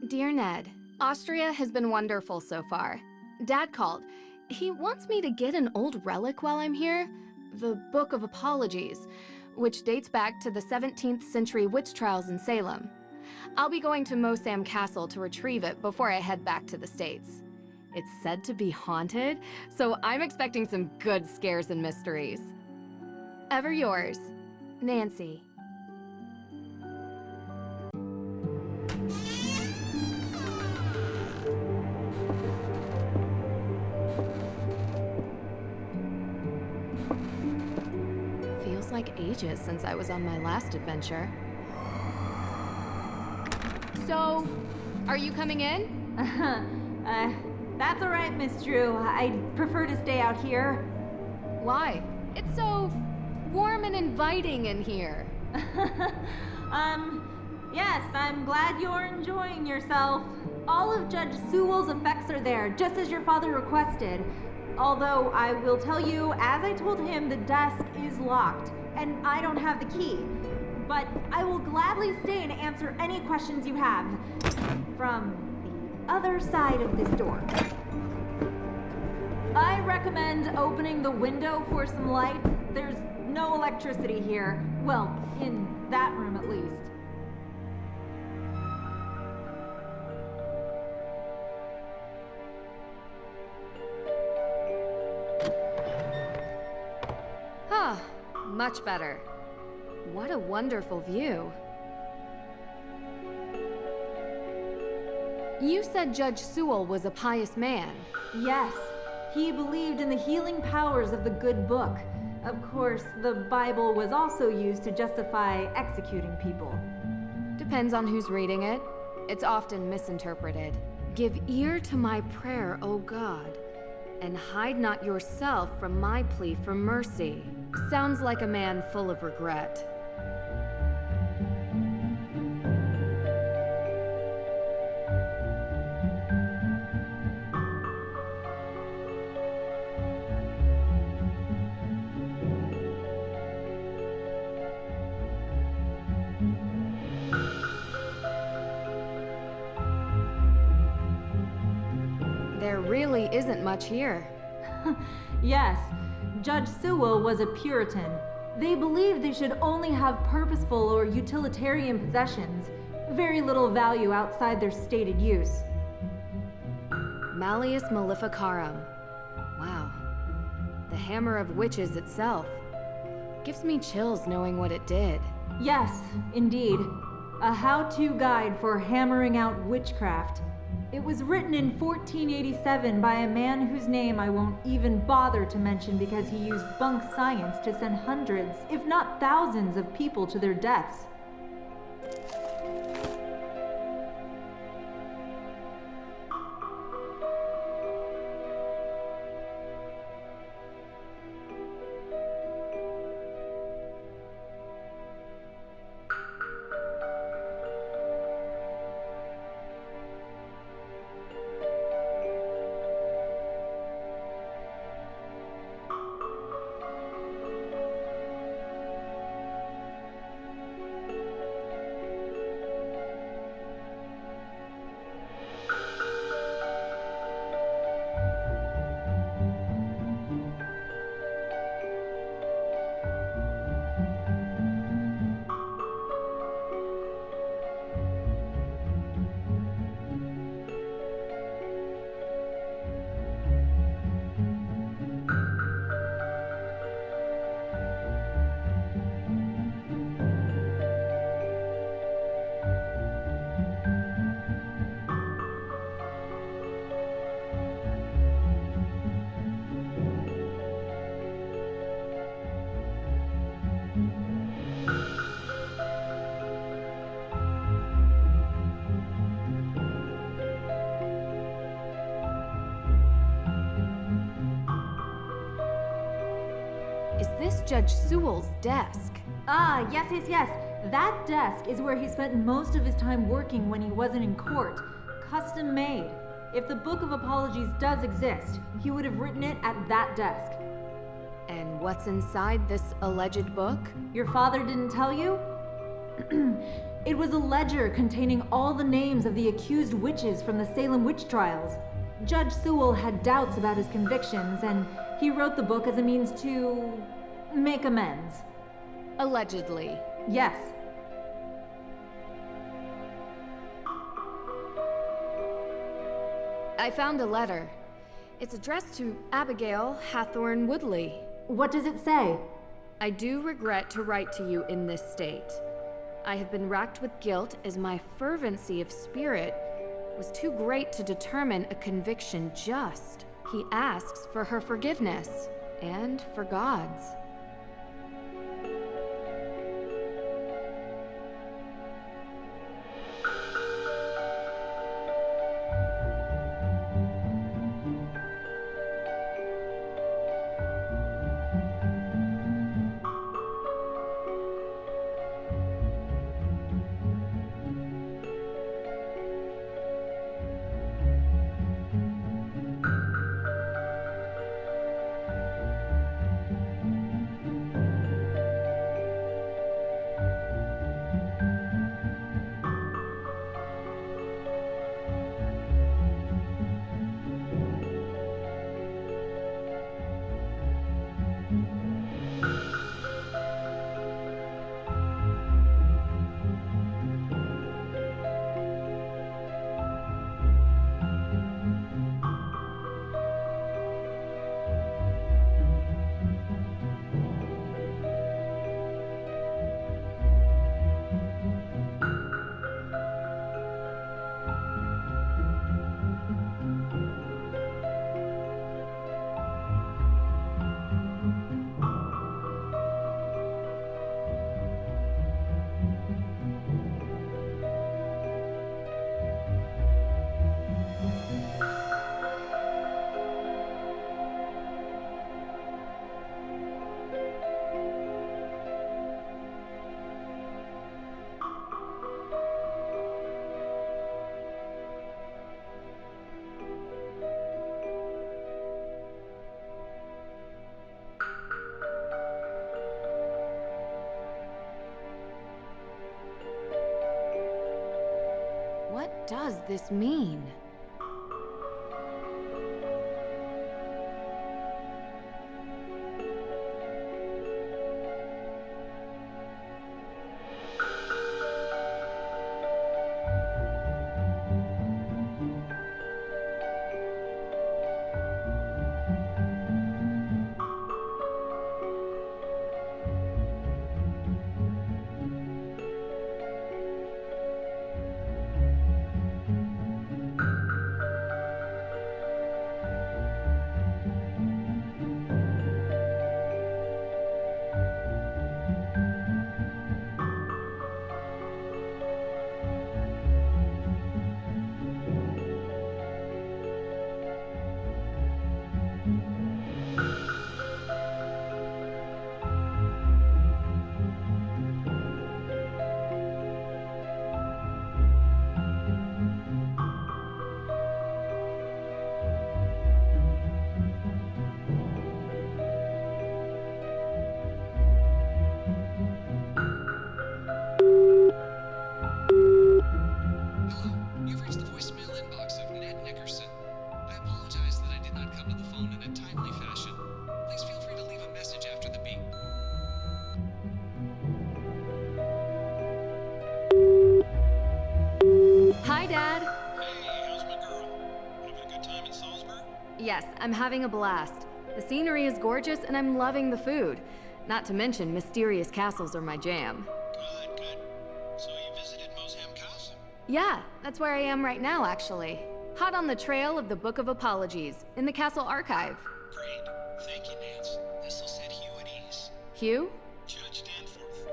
Dear Ned, Austria has been wonderful so far. Dad called. He wants me to get an old relic while I'm here, the Book of Apologies, which dates back to the 17th century witch trials in Salem. I'll be going to Mosam Castle to retrieve it before I head back to the States. It's said to be haunted, so I'm expecting some good scares and mysteries. Ever yours, Nancy. Feels like ages since I was on my last adventure. So, are you coming in? That's all right, Miss Drew. I'd prefer to stay out here. Why? It's so warm and inviting in here. Yes, I'm glad you're enjoying yourself. All of Judge Sewell's effects are there, just as your father requested. Although, I will tell you, as I told him, the desk is locked, and I don't have the key. But I will gladly stay and answer any questions you have. From the other side of this door. I recommend opening the window for some light. There's no electricity here. Well, in that room at least. Ah, much better. What a wonderful view. You said Judge Sewell was a pious man. Yes, he believed in the healing powers of the good book. Of course, the Bible was also used to justify executing people. Depends on who's reading it. It's often misinterpreted. Give ear to my prayer, O God, and hide not yourself from my plea for mercy. Sounds like a man full of regret. There really isn't much here. Yes, Judge Sewell was a Puritan. They believed they should only have purposeful or utilitarian possessions, very little value outside their stated use. Malleus Maleficarum. Wow. The hammer of witches itself. Gives me chills knowing what it did. Yes, indeed. A how-to guide for hammering out witchcraft. It was written in 1487 by a man whose name I won't even bother to mention because he used bunk science to send hundreds, if not thousands, of people to their deaths. Is this Judge Sewell's desk? Ah, yes. That desk is where he spent most of his time working when he wasn't in court. Custom made. If the Book of Apologies does exist, he would have written it at that desk. And what's inside this alleged book? Your father didn't tell you? It was a ledger containing all the names of the accused witches from the Salem witch trials. Judge Sewell had doubts about his convictions, and he wrote the book as a means to make amends. Allegedly. Yes. I found a letter. It's addressed to Abigail Hathorne Woodley. What does it say? I do regret to write to you in this state. I have been racked with guilt as my fervency of spirit was too great to determine a conviction just. He asks for her forgiveness, and for God's. What does this mean? Yes, I'm having a blast. The scenery is gorgeous and I'm loving the food. Not to mention, mysterious castles are my jam. Good, good. So you visited Mosham Castle? Yeah, that's where I am right now, actually. Hot on the trail of the Book of Apologies, in the castle archive. Great. Thank you, Nance. This'll set Hugh at ease. Hugh? Judge Danforth.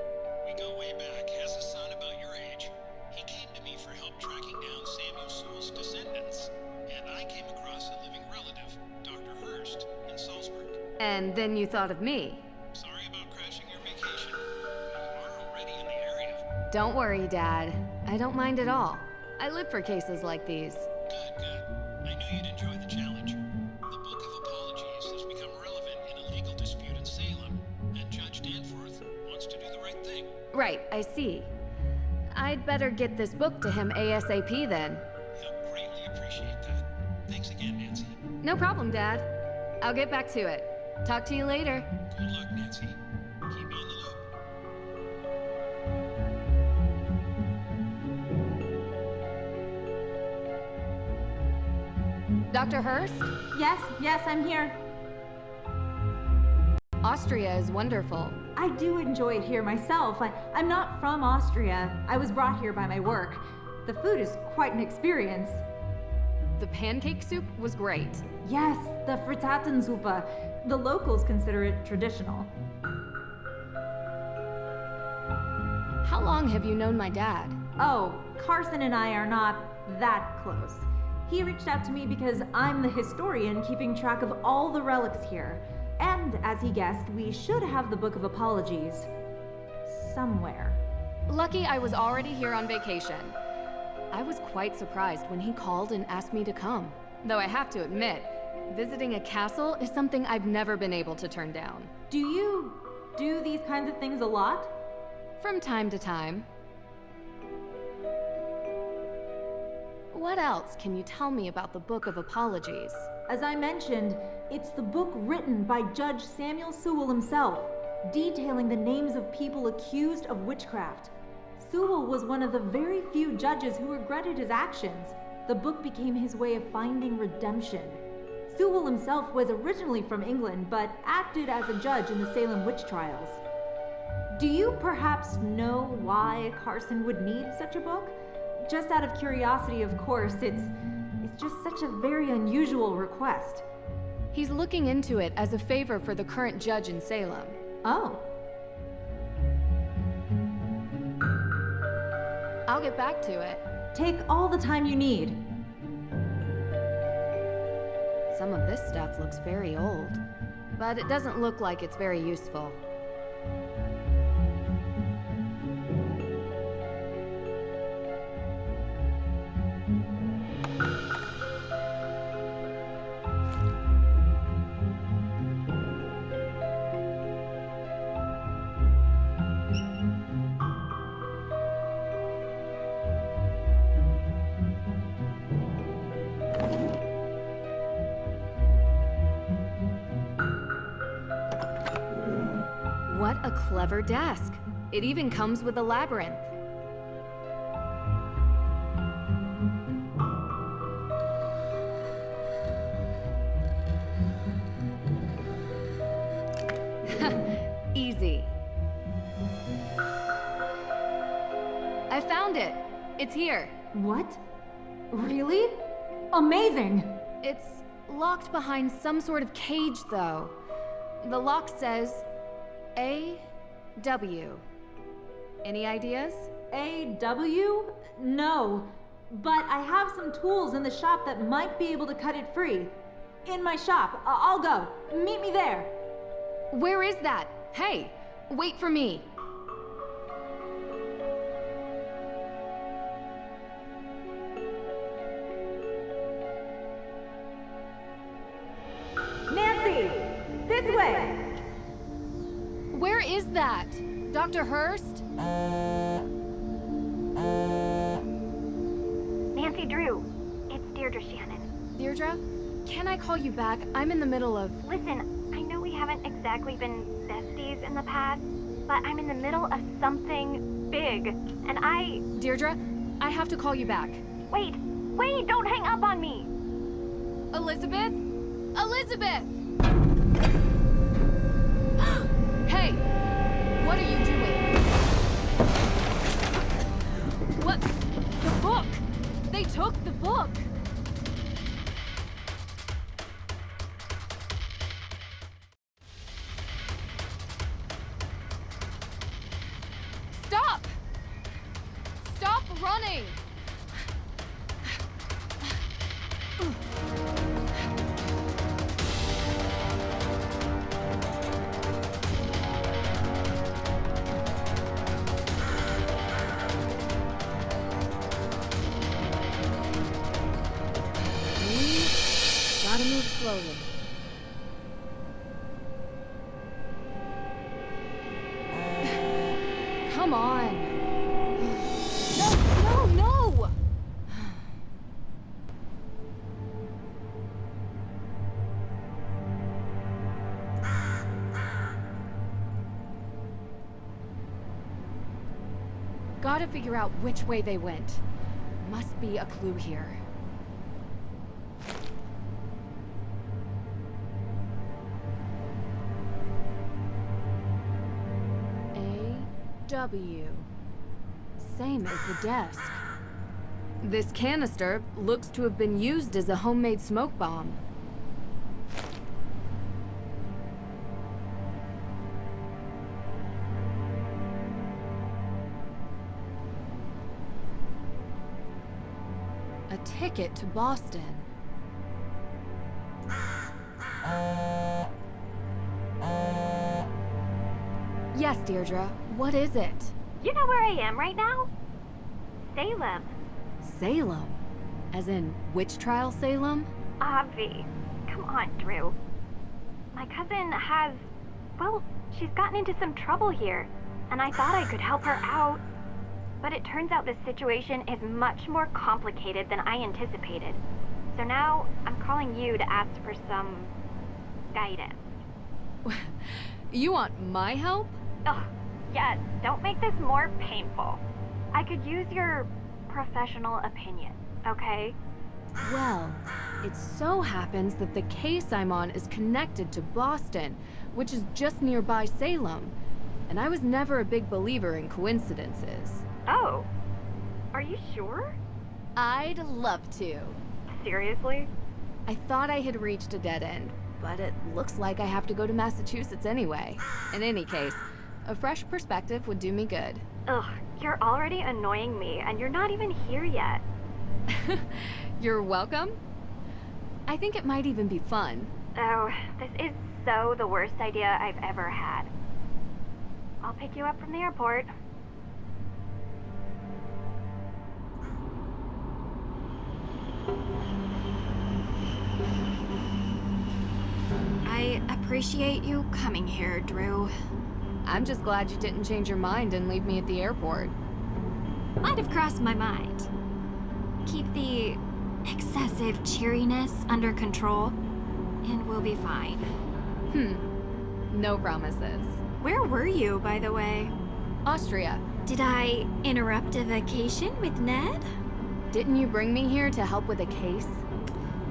We go way back. Has a son about your age. He came to me for help tracking down Samuel Sewell's descendants. And I came across a living relative, Dr. Hurst, in Salzburg. And then you thought of me. Sorry about crashing your vacation. You are already in the area. Don't worry, Dad. I don't mind at all. I live for cases like these. Good, good. I knew you'd enjoy the challenge. The Book of Apologies has become relevant in a legal dispute in Salem, and Judge Danforth wants to do the right thing. Right, I see. I'd better get this book to him ASAP then. He'll greatly appreciate that. Thanks again, Nancy. No problem, Dad. I'll get back to it. Talk to you later. Good luck, Nancy. Keep me in the loop. Dr. Hurst? Yes, I'm here. Austria is wonderful. I do enjoy it here myself. I'm not from Austria. I was brought here by my work. The food is quite an experience. The pancake soup was great. Yes, the Frittatensuppe. The locals consider it traditional. How long have you known my dad? Oh, Carson and I are not that close. He reached out to me because I'm the historian keeping track of all the relics here. And, as he guessed, we should have the Book of Apologies somewhere. Lucky I was already here on vacation. I was quite surprised when he called and asked me to come. Though I have to admit, visiting a castle is something I've never been able to turn down. Do you do these kinds of things a lot? From time to time. What else can you tell me about the Book of Apologies? As I mentioned, it's the book written by Judge Samuel Sewell himself, detailing the names of people accused of witchcraft. Sewell was one of the very few judges who regretted his actions. The book became his way of finding redemption. Sewell himself was originally from England, but acted as a judge in the Salem witch trials. Do you perhaps know why Carson would need such a book? Just out of curiosity, of course, it's just such a very unusual request. He's looking into it as a favor for the current judge in Salem. Oh. I'll get back to it. Take all the time you need. Some of this stuff looks very old, but it doesn't look like it's very useful. What a clever desk. It even comes with a labyrinth. Easy. I found it. It's here. What? Really? Amazing! It's locked behind some sort of cage, though. The lock says A.W. Any ideas? A.W.? No. But I have some tools in the shop that might be able to cut it free. In my shop. I'll go. Meet me there. Where is that? Hey, wait for me. Nancy! This way! Where is that? Dr. Hurst? Nancy Drew, it's Deirdre Shannon. Deirdre, can I call you back? I'm in the middle of... Listen, I know we haven't exactly been besties in the past, but I'm in the middle of something big, and Deirdre, I have to call you back. Wait, don't hang up on me! Elizabeth? Elizabeth! Hey! What are you doing? What? The book! They took the book! Stop! Stop running! Gotta move slowly. Come on. Gotta figure out which way they went. Must be a clue here. A-W. Same as the desk. This canister looks to have been used as a homemade smoke bomb. A ticket to Boston. Yes, Deirdre. What is it? You know where I am right now? Salem. Salem? As in, witch trial Salem? Obvi. Come on, Drew. My cousin has... well, she's gotten into some trouble here, and I thought I could help her out. But it turns out this situation is much more complicated than I anticipated. So now, I'm calling you to ask for some... guidance. You want my help? Ugh, yeah, don't make this more painful. I could use your professional opinion, okay? Well, it so happens that the case I'm on is connected to Boston, which is just nearby Salem. And I was never a big believer in coincidences. Oh, are you sure? I'd love to. Seriously? I thought I had reached a dead end, but it looks like I have to go to Massachusetts anyway. In any case, a fresh perspective would do me good. Ugh, you're already annoying me, and you're not even here yet. You're welcome. I think it might even be fun. Oh, this is so the worst idea I've ever had. I'll pick you up from the airport. I appreciate you coming here, Drew. I'm just glad you didn't change your mind and leave me at the airport. Might have crossed my mind. Keep the excessive cheeriness under control, and we'll be fine. No promises. Where were you, by the way? Austria, Did I interrupt a vacation with Ned? didn't you bring me here to help with a case?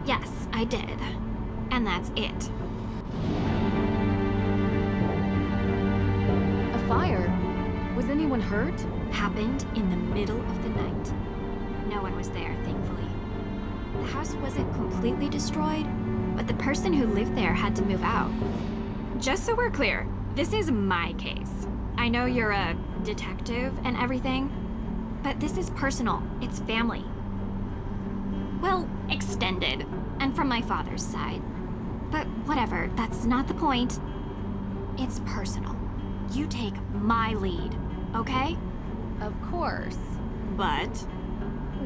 Yes, I did. And that's it. A fire? Was anyone hurt? Happened in the middle of the night. No one was there, thankfully. The house wasn't completely destroyed, but the person who lived there had to move out. Just so we're clear, this is my case. I know you're a detective and everything, but this is personal. It's family. Well, extended, and from my father's side. But whatever, that's not the point. It's personal. You take my lead, okay? Of course. But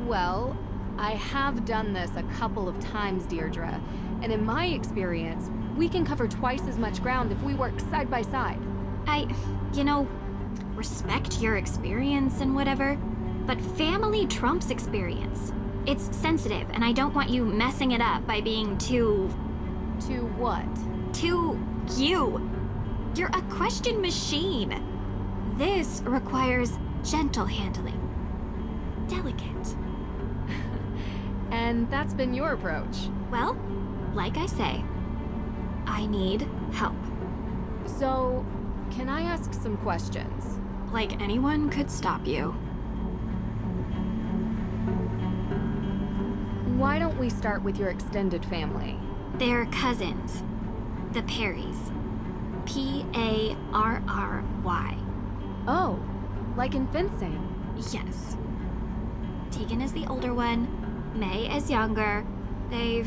Well, I have done this a couple of times, Deirdre, and in my experience, we can cover twice as much ground if we work side by side. respect your experience and whatever, but family trumps experience. It's sensitive, and I don't want you messing it up by being too what? you. You're a question machine. This requires gentle handling. Delicate. And that's been your approach. Well, like I say, I need help. So, can I ask some questions? Like anyone could stop you. Why don't we start with your extended family? They're cousins. The Parrys. Parry. Oh, like in fencing. Yes. Teegan is the older one. Mei is younger. They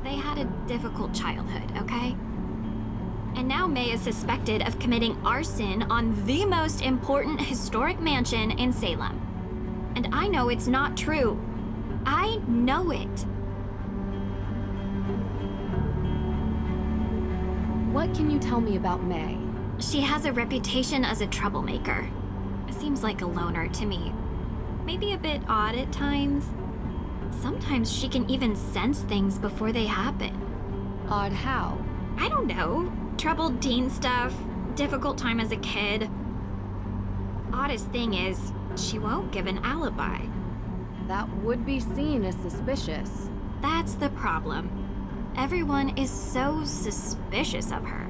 had a difficult childhood, okay? And now Mei is suspected of committing arson on the most important historic mansion in Salem. And I know it's not true. I know it. What can you tell me about Mei? She has a reputation as a troublemaker. Seems like a loner to me. Maybe a bit odd at times. Sometimes she can even sense things before they happen. Odd how? I don't know. Troubled teen stuff, difficult time as a kid. oddest thing is, she won't give an alibi. That would be seen as suspicious. That's the problem. Everyone is so suspicious of her.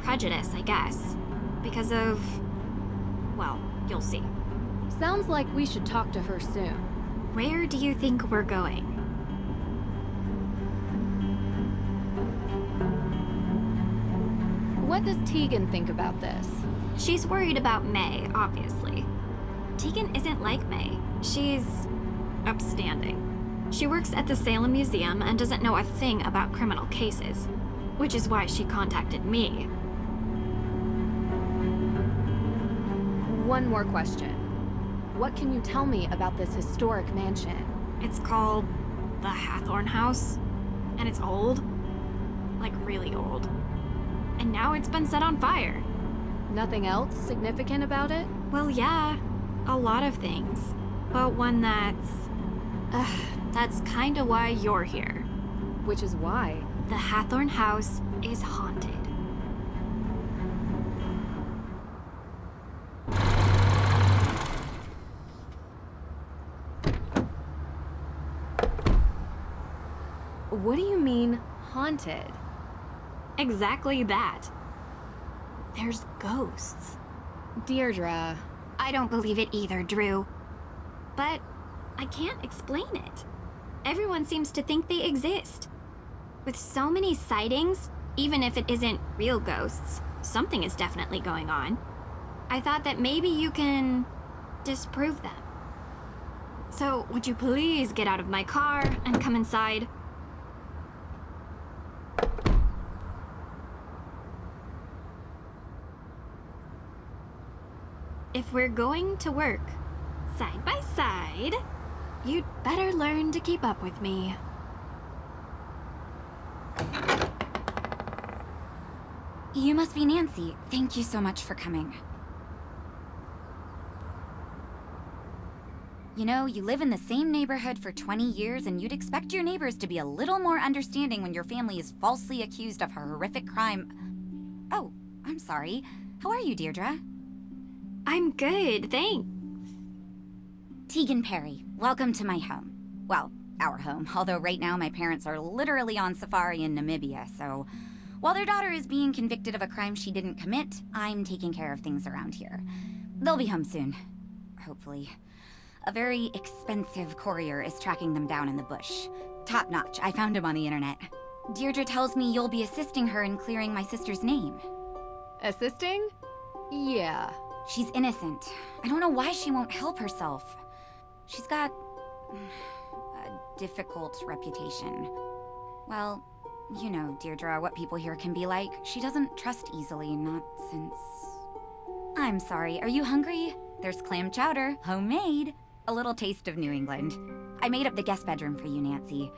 Prejudice, I guess. Because of... well, you'll see. Sounds like we should talk to her soon. Where do you think we're going? What does Teegan think about this? She's worried about Mei, obviously. Teegan isn't like Mei. She's upstanding. She works at the Salem Museum and doesn't know a thing about criminal cases, which is why she contacted me. One more question. What can you tell me about this historic mansion? It's called the Hathorne House, and it's old. Like really old. And now it's been set on fire. Nothing else significant about it? Well, yeah, a lot of things. But one that's kinda why you're here. Which is why. The Hathorne House is haunted. What do you mean, haunted? Exactly that. There's ghosts. Deirdre. I don't believe it either, Drew. But I can't explain it. Everyone seems to think they exist. With so many sightings, even if it isn't real ghosts, something is definitely going on. I thought that maybe you can disprove them. So, would you please get out of my car and come inside? If we're going to work side by side, you'd better learn to keep up with me. You must be Nancy. Thank you so much for coming. You know, you live in the same neighborhood for 20 years and you'd expect your neighbors to be a little more understanding when your family is falsely accused of a horrific crime. Oh, I'm sorry. How are you, Deirdre? I'm good, thanks. Teegan Parry, welcome to my home. Well, our home, although right now my parents are literally on safari in Namibia, so while their daughter is being convicted of a crime she didn't commit, I'm taking care of things around here. They'll be home soon, hopefully. A very expensive courier is tracking them down in the bush. Top notch, I found him on the internet. Deirdre tells me you'll be assisting her in clearing my sister's name. Assisting? Yeah. She's innocent. I don't know why she won't help herself. She's got a difficult reputation. Well, you know, Deirdre, what people here can be like. She doesn't trust easily, not since... I'm sorry, are you hungry? There's clam chowder, homemade. A little taste of New England. I made up the guest bedroom for you, Nancy.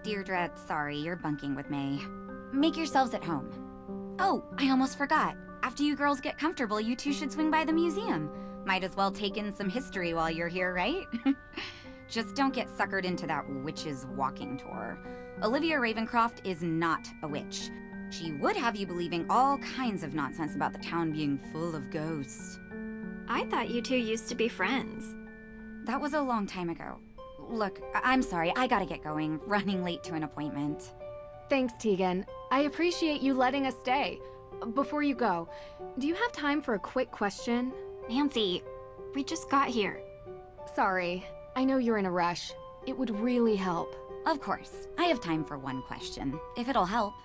Deirdre, sorry, you're bunking with Mei. Make yourselves at home. Oh, I almost forgot. After you girls get comfortable, you two should swing by the museum. Might as well take in some history while you're here, right? Just don't get suckered into that witch's walking tour. Olivia Ravencroft is not a witch. She would have you believing all kinds of nonsense about the town being full of ghosts. I thought you two used to be friends. That was a long time ago. Look, I'm sorry, I gotta get going. Running late to an appointment. Thanks, Teegan. I appreciate you letting us stay. Before you go, do you have time for a quick question? Nancy, we just got here. Sorry, I know you're in a rush. It would really help. Of course. I have time for one question, if it'll help.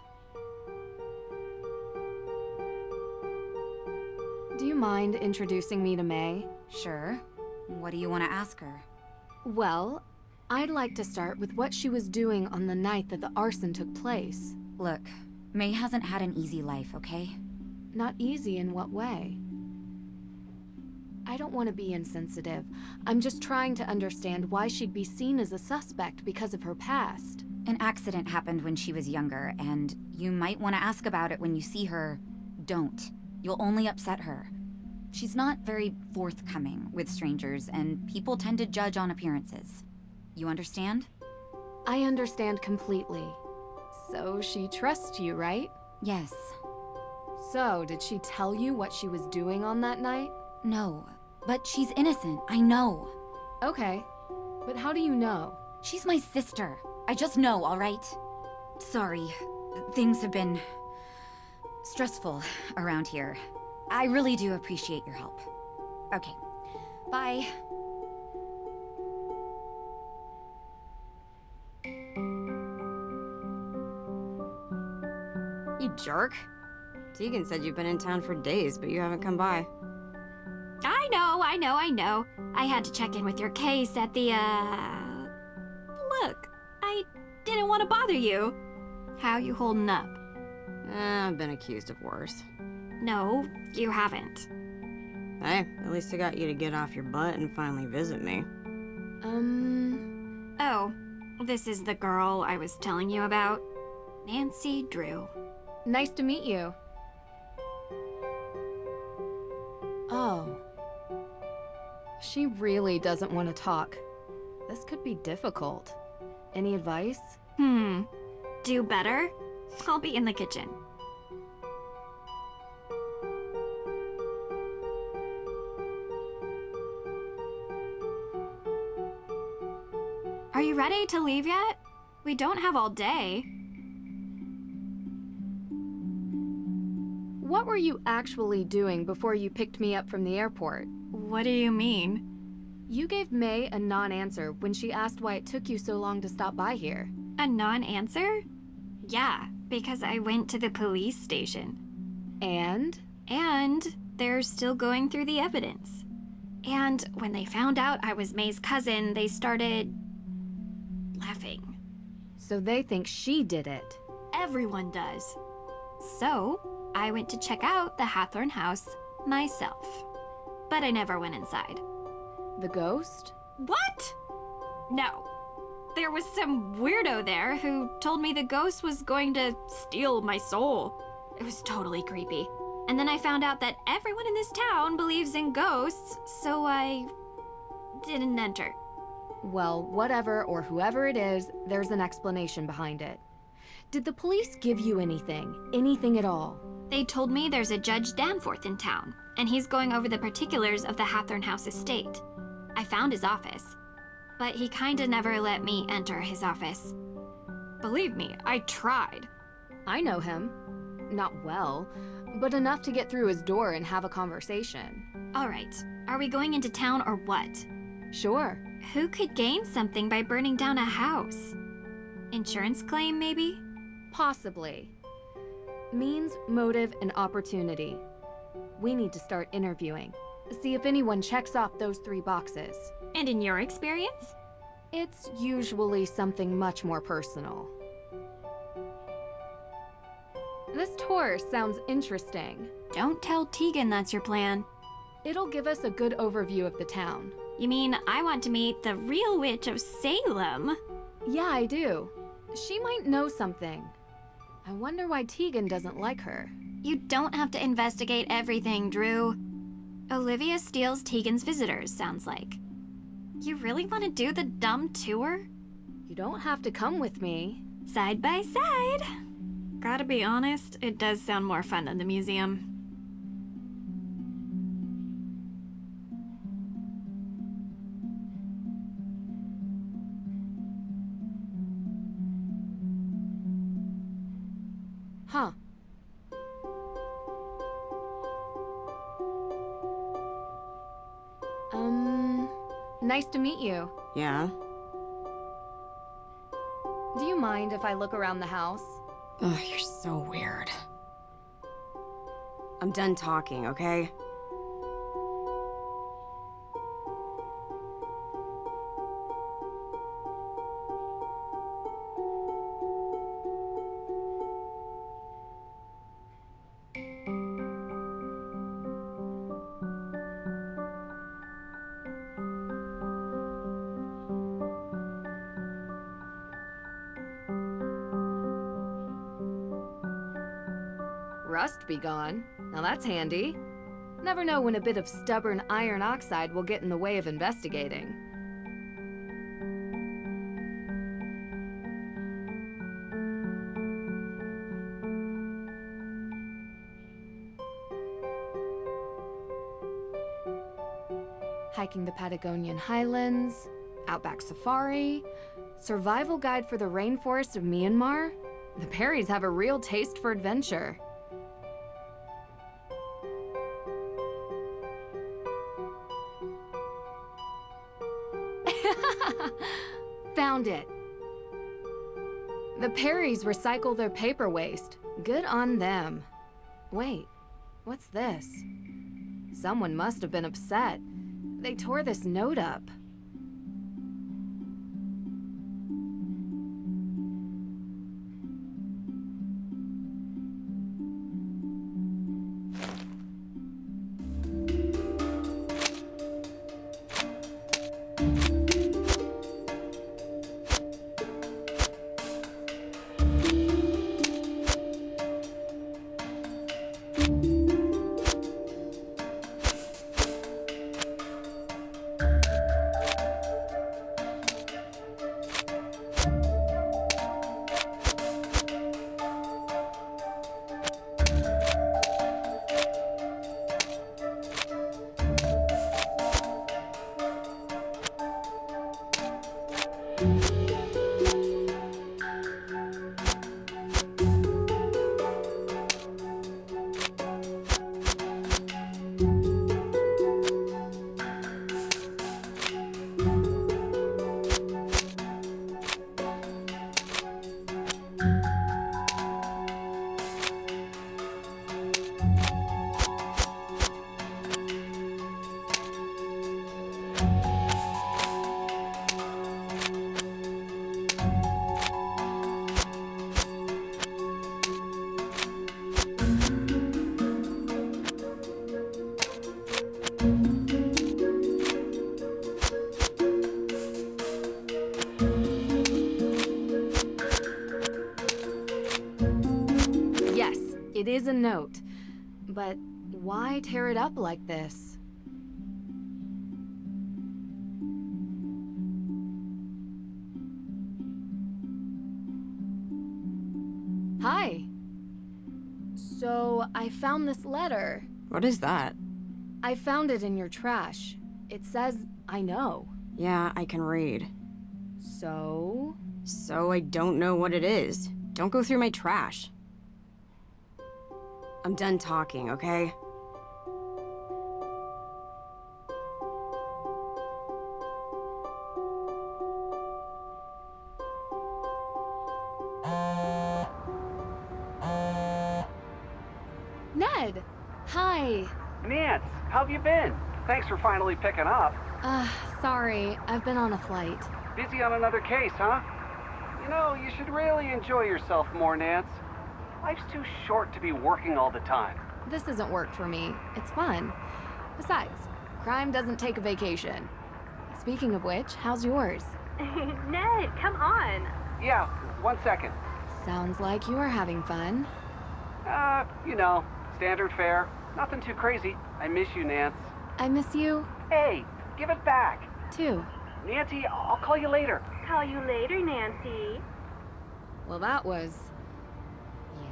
Do you mind introducing me to Mei? Sure. What do you want to ask her? Well, I'd like to start with what she was doing on the night that the arson took place. Look, Mei hasn't had an easy life, okay? Not easy in what way? I don't want to be insensitive. I'm just trying to understand why she'd be seen as a suspect because of her past. An accident happened when she was younger, and you might want to ask about it when you see her. Don't. You'll only upset her. She's not very forthcoming with strangers, and people tend to judge on appearances. You understand? I understand completely. So she trusts you, right? Yes. So, did she tell you what she was doing on that night? No, But she's innocent, I know. Okay, but how do you know? She's my sister. I just know, all right? Sorry, things have been stressful around here. I really do appreciate your help. Okay, bye. You jerk. Teegan said you've been in town for days, but you haven't come by. I know. I had to check in with your case at the, Look, I didn't want to bother you. How you holding up? I've been accused of worse. No, you haven't. Hey, at least I got you to get off your butt and finally visit me. Oh, this is the girl I was telling you about. Nancy Drew. Nice to meet you. Oh. She really doesn't want to talk. This could be difficult. Any advice? Do better? I'll be in the kitchen. Are you ready to leave yet? We don't have all day. What were you actually doing before you picked me up from the airport? What do you mean? You gave Mei a non-answer when she asked why it took you so long to stop by here. A non-answer? Yeah, because I went to the police station. And? And they're still going through the evidence. And when they found out I was Mei's cousin, they started laughing. So they think she did it. Everyone does. So, I went to check out the Hathorne house myself. But I never went inside. The ghost? What? No. There was some weirdo there who told me the ghost was going to steal my soul. It was totally creepy. And then I found out that everyone in this town believes in ghosts, so I didn't enter. Well, whatever or whoever it is, there's an explanation behind it. Did the police give you anything? Anything at all? They told me there's a Judge Danforth in town, and he's going over the particulars of the Hathorne house estate. I found his office, but he kinda never let me enter his office. Believe me, I tried. I know him. Not well, but enough to get through his door and have a conversation. All right, are we going into town or what? Sure. Who could gain something by burning down a house? Insurance claim, maybe? Possibly. Means, motive, and opportunity. We need to start interviewing. See if anyone checks off those 3 boxes. And in your experience? It's usually something much more personal. This tour sounds interesting. Don't tell Teegan that's your plan. It'll give us a good overview of the town. You mean I want to meet the real witch of Salem? Yeah, I do. She might know something. I wonder why Teegan doesn't like her. You don't have to investigate everything, Drew. Olivia steals Teegan's visitors, sounds like. You really want to do the dumb tour? You don't have to come with me. Side by side. Gotta be honest, it does sound more fun than the museum. Huh. Nice to meet you. Yeah? Do you mind if I look around the house? Ugh, you're so weird. I'm done talking, okay? Rust be gone. Now that's handy. Never know when a bit of stubborn iron oxide will get in the way of investigating. hiking the Patagonian highlands, outback safari, survival guide for the rainforest of Myanmar. The Parrys have a real taste for adventure. Found it. The Parrys recycle their paper waste. Good on them. Wait, what's this? Someone must have been upset. They tore this note up. It is a note, but why tear it up like this? Hi. So, I found this letter. What is that? I found it in your trash. It says, I know. Yeah, I can read. So? So I don't know what it is. Don't go through my trash. I'm done talking, okay? Ned! Hi. Nance, how have you been? Thanks for finally picking up. Sorry. I've been on a flight. Busy on another case, huh? You know, you should really enjoy yourself more, Nance. Life's too short to be working all the time. This isn't work for me. It's fun. Besides, crime doesn't take a vacation. Speaking of which, how's yours? Ned, come on. Yeah, 1 second. Sounds like you're having fun. You know, standard fare. Nothing too crazy. I miss you, Nance. I miss you, Hey, give it back. too. Nancy, I'll call you later. Call you later, Nancy. Well, that was... yeah.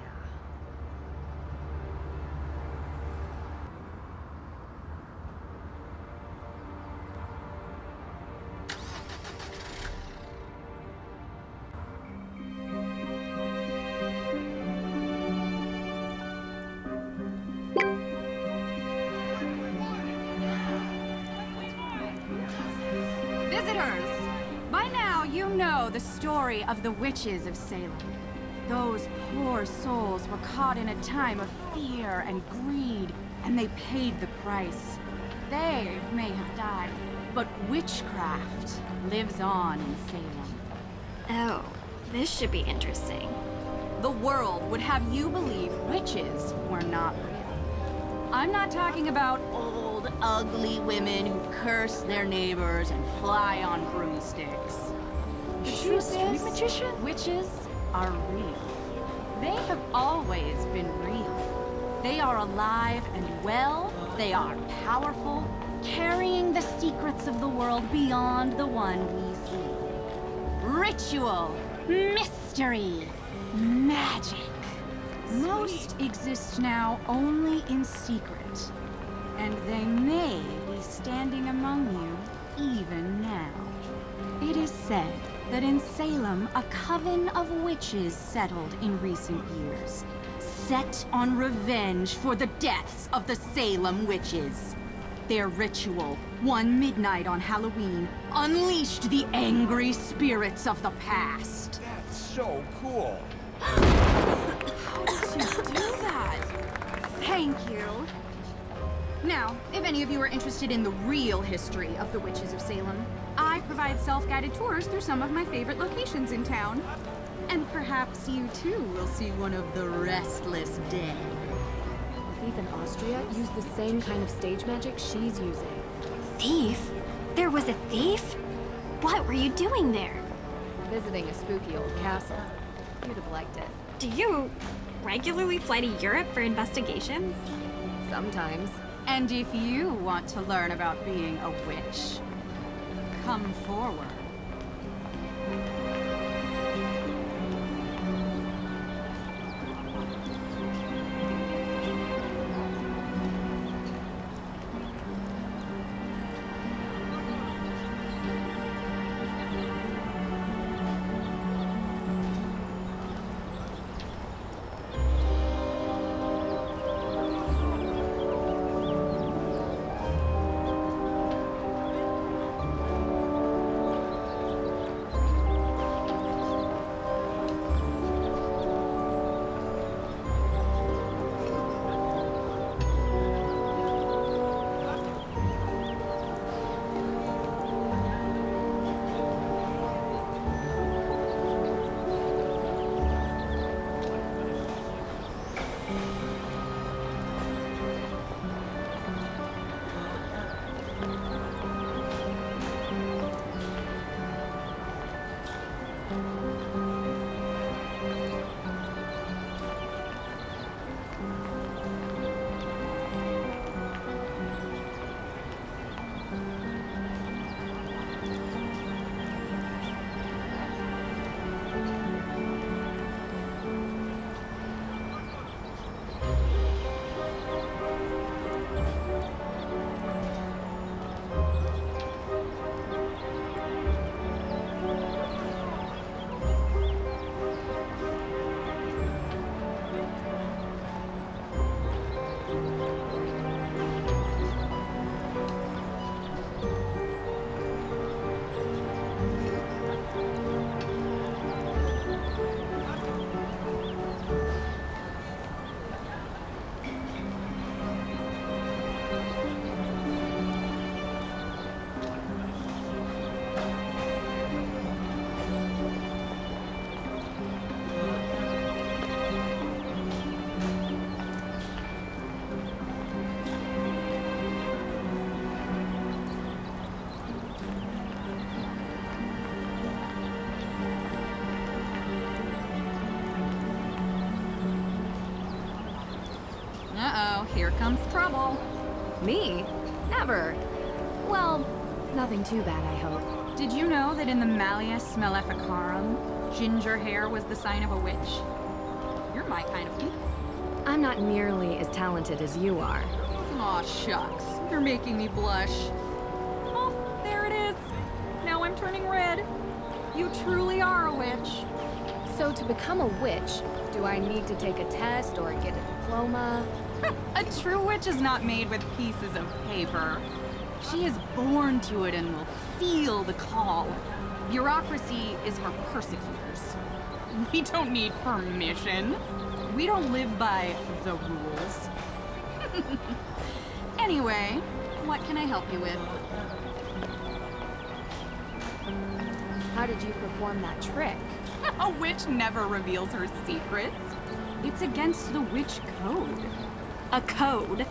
Visitors! By now you know the story of the witches of Salem. Those poor souls were caught in a time of fear and greed, and they paid the price. They may have died, but witchcraft lives on in Salem. Oh, this should be interesting. The world would have you believe witches were not real. I'm not talking about old, ugly women who curse their neighbors and fly on broomsticks. The truth is, witches are real. They have always been real. They are alive and well. They are powerful, carrying the secrets of the world beyond the one we see. Ritual, mystery, magic. Most exist now only in secret, and they may be is standing among you even now. It is said that in Salem, a coven of witches settled in recent years, set on revenge for the deaths of the Salem witches. Their ritual, one midnight on Halloween, unleashed the angry spirits of the past. That's so cool. How did you do that? Thank you. Now, if any of you are interested in the real history of the witches of Salem, I provide self-guided tours through some of my favorite locations in town. And perhaps you too will see one of the restless dead. A thief in Austria used the same kind of stage magic she's using. Thief? There was a thief? What were you doing there? Visiting a spooky old castle. You'd have liked it. Do you regularly fly to Europe for investigations? Sometimes. And if you want to learn about being a witch, come forward. Uh-oh, here comes trouble. Me? Never. Well, nothing too bad, I hope. Did you know that in the Malleus Maleficarum, ginger hair was the sign of a witch? You're my kind of people. I'm not nearly as talented as you are. Aw, shucks. You're making me blush. Oh, there it is. Now I'm turning red. You truly are a witch. So to become a witch, do I need to take a test or get a diploma? A true witch is not made with pieces of paper. She is born to it and will feel the call. Bureaucracy is for persecutors. We don't need permission. We don't live by the rules. Anyway, what can I help you with? How did you perform that trick? A witch never reveals her secrets. It's against the witch code. A code?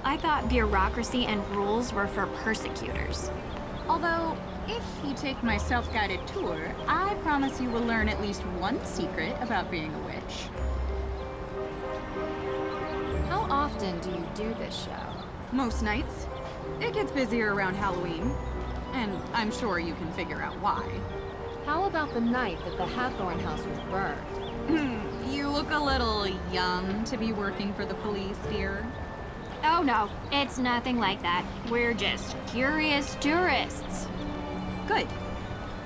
I thought bureaucracy and rules were for persecutors. Although, if you take my self-guided tour, I promise you will learn at least one secret about being a witch. How often do you do this show? Most nights. It gets busier around Halloween. And I'm sure you can figure out why. How about the night that the Hathorne house was burned? You look a little young to be working for the police, dear. Oh no, it's nothing like that. We're just curious tourists. Good.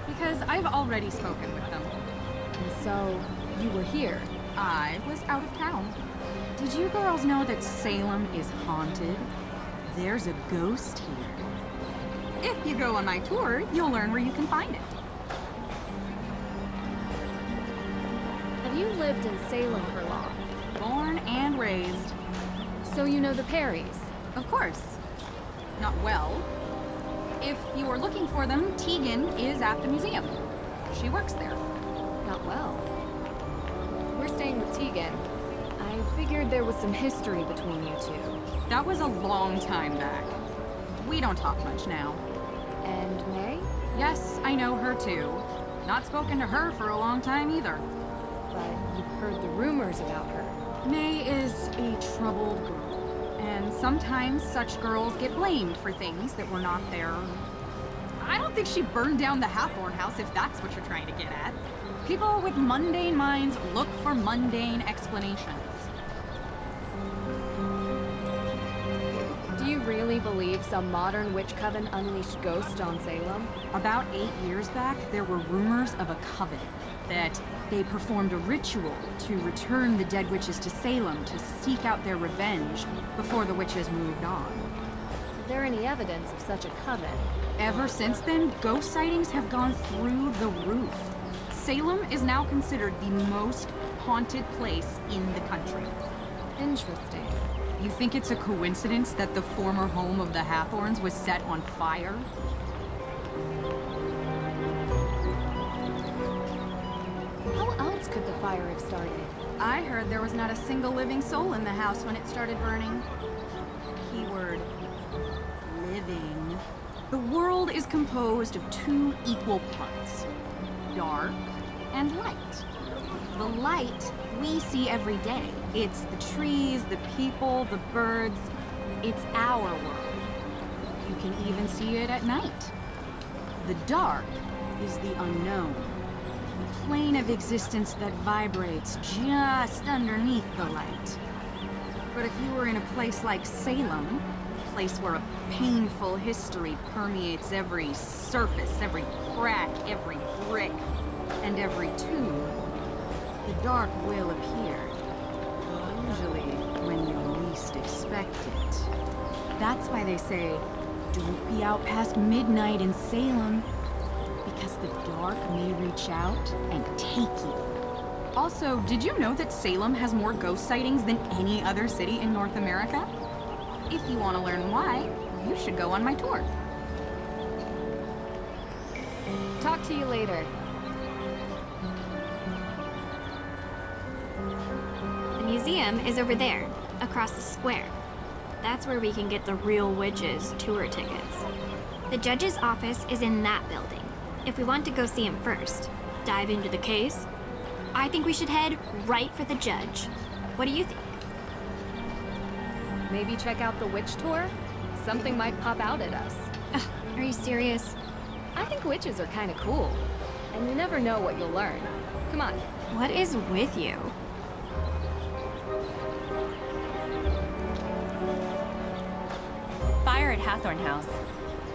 Because I've already spoken with them. And so, you were here. I was out of town. Did you girls know that Salem is haunted? There's a ghost here. If you go on my tour, you'll learn where you can find it. Have you lived in Salem for long? Born and raised. So you know the Parrys? Of course. Not well. If you are looking for them, Teegan is at the museum. She works there. Not well. We're staying with Teegan. I figured there was some history between you two. That was a long time back. We don't talk much now. And Mei? Yes, I know her too. Not spoken to her for a long time either. But you've heard the rumors about her. Mei is a troubled girl, and sometimes such girls get blamed for things that were not their... I don't think she burned down the Hathorne house, if that's what you're trying to get at. People with mundane minds look for mundane explanations. Do you really believe some modern witch coven unleashed ghosts on Salem? About 8 years back, there were rumors of a coven that they performed a ritual to return the dead witches to Salem to seek out their revenge before the witches moved on. Is there any evidence of such a coven? Ever since then, ghost sightings have gone through the roof. Salem is now considered the most haunted place in the country. Interesting. You think it's a coincidence that the former home of the Hathorns was set on fire? How else could the fire have started? I heard there was not a single living soul in the house when it started burning. Keyword, living. The world is composed of 2 equal parts, dark and light. The light we see every day. It's the trees, the people, the birds. It's our world. You can even see it at night. The dark is the unknown. The plane of existence that vibrates just underneath the light. But if you were in a place like Salem, a place where a painful history permeates every surface, every crack, every brick, and every tube, the dark will appear. Usually when you least expect it. That's why they say, don't be out past midnight in Salem, because the dark may reach out and take you. Also, did you know that Salem has more ghost sightings than any other city in North America? If you want to learn why, you should go on my tour. Talk to you later. The museum is over there, across the square. That's where we can get the Real Witches tour tickets. The judge's office is in that building. If we want to go see him first, dive into the case, I think we should head right for the judge. What do you think? Maybe check out the witch tour? Something might pop out at us. Ugh, are you serious? I think witches are kind of cool. And you never know what you'll learn. Come on. What is with you? Fire at Hathorne House.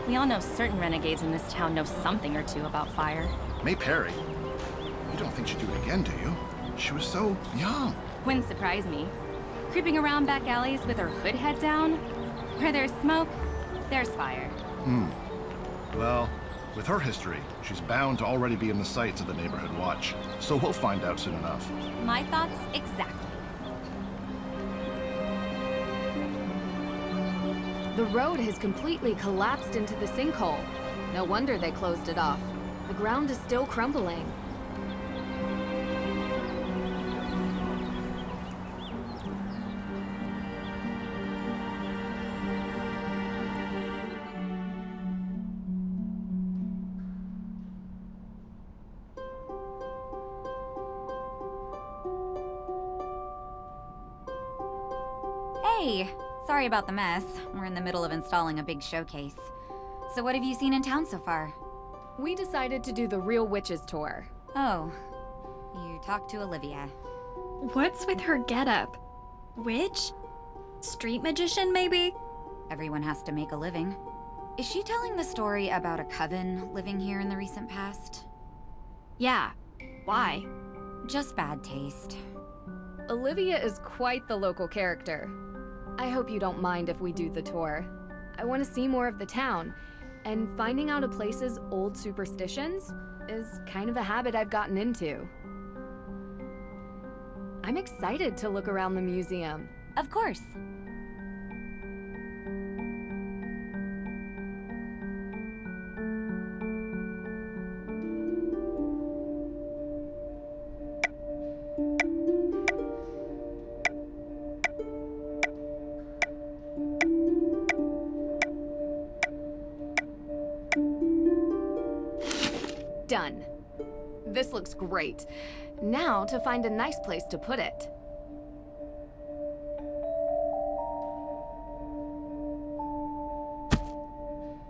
We all know certain renegades in this town know something or two about fire. Mei Parry. You don't think she'd do it again, do you? She was so young. Wouldn't surprise me. Creeping around back alleys with her hood head down. Where there's smoke, there's fire. Well, with her history, she's bound to already be in the sights of the neighborhood watch. So we'll find out soon enough. My thoughts exactly. The road has completely collapsed into the sinkhole. No wonder they closed it off. The ground is still crumbling. Hey! Sorry about the mess. We're in the middle of installing a big showcase. So what have you seen in town so far? We decided to do the Real Witches tour. Oh. You talked to Olivia. What's with her getup? Witch? street magician, maybe? Everyone has to make a living. Is she telling the story about a coven living here in the recent past? Yeah. Why? Just bad taste. Olivia is quite the local character. I hope you don't mind if we do the tour. I want to see more of the town, and finding out a place's old superstitions is kind of a habit I've gotten into. I'm excited to look around the museum. Of course. Done. This looks great. Now to find a nice place to put it.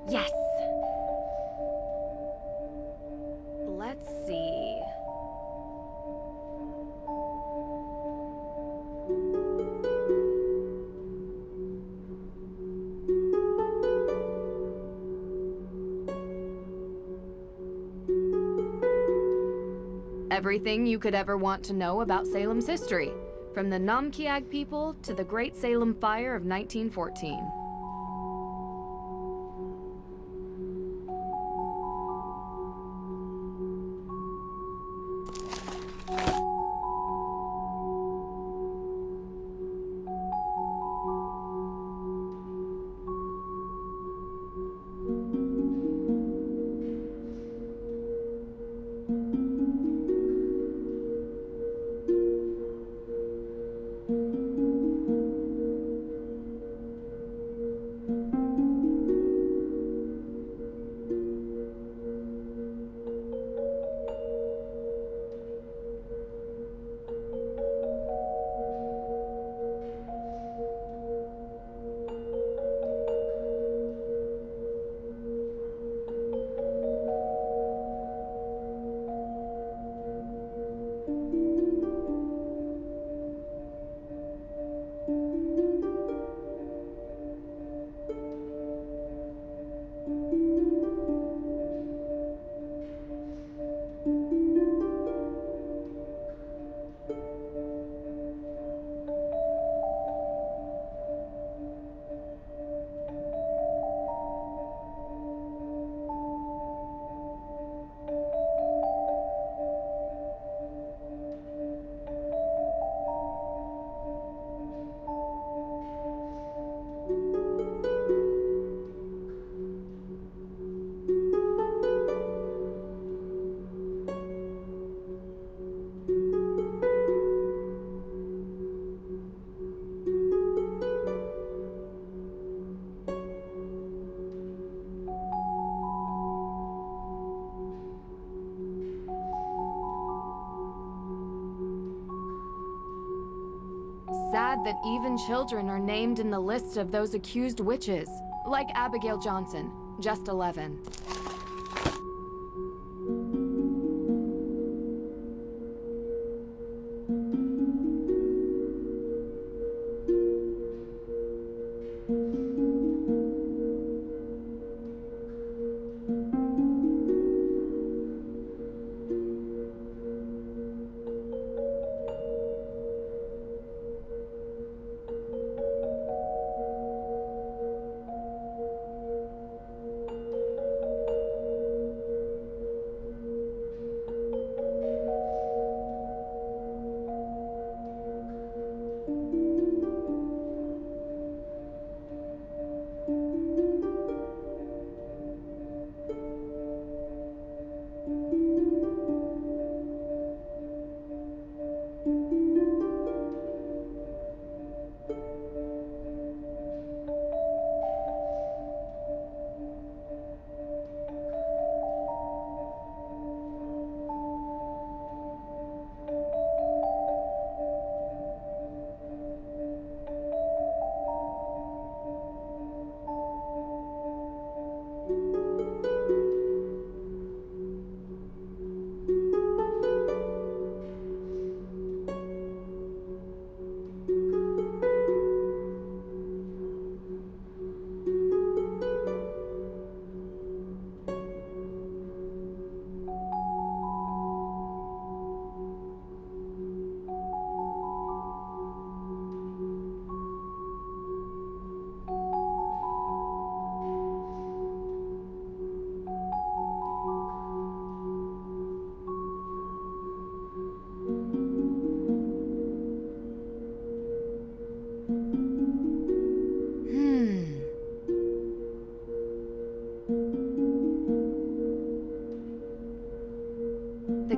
Yes. Let's see. Everything you could ever want to know about Salem's history, from the Namkiag people to the Great Salem Fire of 1914. Sad that even children are named in the list of those accused witches, like Abigail Johnson, just 11.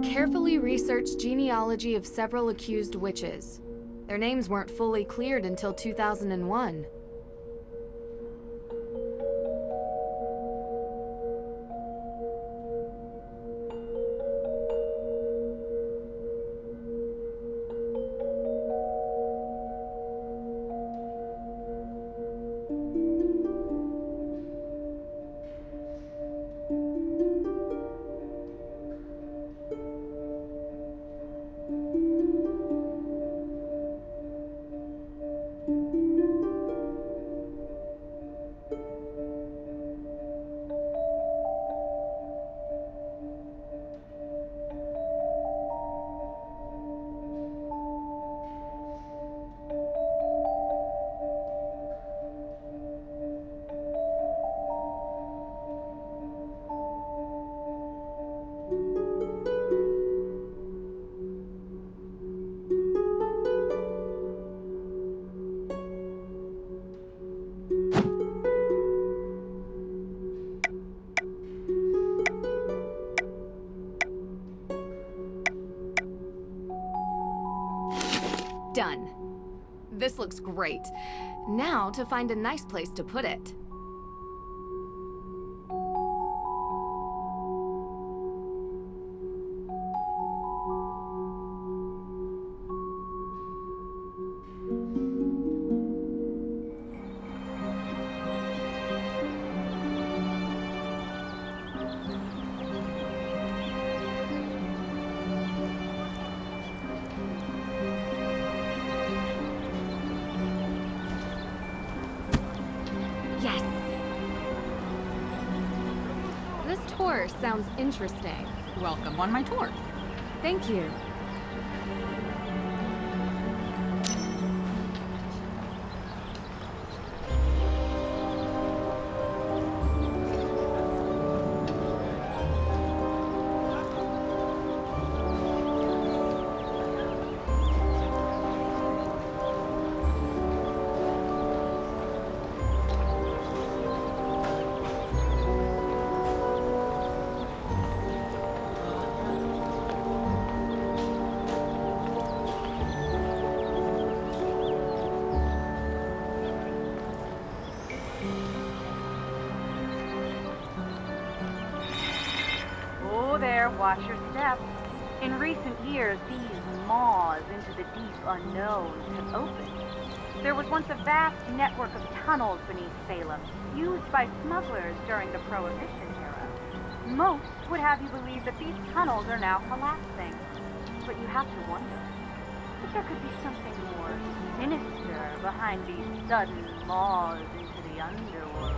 carefully researched genealogy of several accused witches. Their names weren't fully cleared until 2001. Done. This looks great. Now to find a nice place to put it. Sounds interesting. Welcome on my tour. Thank you. Watch your step. In recent years, these maws into the deep unknown have opened. There was once a vast network of tunnels beneath Salem, used by smugglers during the Prohibition era. Most would have you believe that these tunnels are now collapsing. But you have to wonder if there could be something more sinister behind these sudden maws into the underworld.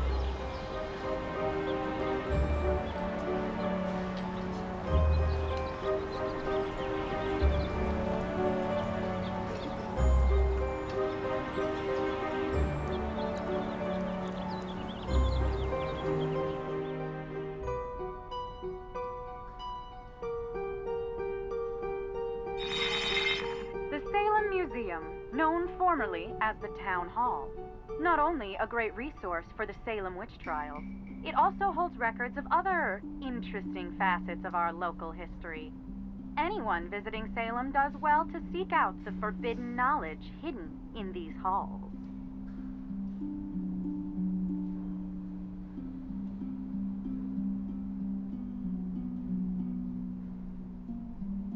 Known formerly as the Town Hall. Not only a great resource for the Salem witch trials, it also holds records of other interesting facets of our local history. Anyone visiting Salem does well to seek out the forbidden knowledge hidden in these halls.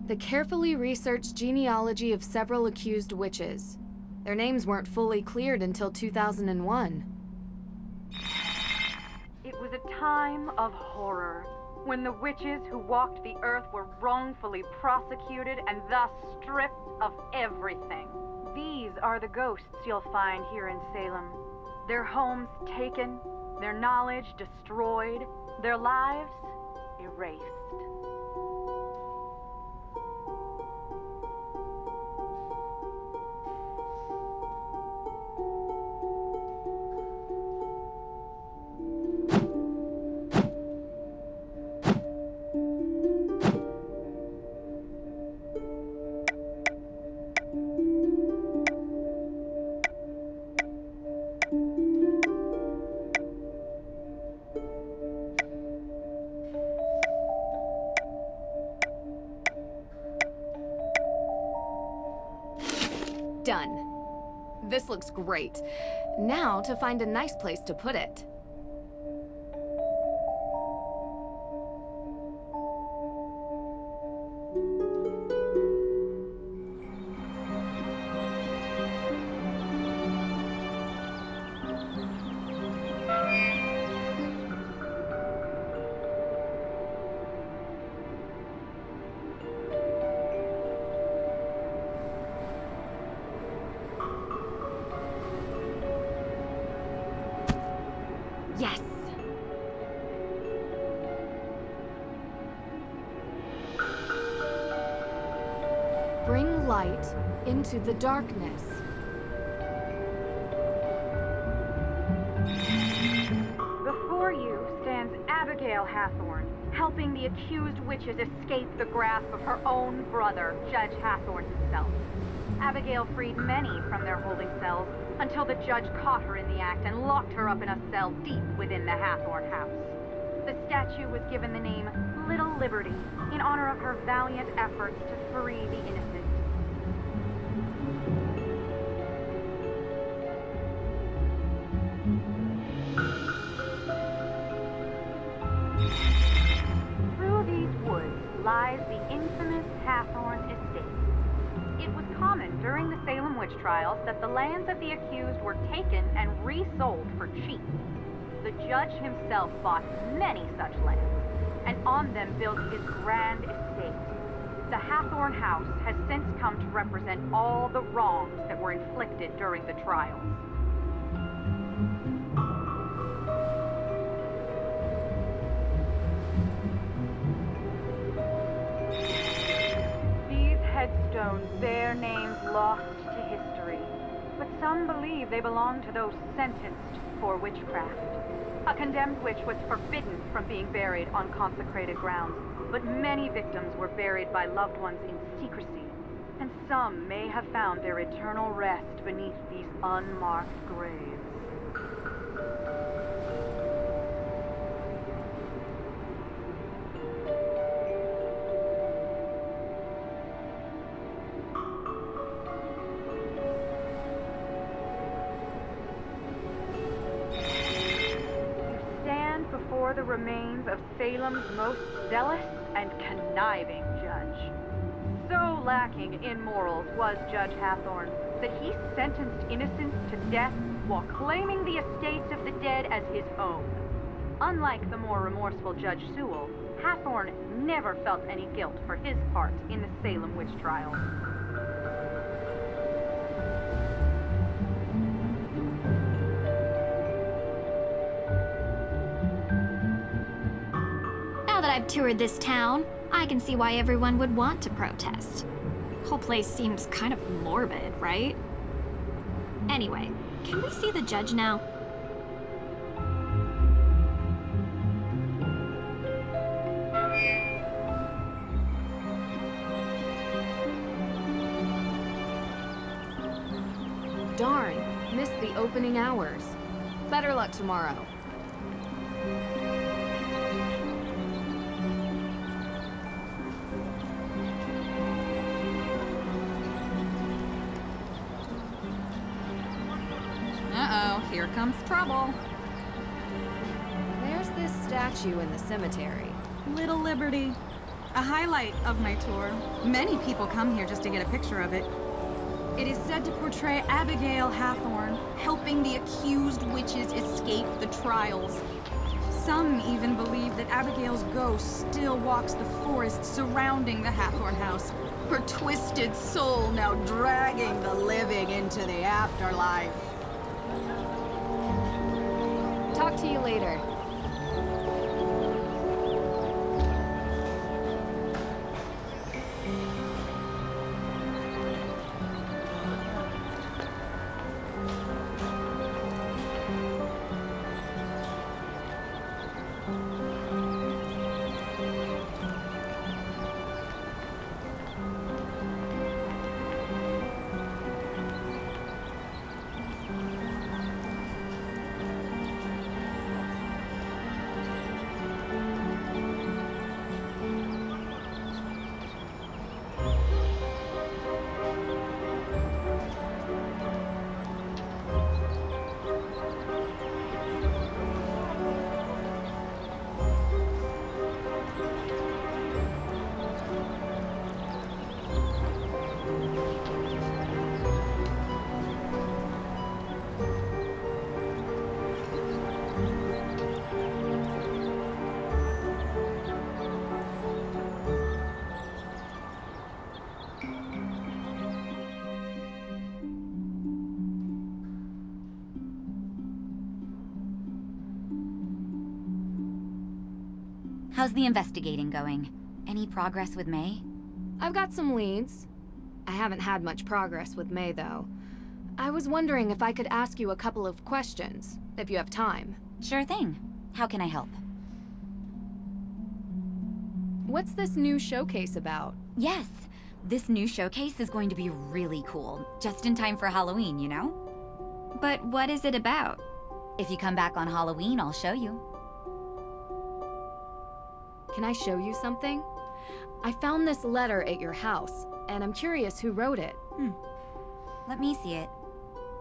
The carefully researched genealogy of several accused witches. Their names weren't fully cleared until 2001. It was a time of horror, when the witches who walked the earth were wrongfully prosecuted and thus stripped of everything. These are the ghosts you'll find here in Salem. Their homes taken, their knowledge destroyed, their lives erased. Done. This looks great. Now to find a nice place to put it. Yes! Bring light into the darkness. Before you stands Abigail Hathorne, helping the accused witches escape the grasp of her own brother, Judge Hathorne himself. Abigail freed many from their holding cells until the judge caught her in the act and locked her up in a cell deep within the Hathorne house. The statue was given the name Little Liberty in honor of her valiant efforts to free the innocent. Through these woods lies the infamous Hathorne estate. It was common during the Salem witch trials that the lands of the accused were taken and resold for cheap. The judge himself bought many such lands, and on them built his grand estate. The Hathorne house has since come to represent all the wrongs that were inflicted during the trials. Headstones bear names lost to history, but some believe they belong to those sentenced for witchcraft. A condemned witch was forbidden from being buried on consecrated grounds, but many victims were buried by loved ones in secrecy, and some may have found their eternal rest beneath these unmarked graves. The remains of Salem's most zealous and conniving judge. So lacking in morals was Judge Hathorne that he sentenced innocents to death while claiming the estates of the dead as his own. Unlike the more remorseful Judge Sewell, Hathorne never felt any guilt for his part in the Salem witch trials. Now that I've toured this town, I can see why everyone would want to protest. Whole place seems kind of morbid, right? Anyway, can we see the judge now? Darn, missed the opening hours. Better luck tomorrow. Uh-oh, here comes trouble. There's this statue in the cemetery. Little Liberty. A highlight of my tour. Many people come here just to get a picture of it. It is said to portray Abigail Hathorne, helping the accused witches escape the trials. Some even believe that Abigail's ghost still walks the forest surrounding the Hathorne house, her twisted soul now dragging the living into the afterlife. Talk to you later. How's the investigating going? Any progress with Mei? I've got some leads. I haven't had much progress with Mei, though. I was wondering if I could ask you a couple of questions, if you have time. Sure thing. How can I help? What's this new showcase about? Yes, this new showcase is going to be really cool. Just in time for Halloween, you know? But what is it about? If you come back on Halloween, I'll show you. Can I show you something? I found this letter at your house, and I'm curious who wrote it. Let me see it.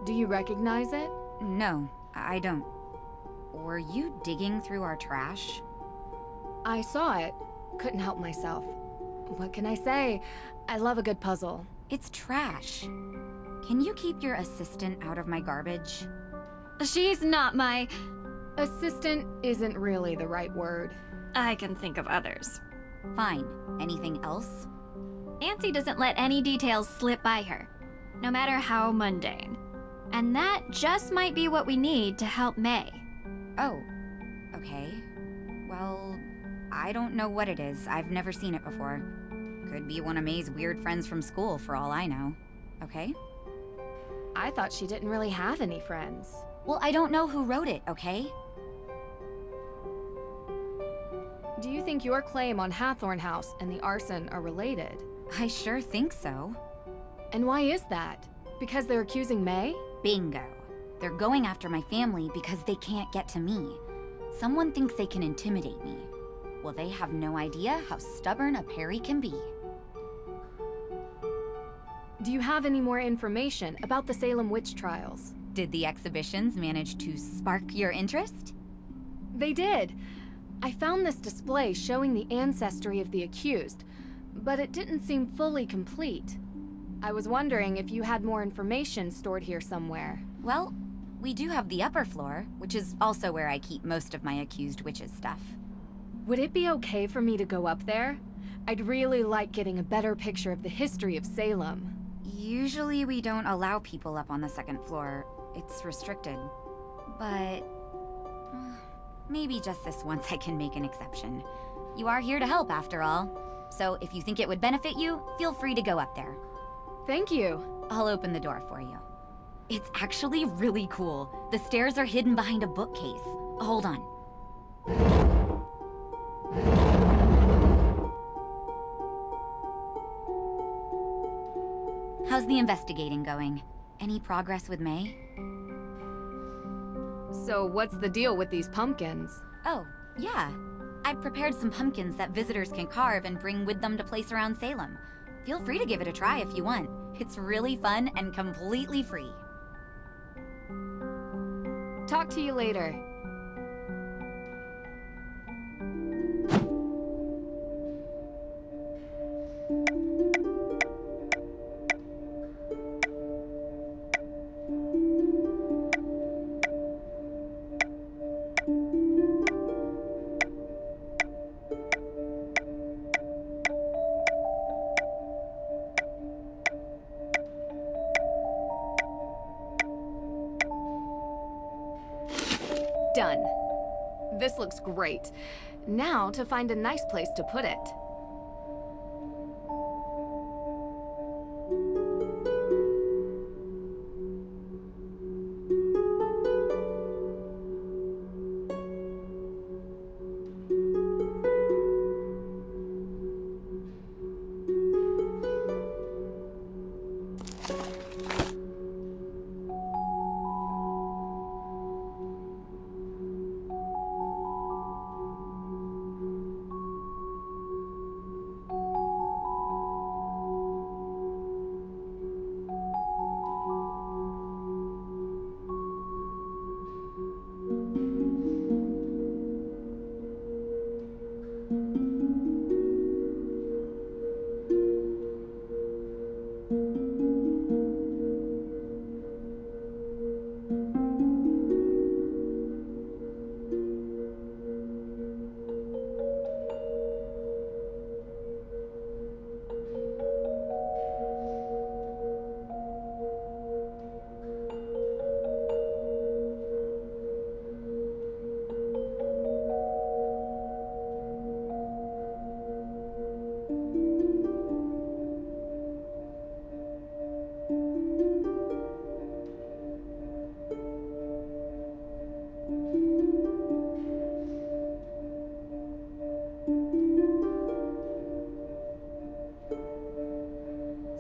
Do you recognize it? No, I don't. Were you digging through our trash? I saw it. Couldn't help myself. What can I say? I love a good puzzle. It's trash. Can you keep your assistant out of my garbage? She's not my... Assistant isn't really the right word. I can think of others. Fine. Anything else? Nancy doesn't let any details slip by her, no matter how mundane. And that just might be what we need to help Mei. Oh, okay. Well, I don't know what it is. I've never seen it before. Could be one of Mei's weird friends from school, for all I know. Okay? I thought she didn't really have any friends. Well, I don't know who wrote it, okay? Do you think your claim on Hathorne House and the arson are related? I sure think so. And why is that? Because they're accusing Mei? Bingo. They're going after my family because they can't get to me. Someone thinks they can intimidate me. Well, they have no idea how stubborn a Parry can be. Do you have any more information about the Salem witch trials? Did the exhibitions manage to spark your interest? They did. I found this display showing the ancestry of the accused, but it didn't seem fully complete. I was wondering if you had more information stored here somewhere. Well, we do have the upper floor, which is also where I keep most of my accused witches' stuff. Would it be okay for me to go up there? I'd really like getting a better picture of the history of Salem. Usually we don't allow people up on the second floor. It's restricted. But maybe just this once I can make an exception. You are here to help, after all. So if you think it would benefit you, feel free to go up there. Thank you. I'll open the door for you. It's actually really cool. The stairs are hidden behind a bookcase. Hold on. How's the investigating going? Any progress with Mei? So what's the deal with these pumpkins? Oh, yeah. I've prepared some pumpkins that visitors can carve and bring with them to place around Salem. Feel free to give it a try if you want. It's really fun and completely free. Talk to you later. Done. This looks great. Now to find a nice place to put it.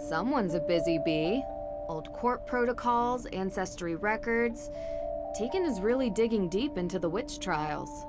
Someone's a busy bee. Old court protocols, ancestry records. Teegan is really digging deep into the witch trials.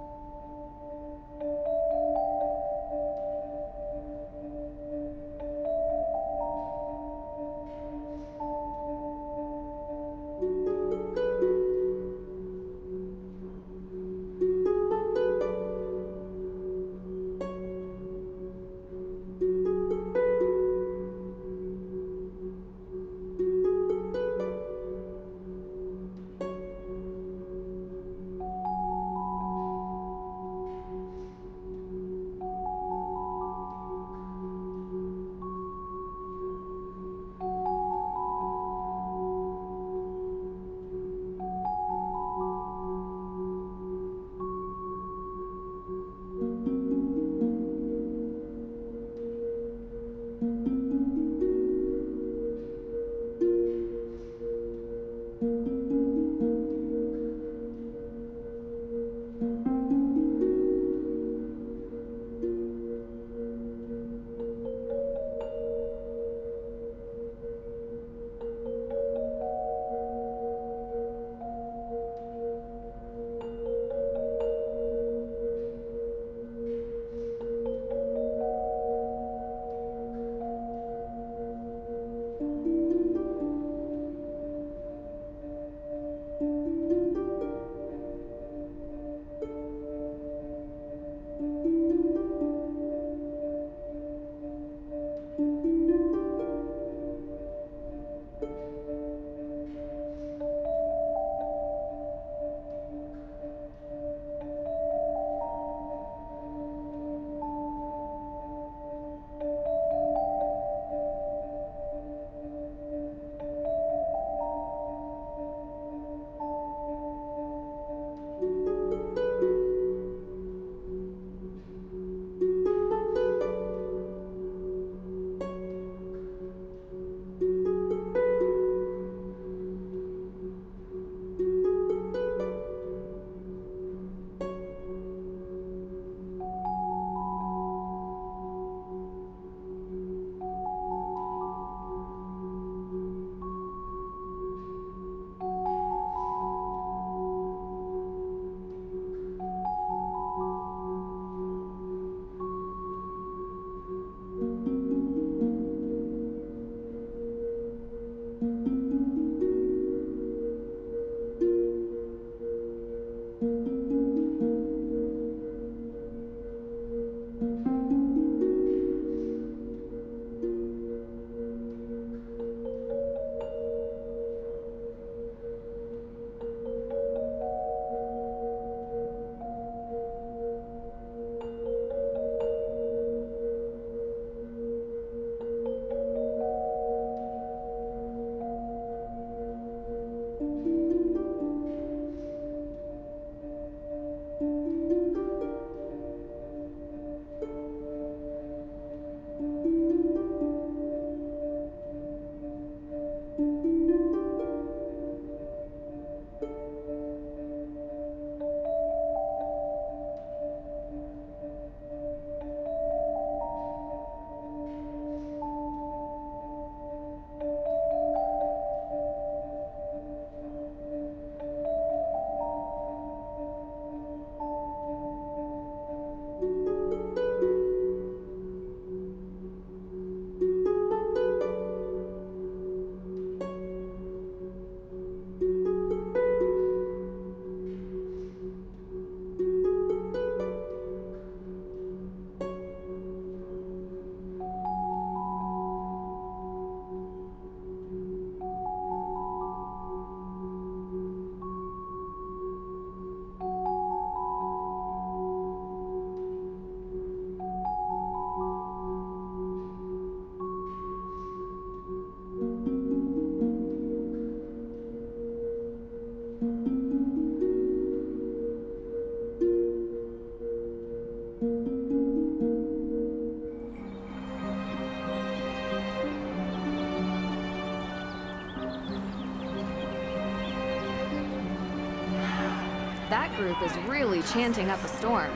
That group is really chanting up a storm.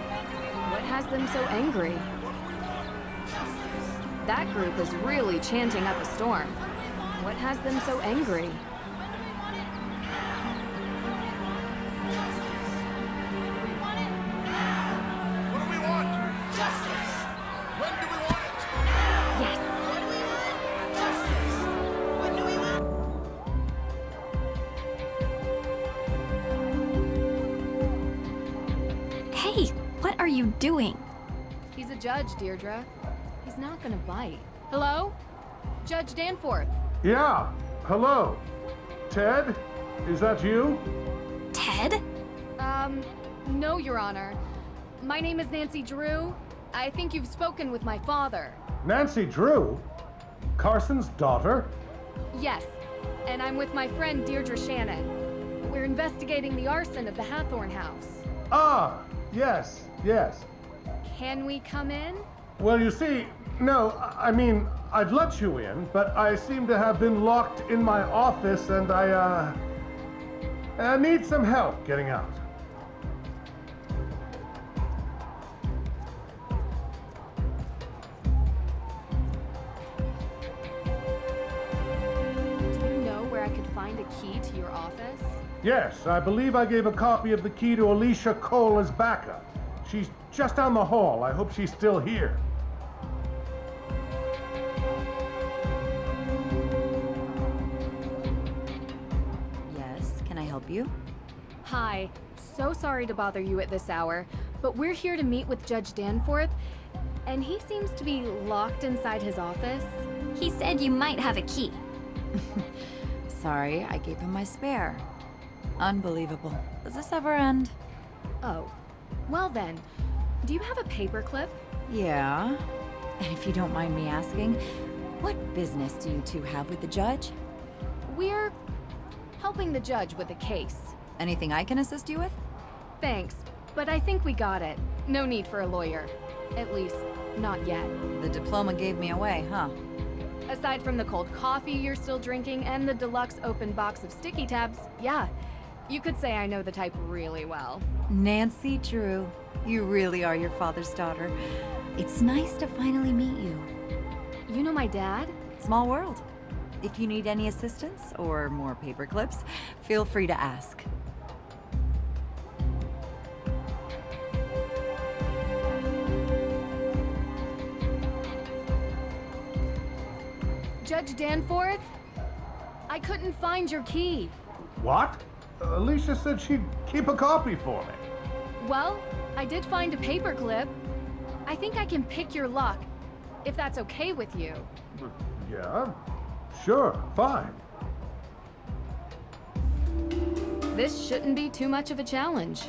What has them so angry? That group is really chanting up a storm. What has them so angry? What do we want? Justice! When do we want it? Yes. What do we want? Justice! When do we want? Hey, what are you doing? He's a judge, Deirdre. He's not gonna bite. Hello? Judge Danforth. Yeah, hello. Ted? Is that you? Ted? No, Your Honor. My name is Nancy Drew. I think you've spoken with my father. Nancy Drew? Carson's daughter? Yes, and I'm with my friend Deirdre Shannon. We're investigating the arson of the Hathorne house. Ah, yes. Can we come in? Well, you see, no, I mean, I'd let you in, but I seem to have been locked in my office and I need some help getting out. Do you know where I could find a key to your office? Yes, I believe I gave a copy of the key to Alicia Cole as backup. She's just down the hall. I hope she's still here. Yes, can I help you? Hi, so sorry to bother you at this hour, but we're here to meet with Judge Danforth, and he seems to be locked inside his office. He said you might have a key. Sorry, I gave him my spare. Unbelievable. Does this ever end? Oh, well then, do you have a paperclip? Yeah. And if you don't mind me asking, what business do you two have with the judge? We're helping the judge with a case. Anything I can assist you with? Thanks, but I think we got it. No need for a lawyer. At least, not yet. The diploma gave me away, huh? Aside from the cold coffee you're still drinking and the deluxe open box of sticky tabs, yeah. You could say I know the type really well. Nancy Drew, you really are your father's daughter. It's nice to finally meet you. You know my dad? Small world. If you need any assistance or more paper clips, feel free to ask. Judge Danforth? I couldn't find your key. What? Alicia said she'd keep a copy for me. Well, I did find a paperclip. I think I can pick your lock, if that's okay with you. Yeah, sure, fine. This shouldn't be too much of a challenge.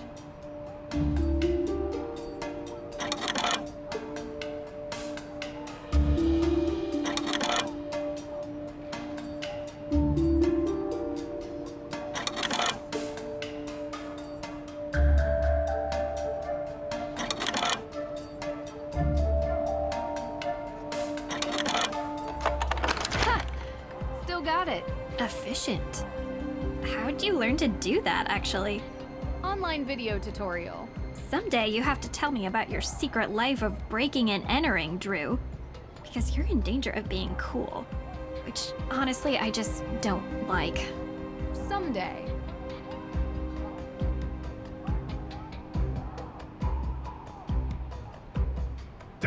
Efficient. How'd you learn to do that, actually? Online video tutorial. Someday you have to tell me about your secret life of breaking and entering, Drew. Because you're in danger of being cool. Which, honestly, I just don't like. Someday.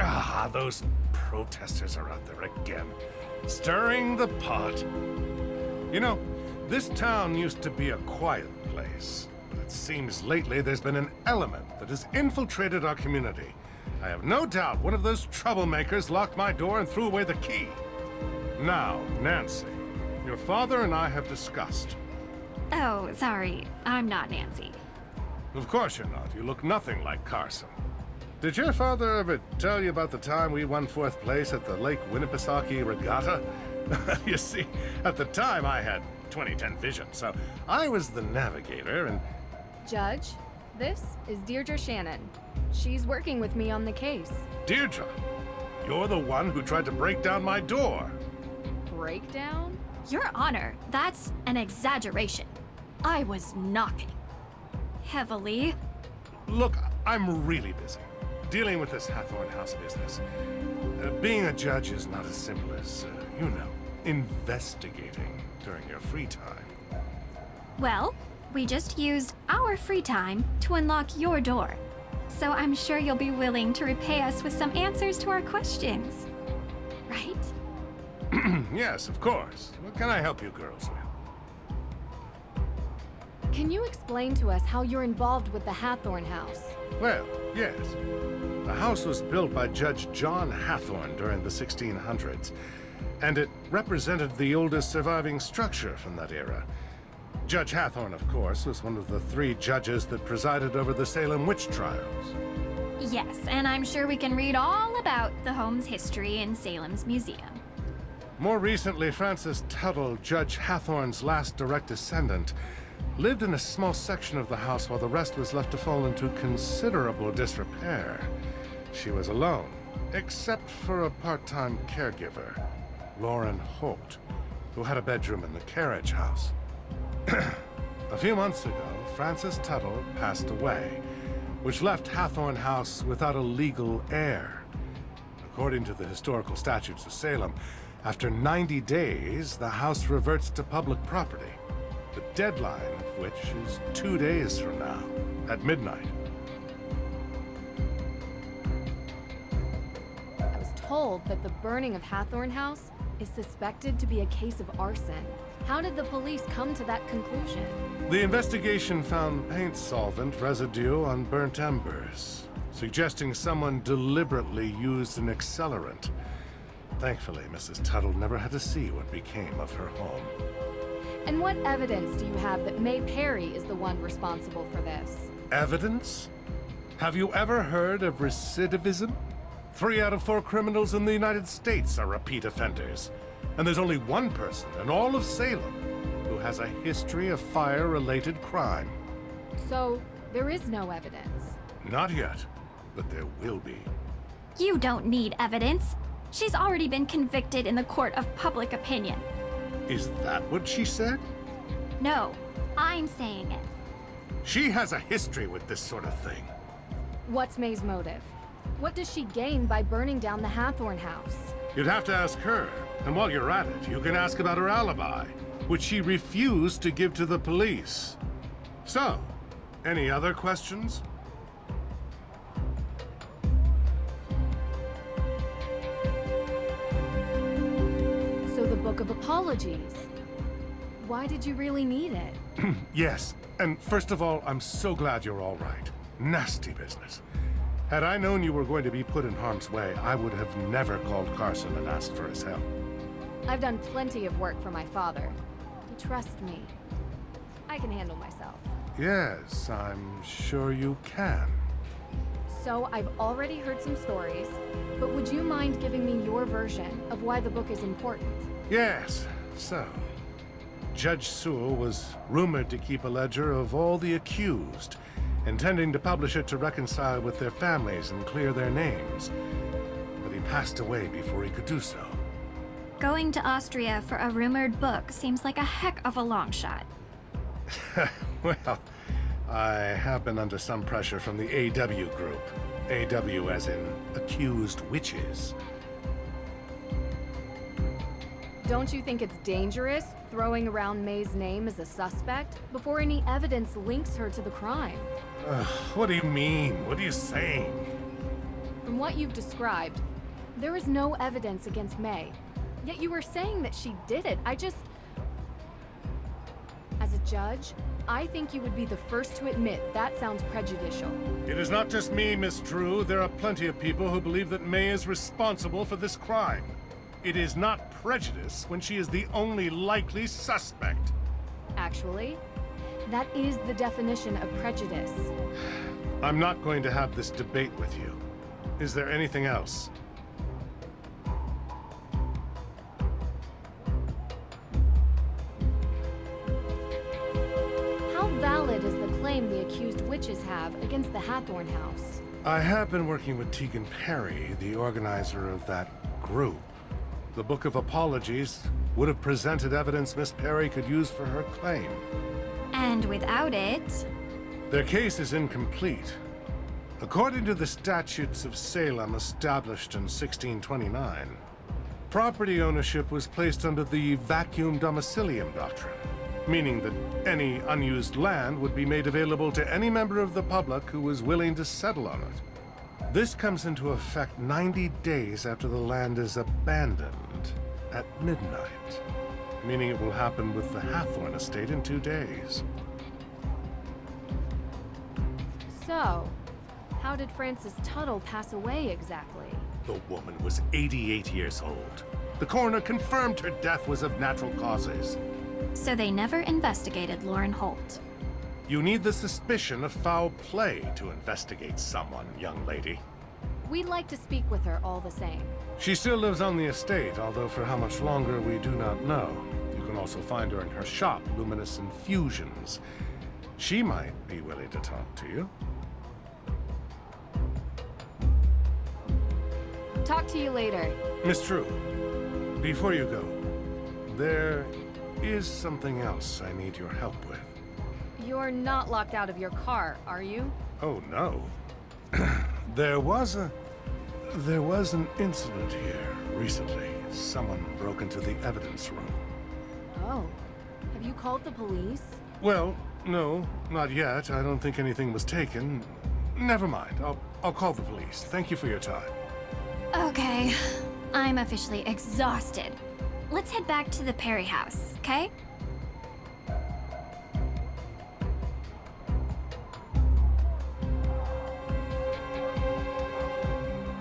Ah, those protesters are out there again, stirring the pot. You know, this town used to be a quiet place, but it seems lately there's been an element that has infiltrated our community. I have no doubt one of those troublemakers locked my door and threw away the key. Now, Nancy, your father and I have discussed. Oh, sorry. I'm not Nancy. Of course you're not. You look nothing like Carson. Did your father ever tell you about the time we won 4th place at the Lake Winnipesaukee Regatta? You see, at the time I had 20/10 vision, so I was the navigator and... Judge, this is Deirdre Shannon. She's working with me on the case. Deirdre, you're the one who tried to break down my door. Breakdown? Your Honor, that's an exaggeration. I was knocking. Heavily. Look, I'm really busy. dealing with this Hathorne House business. Being a judge is not as simple as, investigating during your free time. Well, we just used our free time to unlock your door. So I'm sure you'll be willing to repay us with some answers to our questions. Right? Yes, of course. What can I help you girls with? Can you explain to us how you're involved with the Hathorne house? Well, yes. The house was built by Judge John Hathorne during the 1600s, and it represented the oldest surviving structure from that era. Judge Hathorne, of course, was one of the 3 judges that presided over the Salem witch trials. Yes, and I'm sure we can read all about the home's history in Salem's museum. More recently, Francis Tuttle, Judge Hathorne's last direct descendant, lived in a small section of the house while the rest was left to fall into considerable disrepair. She was alone, except for a part-time caregiver, Lauren Holt, who had a bedroom in the carriage house. A few months ago, Francis Tuttle passed away, which left Hathorne House without a legal heir. According to the historical statutes of Salem, after 90 days, the house reverts to public property. The deadline of which is 2 days from now, at midnight. I was told that the burning of Hathorne House is suspected to be a case of arson. How did the police come to that conclusion? The investigation found paint solvent residue on burnt embers, suggesting someone deliberately used an accelerant. Thankfully, Mrs. Tuttle never had to see what became of her home. And what evidence do you have that Mei Parry is the one responsible for this? Evidence? Have you ever heard of recidivism? 3 out of 4 criminals in the United States are repeat offenders. And there's only one person in all of Salem who has a history of fire-related crime. So, there is no evidence? Not yet, but there will be. You don't need evidence. She's already been convicted in the court of public opinion. Is that what she said? No, I'm saying it. She has a history with this sort of thing. What's Mei's motive? What does she gain by burning down the Hathorne house? You'd have to ask her. And while you're at it, you can ask about her alibi, which she refused to give to the police. So, any other questions? So the Book of Apologies. Why did you really need it? Yes, and first of all, I'm so glad you're all right. Nasty business. Had I known you were going to be put in harm's way, I would have never called Carson and asked for his help. I've done plenty of work for my father. He trusts me. I can handle myself. Yes, I'm sure you can. So I've already heard some stories, but would you mind giving me your version of why the book is important? Yes, so Judge Sewell was rumored to keep a ledger of all the accused, intending to publish it to reconcile with their families and clear their names. But he passed away before he could do so. Going to Austria for a rumored book seems like a heck of a long shot. Well, I have been under some pressure from the AW group. AW as in accused witches. Don't you think it's dangerous throwing around Mei's name as a suspect before any evidence links her to the crime? What do you mean? What are you saying? From what you've described, there is no evidence against Mei. Yet you were saying that she did it. As a judge, I think you would be the first to admit that sounds prejudicial. It is not just me, Miss Drew. There are plenty of people who believe that Mei is responsible for this crime. It is not prejudice when she is the only likely suspect. Actually, that is the definition of prejudice. I'm not going to have this debate with you. Is there anything else? How valid is the claim the accused witches have against the Hathorne house? I have been working with Teegan Parry, the organizer of that group. The Book of Apologies would have presented evidence Miss Parry could use for her claim. And without it... Their case is incomplete. According to the statutes of Salem established in 1629, property ownership was placed under the vacuum domicilium doctrine, meaning that any unused land would be made available to any member of the public who was willing to settle on it. This comes into effect 90 days after the land is abandoned at midnight, meaning it will happen with the Hathorne estate in 2 days. So, how did Frances Tuttle pass away exactly? The woman was 88 years old. The coroner confirmed her death was of natural causes. So they never investigated Lauren Holt. You need the suspicion of foul play to investigate someone, young lady. We'd like to speak with her all the same. She still lives on the estate, although for how much longer we do not know. You can also find her in her shop, Luminous Infusions. She might be willing to talk to you. Talk to you later. Miss True, before you go, there is something else I need your help with. You're not locked out of your car, are you? Oh, no. There was an incident here recently. Someone broke into the evidence room. Oh. Have you called the police? Well, no, not yet. I don't think anything was taken. Never mind. I'll call the police. Thank you for your time. Okay, I'm officially exhausted. Let's head back to the Parry house, okay?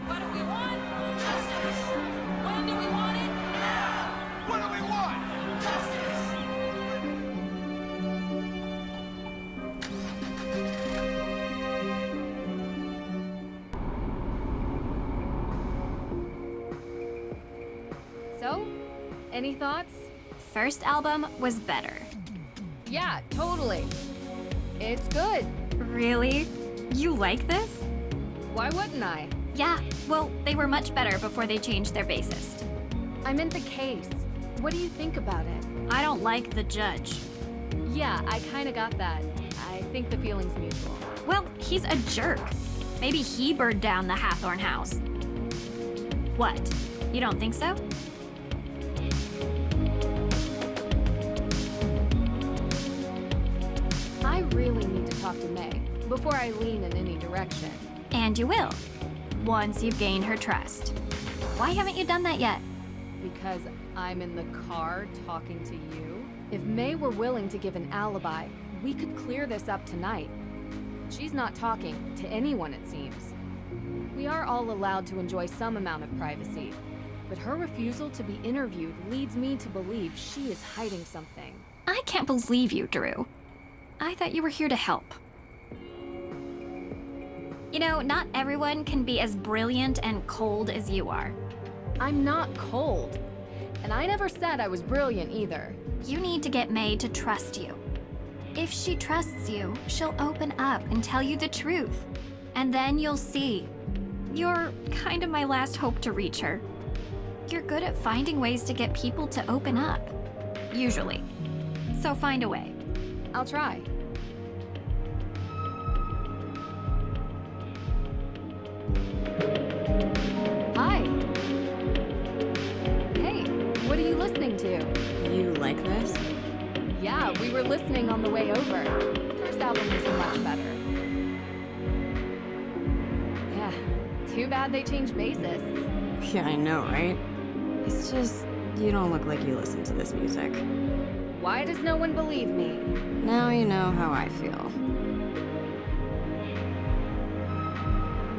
What do we want? Justice! When do we want it? Now! What do we want? Justice! So, any thoughts? First album was better. Yeah, totally. It's good. Really? You like this? Why wouldn't I? Yeah, well, they were much better before they changed their bassist. I meant the case. What do you think about it? I don't like the judge. Yeah, I kinda got that. I think the feeling's mutual. Well, he's a jerk. Maybe he burned down the Hathorne house. What? You don't think so? I really need to talk to Mei before I lean in any direction. And you will, once you've gained her trust. Why haven't you done that yet? Because I'm in the car talking to you? If Mei were willing to give an alibi, we could clear this up tonight. She's not talking to anyone, it seems. We are all allowed to enjoy some amount of privacy, but her refusal to be interviewed leads me to believe she is hiding something. I can't believe you, Drew. I thought you were here to help. You know, not everyone can be as brilliant and cold as you are. I'm not cold. And I never said I was brilliant either. You need to get Mei to trust you. If she trusts you, she'll open up and tell you the truth. And then you'll see. You're kind of my last hope to reach her. You're good at finding ways to get people to open up. Usually. So find a way. I'll try. Hi. Hey, what are you listening to? You like this? Yeah, we were listening on the way over. First album was much better. Yeah, too bad they changed bassists. Yeah, I know, right? It's just, you don't look like you listen to this music. Why does no one believe me? Now you know how I feel.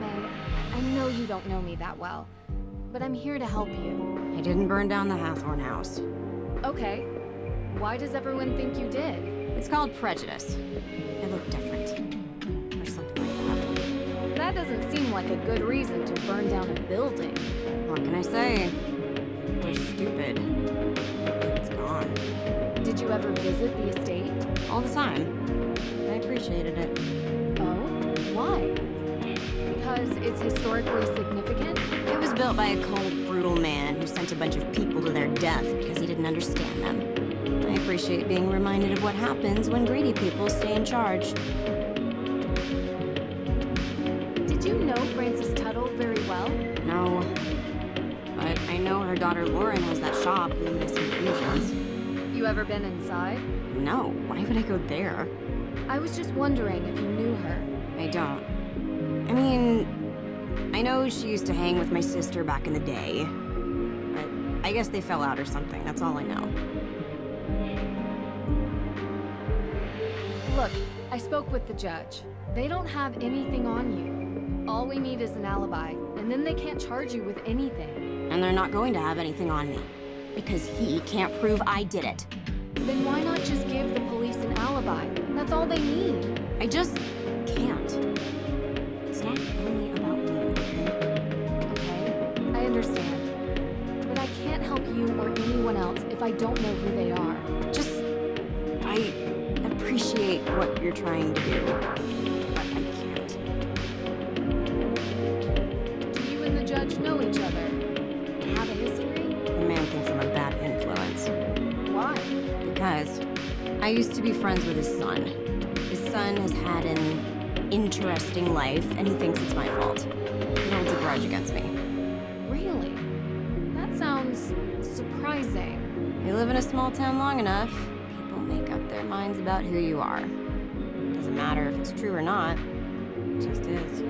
Mei, I know you don't know me that well, but I'm here to help you. I didn't burn down the Hathorne house. Okay. Why does everyone think you did? It's called prejudice. I look different. Or something like that. That doesn't seem like a good reason to burn down a building. What can I say? We're stupid. It's gone. Did you ever visit the estate? All the time. I appreciated it. Oh? Why? Because it's historically significant? It was built by a cold, brutal man who sent a bunch of people to their death because he didn't understand them. I appreciate being reminded of what happens when greedy people stay in charge. Did her daughter Lauren has that shop, Luminous Infusions. You ever been inside? No, why would I go there? I was just wondering if you knew her. I don't. I mean, I know she used to hang with my sister back in the day. But I guess they fell out or something, that's all I know. Look, I spoke with the judge. They don't have anything on you. All we need is an alibi, and then they can't charge you with anything. And they're not going to have anything on me. Because he can't prove I did it. Then why not just give the police an alibi? That's all they need. I just can't. It's not only about me, okay? I understand. But I can't help you or anyone else if I don't know who they are. I appreciate what you're trying to do, but I can't. Do you and the judge know each other? Have a history? The man thinks I'm a bad influence. Why? Because I used to be friends with his son. His son has had an interesting life, and he thinks it's my fault. He holds a grudge against me. Really? That sounds surprising. You live in a small town long enough, people make up their minds about who you are. Doesn't matter if it's true or not, it just is.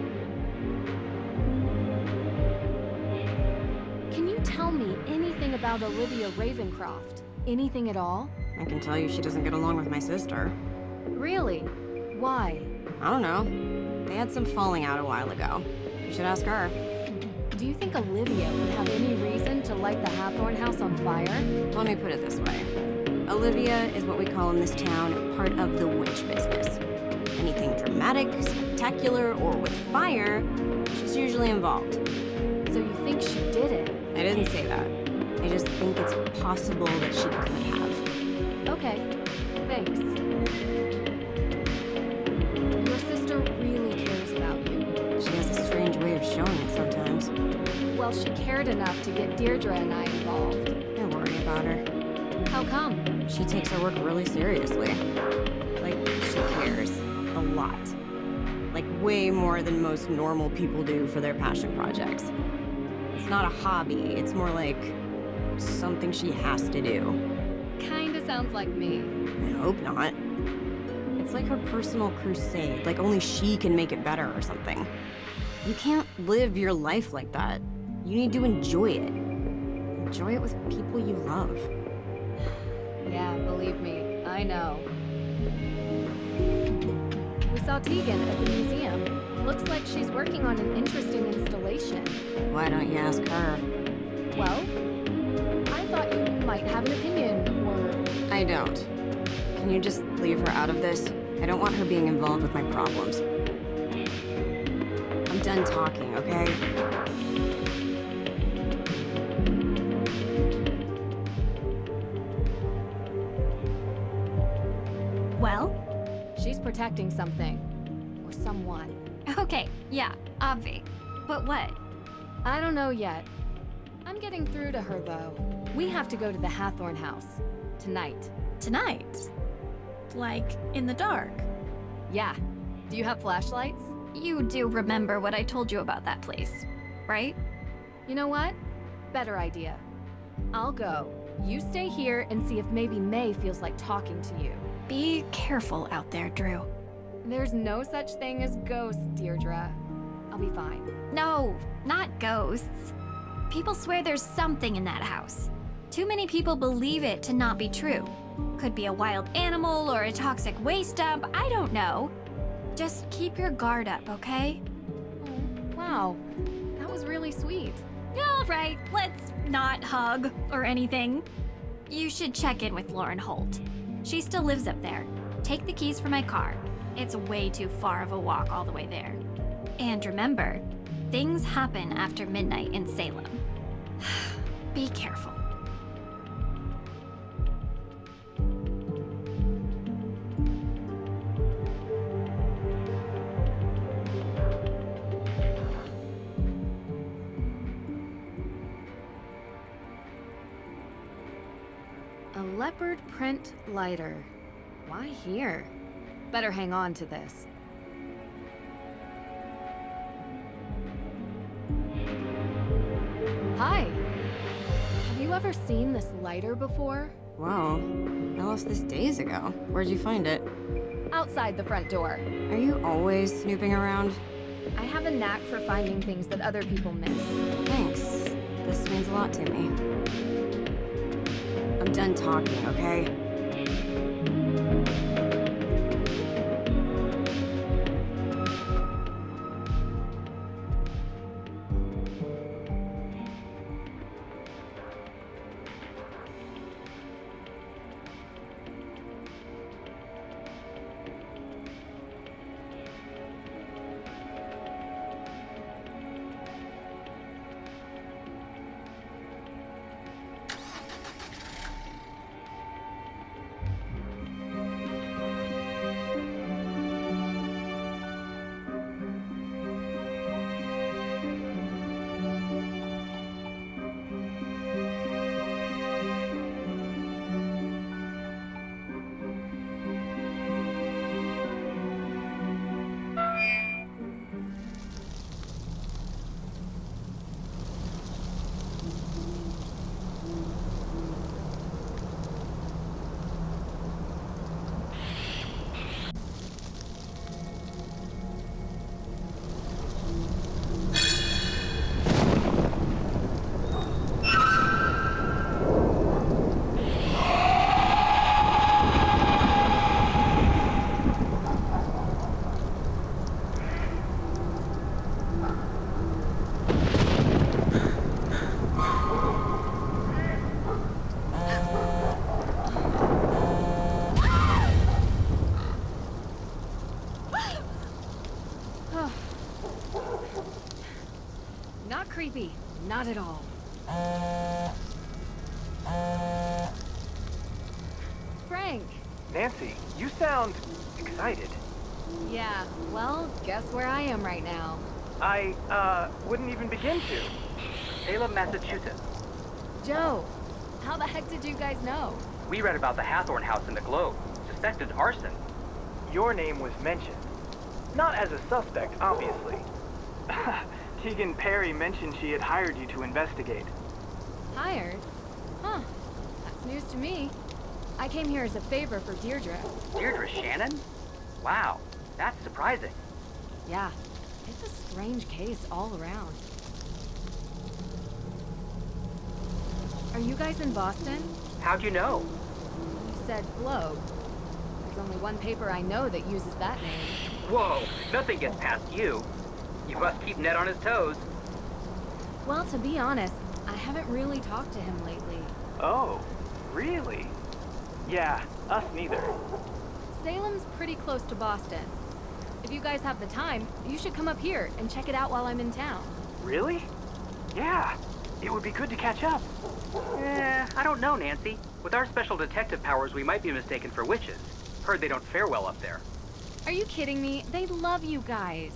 Can you tell me anything about Olivia Ravencroft? Anything at all? I can tell you she doesn't get along with my sister. Really? Why? I don't know. They had some falling out a while ago. You should ask her. Do you think Olivia would have any reason to light the Hathorne house on fire? Let me put it this way. Olivia is what we call in this town part of the witch business. Anything dramatic, spectacular, or with fire, she's usually involved. So you think she did it? I didn't say that. I just think it's possible that she could have. Okay, thanks. Your sister really cares about you. She has a strange way of showing it sometimes. Well, she cared enough to get Deirdre and I involved. I worry about her. How come? She takes her work really seriously. Like, she cares. A lot. Like, way more than most normal people do for their passion projects. It's not a hobby, it's more like something she has to do. Kinda sounds like me. I hope not. It's like her personal crusade, like only she can make it better or something. You can't live your life like that. You need to enjoy it. Enjoy it with people you love. Yeah, believe me, I know. We saw Teegan at the museum. Looks like she's working on an interesting installation. Why don't you ask her? Well, I thought you might have an opinion, or... I don't. Can you just leave her out of this? I don't want her being involved with my problems. I'm done talking, okay? Well? She's protecting something. Or someone. Okay, yeah, obvi. But what? I don't know yet. I'm getting through to her, though. We have to go to the Hathorne house. Tonight. Tonight? Like, in the dark? Yeah. Do you have flashlights? You do remember what I told you about that place, right? You know what? Better idea. I'll go. You stay here and see if maybe Mei feels like talking to you. Be careful out there, Drew. There's no such thing as ghosts, Deirdre. I'll be fine. No, not ghosts. People swear there's something in that house. Too many people believe it to not be true. Could be a wild animal or a toxic waste dump, I don't know. Just keep your guard up, okay? Oh, wow, that was really sweet. All right, let's not hug or anything. You should check in with Lauren Holt. She still lives up there. Take the keys for my car. It's way too far of a walk all the way there. And remember, things happen after midnight in Salem. Be careful. A leopard print lighter. Why here? Better hang on to this. Hi. ever seen this lighter before? Whoa. I lost this days ago. Where'd you find it? Outside the front door. Are you always snooping around? I have a knack for finding things that other people miss. Thanks. This means a lot to me. I'm done talking, okay? Creepy. Not at all. Frank! Nancy, you sound excited. Yeah, well, guess where I am right now. I, wouldn't even begin to. Salem, Massachusetts. Joe, how the heck did you guys know? We read about the Hathorne house in the Globe. Suspected arson. Your name was mentioned. Not as a suspect, obviously. Teegan Parry mentioned she had hired you to investigate. Hired? Huh. That's news to me. I came here as a favor for Deirdre. Deirdre Shannon? Wow, that's surprising. Yeah, it's a strange case all around. Are you guys in Boston? How'd you know? You said Globe. There's only one paper I know that uses that name. Whoa, nothing gets past you. You must keep Ned on his toes. Well, to be honest, I haven't really talked to him lately. Oh, really? Yeah, us neither. Salem's pretty close to Boston. If you guys have the time, you should come up here and check it out while I'm in town. Really? Yeah, it would be good to catch up. I don't know, Nancy. With our special detective powers, we might be mistaken for witches. Heard they don't fare well up there. Are you kidding me? They love you guys.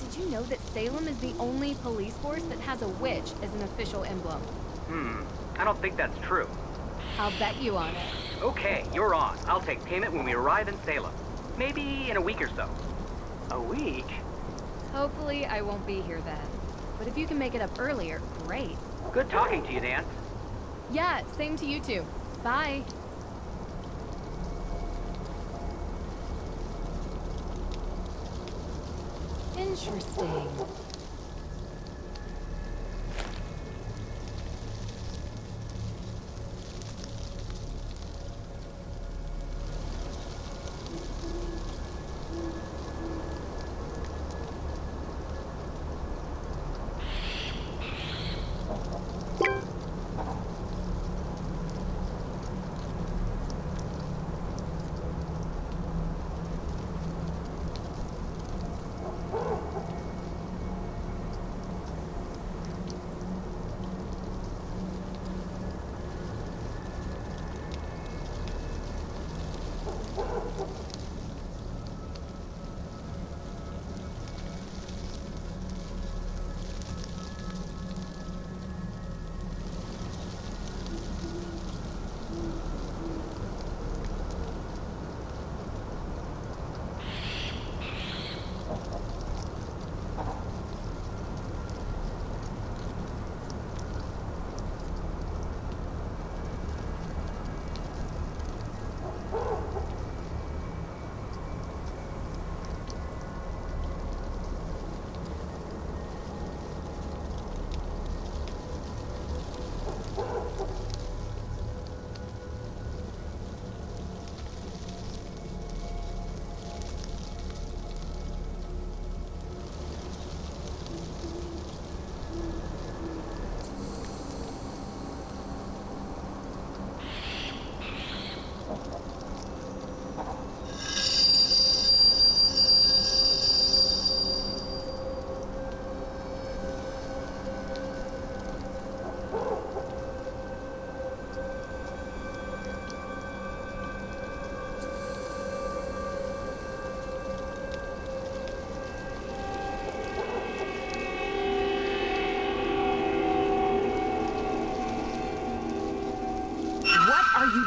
Did you know that Salem is the only police force that has a witch as an official emblem? I don't think that's true. I'll bet you on it. Okay, you're on. I'll take payment when we arrive in Salem. Maybe in a week or so. A week? Hopefully I won't be here then. But if you can make it up earlier, great. Good talking to you, Nance. Yeah, same to you two. Bye. Interesting.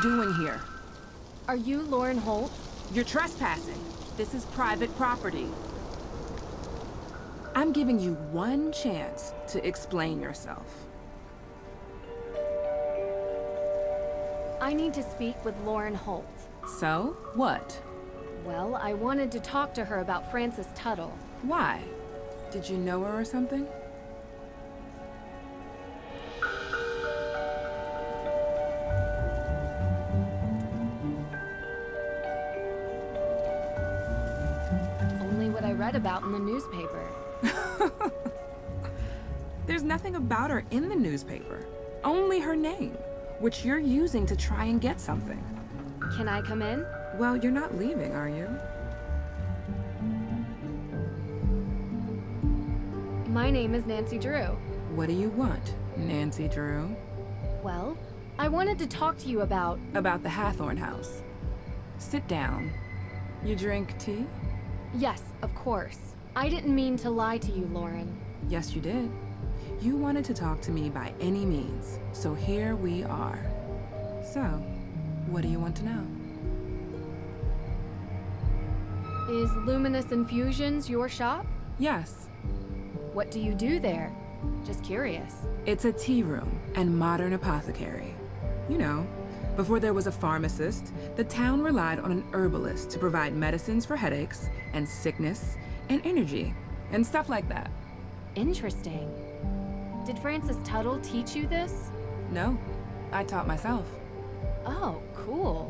doing here? Are you Lauren Holt? You're trespassing. This is private property. I'm giving you one chance to explain yourself. I need to speak with Lauren Holt. So, what? Well, I wanted to talk to her about Frances Tuttle. Why? Did you know her or something? Only what I read about in the newspaper. There's nothing about her in the newspaper. Only her name, which you're using to try and get something. Can I come in? Well, you're not leaving, are you? My name is Nancy Drew. What do you want, Nancy Drew? Well, I wanted to talk to you about... About the Hathorne house. Sit down. You drink tea? Yes, of course. I didn't mean to lie to you, Lauren. Yes, you did. You wanted to talk to me by any means, so here we are. So, what do you want to know? Is Luminous Infusions your shop? Yes. What do you do there? Just curious. It's a tea room and modern apothecary. You know, before there was a pharmacist, the town relied on an herbalist to provide medicines for headaches and sickness and energy and stuff like that. Interesting. Did Frances Tuttle teach you this? No, I taught myself. Oh, cool.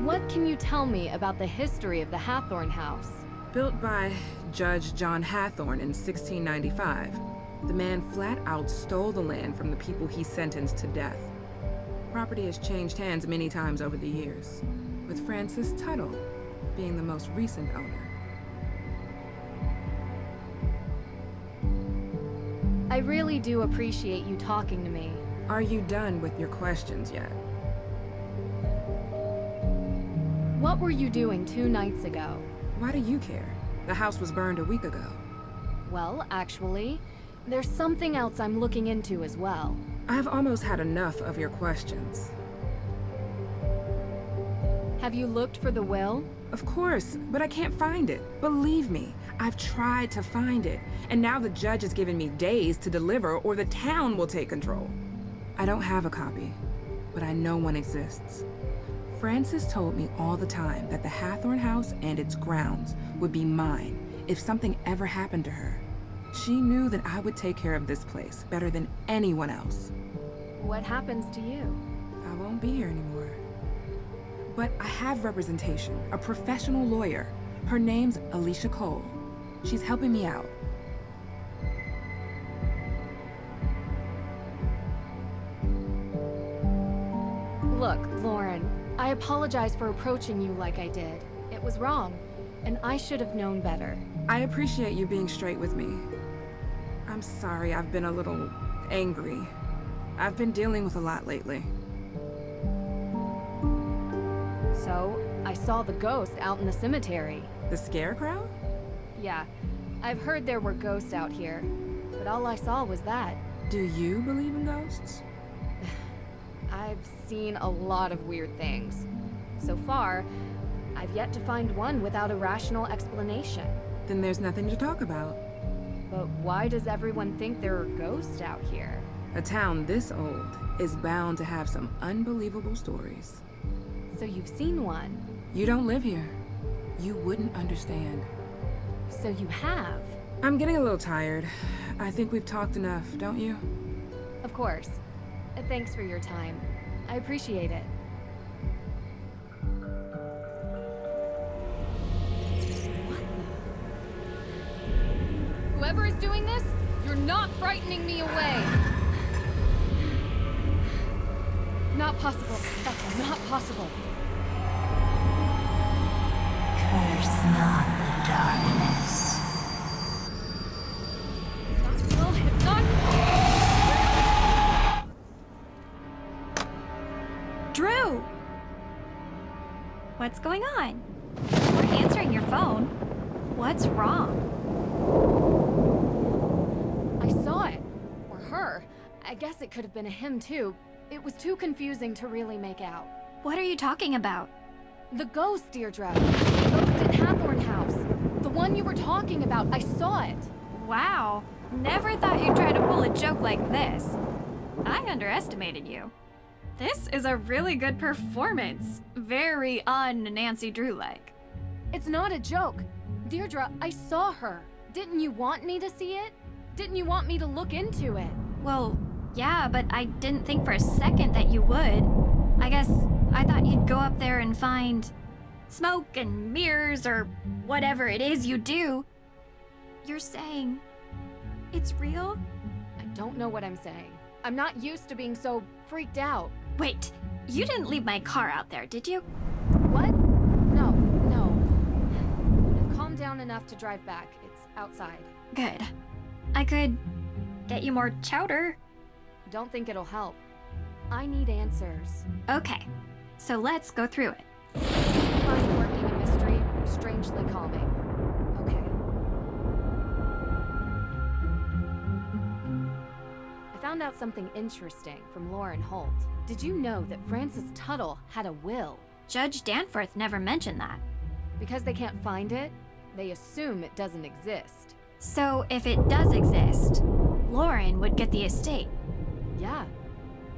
What can you tell me about the history of the Hathorne house? Built by Judge John Hathorne in 1695, the man flat out stole the land from the people he sentenced to death. Property has changed hands many times over the years, with Frances Tuttle being the most recent owner. I really do appreciate you talking to me. Are you done with your questions yet? What were you doing 2 nights ago? Why do you care? The house was burned a week ago. Well, actually, there's something else I'm looking into as well. I've almost had enough of your questions. Have you looked for the will? Of course, but I can't find it. Believe me, I've tried to find it, and now the judge has given me days to deliver or the town will take control. I don't have a copy, but I know one exists. Frances told me all the time that the Hathorne house and its grounds would be mine if something ever happened to her. She knew that I would take care of this place better than anyone else. What happens to you? I won't be here anymore. But I have representation, a professional lawyer. Her name's Alicia Cole. She's helping me out. Look, Lauren, I apologize for approaching you like I did. It was wrong, and I should have known better. I appreciate you being straight with me. I'm sorry I've been a little angry. I've been dealing with a lot lately. So, I saw the ghost out in the cemetery. The scarecrow? Yeah, I've heard there were ghosts out here, but all I saw was that. Do you believe in ghosts? I've seen a lot of weird things. So far, I've yet to find one without a rational explanation. Then there's nothing to talk about. But why does everyone think there are ghosts out here? A town this old is bound to have some unbelievable stories. So you've seen one? You don't live here. You wouldn't understand. So you have? I'm getting a little tired. I think we've talked enough, don't you? Of course. Thanks for your time. I appreciate it. What the? Whoever is doing this, you're not frightening me away. Not possible. That's not possible. Curse not the darkness. It's not real. It's not. Drew! What's going on? You weren't answering your phone. What's wrong? I saw it. Or her. I guess it could have been a him too. It was too confusing to really make out. What are you talking about? The ghost, Deirdre. The ghost at Hathorne House. The one you were talking about. I saw it. Wow. Never thought you'd try to pull a joke like this. I underestimated you. This is a really good performance. Very un-Nancy Drew-like. It's not a joke. Deirdre, I saw her. Didn't you want me to see it? Didn't you want me to look into it? Well, yeah, but I didn't think for a second that you would. I guess I thought you'd go up there and find smoke and mirrors or whatever it is you do. You're saying it's real? I don't know what I'm saying. I'm not used to being so freaked out. Wait, you didn't leave my car out there, did you? What? No. I've calmed down enough to drive back. It's outside. Good. I could get you more chowder. Don't think it'll help. I need answers. Okay, so let's go through it. I find working a mystery strangely calming. Okay. I found out something interesting from Lauren Holt. Did you know that Francis Tuttle had a will? Judge Danforth never mentioned that. Because they can't find it, they assume it doesn't exist. So if it does exist, Lauren would get the estate. Yeah.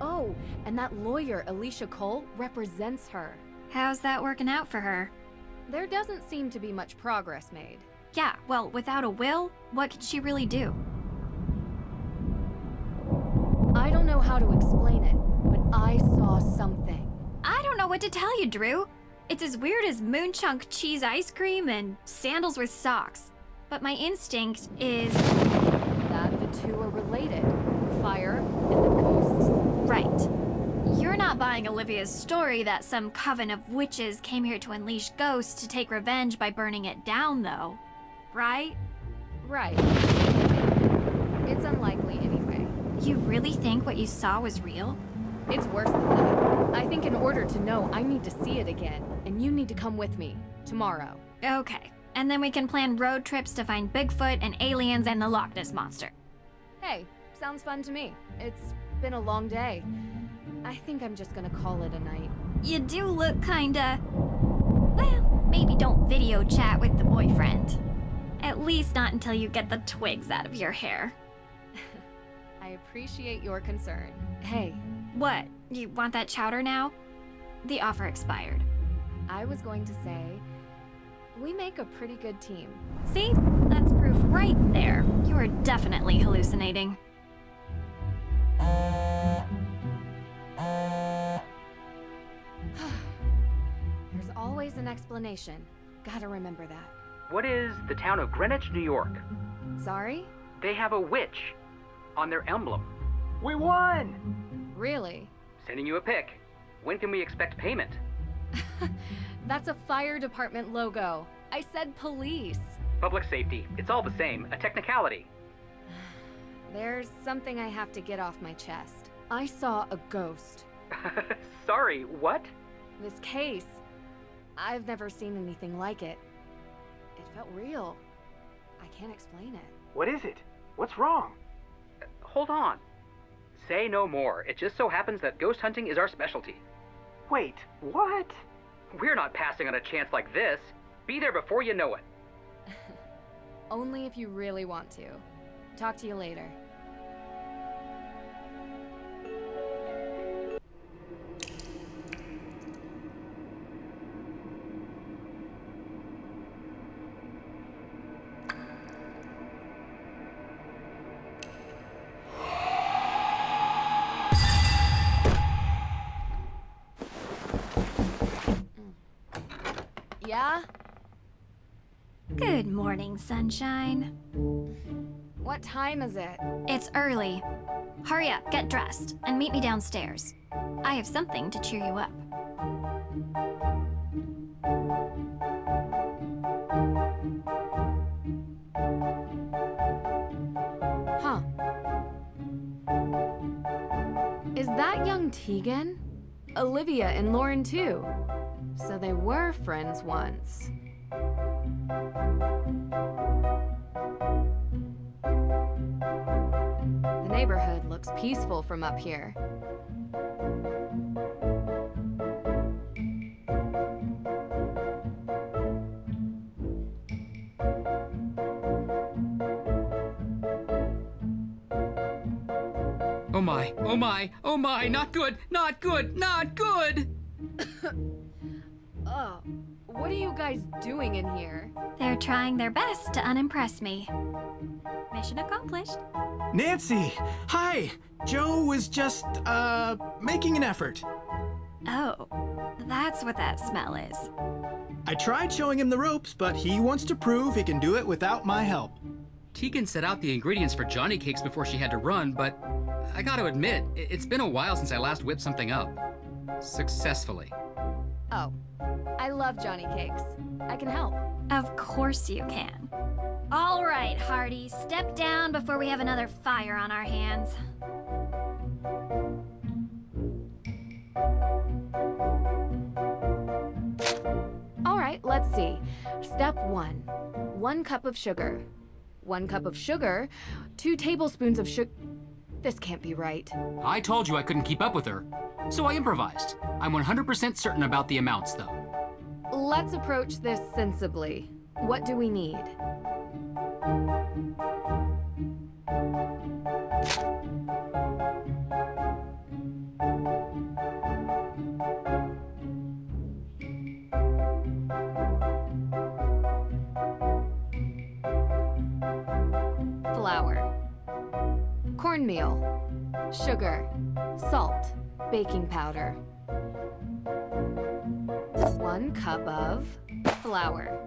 Oh, and that lawyer, Alicia Cole, represents her. How's that working out for her? There doesn't seem to be much progress made. Yeah, well, without a will, what could she really do? I don't know how to explain it, but I saw something. I don't know what to tell you, Drew. It's as weird as moon chunk cheese ice cream and sandals with socks. But my instinct is that the two are related. Fire and the ghosts. Right. You're not buying Olivia's story that some coven of witches came here to unleash ghosts to take revenge by burning it down, though. Right? Right. It's unlikely anyway. You really think what you saw was real? It's worse than that. I think in order to know, I need to see it again, and you need to come with me tomorrow. Okay. And then we can plan road trips to find Bigfoot and aliens and the Loch Ness Monster. Hey, sounds fun to me. It's been a long day. I think I'm just gonna call it a night. You do look kinda... Well, maybe don't video chat with the boyfriend. At least not until you get the twigs out of your hair. I appreciate your concern. Hey. What? You want that chowder now? The offer expired. I was going to say... we make a pretty good team. See? That's proof right there. You are definitely hallucinating. There's always an explanation. Gotta remember that. What is the town of Greenwich, New York? Sorry? They have a witch on their emblem. We won! Really? Sending you a pic. When can we expect payment? That's a fire department logo. I said police. Public safety. It's all the same. A technicality. There's something I have to get off my chest. I saw a ghost. Sorry, what? This case. I've never seen anything like it. It felt real. I can't explain it. What is it? What's wrong? Hold on. Say no more. It just so happens that ghost hunting is our specialty. Wait, what? We're not passing on a chance like this. Be there before you know it. Only if you really want to. Talk to you later. Yeah? Good morning, sunshine. What time is it? It's early. Hurry up, get dressed, and meet me downstairs. I have something to cheer you up. Huh. Is that young Teegan? Olivia and Lauren too. So they were friends once. The neighborhood looks peaceful from up here. Oh my, oh my, oh my, not good, not good, not good! Oh, what are you guys doing in here? They're trying their best to unimpress me. Mission accomplished. Nancy! Hi! Joe was just, making an effort. Oh, that's what that smell is. I tried showing him the ropes, but he wants to prove he can do it without my help. Teegan set out the ingredients for Johnny cakes before she had to run, but I gotta admit, it's been a while since I last whipped something up. Successfully. Oh, I love Johnny cakes. I can help. Of course you can. All right, Hardy, step down before we have another fire on our hands. All right, let's see. Step 1. 1 cup of sugar. 1 cup of sugar, 2 tablespoons of sugar. This can't be right. I told you I couldn't keep up with her, so I improvised. I'm 100% certain about the amounts, though. Let's approach this sensibly. What do we need? Flour, cornmeal, sugar, salt, baking powder. 1 cup of flour.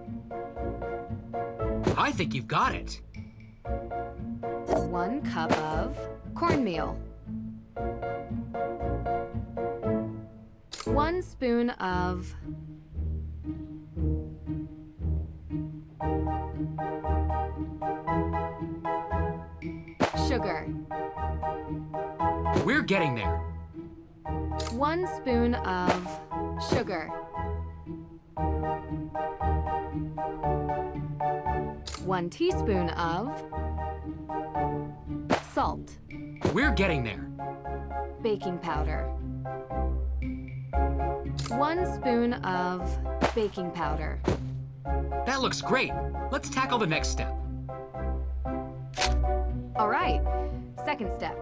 I think you've got it. 1 cup of cornmeal. 1 spoon of sugar. We're getting there. 1 spoon of sugar. 1 teaspoon of salt. We're getting there. Baking powder. 1 spoon of baking powder. That looks great. Let's tackle the next step. All right, second step.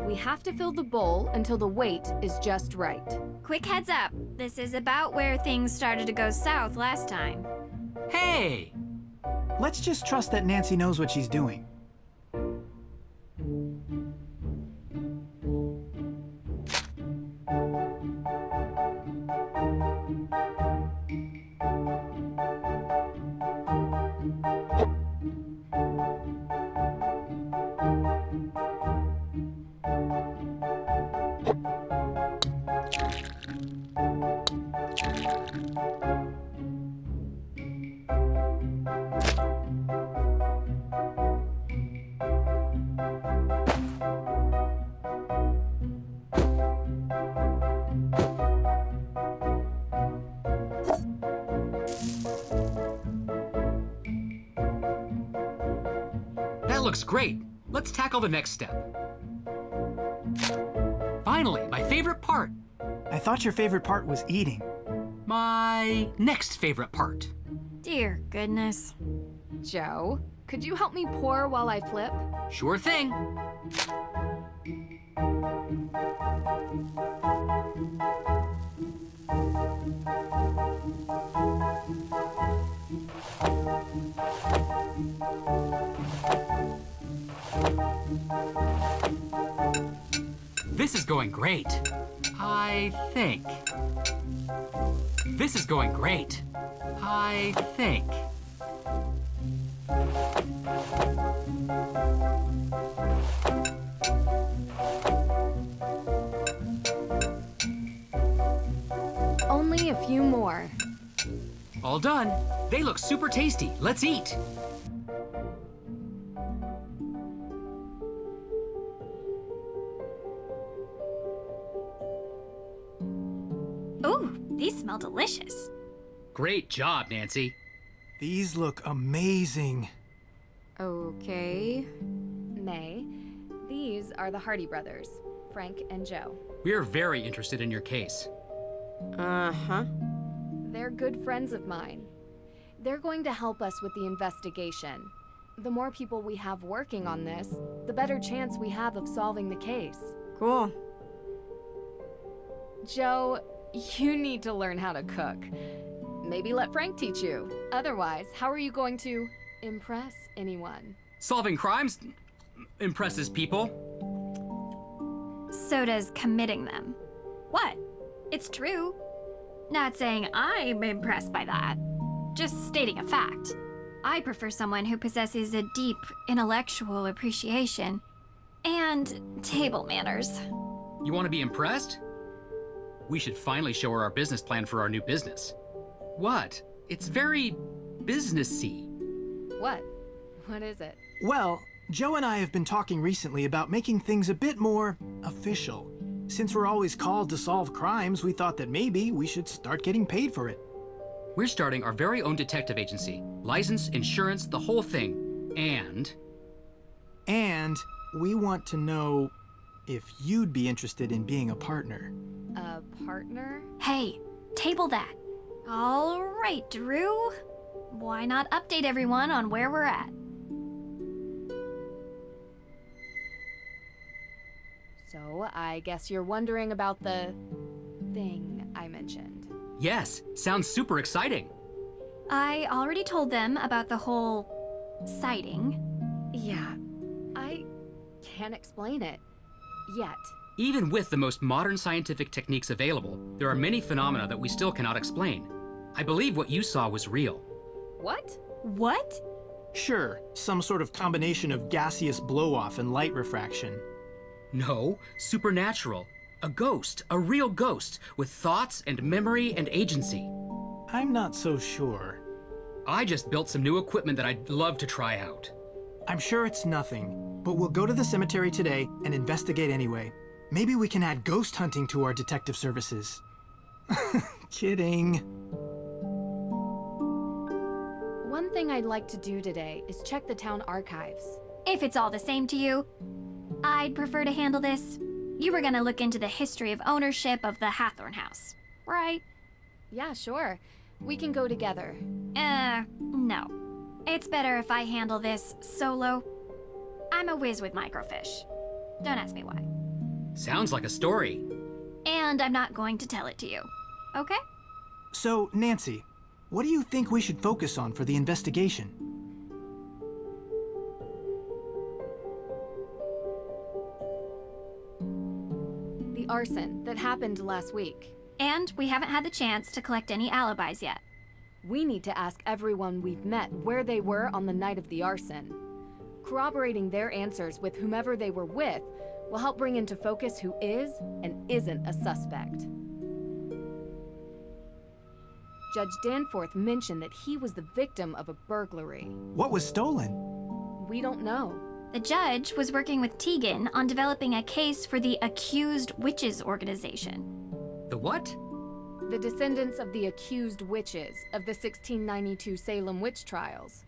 We have to fill the bowl until the weight is just right. Quick heads up, this is about where things started to go south last time. Hey! Let's just trust that Nancy knows what she's doing. That looks great. Let's tackle the next step. Finally, my favorite part. I thought your favorite part was eating. My next favorite part. Dear goodness. Joe, could you help me pour while I flip? Sure thing. This is going great. I think. This is going great. I think. Only a few more. All done. They look super tasty. Let's eat. Ooh, these smell delicious. Great job, Nancy. These look amazing. Okay. Mei, these are the Hardy brothers, Frank and Joe. We're very interested in your case. Uh-huh. They're good friends of mine. They're going to help us with the investigation. The more people we have working on this, the better chance we have of solving the case. Cool. Joe, you need to learn how to cook. Maybe let Frank teach you. Otherwise, how are you going to impress anyone? Solving crimes impresses people. So does committing them. What? It's true. Not saying I'm impressed by that. Just stating a fact. I prefer someone who possesses a deep intellectual appreciation and table manners. You want to be impressed? We should finally show her our business plan for our new business. What? It's very businessy. What? What is it? Well, Joe and I have been talking recently about making things a bit more official. Since we're always called to solve crimes, we thought that maybe we should start getting paid for it. We're starting our very own detective agency. License, insurance, the whole thing. And we want to know if you'd be interested in being a partner. A partner? Hey, table that. All right, Drew. Why not update everyone on where we're at? So, I guess you're wondering about the thing I mentioned. Yes, sounds super exciting. I already told them about the whole sighting. Yeah, I can't explain it. Yet. Even with the most modern scientific techniques available, there are many phenomena that we still cannot explain. I believe what you saw was real. What? What? Sure, some sort of combination of gaseous blow-off and light refraction. No, supernatural. A ghost, a real ghost, with thoughts and memory and agency. I'm not so sure. I just built some new equipment that I'd love to try out. I'm sure it's nothing, but we'll go to the cemetery today and investigate anyway. Maybe we can add ghost hunting to our detective services. Kidding. One thing I'd like to do today is check the town archives. If it's all the same to you, I'd prefer to handle this. You were gonna look into the history of ownership of the Hathorne house, right? Yeah, sure. We can go together. No. It's better if I handle this solo. I'm a whiz with microfiche. Don't ask me why. Sounds like a story. And I'm not going to tell it to you, okay? So, Nancy, what do you think we should focus on for the investigation? The arson that happened last week. And we haven't had the chance to collect any alibis yet. We need to ask everyone we've met where they were on the night of the arson. Corroborating their answers with whomever they were with will help bring into focus who is and isn't a suspect. Judge Danforth mentioned that he was the victim of a burglary. What was stolen? We don't know. The judge was working with Teegan on developing a case for the Accused Witches organization. The what? The descendants of the accused witches of the 1692 Salem witch trials.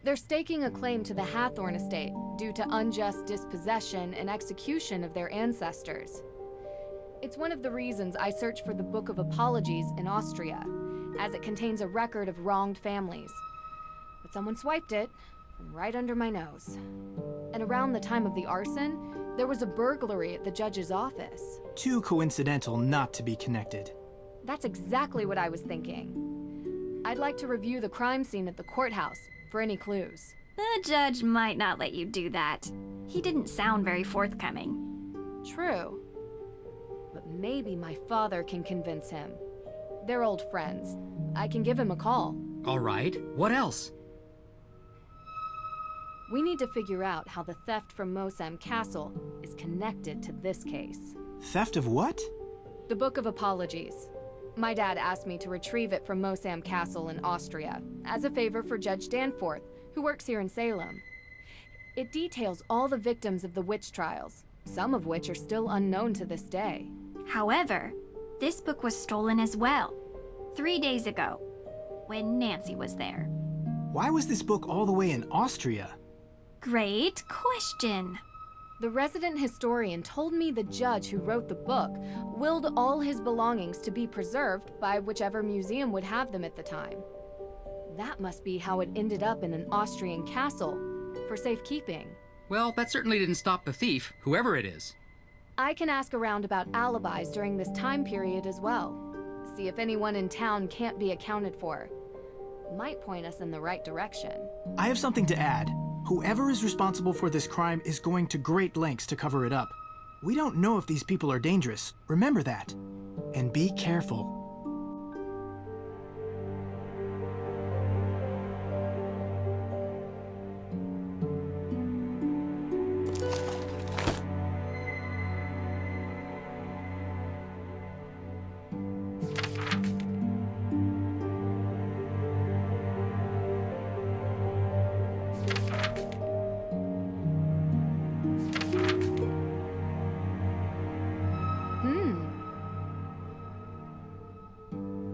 They're staking a claim to the Hathorne estate due to unjust dispossession and execution of their ancestors. It's one of the reasons I searched for the Book of Apologies in Austria, as it contains a record of wronged families. But someone swiped it from right under my nose. And around the time of the arson, there was a burglary at the judge's office. Too coincidental not to be connected. That's exactly what I was thinking. I'd like to review the crime scene at the courthouse for any clues. The judge might not let you do that. He didn't sound very forthcoming. True. But maybe my father can convince him. They're old friends. I can give him a call. All right. What else? We need to figure out how the theft from Mosem Castle is connected to this case. Theft of what? The Book of Apologies. My dad asked me to retrieve it from Mosem Castle in Austria, as a favor for Judge Danforth, who works here in Salem. It details all the victims of the witch trials, some of which are still unknown to this day. However, this book was stolen as well, 3 days ago, when Nancy was there. Why was this book all the way in Austria? Great question. The resident historian told me the judge who wrote the book willed all his belongings to be preserved by whichever museum would have them at the time. That must be how it ended up in an Austrian castle, for safekeeping. Well, that certainly didn't stop the thief, whoever it is. I can ask around about alibis during this time period as well. See if anyone in town can't be accounted for. Might point us in the right direction. I have something to add. Whoever is responsible for this crime is going to great lengths to cover it up. We don't know if these people are dangerous. Remember that. And be careful.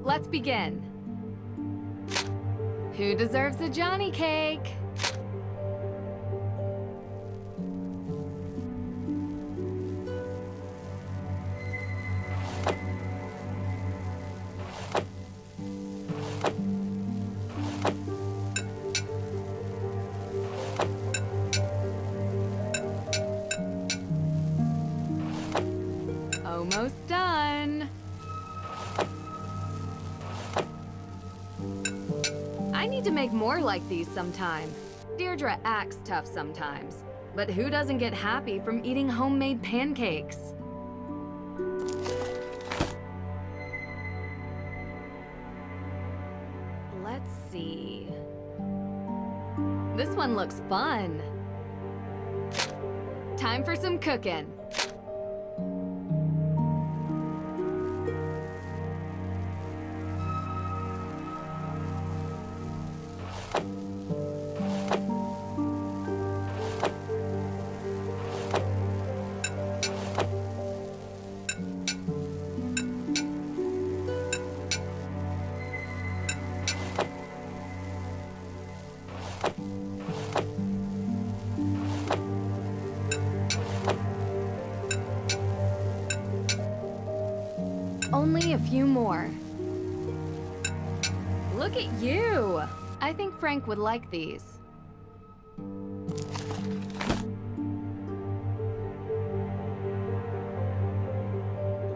Let's begin. Who deserves a Johnny cake? Almost done. I need to make more like these sometime. Deirdre acts tough sometimes, but who doesn't get happy from eating homemade pancakes? Let's see. This one looks fun. Time for some cooking. Only a few more. Look at you! I think Frank would like these.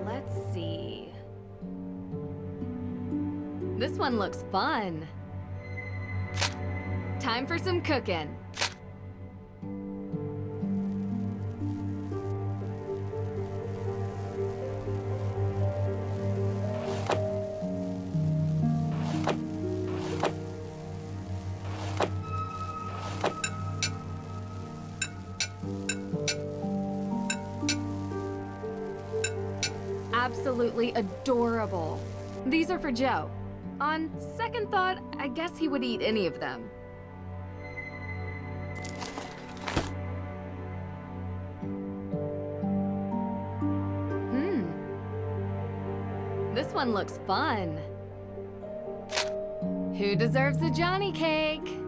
Let's see. This one looks fun. Time for some cooking. Absolutely adorable. These are for Joe. On second thought, I guess he would eat any of them. This one looks fun. Who deserves a Johnny cake?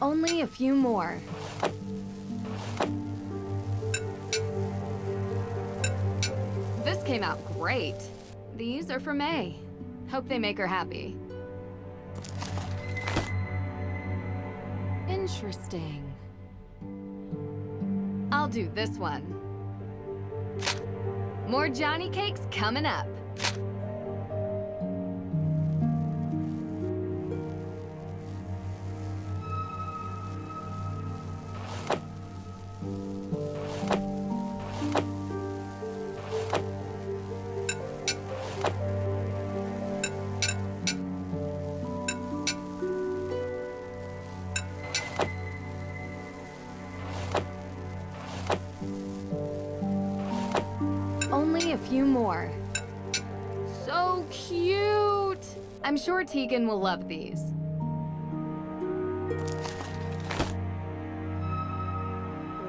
Only a few more. This came out great. These are for Mei. Hope they make her happy. Interesting. I'll do this one. More Johnny cakes coming up. Only a few more. So cute! I'm sure Teegan will love these.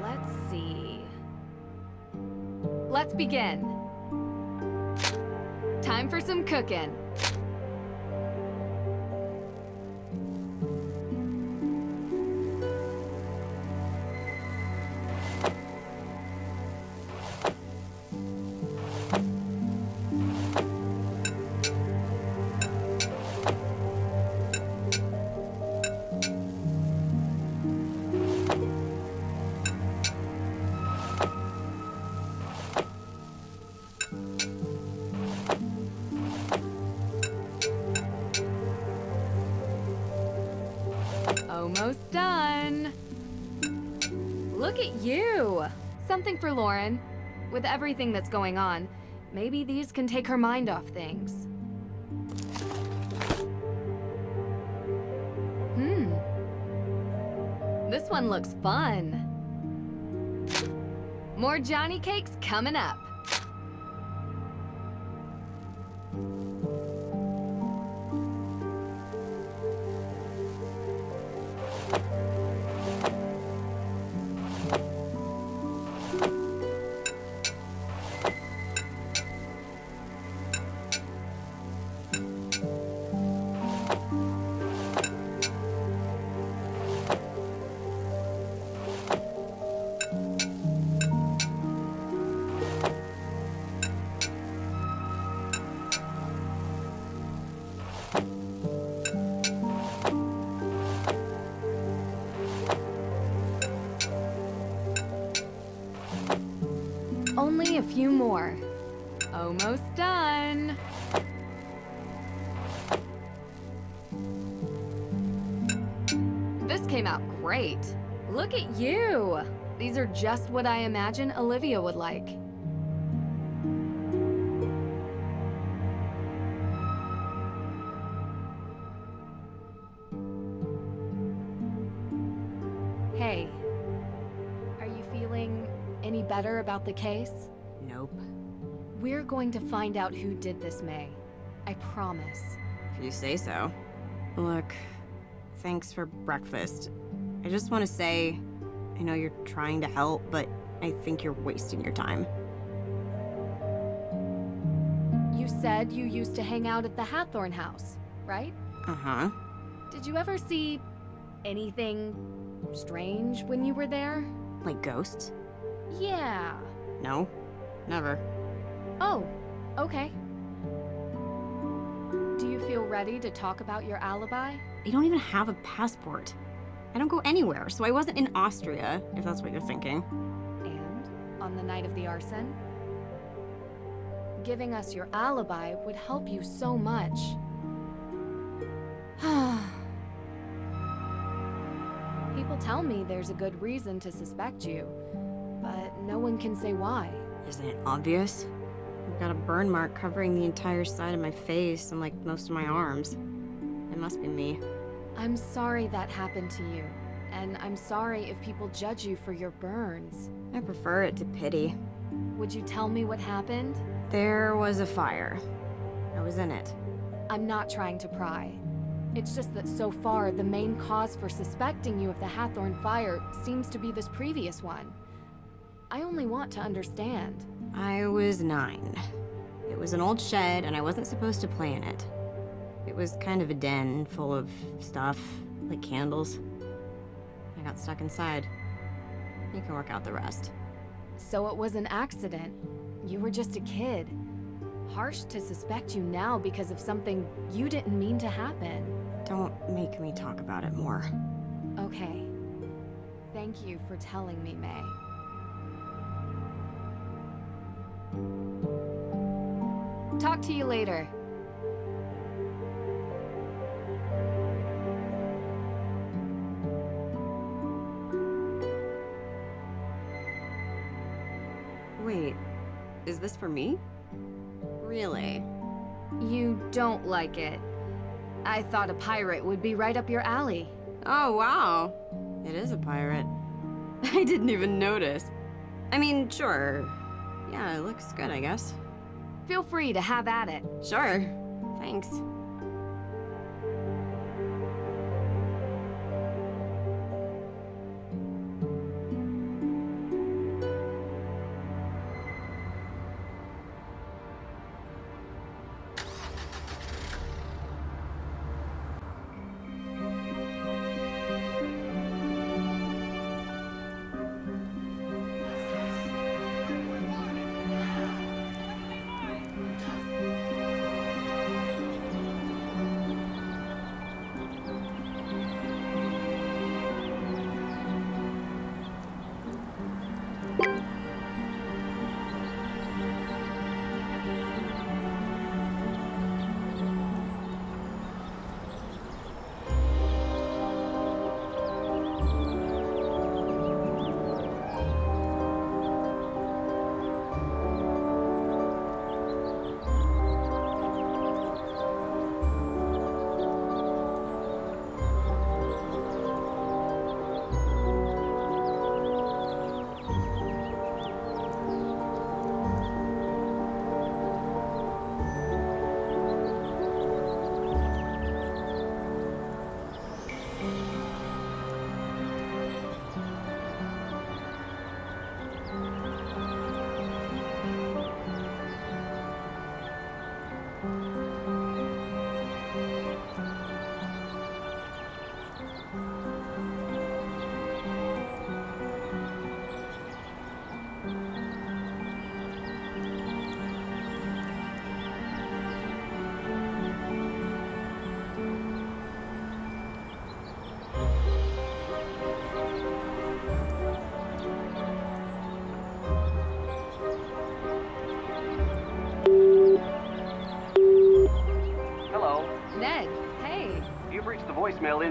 Let's see. Let's begin. Time for some cooking. Almost done. Look at you. Something for Lauren. With everything that's going on, maybe these can take her mind off things. This one looks fun. More Johnny cakes coming up. Only a few more. Almost done. This came out great. Look at you. These are just what I imagine Olivia would like. Hey, are you feeling any better about the case? Nope. We're going to find out who did this, Mei. I promise. If you say so. Look, thanks for breakfast. I just want to say, I know you're trying to help, but I think you're wasting your time. You said you used to hang out at the Hathorne house, right? Uh-huh. Did you ever see anything strange when you were there? Like ghosts? Yeah. No, never. Oh, okay. Do you feel ready to talk about your alibi? I don't even have a passport. I don't go anywhere, so I wasn't in Austria, if that's what you're thinking. And on the night of the arson? Giving us your alibi would help you so much. People tell me there's a good reason to suspect you, but no one can say why. Isn't it obvious? I've got a burn mark covering the entire side of my face and like most of my arms. It must be me. I'm sorry that happened to you, and I'm sorry if people judge you for your burns. I prefer it to pity. Would you tell me what happened? There was a fire. I was in it. I'm not trying to pry. It's just that so far, the main cause for suspecting you of the Hathorne fire seems to be this previous one. I only want to understand. I was 9. It was an old shed, and I wasn't supposed to play in it. It was kind of a den full of stuff, like candles. I got stuck inside. You can work out the rest. So it was an accident. You were just a kid. Harsh to suspect you now because of something you didn't mean to happen. Don't make me talk about it more. Okay. Thank you for telling me, Mei. Talk to you later. Wait, is this for me? Really? You don't like it. I thought a pirate would be right up your alley. Oh, wow. It is a pirate. I didn't even notice. I mean, sure. Yeah, it looks good, I guess. Feel free to have at it. Sure. Thanks.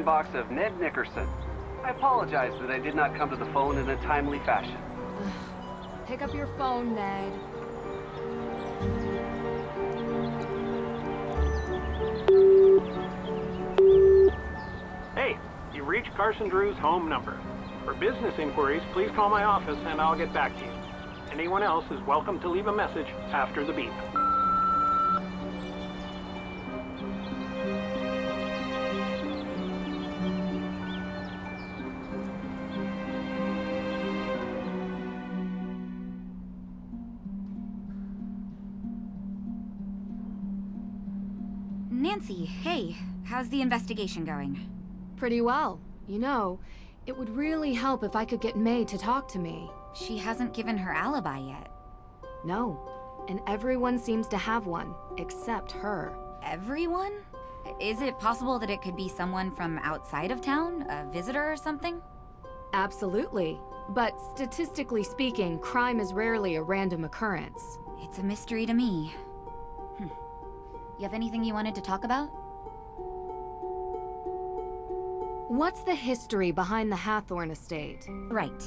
inbox of Ned Nickerson. I apologize that I did not come to the phone in a timely fashion. Pick up your phone, Ned. Hey, you reached Carson Drew's home number. For business inquiries, please call my office and I'll get back to you. Anyone else is welcome to leave a message after the beep. Nancy, hey, how's the investigation going? Pretty well. You know, it would really help if I could get Mei to talk to me. She hasn't given her alibi yet. No, and everyone seems to have one, except her. Everyone? Is it possible that it could be someone from outside of town? A visitor or something? Absolutely. But statistically speaking, crime is rarely a random occurrence. It's a mystery to me. You have anything you wanted to talk about? What's the history behind the Hathorne estate? Right.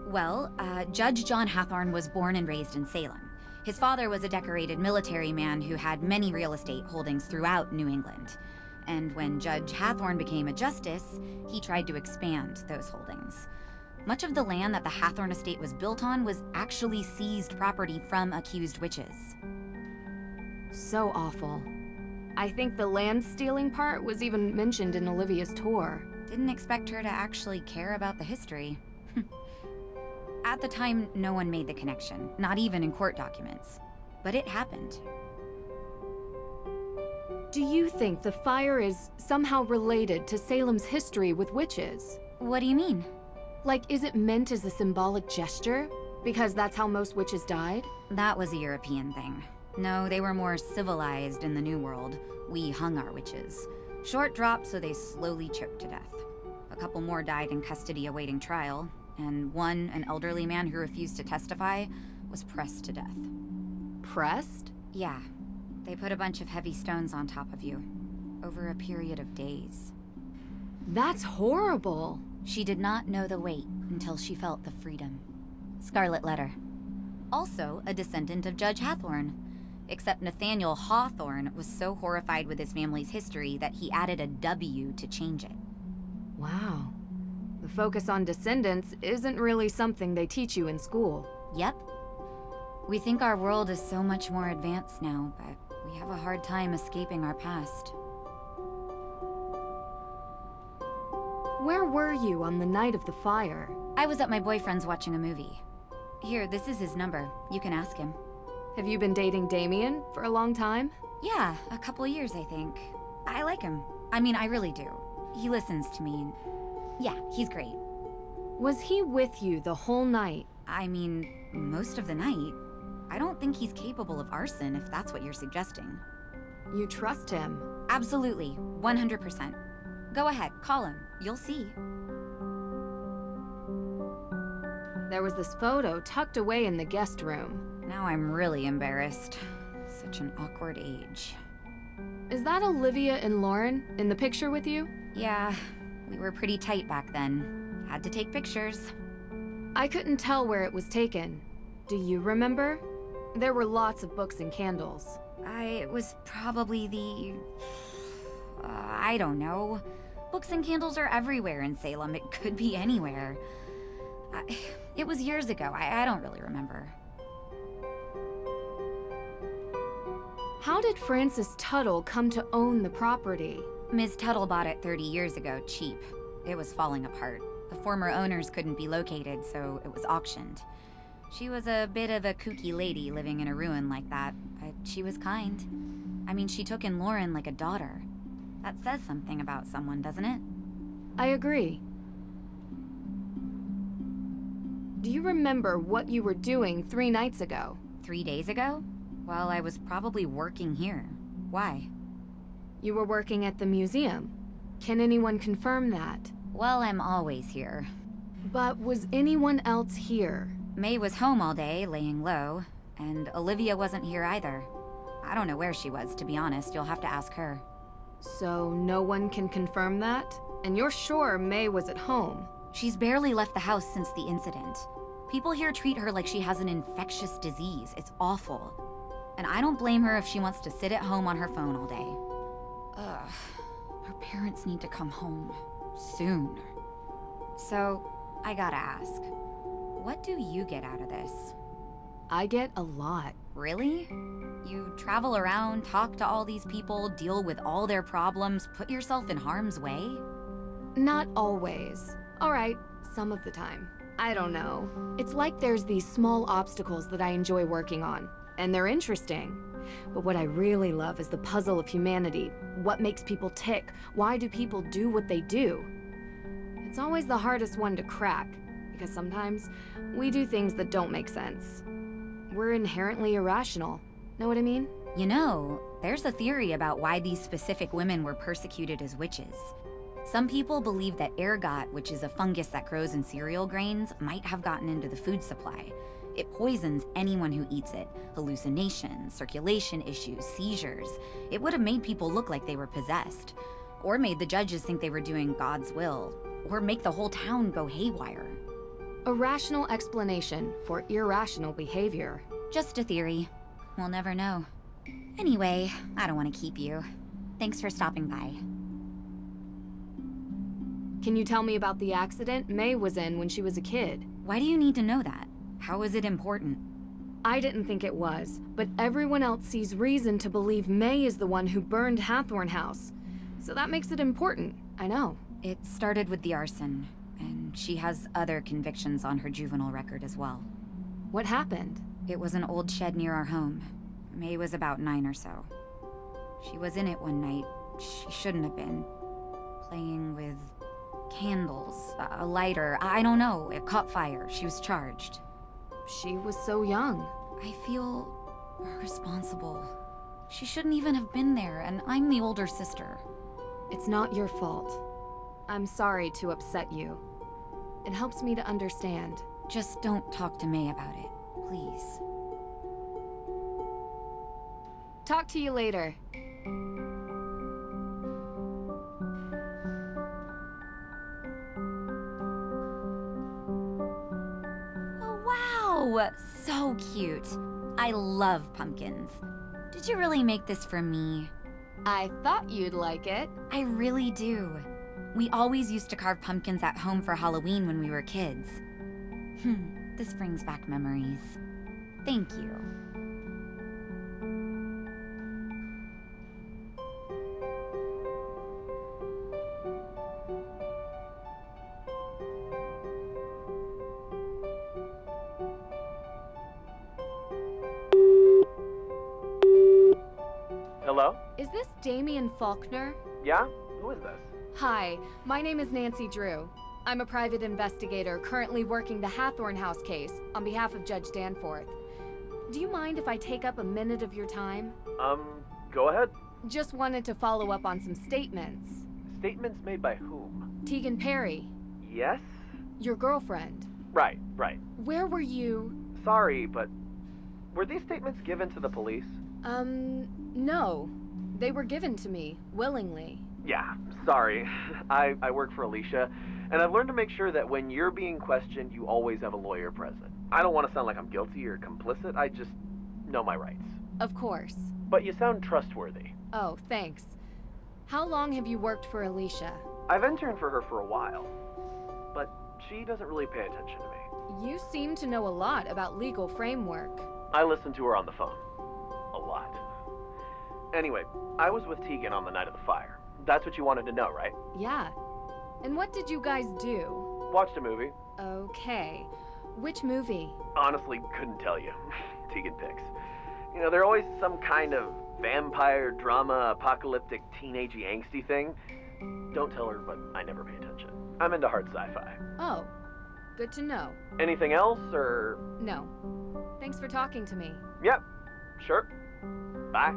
Well, Judge John Hathorne was born and raised in Salem. His father was a decorated military man who had many real estate holdings throughout New England. And when Judge Hathorne became a justice, he tried to expand those holdings. Much of the land that the Hathorne estate was built on was actually seized property from accused witches. So awful. I think the land stealing part was even mentioned in Olivia's tour. Didn't expect her to actually care about the history. At the time, no one made the connection, not even in court documents. But it happened. Do you think the fire is somehow related to Salem's history with witches? What do you mean? Like, is it meant as a symbolic gesture? Because that's how most witches died? That was a European thing. No, they were more civilized in the New World. We hung our witches. Short dropped so they slowly choked to death. A couple more died in custody awaiting trial, and one, an elderly man who refused to testify, was pressed to death. Pressed? Yeah. They put a bunch of heavy stones on top of you, over a period of days. That's horrible. She did not know the weight until she felt the freedom. Scarlet Letter. Also a descendant of Judge Hathorne. Except Nathaniel Hawthorne was so horrified with his family's history that he added a W to change it. Wow. The focus on descendants isn't really something they teach you in school. Yep. We think our world is so much more advanced now, but we have a hard time escaping our past. Where were you on the night of the fire? I was at my boyfriend's watching a movie. Here, this is his number. You can ask him. Have you been dating Damien for a long time? Yeah, a couple years, I think. I like him. I mean, I really do. He listens to me. Yeah, he's great. Was he with you the whole night? I mean, most of the night. I don't think he's capable of arson, if that's what you're suggesting. You trust him? Absolutely, 100%. Go ahead, call him. You'll see. There was this photo tucked away in the guest room. Now I'm really embarrassed. Such an awkward age. Is that Olivia and Lauren in the picture with you? Yeah, we were pretty tight back then. Had to take pictures. I couldn't tell where it was taken. Do you remember? There were lots of books and candles. It was probably the... I don't know. Books and candles are everywhere in Salem. It could be anywhere. It was years ago. I don't really remember. How did Frances Tuttle come to own the property? Ms. Tuttle bought it 30 years ago, cheap. It was falling apart. The former owners couldn't be located, so it was auctioned. She was a bit of a kooky lady living in a ruin like that, but she was kind. I mean, she took in Lauren like a daughter. That says something about someone, doesn't it? I agree. Do you remember what you were doing 3 nights ago? 3 days ago? Well, I was probably working here. Why? You were working at the museum. Can anyone confirm that? Well, I'm always here. But was anyone else here? Mei was home all day, laying low, and Olivia wasn't here either. I don't know where she was, to be honest. You'll have to ask her. So no one can confirm that? And you're sure Mei was at home? She's barely left the house since the incident. People here treat her like she has an infectious disease. It's awful. And I don't blame her if she wants to sit at home on her phone all day. Ugh. Her parents need to come home. Soon. So, I gotta ask, what do you get out of this? I get a lot. Really? You travel around, talk to all these people, deal with all their problems, put yourself in harm's way? Not always. All right, some of the time. I don't know. It's like there's these small obstacles that I enjoy working on, and they're interesting. But what I really love is the puzzle of humanity. What makes people tick? Why do people do what they do? It's always the hardest one to crack, because sometimes we do things that don't make sense. We're inherently irrational. Know what I mean? You know, there's a theory about why these specific women were persecuted as witches. Some people believe that ergot, which is a fungus that grows in cereal grains, might have gotten into the food supply. It poisons anyone who eats it. Hallucinations, circulation issues, seizures. It would have made people look like they were possessed. Or made the judges think they were doing God's will. Or make the whole town go haywire. A rational explanation for irrational behavior. Just a theory. We'll never know. Anyway, I don't want to keep you. Thanks for stopping by. Can you tell me about the accident Mei was in when she was a kid? Why do you need to know that? How is it important? I didn't think it was, but everyone else sees reason to believe Mei is the one who burned Hathorne House. So that makes it important, I know. It started with the arson, and she has other convictions on her juvenile record as well. What happened? It was an old shed near our home. Mei was about 9 or so. She was in it one night. She shouldn't have been. Playing with candles, a lighter, I don't know. It caught fire. She was charged. She was so young. I feel responsible. She shouldn't even have been there, and I'm the older sister. It's not your fault. I'm sorry to upset you. It helps me to understand. Just don't talk to Mei about it, please. Talk to you later. Oh, wow! So cute. I love pumpkins. Did you really make this for me? I thought you'd like it. I really do. We always used to carve pumpkins at home for Halloween when we were kids. This brings back memories. Thank you. Hello? Is this Damien Faulkner? Yeah? Who is this? Hi, my name is Nancy Drew. I'm a private investigator currently working the Hathorne House case on behalf of Judge Danforth. Do you mind if I take up a minute of your time? Go ahead. Just wanted to follow up on some statements. Statements made by whom? Teegan Parry. Yes? Your girlfriend. Right. Where were you? Sorry, but were these statements given to the police? No. They were given to me, willingly. Yeah, sorry. I work for Alicia, and I've learned to make sure that when you're being questioned, you always have a lawyer present. I don't want to sound like I'm guilty or complicit, I just know my rights. Of course. But you sound trustworthy. Oh, thanks. How long have you worked for Alicia? I've interned for her for a while, but she doesn't really pay attention to me. You seem to know a lot about legal framework. I listen to her on the phone. A lot. Anyway, I was with Teegan on the night of the fire. That's what you wanted to know, right? Yeah. And what did you guys do? Watched a movie. Okay. Which movie? Honestly, couldn't tell you. Teegan picks. You know, they're always some kind of vampire, drama, apocalyptic, teenagey, angsty thing. Don't tell her, but I never pay attention. I'm into hard sci-fi. Oh, good to know. Anything else, or...? No. Thanks for talking to me. Yep, sure. Bye.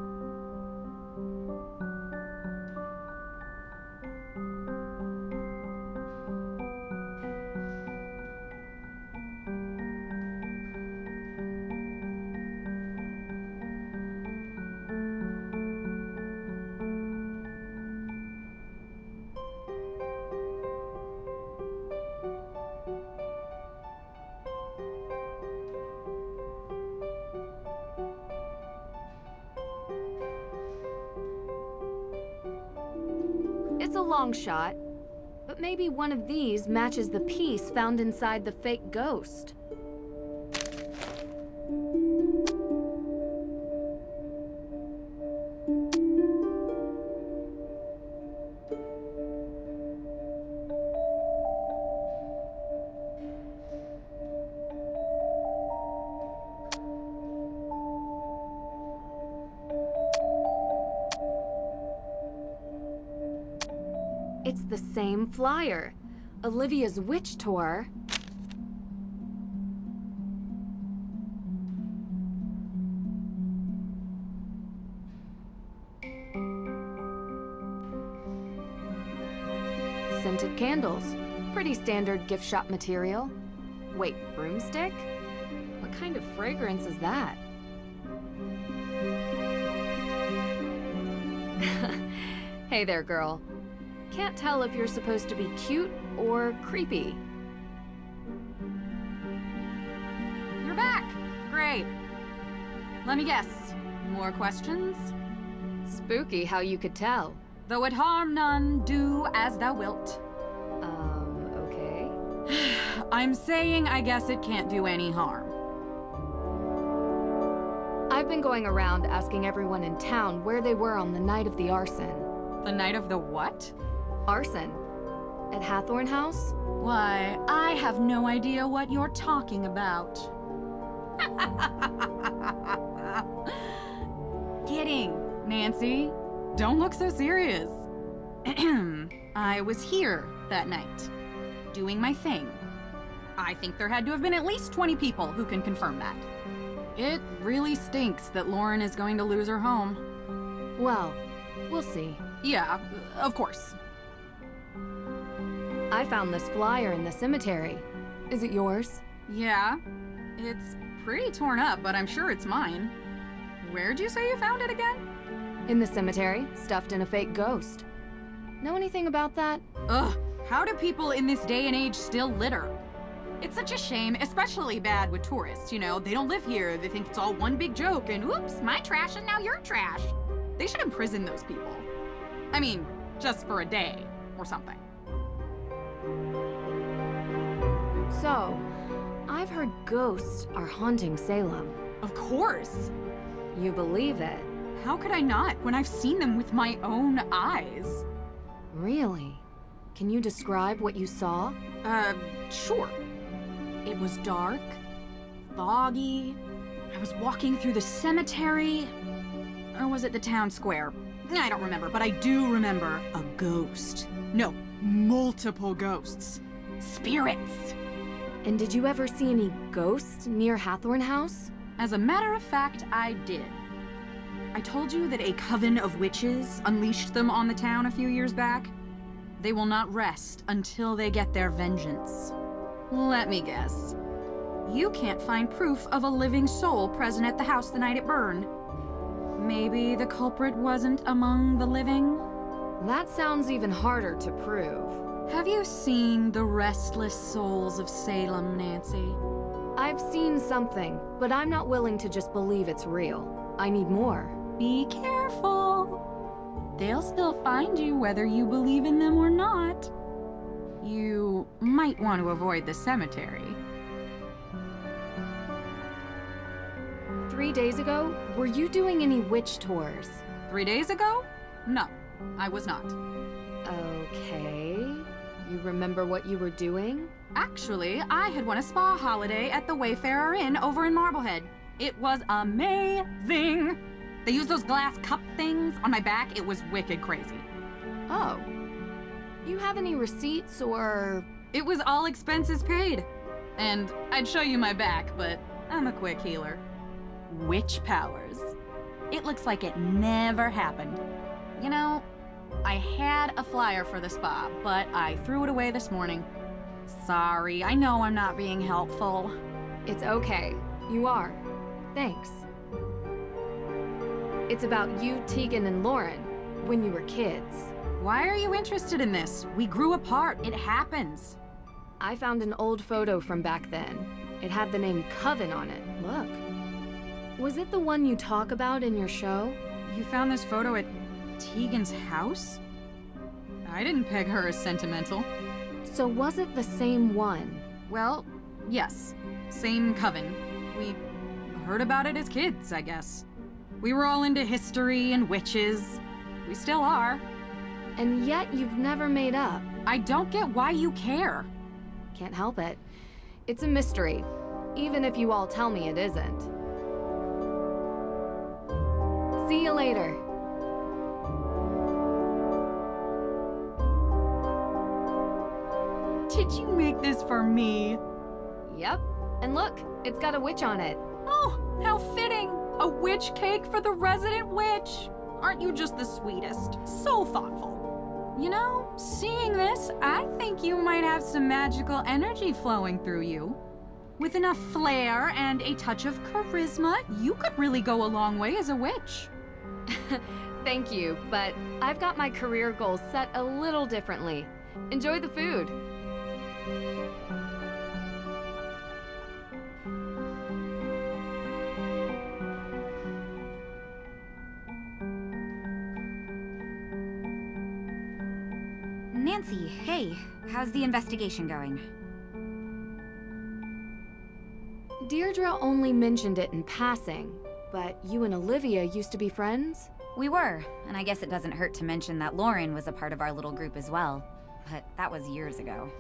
long shot, but maybe one of these matches the piece found inside the fake ghost. It's the same flyer. Olivia's witch tour. Scented candles. Pretty standard gift shop material. Wait, broomstick? What kind of fragrance is that? Hey there, girl. Can't tell if you're supposed to be cute or creepy. You're back! Great. Let me guess. More questions? Spooky how you could tell. Though it harm none, do as thou wilt. Okay. I'm saying I guess it can't do any harm. I've been going around asking everyone in town where they were on the night of the arson. The night of the what? Arson. At Hathorne House? Why, I have no idea what you're talking about. Kidding, Nancy. Don't look so serious. I was here that night, doing my thing. I think there had to have been at least 20 people who can confirm that. It really stinks that Lauren is going to lose her home. Well, we'll see. Yeah, of course. I found this flyer in the cemetery. Is it yours? Yeah. It's pretty torn up, but I'm sure it's mine. Where'd you say you found it again? In the cemetery, stuffed in a fake ghost. Know anything about that? Ugh, how do people in this day and age still litter? It's such a shame, especially bad with tourists, you know? They don't live here, they think it's all one big joke, and oops, my trash and now your trash. They should imprison those people. I mean, just for a day or something. So, I've heard ghosts are haunting Salem. Of course. You believe it? How could I not when I've seen them with my own eyes? Really? Can you describe what you saw? Sure. It was dark, foggy. I was walking through the cemetery. Or was it the town square? I don't remember, but I do remember a ghost. No, multiple ghosts. Spirits. And did you ever see any ghosts near Hathorne House? As a matter of fact, I did. I told you that a coven of witches unleashed them on the town a few years back. They will not rest until they get their vengeance. Let me guess. You can't find proof of a living soul present at the house the night it burned. Maybe the culprit wasn't among the living? That sounds even harder to prove. Have you seen The Restless Souls of Salem, Nancy? I've seen something, but I'm not willing to just believe it's real. I need more. Be careful. They'll still find you whether you believe in them or not. You might want to avoid the cemetery. 3 days ago, were you doing any witch tours? 3 days ago? No, I was not. Okay. You remember what you were doing? Actually, I had won a spa holiday at the Wayfarer Inn over in Marblehead. It was amazing! They used those glass cup things on my back. It was wicked crazy. Oh. You have any receipts or... It was all expenses paid. And I'd show you my back, but I'm a quick healer. Witch powers. It looks like it never happened. You know, I had a flyer for the spa, but I threw it away this morning. Sorry, I know I'm not being helpful. It's okay. You are. Thanks. It's about you, Teegan, and Lauren, when you were kids. Why are you interested in this? We grew apart. It happens. I found an old photo from back then. It had the name Coven on it. Look. Was it the one you talk about in your show? You found this photo at Teegan's house? I didn't peg her as sentimental. So was it the same one? Well, yes. Same coven. We heard about it as kids, I guess. We were all into history and witches. We still are. And yet you've never made up. I don't get why you care. Can't help it. It's a mystery, even if you all tell me it isn't. See you later. Did you make this for me? Yep. And look, it's got a witch on it. Oh, how fitting! A witch cake for the resident witch! Aren't you just the sweetest? So thoughtful. You know, seeing this, I think you might have some magical energy flowing through you. With enough flair and a touch of charisma, you could really go a long way as a witch. Thank you, but I've got my career goals set a little differently. Enjoy the food. Nancy, hey, how's the investigation going? Deirdre only mentioned it in passing, but you and Olivia used to be friends? We were, and I guess it doesn't hurt to mention that Lauren was a part of our little group as well. But that was years ago.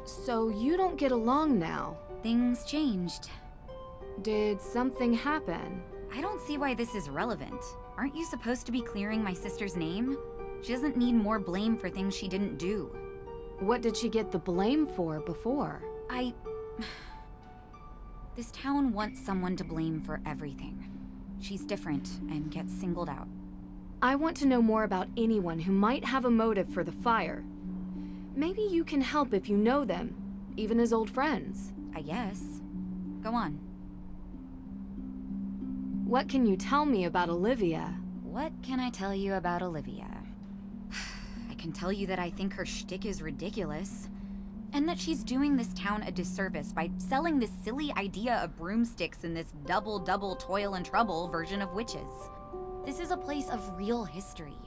So you don't get along now? Things changed. Did something happen? I don't see why this is relevant. Aren't you supposed to be clearing my sister's name? She doesn't need more blame for things she didn't do. What did she get the blame for before? This town wants someone to blame for everything. She's different and gets singled out. I want to know more about anyone who might have a motive for the fire. Maybe you can help if you know them, even as old friends. I guess. Go on. What can you tell me about Olivia? What can I tell you about Olivia? I can tell you that I think her shtick is ridiculous. And that she's doing this town a disservice by selling this silly idea of broomsticks in this double toil and trouble version of witches. This is a place of real history,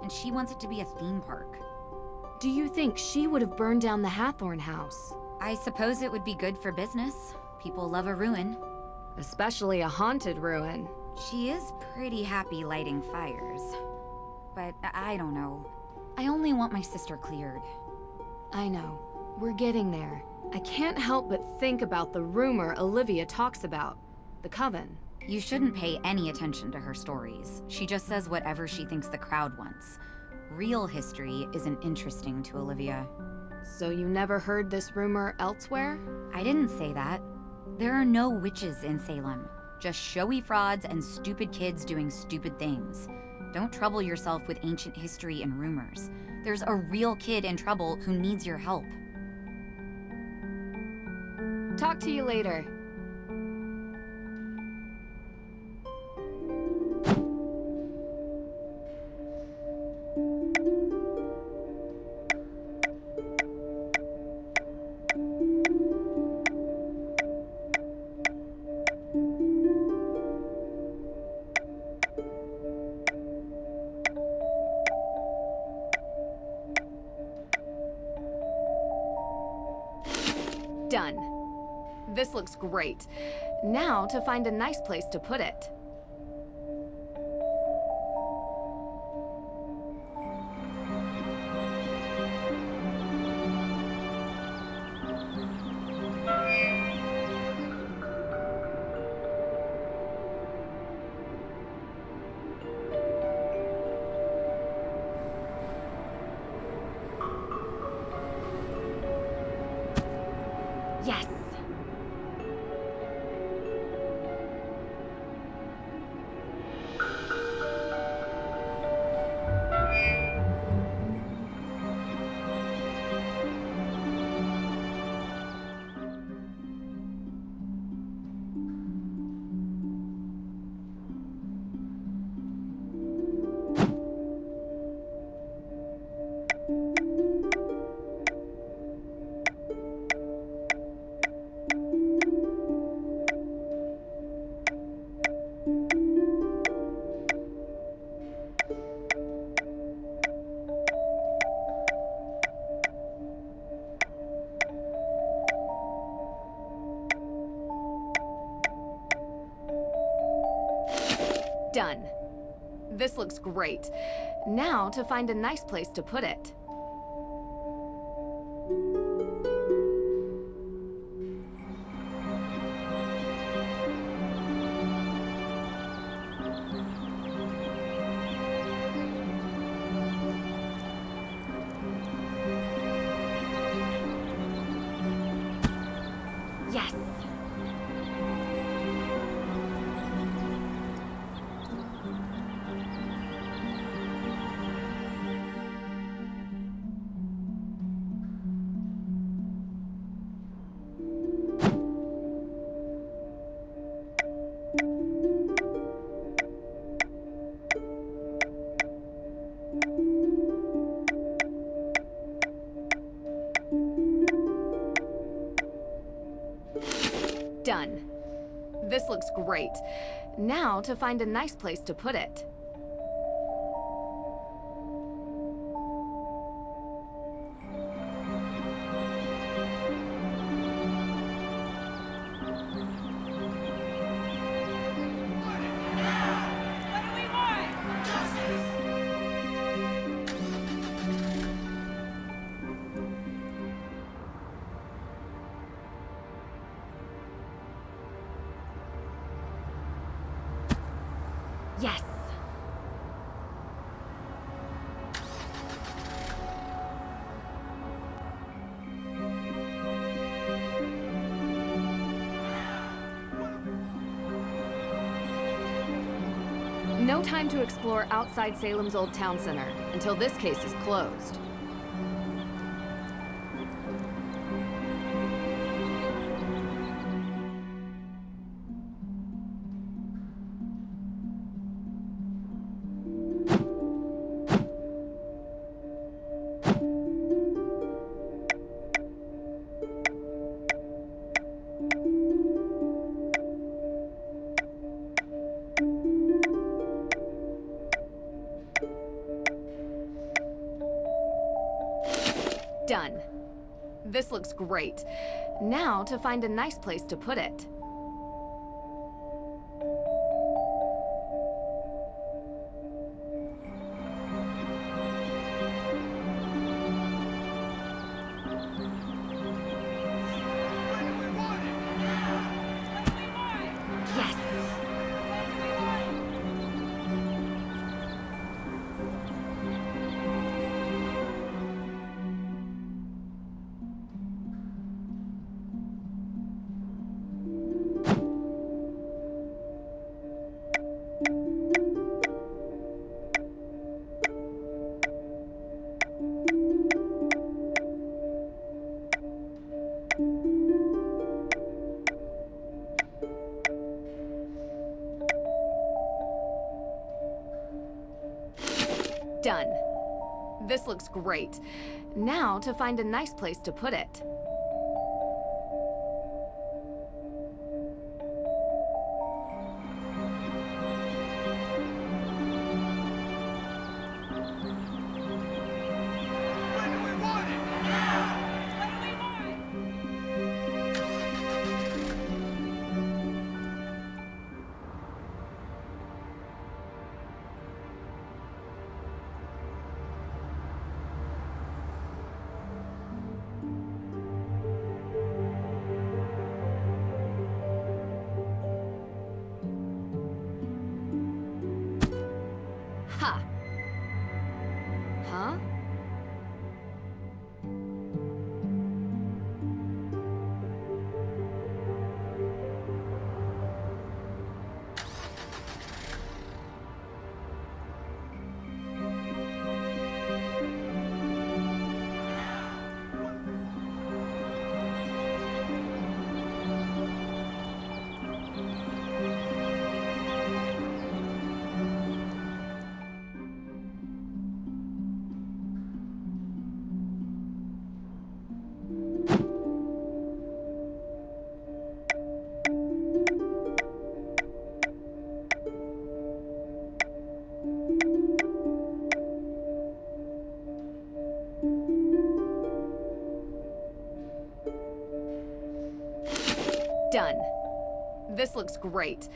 and she wants it to be a theme park. Do you think she would have burned down the Hathorne house? I suppose it would be good for business. People love a ruin. Especially a haunted ruin. She is pretty happy lighting fires. But I don't know. I only want my sister cleared. I know. We're getting there. I can't help but think about the rumor Olivia talks about. The coven. You shouldn't pay any attention to her stories. She just says whatever she thinks the crowd wants. Real history isn't interesting to Olivia. So you never heard this rumor elsewhere? I didn't say that. There are no witches in Salem. Just showy frauds and stupid kids doing stupid things. Don't trouble yourself with ancient history and rumors. There's a real kid in trouble who needs your help. Talk to you later. Done. This looks great. Now to find a nice place to put it. Yes! Done. This looks great. Now to find a nice place to put it. Yes. Done. This looks great. Now to find a nice place to put it. Yes. No time to explore outside Salem's old town center until this case is closed. Done. This looks great. Now to find a nice place to put it. Yes. Done. This looks great. Now to find a nice place to put it. Ha! Huh? Done. This looks great.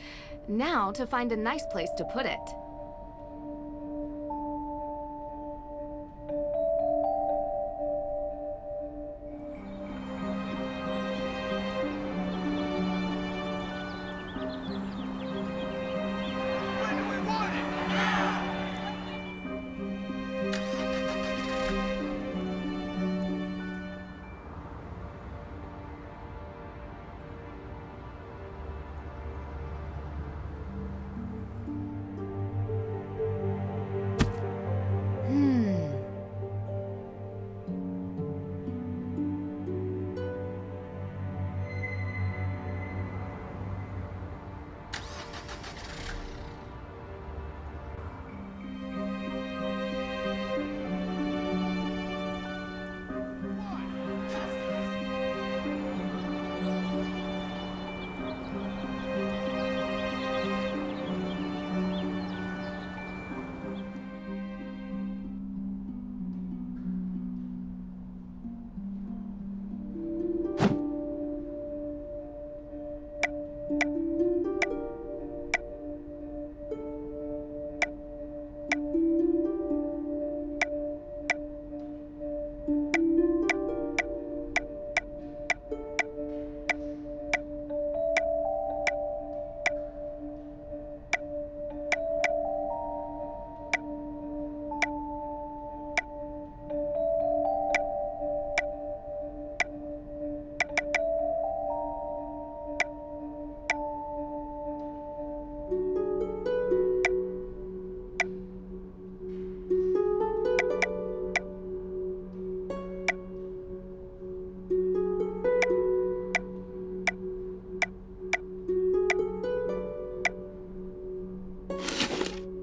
Now to find a nice place to put it.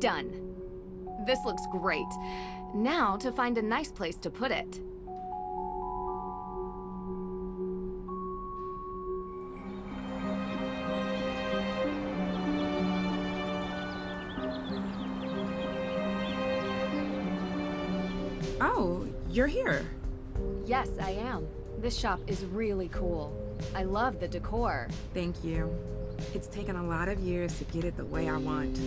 Done. This looks great. Now to find a nice place to put it. Oh, you're here. Yes, I am. This shop is really cool. I love the decor. Thank you. It's taken a lot of years to get it the way I want.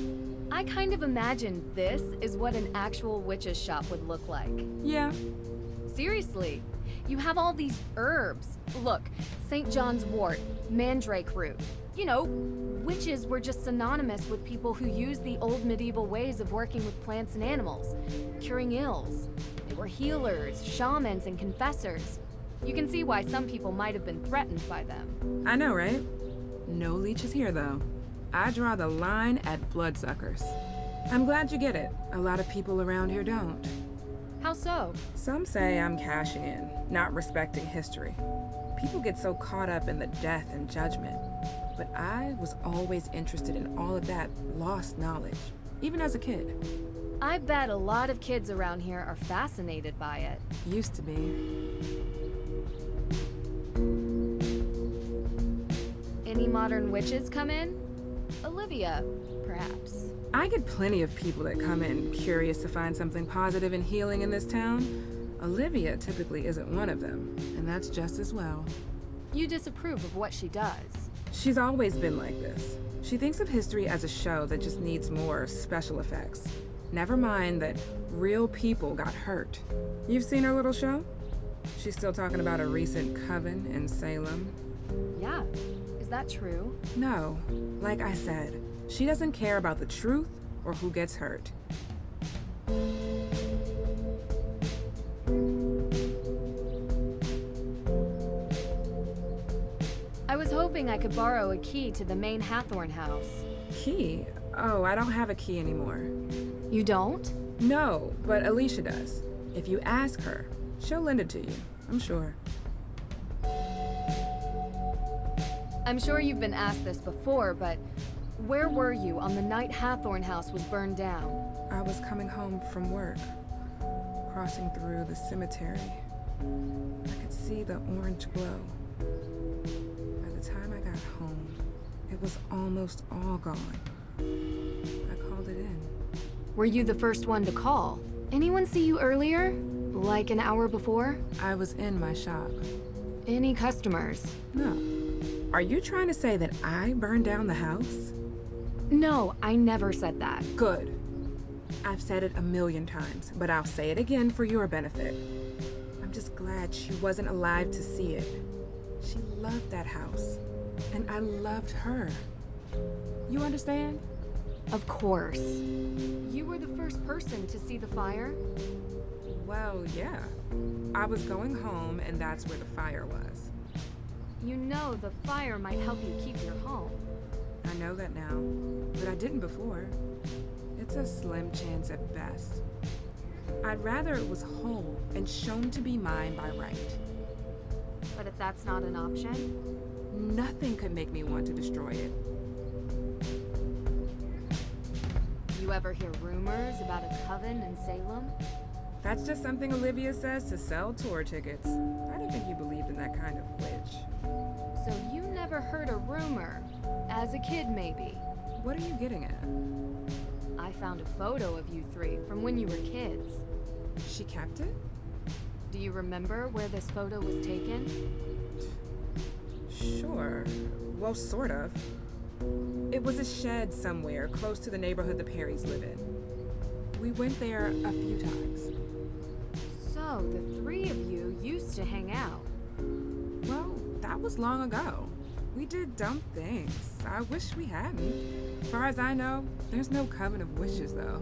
I kind of imagined this is what an actual witch's shop would look like. Yeah. Seriously, you have all these herbs. Look, St. John's wort, mandrake root. You know, witches were just synonymous with people who used the old medieval ways of working with plants and animals, curing ills. They were healers, shamans, and confessors. You can see why some people might have been threatened by them. I know, right? No leeches here, though. I draw the line at bloodsuckers. I'm glad you get it. A lot of people around here don't. How so? Some say I'm cashing in, not respecting history. People get so caught up in the death and judgment. But I was always interested in all of that lost knowledge, even as a kid. I bet a lot of kids around here are fascinated by it. Used to be. Any modern witches come in? Olivia, perhaps. I get plenty of people that come in curious to find something positive and healing in this town. Olivia typically isn't one of them, and that's just as well. You disapprove of what she does. She's always been like this. She thinks of history as a show that just needs more special effects. Never mind that real people got hurt. You've seen her little show? She's still talking about a recent coven in Salem. Yeah. Is that true? No. Like I said, she doesn't care about the truth or who gets hurt. I was hoping I could borrow a key to the main Hathorne house. Key? Oh, I don't have a key anymore. You don't? No, but Alicia does. If you ask her, she'll lend it to you, I'm sure. I'm sure you've been asked this before, but where were you on the night Hathorne house was burned down? I was coming home from work, crossing through the cemetery. I could see the orange glow. By the time I got home, it was almost all gone. I called it in. Were you the first one to call? Anyone see you earlier? Like an hour before? I was in my shop. Any customers? No. Are you trying to say that I burned down the house? No, I never said that. Good. I've said it 1,000,000 times, but I'll say it again for your benefit. I'm just glad she wasn't alive to see it. She loved that house, and I loved her. You understand? Of course. You were the first person to see the fire? Well, yeah. I was going home, and that's where the fire was. You know the fire might help you keep your home. I know that now, but I didn't before. It's a slim chance at best. I'd rather it was whole and shown to be mine by right. But if that's not an option? Nothing could make me want to destroy it. You ever hear rumors about a coven in Salem? That's just something Olivia says to sell tour tickets. I didn't think you believed in that kind of witch. So you never heard a rumor? As a kid, maybe? What are you getting at? I found a photo of you three from when you were kids. She kept it? Do you remember where this photo was taken? Sure. Well, sort of. It was a shed somewhere close to the neighborhood the Parrys live in. We went there a few times. So, the three of you used to hang out. Well, that was long ago. We did dumb things. I wish we hadn't. As far as I know, there's no coven of witches, though.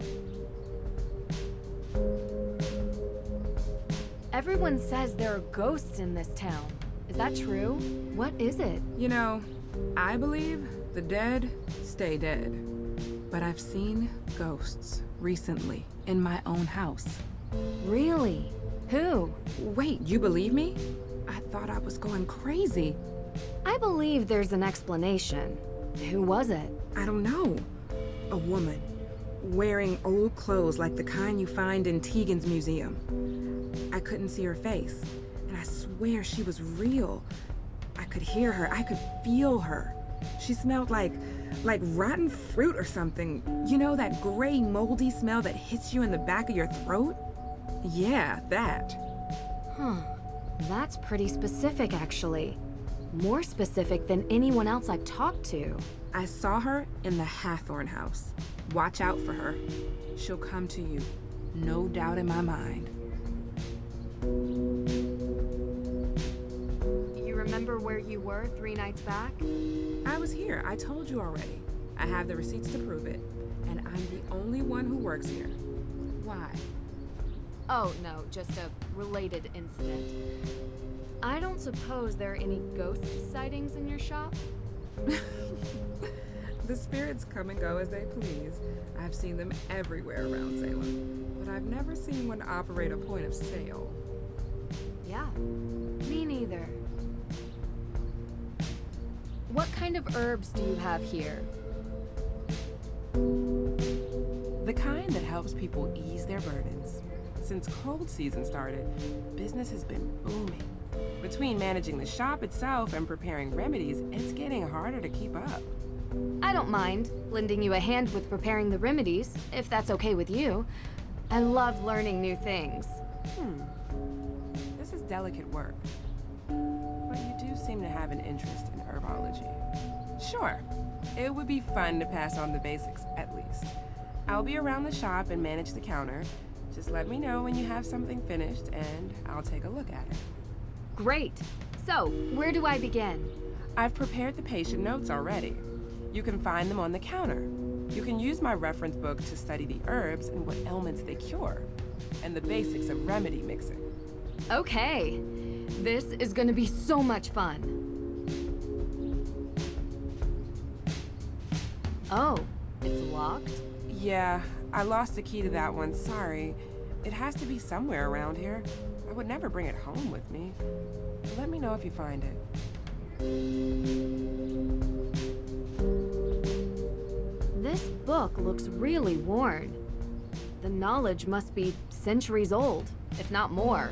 Everyone says there are ghosts in this town. Is that true? What is it? You know, I believe the dead stay dead. But I've seen ghosts recently in my own house. Really? Who? Wait, you believe me? I thought I was going crazy. I believe there's an explanation. Who was it? I don't know. A woman, wearing old clothes like the kind you find in Teegan's museum. I couldn't see her face, and I swear she was real. I could hear her, I could feel her. She smelled like rotten fruit or something. You know that gray, moldy smell that hits you in the back of your throat? Yeah, that. Huh. That's pretty specific, actually. More specific than anyone else I've talked to. I saw her in the Hathorne house. Watch out for her. She'll come to you. No doubt in my mind. You remember where you were 3 nights back? I was here. I told you already. I have the receipts to prove it. And I'm the only one who works here. Why? Oh, no, just a related incident. I don't suppose there are any ghost sightings in your shop? The spirits come and go as they please. I've seen them everywhere around Salem, but I've never seen one operate a point of sale. Yeah, me neither. What kind of herbs do you have here? The kind that helps people ease their burdens. Since cold season started, business has been booming. Between managing the shop itself and preparing remedies, it's getting harder to keep up. I don't mind lending you a hand with preparing the remedies, if that's okay with you. I love learning new things. This is delicate work. But you do seem to have an interest in herbology. Sure, it would be fun to pass on the basics, at least. I'll be around the shop and manage the counter. Just let me know when you have something finished, and I'll take a look at it. Great. So, where do I begin? I've prepared the patient notes already. You can find them on the counter. You can use my reference book to study the herbs and what ailments they cure, and the basics of remedy mixing. Okay. This is gonna be so much fun. Oh, it's locked? Yeah, I lost the key to that one, sorry. It has to be somewhere around here. I would never bring it home with me. Let me know if you find it. This book looks really worn. The knowledge must be centuries old, if not more.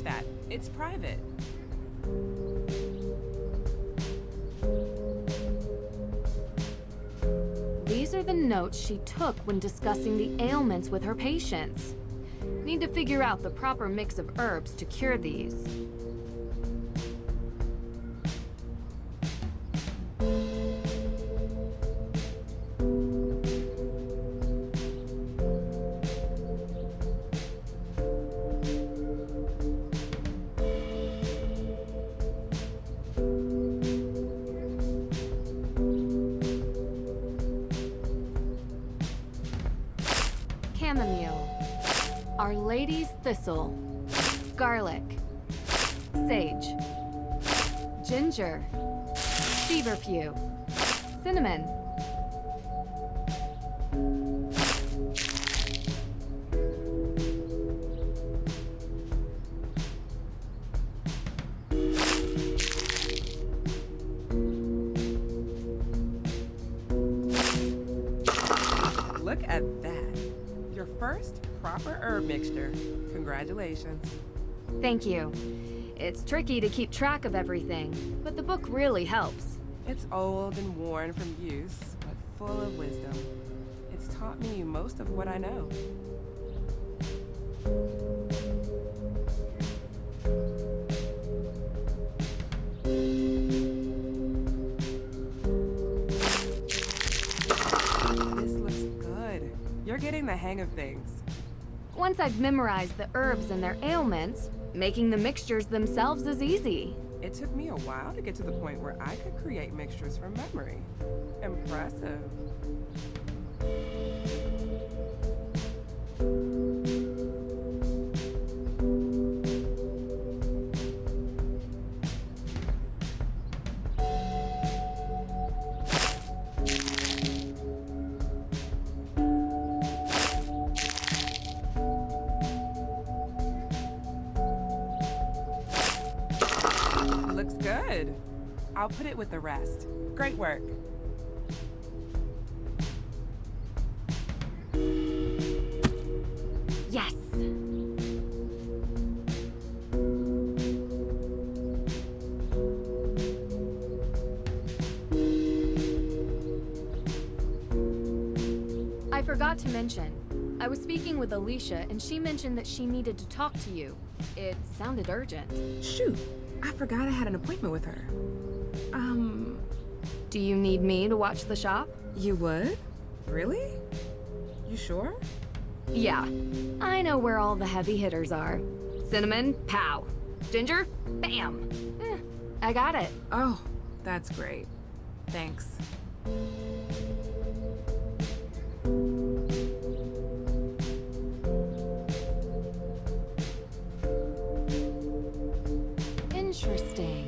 touch that. It's private. These are the notes she took when discussing the ailments with her patients. Need to figure out the proper mix of herbs to cure these. Chamomile, Our Lady's Thistle, garlic, sage, ginger, feverfew, cinnamon. Look at that. Your first proper herb mixture. Congratulations. Thank you. It's tricky to keep track of everything, but the book really helps. It's old and worn from use, but full of wisdom. It's taught me most of what I know. This looks good. You're getting the hang of things. Once I've memorized the herbs and their ailments, making the mixtures themselves is easy. It took me a while to get to the point where I could create mixtures from memory. Impressive. Looks good. I'll put it with the rest. Great work. Yes! I forgot to mention, I was speaking with Alicia and she mentioned that she needed to talk to you. It sounded urgent. Shoot, I forgot I had an appointment with her. Do you need me to watch the shop? You would? Really? You sure? Yeah, I know where all the heavy hitters are. Cinnamon, pow. Ginger, bam. I got it. Oh, that's great. Thanks. Interesting.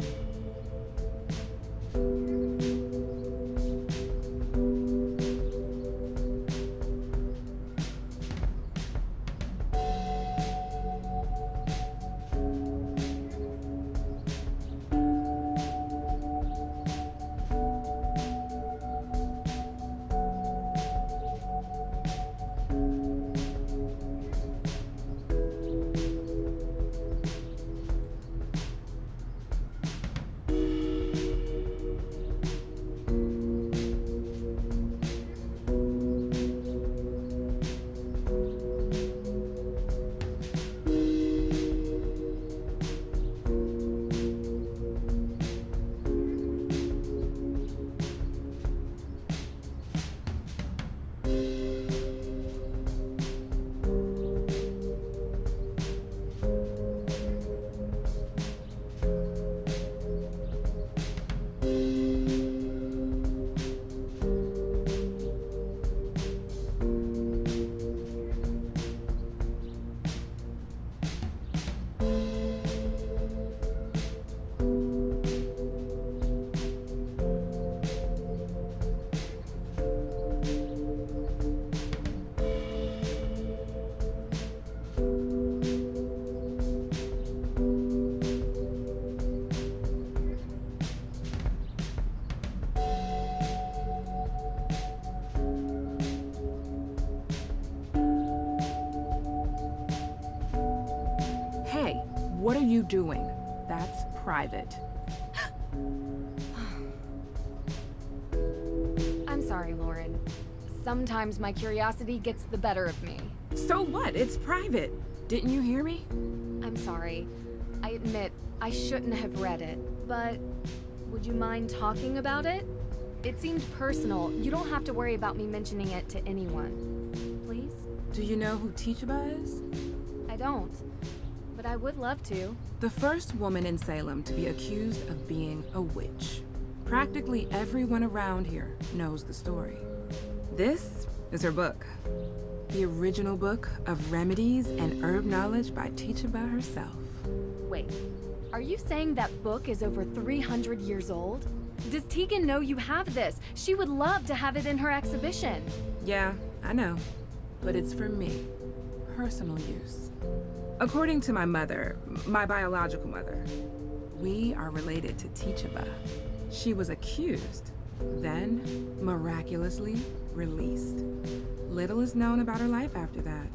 you doing? That's private. I'm sorry, Lauren. Sometimes my curiosity gets the better of me. So what? It's private. Didn't you hear me? I'm sorry. I admit, I shouldn't have read it, but would you mind talking about it? It seemed personal. You don't have to worry about me mentioning it to anyone. Please? Do you know who Teegan is? I don't, but I would love to. The first woman in Salem to be accused of being a witch. Practically everyone around here knows the story. This is her book. The original book of remedies and herb knowledge by Teegan herself. Wait, are you saying that book is over 300 years old? Does Teegan know you have this? She would love to have it in her exhibition. Yeah, I know. But it's for me. Personal use. According to my mother, my biological mother, we are related to Teegan. She was accused, then miraculously released. Little is known about her life after that.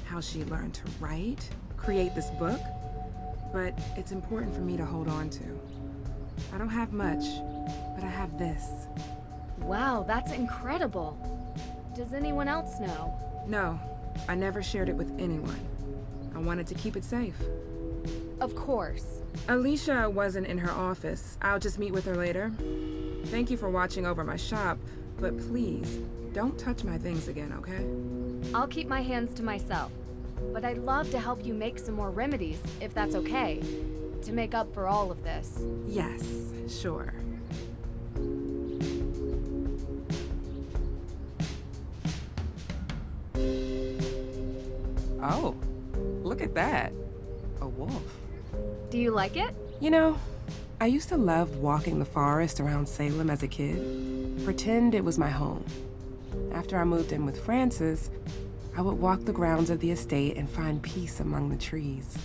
How she learned to write, create this book. But it's important for me to hold on to. I don't have much, but I have this. Wow, that's incredible. Does anyone else know? No, I never shared it with anyone. I wanted to keep it safe. Of course. Alicia wasn't in her office. I'll just meet with her later. Thank you for watching over my shop, but please, don't touch my things again, okay? I'll keep my hands to myself, but I'd love to help you make some more remedies, if that's okay, to make up for all of this. Yes, sure. Oh, look at that. A wolf. Do you like it? You know, I used to love walking the forest around Salem as a kid. Pretend it was my home. After I moved in with Francis, I would walk the grounds of the estate and find peace among the trees.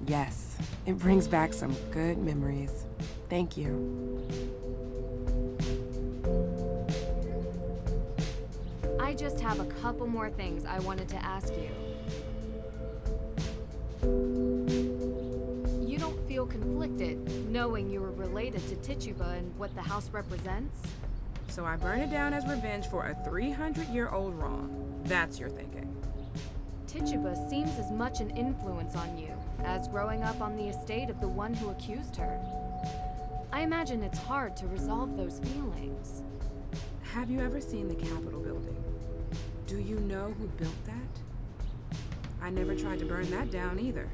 Yes, it brings back some good memories. Thank you. I just have a couple more things I wanted to ask you. You don't feel conflicted, knowing you were related to Teegan and what the house represents? So I burn it down as revenge for a 300-year-old wrong. That's your thinking. Teegan seems as much an influence on you as growing up on the estate of the one who accused her. I imagine it's hard to resolve those feelings. Have you ever seen the Capitol building? Do you know who built that? I never tried to burn that down either.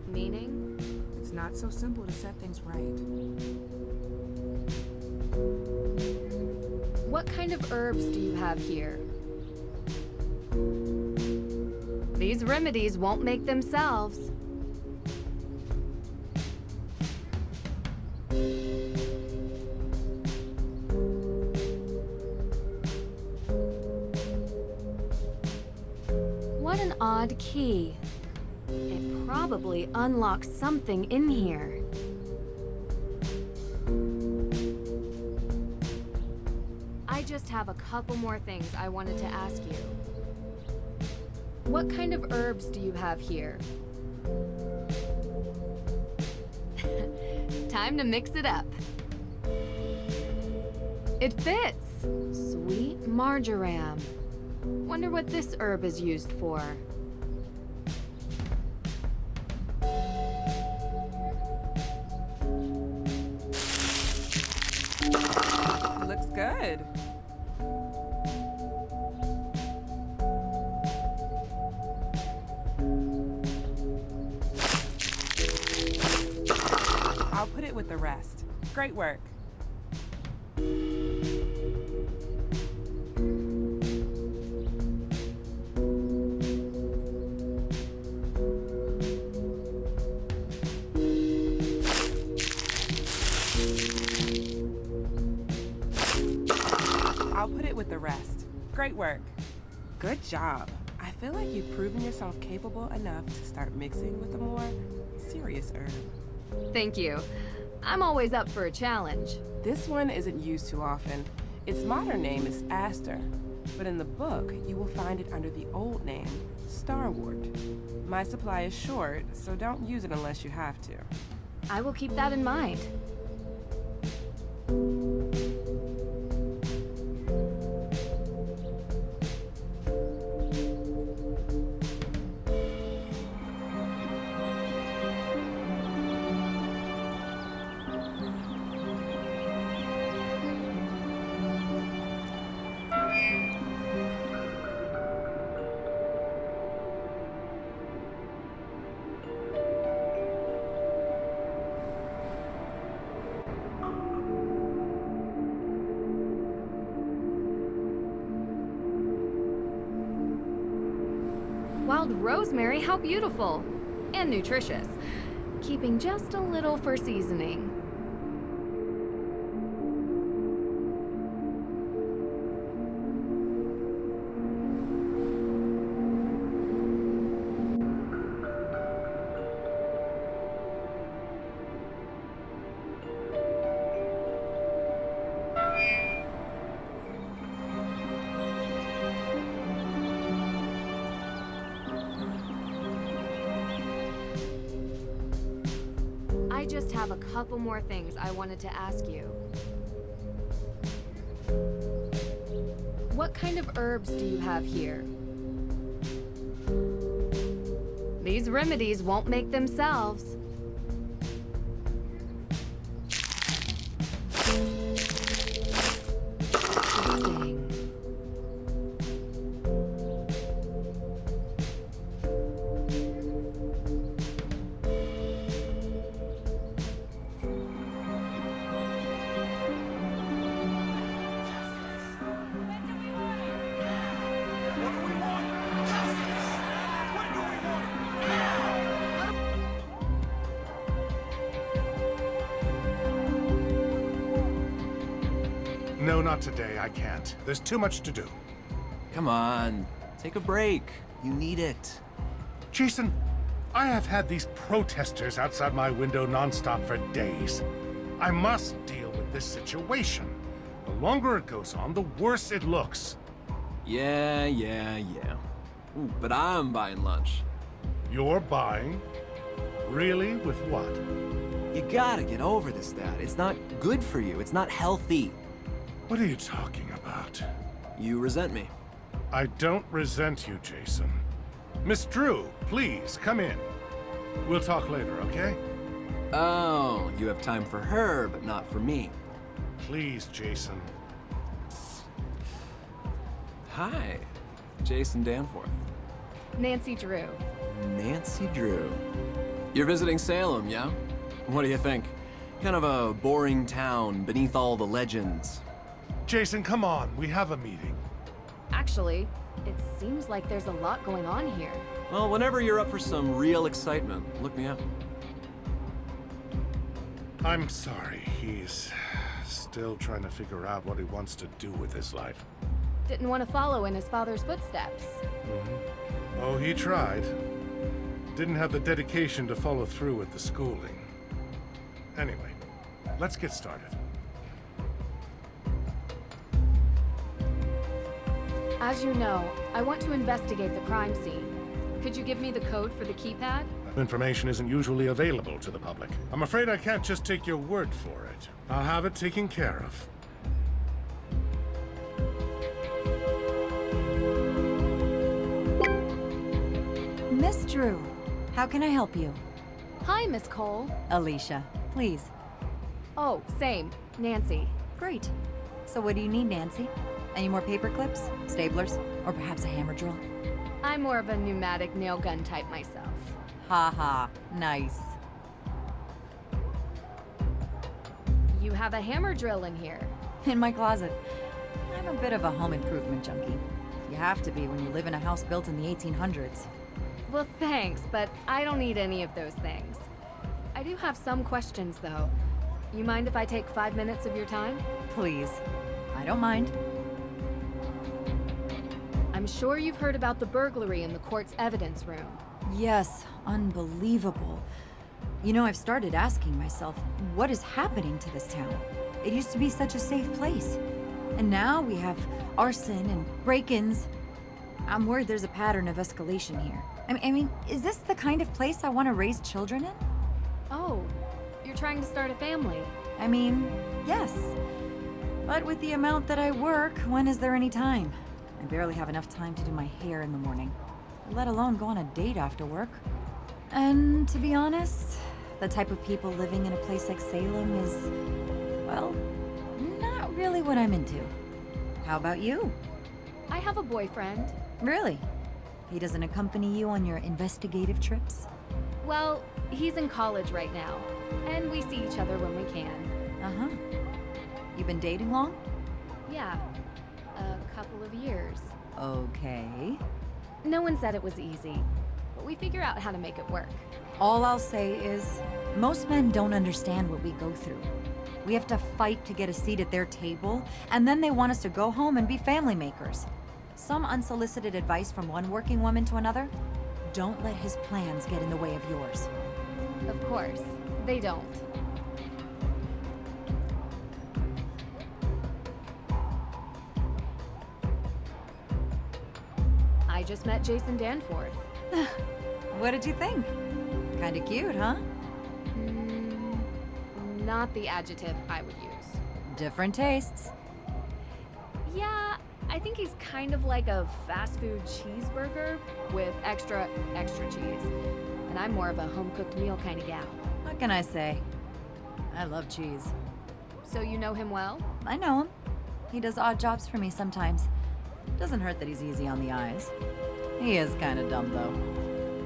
Meaning? It's not so simple to set things right. What kind of herbs do you have here? These remedies won't make themselves. What an odd key. It probably unlocks something in here. I just have a couple more things I wanted to ask you. What kind of herbs do you have here? Time to mix it up. It fits! Sweet marjoram. Wonder what this herb is used for. Looks good. I'll put it with the rest. Great work. I'll put it with the rest. Great work. Good job. I feel like you've proven yourself capable enough to start mixing with a more serious herb. Thank you. I'm always up for a challenge. This one isn't used too often. Its modern name is aster. But in the book, you will find it under the old name, Starwort. My supply is short, so don't use it unless you have to. I will keep that in mind. Wild rosemary, how beautiful! And nutritious. Keeping just a little for seasoning. I just have a couple more things I wanted to ask you. What kind of herbs do you have here? These remedies won't make themselves. No, not today. I can't. There's too much to do. Come on. Take a break. You need it. Jason, I have had these protesters outside my window nonstop for days. I must deal with this situation. The longer it goes on, the worse it looks. Yeah. Ooh, but I'm buying lunch. You're buying? Really? With what? You gotta get over this, Dad. It's not good for you. It's not healthy. What are you talking about? You resent me. I don't resent you, Jason. Miss Drew, please, come in. We'll talk later, okay? Oh, you have time for her, but not for me. Please, Jason. Hi, Jason Danforth. Nancy Drew. Nancy Drew. You're visiting Salem, yeah? What do you think? Kind of a boring town beneath all the legends. Jason, come on. We have a meeting. Actually, it seems like there's a lot going on here. Well, whenever you're up for some real excitement, look me up. I'm sorry. He's still trying to figure out what he wants to do with his life. Didn't want to follow in his father's footsteps. Oh, he tried. Didn't have the dedication to follow through with the schooling. Anyway, let's get started. As you know, I want to investigate the crime scene. Could you give me the code for the keypad? Information isn't usually available to the public. I'm afraid I can't just take your word for it. I'll have it taken care of. Miss Drew, how can I help you? Hi, Miss Cole. Alicia, please. Oh, same. Nancy. Great. So what do you need, Nancy? Any more paper clips, staplers, or perhaps a hammer drill? I'm more of a pneumatic nail gun type myself. Ha ha, nice. You have a hammer drill in here. In my closet. I'm a bit of a home improvement junkie. You have to be when you live in a house built in the 1800s. Well, thanks, but I don't need any of those things. I do have some questions, though. You mind if I take 5 minutes of your time? Please. I don't mind. I'm sure you've heard about the burglary in the court's evidence room. Yes, unbelievable. You know, I've started asking myself, what is happening to this town? It used to be such a safe place. And now we have arson and break-ins. I'm worried there's a pattern of escalation here. I mean, is this the kind of place I want to raise children in? Oh, you're trying to start a family. I mean, yes. But with the amount that I work, when is there any time? I barely have enough time to do my hair in the morning, let alone go on a date after work. And to be honest, the type of people living in a place like Salem is, well, not really what I'm into. How about you? I have a boyfriend. Really? He doesn't accompany you on your investigative trips? Well, he's in college right now, and we see each other when we can. Uh-huh. You been dating long? Yeah, a couple of years. Okay. No one said it was easy, but we figure out how to make it work. All I'll say is, most men don't understand what we go through. We have to fight to get a seat at their table, and then they want us to go home and be family makers. Some unsolicited advice from one working woman to another? Don't let his plans get in the way of yours. Of course, they don't. I just met Jason Danforth. What did you think? Kinda cute, huh? Not the adjective I would use. Different tastes. Yeah, I think he's kind of like a fast food cheeseburger with extra cheese. And I'm more of a home-cooked meal kind of gal. What can I say? I love cheese. So you know him well? I know him. He does odd jobs for me sometimes. Doesn't hurt that he's easy on the eyes. He is kind of dumb, though.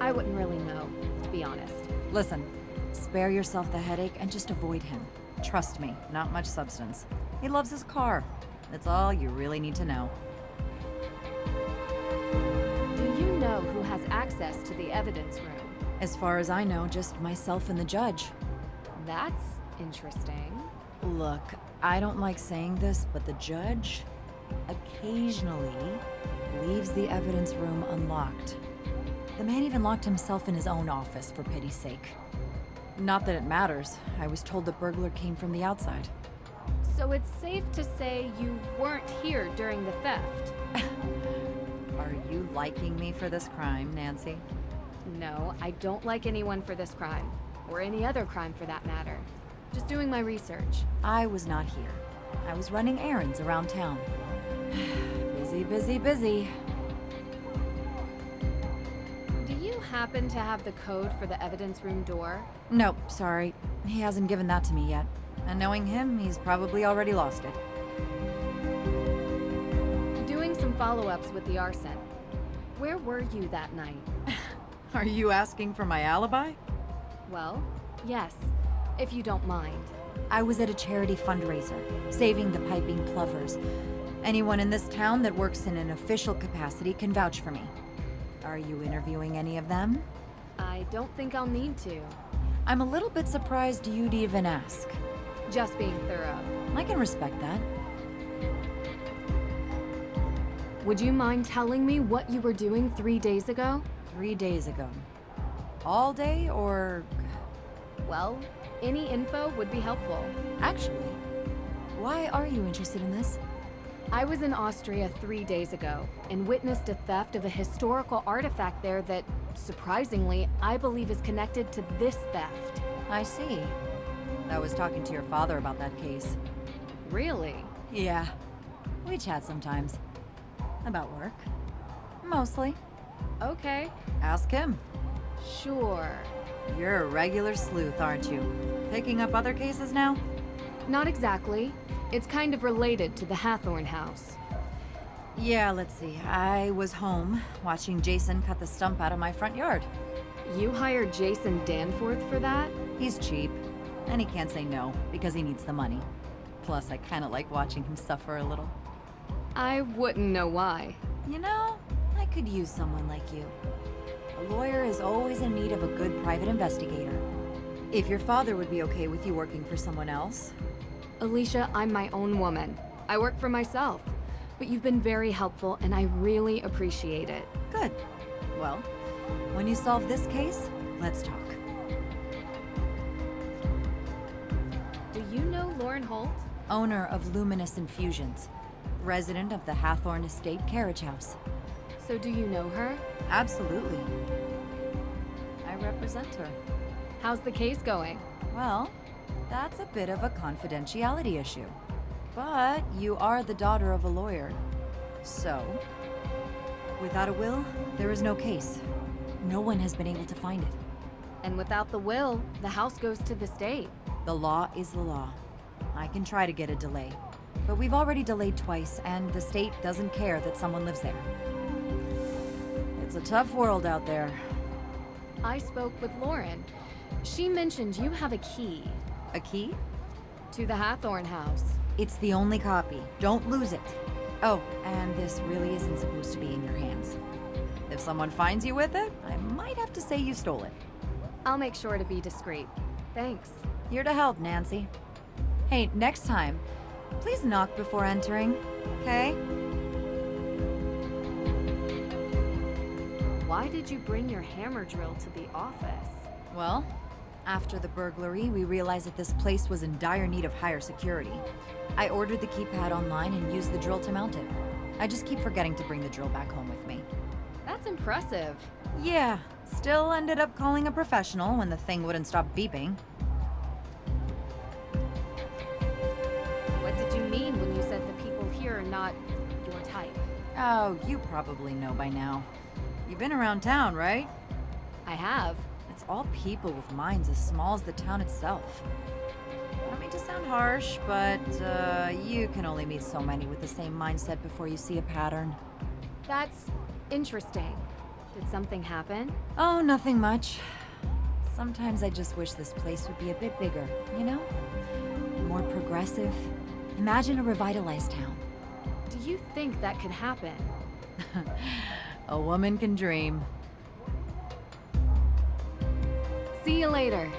I wouldn't really know, to be honest. Listen, spare yourself the headache and just avoid him. Trust me, not much substance. He loves his car. That's all you really need to know. Do you know who has access to the evidence room? As far as I know, just myself and the judge. That's interesting. Look, I don't like saying this, but the judge occasionally leaves the evidence room unlocked. The man even locked himself in his own office, for pity's sake. Not that it matters. I was told the burglar came from the outside. So it's safe to say you weren't here during the theft? Are you liking me for this crime, Nancy? No, I don't like anyone for this crime. Or any other crime for that matter. Just doing my research. I was not here. I was running errands around town. Busy, busy, busy. Do you happen to have the code for the evidence room door? Nope, sorry. He hasn't given that to me yet. And knowing him, he's probably already lost it. Doing some follow-ups with the arson. Where were you that night? Are you asking for my alibi? Well, yes, if you don't mind. I was at a charity fundraiser, saving the piping plovers. Anyone in this town that works in an official capacity can vouch for me. Are you interviewing any of them? I don't think I'll need to. I'm a little bit surprised you'd even ask. Just being thorough. I can respect that. Would you mind telling me what you were doing 3 days ago? 3 days ago. All day, or...? Well, any info would be helpful. Actually, why are you interested in this? I was in Austria 3 days ago and witnessed a theft of a historical artifact there that, surprisingly, I believe is connected to this theft. I see. I was talking to your father about that case. Really? Yeah. We chat sometimes. About work. Mostly. Okay. Ask him. Sure. You're a regular sleuth, aren't you? Picking up other cases now? Not exactly. It's kind of related to the Hathorne house. Yeah, let's see. I was home, watching Jason cut the stump out of my front yard. You hired Jason Danforth for that? He's cheap, and he can't say no, because he needs the money. Plus, I kinda like watching him suffer a little. I wouldn't know why. You know, I could use someone like you. A lawyer is always in need of a good private investigator. If your father would be okay with you working for someone else. Alicia, I'm my own woman. I work for myself. But you've been very helpful, and I really appreciate it. Good. Well, when you solve this case, let's talk. Do you know Lauren Holt? Owner of Luminous Infusions. resident of the Hathorne Estate carriage house. So do you know her? Absolutely. I represent her. How's the case going? Well, that's a bit of a confidentiality issue. But you are the daughter of a lawyer. So, without a will, there is no case. No one has been able to find it. And without the will, the house goes to the state. The law is the law. I can try to get a delay. But we've already delayed twice, and the state doesn't care that someone lives there. It's a tough world out there. I spoke with Lauren. She mentioned you have a key. A key? To the Hathorne house. It's the only copy. Don't lose it. Oh, and this really isn't supposed to be in your hands. If someone finds you with it, I might have to say you stole it. I'll make sure to be discreet. Thanks. Here to help, Nancy. Hey, next time, please knock before entering, okay? Why did you bring your hammer drill to the office? Well, after the burglary, we realized that this place was in dire need of higher security. I ordered the keypad online and used the drill to mount it. I just keep forgetting to bring the drill back home with me. That's impressive. Yeah, still ended up calling a professional when the thing wouldn't stop beeping. What did you mean when you said the people here are not your type? Oh, you probably know by now. You've been around town, right? I have. It's all people with minds as small as the town itself. I don't mean to sound harsh, but you can only meet so many with the same mindset before you see a pattern. That's interesting. Did something happen? Oh, nothing much. Sometimes I just wish this place would be a bit bigger, you know? More progressive. Imagine a revitalized town. Do you think that could happen? A woman can dream. See you later.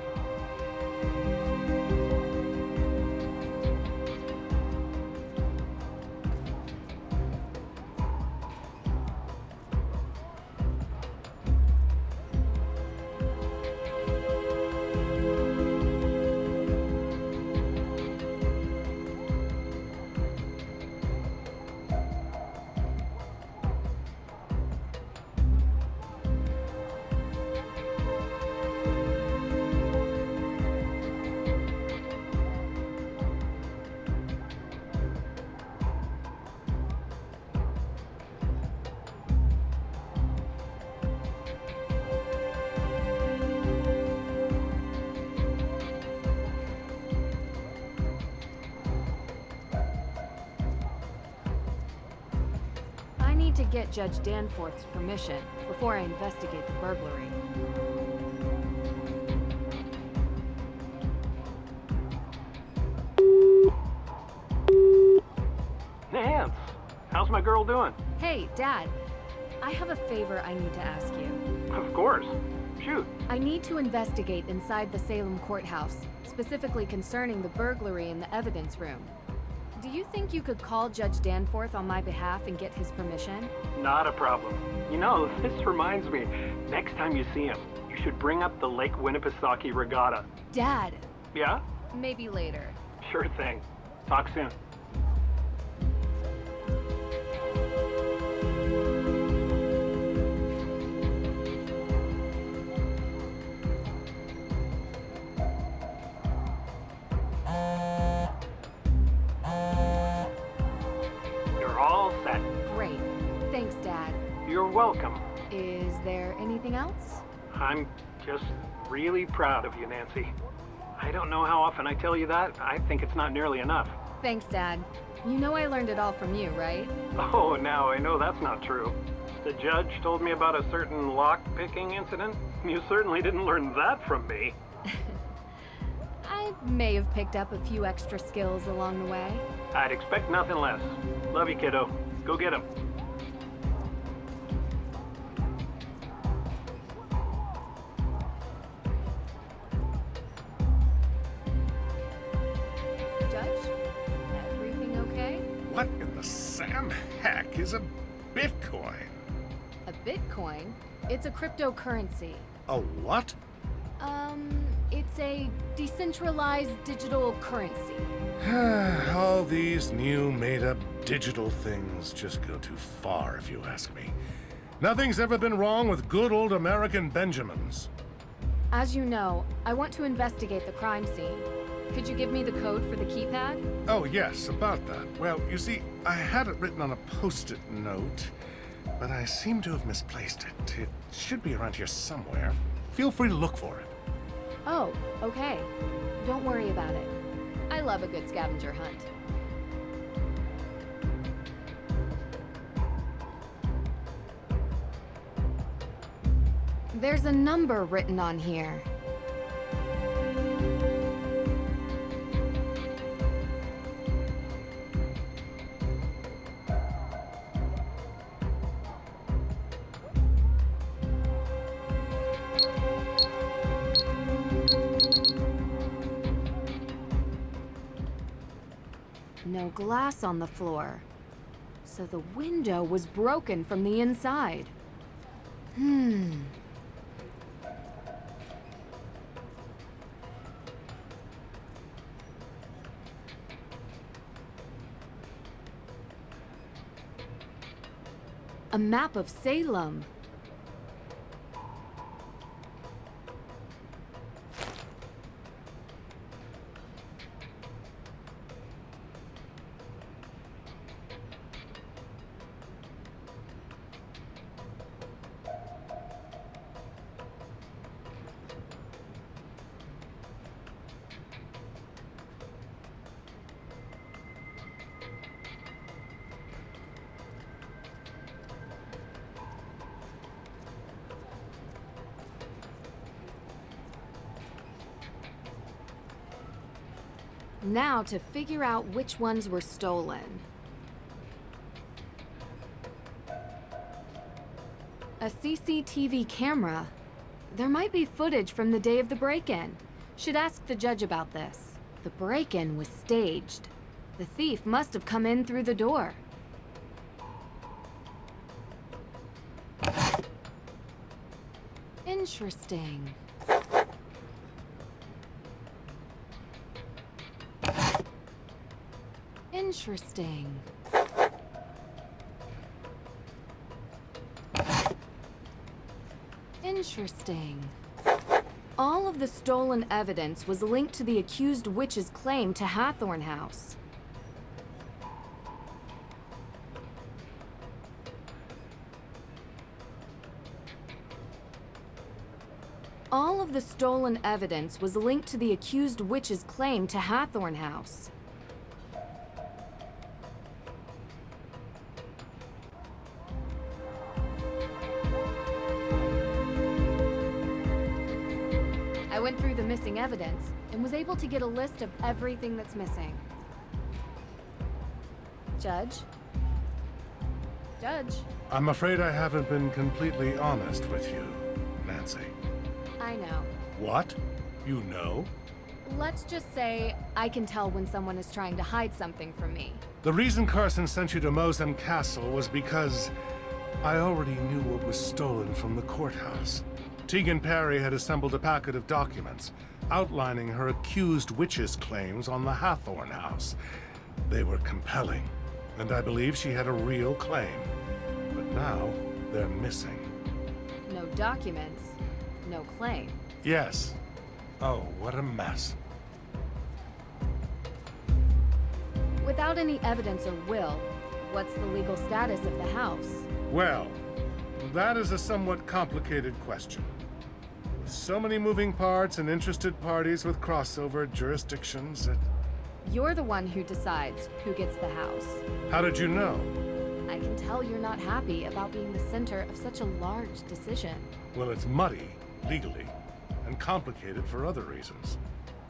To get Judge Danforth's permission before I investigate the burglary. Nance, how's my girl doing? Hey, Dad. I have a favor I need to ask you. Of course. Shoot. I need to investigate inside the Salem courthouse, specifically concerning the burglary in the evidence room. Do you think you could call Judge Danforth on my behalf and get his permission? Not a problem. You know, this reminds me, next time you see him, you should bring up the Lake Winnipesaukee Regatta. Dad! Yeah? Maybe later. Sure thing. Talk soon. You're welcome. Is there anything else? I'm just really proud of you, Nancy. I don't know how often I tell you that. I think it's not nearly enough. Thanks, Dad. You know I learned it all from you, right? Oh, now I know that's not true. The judge told me about a certain lock-picking incident. You certainly didn't learn that from me. I may have picked up a few extra skills along the way. I'd expect nothing less. Love you, kiddo. Go get him. What in the Sam heck is a Bitcoin? A Bitcoin? It's a cryptocurrency. A what? It's say, decentralized digital currency. All these new made-up digital things just go too far, if you ask me. Nothing's ever been wrong with good old American Benjamins. As you know, I want to investigate the crime scene. Could you give me the code for the keypad? Oh, yes, about that. Well, you see, I had it written on a post-it note, but I seem to have misplaced it. It should be around here somewhere. Feel free to look for it. Oh, okay. Don't worry about it. I love a good scavenger hunt. There's a number written on here. No glass on the floor. So the window was broken from the inside. A map of Salem. Now to figure out which ones were stolen. A CCTV camera. There might be footage from the day of the break-in. Should ask the judge about this. The break-in was staged. The thief must have come in through the door. Interesting. Interesting. Interesting. All of the stolen evidence was linked to the accused witch's claim to Hathorne House. All of the stolen evidence was linked to the accused witch's claim to Hathorne House. I went through the missing evidence and was able to get a list of everything that's missing. Judge? Judge? I'm afraid I haven't been completely honest with you, Nancy. I know. What? You know? Let's just say I can tell when someone is trying to hide something from me. The reason Carson sent you to Mosem Castle was because I already knew what was stolen from the courthouse. Teegan Parry had assembled a packet of documents outlining her accused witch's claims on the Hathorne house. They were compelling, and I believe she had a real claim. But now, they're missing. No documents, no claim. Yes. Oh, what a mess. Without any evidence or will, what's the legal status of the house? Well, that is a somewhat complicated question. With so many moving parts and interested parties with crossover jurisdictions, You're the one who decides who gets the house. How did you know? I can tell you're not happy about being the center of such a large decision. Well, it's muddy, legally, and complicated for other reasons.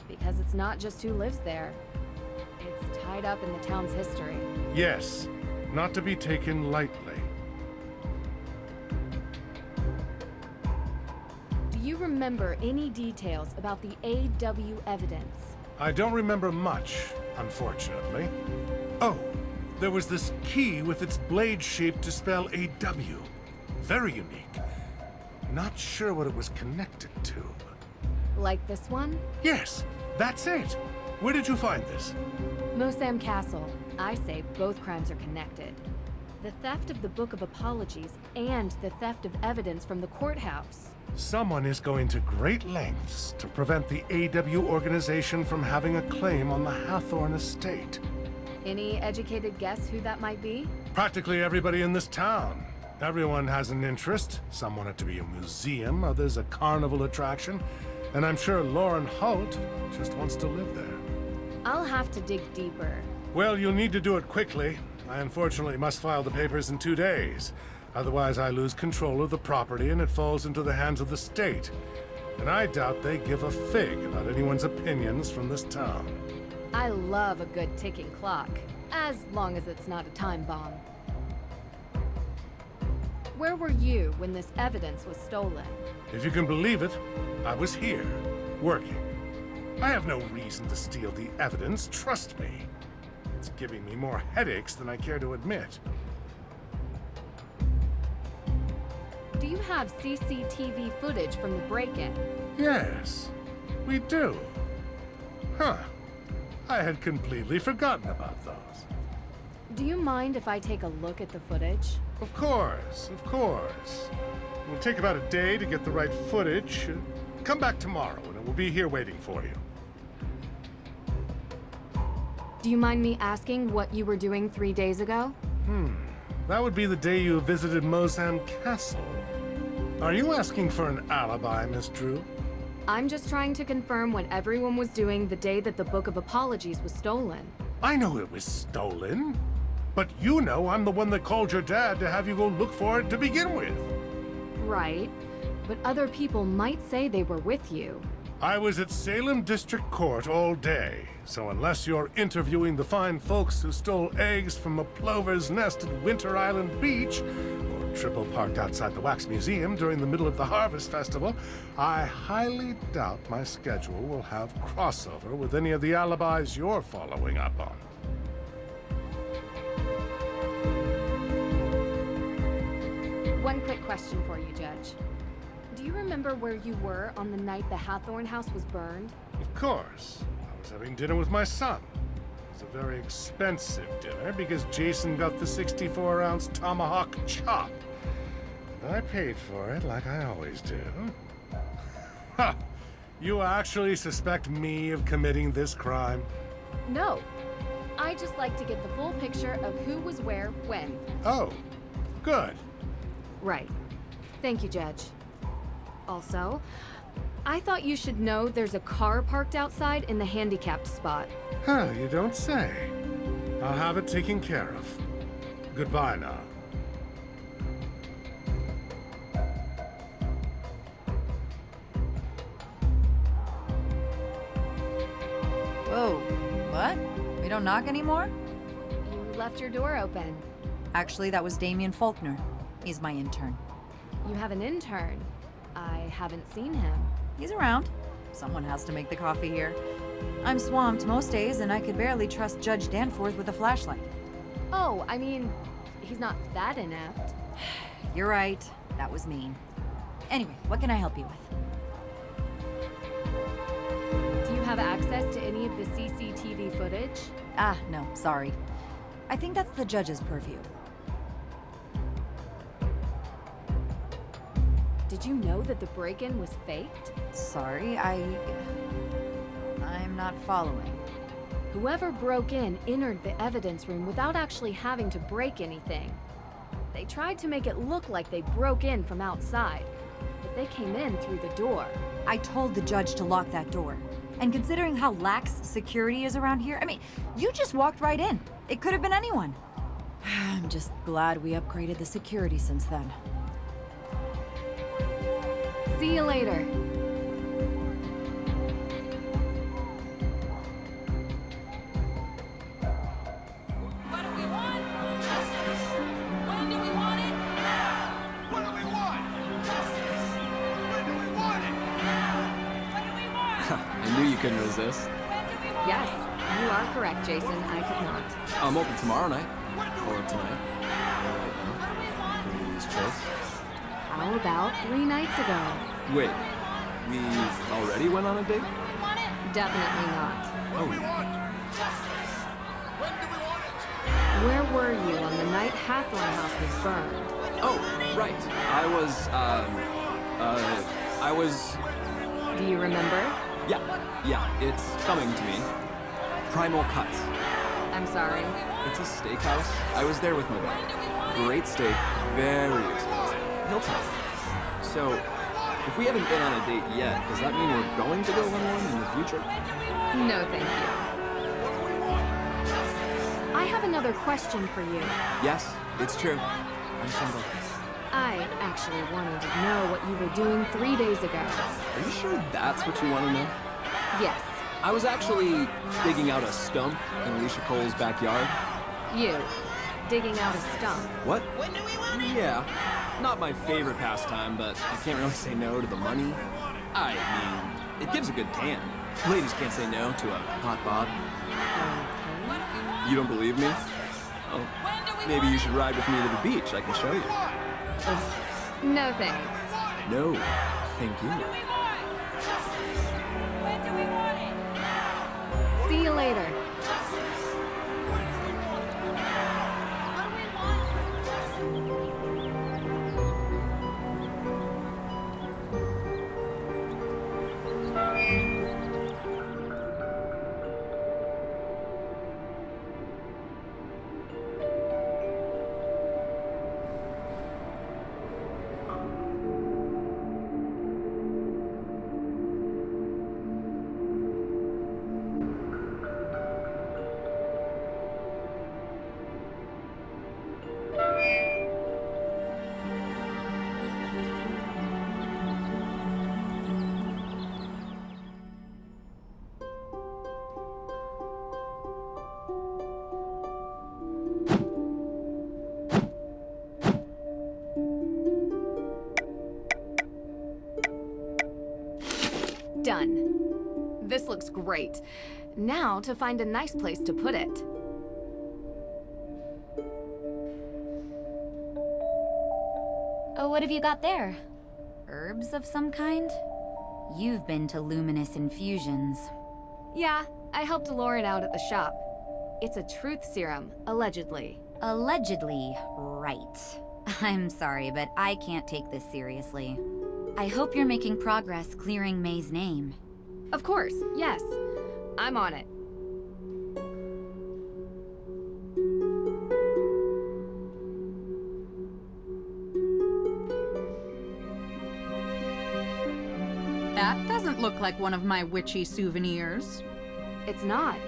Because it's not just who lives there. It's tied up in the town's history. Yes, not to be taken lightly. Do you remember any details about the AW evidence? I don't remember much, unfortunately. Oh, there was this key with its blade shape to spell AW. Very unique. Not sure what it was connected to. Like this one? Yes, that's it. Where did you find this? Mosam Castle. I say both crimes are connected. The theft of the Book of Apologies and the theft of evidence from the courthouse. Someone is going to great lengths to prevent the AW organization from having a claim on the Hathorne estate. Any educated guess who that might be? Practically everybody in this town. Everyone has an interest. Some want it to be a museum, others a carnival attraction. And I'm sure Lauren Holt just wants to live there. I'll have to dig deeper. Well, you'll need to do it quickly. I unfortunately must file the papers in 2 days. Otherwise, I lose control of the property and it falls into the hands of the state. And I doubt they give a fig about anyone's opinions from this town. I love a good ticking clock, as long as it's not a time bomb. Where were you when this evidence was stolen? If you can believe it, I was here, working. I have no reason to steal the evidence, trust me. It's giving me more headaches than I care to admit. Do you have CCTV footage from the break-in? Yes, we do. Huh. I had completely forgotten about those. Do you mind if I take a look at the footage? Of course, of course. It will take about a day to get the right footage. Come back tomorrow and it will be here waiting for you. Do you mind me asking what you were doing 3 days ago? That would be the day you visited Mosam Castle. Are you asking for an alibi, Miss Drew? I'm just trying to confirm what everyone was doing the day that the Book of Apologies was stolen. I know it was stolen. But you know I'm the one that called your dad to have you go look for it to begin with. Right. But other people might say they were with you. I was at Salem District Court all day, so unless you're interviewing the fine folks who stole eggs from a plover's nest at Winter Island Beach, or triple parked outside the Wax Museum during the middle of the Harvest Festival, I highly doubt my schedule will have crossover with any of the alibis you're following up on. One quick question for you, Judge. Do you remember where you were on the night the Hathorne house was burned? Of course. I was having dinner with my son. It was a very expensive dinner because Jason got the 64-ounce tomahawk chop. And I paid for it like I always do. Ha! You actually suspect me of committing this crime? No. I just like to get the full picture of who was where, when. Oh, good. Right. Thank you, Judge. Also, I thought you should know there's a car parked outside in the handicapped spot. Huh, you don't say. I'll have it taken care of. Goodbye now. Whoa, what? We don't knock anymore? You left your door open. Actually, that was Damien Faulkner. He's my intern. You have an intern? I haven't seen him. He's around. Someone has to make the coffee here. I'm swamped most days, and I could barely trust Judge Danforth with a flashlight. Oh, I mean, he's not that inept. You're right. That was mean. Anyway, what can I help you with? Do you have access to any of the CCTV footage? Ah, no, sorry. I think that's the judge's purview. Did you know that the break-in was faked? Sorry, I'm not following. Whoever broke in entered the evidence room without actually having to break anything. They tried to make it look like they broke in from outside, but they came in through the door. I told the judge to lock that door. And considering how lax security is around here, I mean, you just walked right in. It could have been anyone. I'm just glad we upgraded the security since then. See you later. What do we want? Justice. When do we want it? Now. What do we want? Justice. When do we want it? Now. What do we want? I knew you couldn't resist. Yes, you are correct, Jason. I could not. I'm open tomorrow night. Or tonight. Or right now. Any of these choice? How about 3 nights ago? Wait, We already went on a date? Definitely not. Oh. Where were you on the night Hathorne House was burned? Oh, right. I was... Do you remember? Yeah, it's coming to me. Primal Cuts. I'm sorry. It's a steakhouse. I was there with my dad. Great steak, very expensive. He'll tell you. So, if we haven't been on a date yet, does that mean we're going to go on one in the future? No, thank you. I have another question for you. Yes, it's true. I'm single. I actually wanted to know what you were doing 3 days ago. Are you sure that's what you want to know? Yes. I was actually digging out a stump in Alicia Cole's backyard. You. Digging out a stump. What? Yeah. Not my favorite pastime, but I can't really say no to the money. I mean, it gives a good tan. Ladies can't say no to a hot bod. You don't believe me? Oh, maybe you should ride with me to the beach. I can show you. No thanks. No, thank you. See you later. Done. This looks great. Now to find a nice place to put it. Oh, what have you got there? Herbs of some kind? You've been to Luminous Infusions. Yeah, I helped Lauren out at the shop. It's a truth serum, allegedly. Allegedly, right. I'm sorry, but I can't take this seriously. I hope you're making progress clearing Mei's name. Of course, yes. I'm on it. That doesn't look like one of my witchy souvenirs. It's not.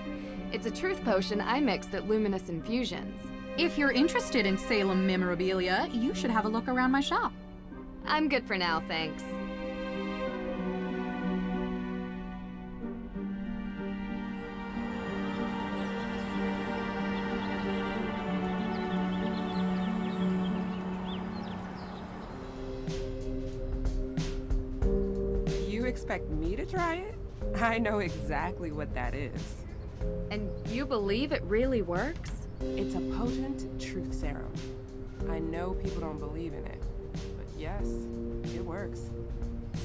It's a truth potion I mixed at Luminous Infusions. If you're interested in Salem memorabilia, you should have a look around my shop. I'm good for now, thanks. You expect me to try it? I know exactly what that is. And you believe it really works? It's a potent truth serum. I know people don't believe in it, but yes, it works.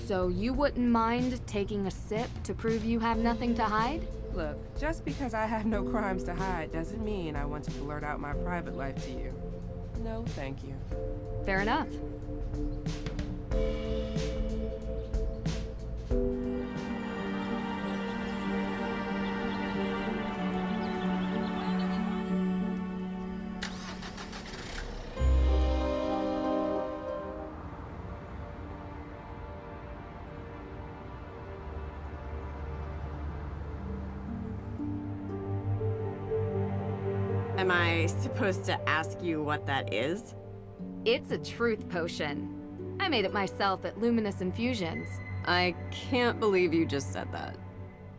So you wouldn't mind taking a sip to prove you have nothing to hide? Look, just because I have no crimes to hide doesn't mean I want to blurt out my private life to you. No, thank you. Fair enough. Am I supposed to ask you what that is? It's a truth potion. I made it myself at Luminous Infusions. I can't believe you just said that.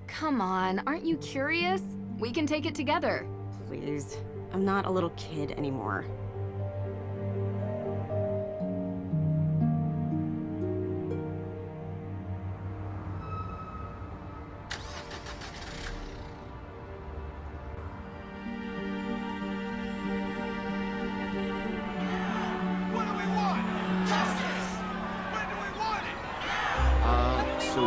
Come on, aren't you curious? We can take it together. Please. I'm not a little kid anymore. So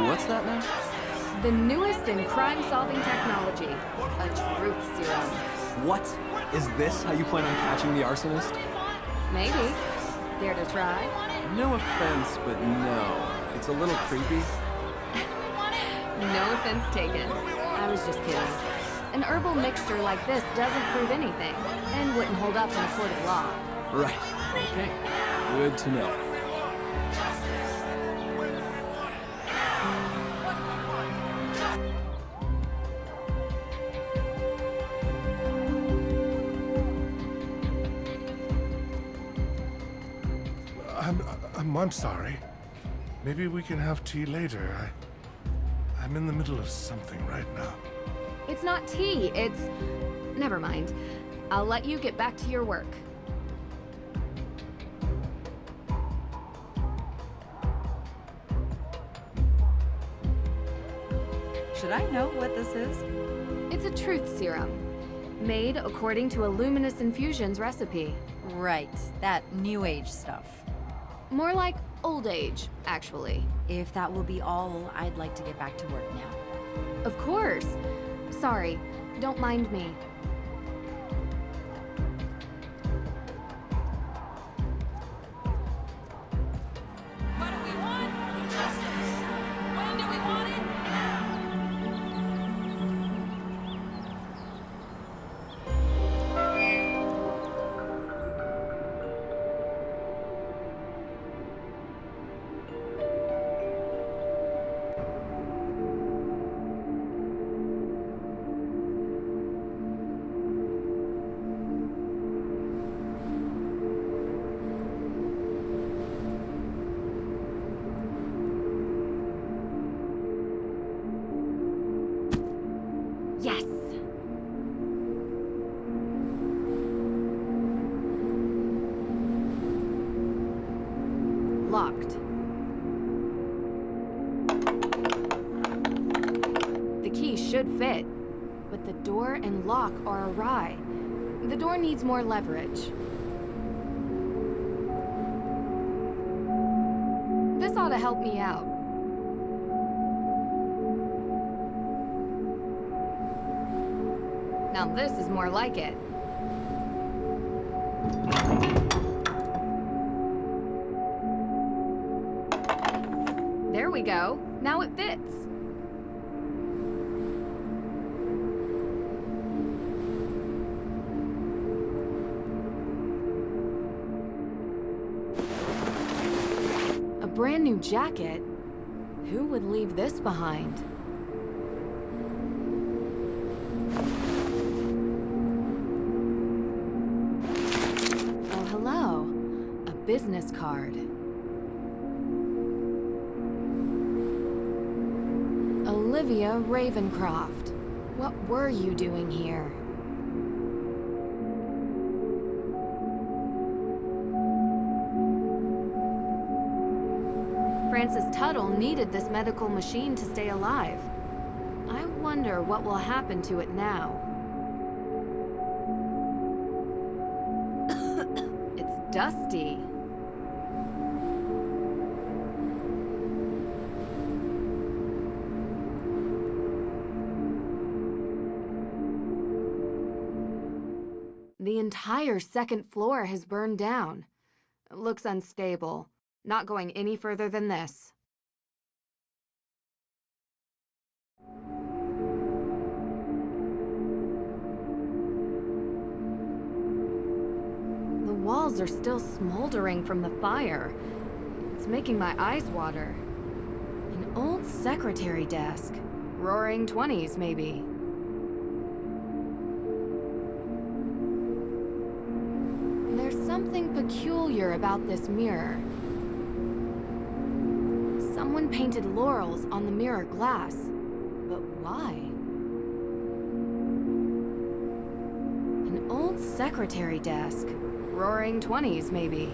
The newest in crime-solving technology, a truth serum. What? Is this how you plan on catching the arsonist? Maybe. Dare to try? No offense, but no. It's a little creepy. No offense taken. I was just kidding. An herbal mixture like this doesn't prove anything, and wouldn't hold up in a court of law. Right. Okay. Good to know. I'm sorry. Maybe we can have tea later. I'm in the middle of something right now. It's not tea, it's... Never mind. I'll let you get back to your work. Should I know what this is? It's a truth serum, made according to a Luminous Infusion's recipe. Right, that new age stuff. More like old age, actually. If that will be all, I'd like to get back to work now. Of course. Sorry, don't mind me. What do we want? Justice. When do we want it? Yes! Locked. The key should fit, but the door and lock are awry. The door needs more leverage. This ought to help me out. Now this is more like it. There we go. Now it fits. A brand new jacket? Who would leave this behind? Oh, hello. A business card. Olivia Ravencroft. What were you doing here? Francis Tuttle needed this medical machine to stay alive. I wonder what will happen to it now. It's dusty. The entire second floor has burned down. It looks unstable. Not going any further than this. The walls are still smoldering from the fire. It's making my eyes water. An old secretary desk. Roaring 20s, maybe. There's something peculiar about this mirror. Someone painted laurels on the mirror glass, but why? An old secretary desk. Roaring 20s, maybe.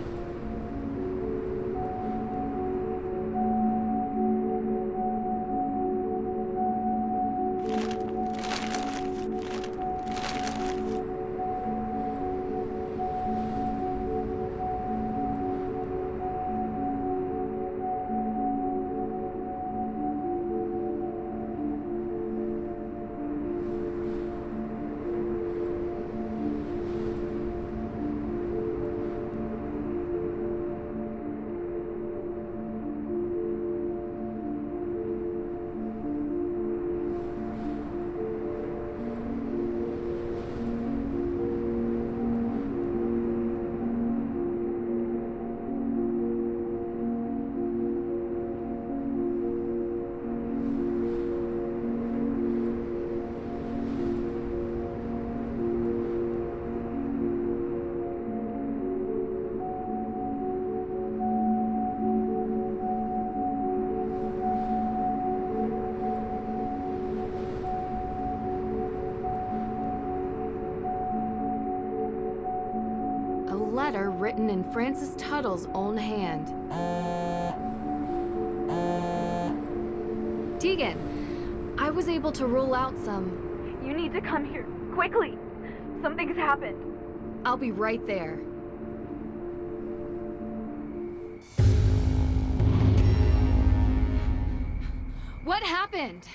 letter written in Francis Tuttle's own hand. Teegan, I was able to rule out some... You need to come here, quickly. Something's happened. I'll be right there. What happened?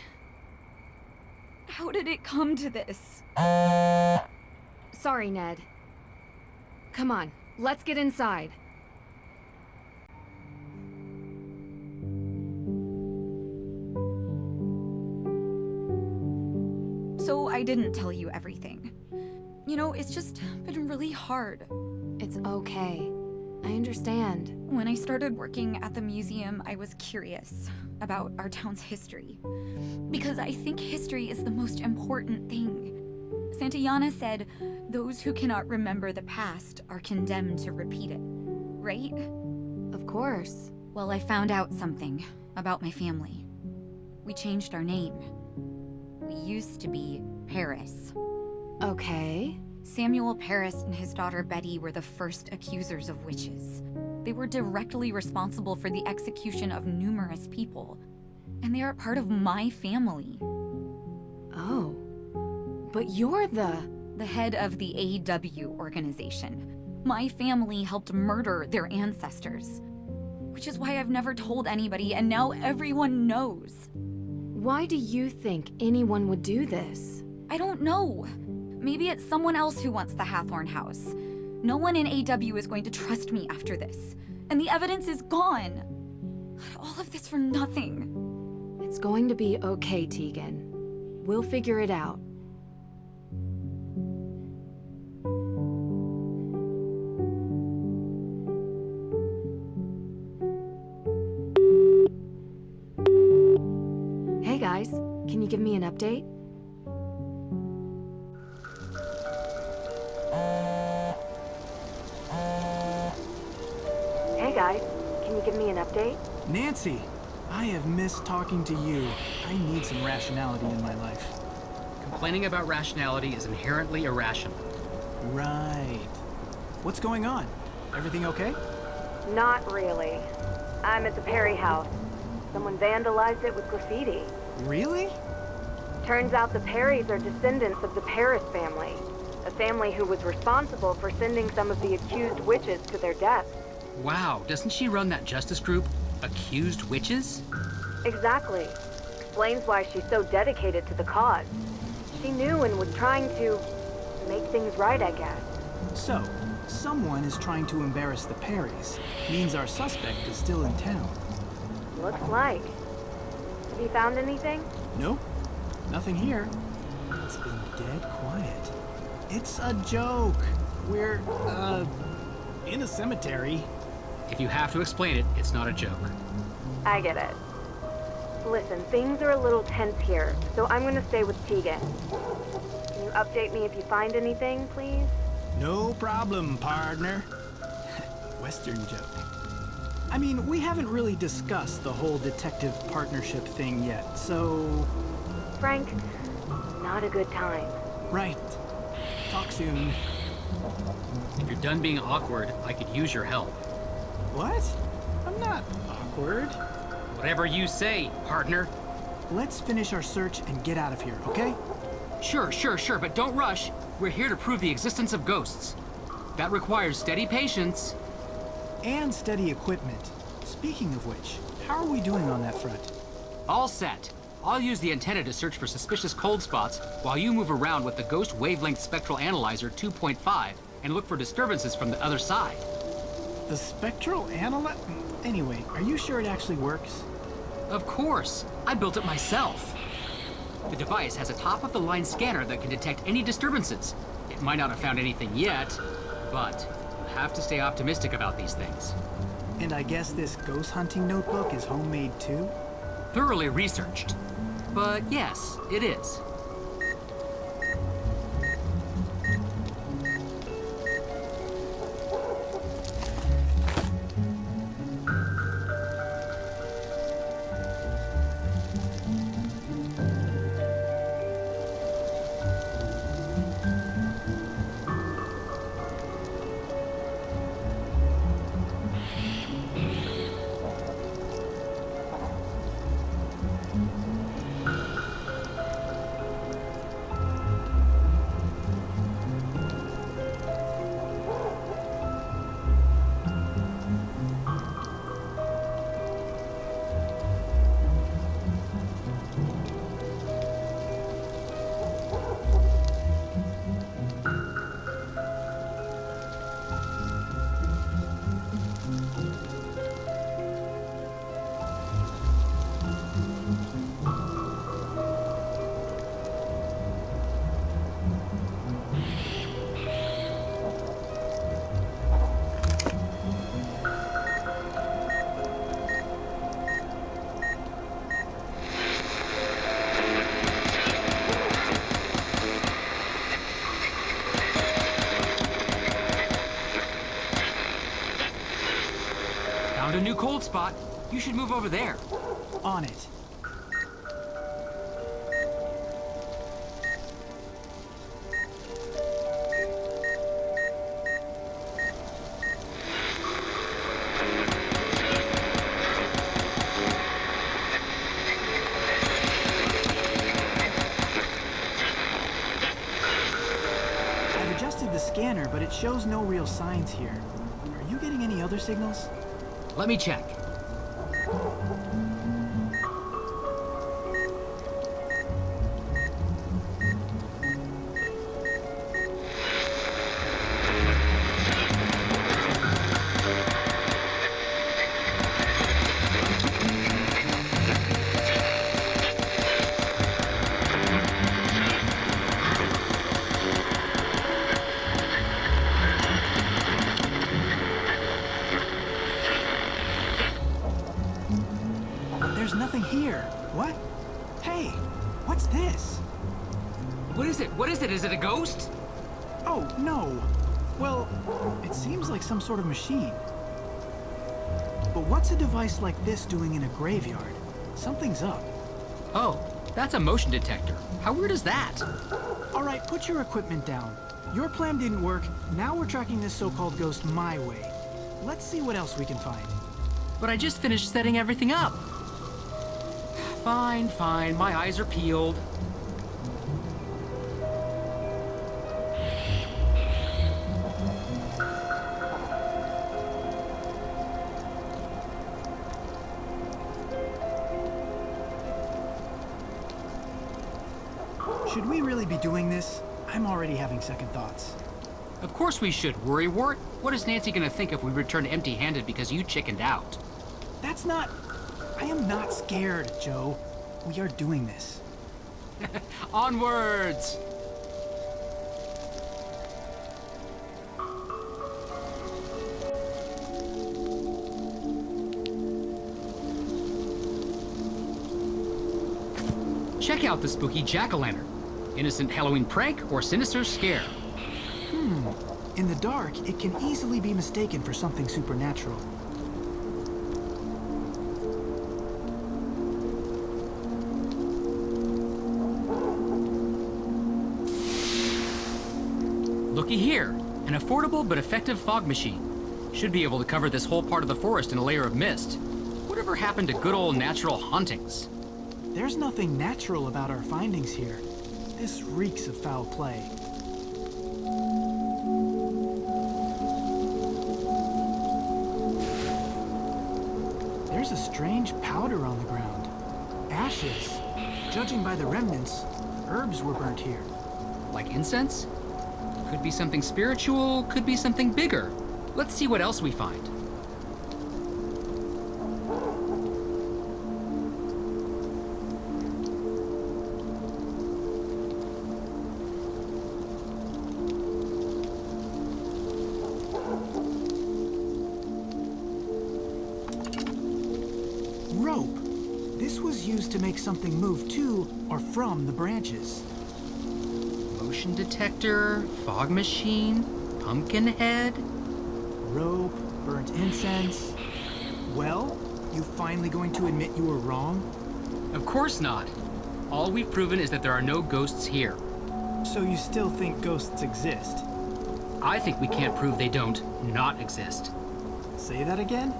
How did it come to this? Sorry, Ned. Come on, let's get inside. So I didn't tell you everything. You know, it's just been really hard. It's okay. I understand. When I started working at the museum, I was curious about our town's history. Because I think history is the most important thing. Santayana said, those who cannot remember the past are condemned to repeat it. Right? Of course. Well, I found out something about my family. We changed our name. We used to be Parrys. Okay. Samuel Parrys and his daughter Betty were the first accusers of witches. They were directly responsible for the execution of numerous people. And they are part of my family. Oh. But you're the head of the AW organization. My family helped murder their ancestors. Which is why I've never told anybody, and now everyone knows. Why do you think anyone would do this? I don't know. Maybe it's someone else who wants the Hathorne house. No one in AW is going to trust me after this. And the evidence is gone. All of this for nothing. It's going to be okay, Teegan. We'll figure it out. Hey guys, can you give me an update? Hey guys, can you give me an update? Nancy, I have missed talking to you. I need some rationality in my life. Complaining about rationality is inherently irrational. Right. What's going on? Everything okay? Not really. I'm at the Parry house. Someone vandalized it with graffiti. Really? Turns out the Parrys are descendants of the Parrys family. A family who was responsible for sending some of the accused witches to their deaths. Wow, doesn't she run that justice group, Accused Witches? Exactly. Explains why she's so dedicated to the cause. She knew and was trying to make things right, I guess. So, someone is trying to embarrass the Parrys. Means our suspect is still in town. Looks like. Have you found anything? Nope. Nothing here. It's been dead quiet. It's a joke. We're, in a cemetery. If you have to explain it, it's not a joke. I get it. Listen, things are a little tense here, so I'm gonna stay with Teegan. Can you update me if you find anything, please? No problem, partner. Western joke. I mean, we haven't really discussed the whole detective partnership thing yet, so... Frank, not a good time. Right. Talk soon. If you're done being awkward, I could use your help. What? I'm not awkward. Whatever you say, partner. Let's finish our search and get out of here, okay? Sure, but don't rush. We're here to prove the existence of ghosts. That requires steady patience. And steady equipment. Speaking of which, how are we doing on that front? All set. I'll use the antenna to search for suspicious cold spots while you move around with the Ghost Wavelength Spectral Analyzer 2.5 and look for disturbances from the other side. The spectral analyzer? Anyway, are you sure it actually works? Of course. I built it myself. The device has a top-of-the-line scanner that can detect any disturbances. It might not have found anything yet, but you have to stay optimistic about these things. And I guess this ghost hunting notebook is homemade too? Thoroughly researched. But yes, it is. spot. You should move over there. On it. I've adjusted the scanner, but it shows no real signs here. Are you getting any other signals? Let me check. There's nothing here. What? Hey, what's this? What is it? What is it? Is it a ghost? Oh, no. Well, it seems like some sort of machine. But what's a device like this doing in a graveyard? Something's up. Oh, that's a motion detector. How weird is that? All right, put your equipment down. Your plan didn't work. Now we're tracking this so-called ghost my way. Let's see what else we can find. But I just finished setting everything up. Fine, fine. My eyes are peeled. Should we really be doing this? I'm already having second thoughts. Of course we should, worrywart. What is Nancy gonna think if we return empty-handed because you chickened out? That's not... I am not scared, Joe. We are doing this. Onwards! Check out the spooky jack-o'-lantern. Innocent Halloween prank or sinister scare? In the dark, it can easily be mistaken for something supernatural. Looky here, an affordable but effective fog machine. Should be able to cover this whole part of the forest in a layer of mist. Whatever happened to good old natural hauntings? There's nothing natural about our findings here. This reeks of foul play. There's a strange powder on the ground. Ashes. Judging by the remnants, herbs were burnt here. Like incense? Could be something spiritual, could be something bigger. Let's see what else we find. Rope. This was used to make something move to or from the branches. Motion detector, fog machine, pumpkin head. Rope, burnt incense. Well, you finally going to admit you were wrong? Of course not. All we've proven is that there are no ghosts here. So you still think ghosts exist? I think we can't prove they don't not exist. Say that again?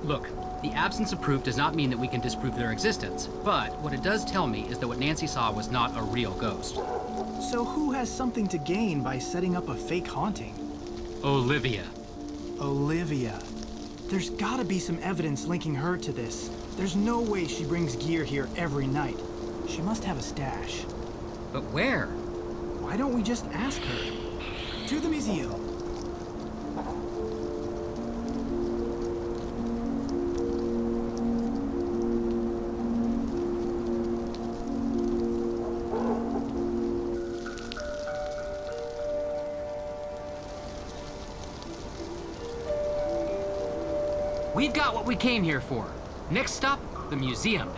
Look, the absence of proof does not mean that we can disprove their existence, but what it does tell me is that what Nancy saw was not a real ghost. So who has something to gain by setting up a fake haunting? Olivia. Olivia. There's gotta be some evidence linking her to this. There's no way she brings gear here every night. She must have a stash. But where? Why don't we just ask her? To the museum. We've got what we came here for. Next stop, the museum.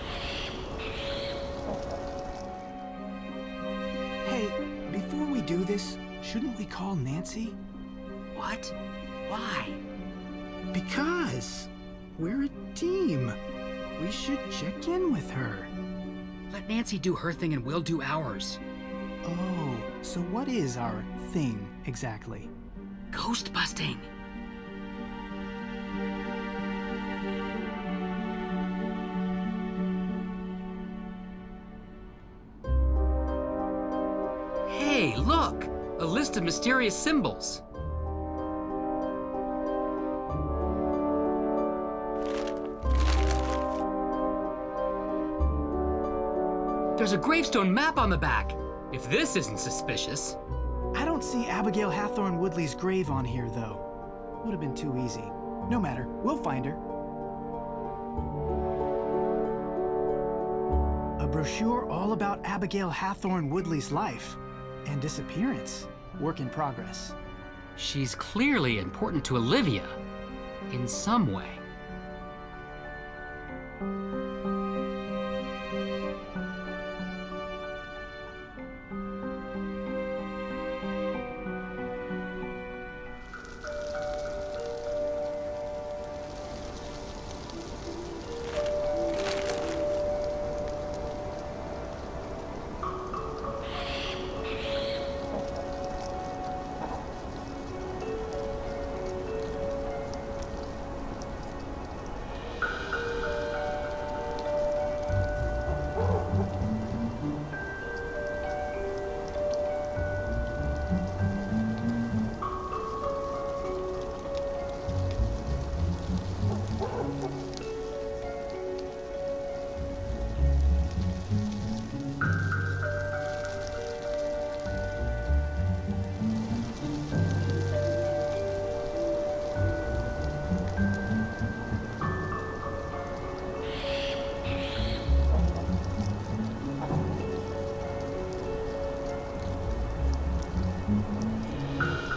Hey, before we do this, shouldn't we call Nancy? What? Why? Because we're a team. We should check in with her. Let Nancy do her thing and we'll do ours. Oh, so what is our thing exactly? Ghost busting. Hey, look! A list of mysterious symbols. There's a gravestone map on the back. If this isn't suspicious. I don't see Abigail Hathorne Woodley's grave on here, though. Would have been too easy. No matter, we'll find her. A brochure all about Abigail Hathorne Woodley's life and disappearance. Work in progress. She's clearly important to Olivia. In some way.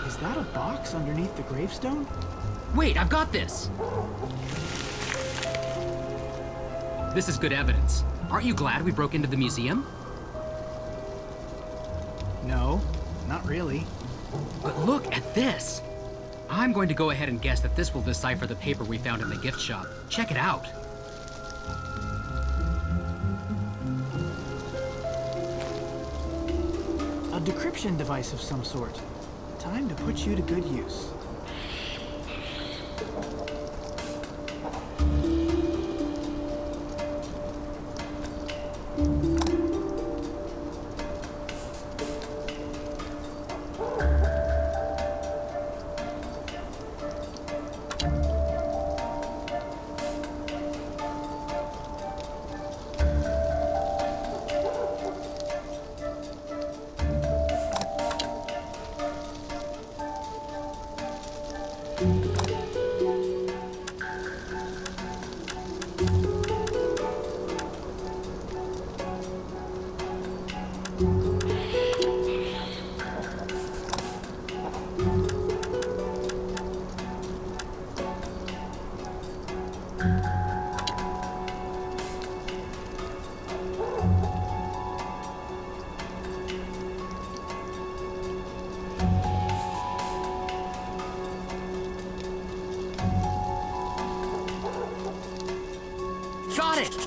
Is that a box underneath the gravestone? Wait, I've got this! This is good evidence. Aren't you glad we broke into the museum? No, not really. But look at this! I'm going to go ahead and guess that this will decipher the paper we found in the gift shop. Check it out. A decryption device of some sort. Time to put you to good use. Got it!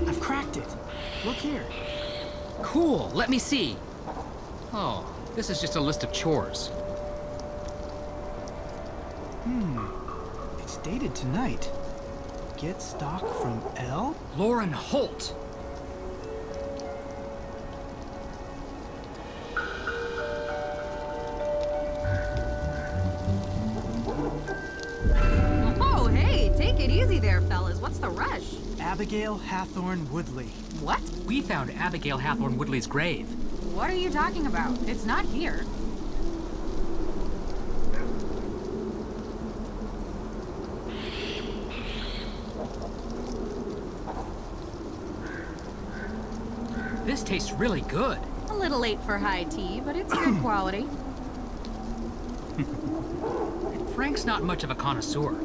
I've cracked it. Look here. Cool, let me see. Oh, this is just a list of chores. It's dated tonight. Get stock from L? Lauren Holt. Oh, hey, take it easy there, fellas. What's the rush? Abigail Hathorne Woodley. What? We found Abigail Hathorne Woodley's grave. What are you talking about? It's not here. This tastes really good. A little late for high tea, but it's good quality. Frank's not much of a connoisseur.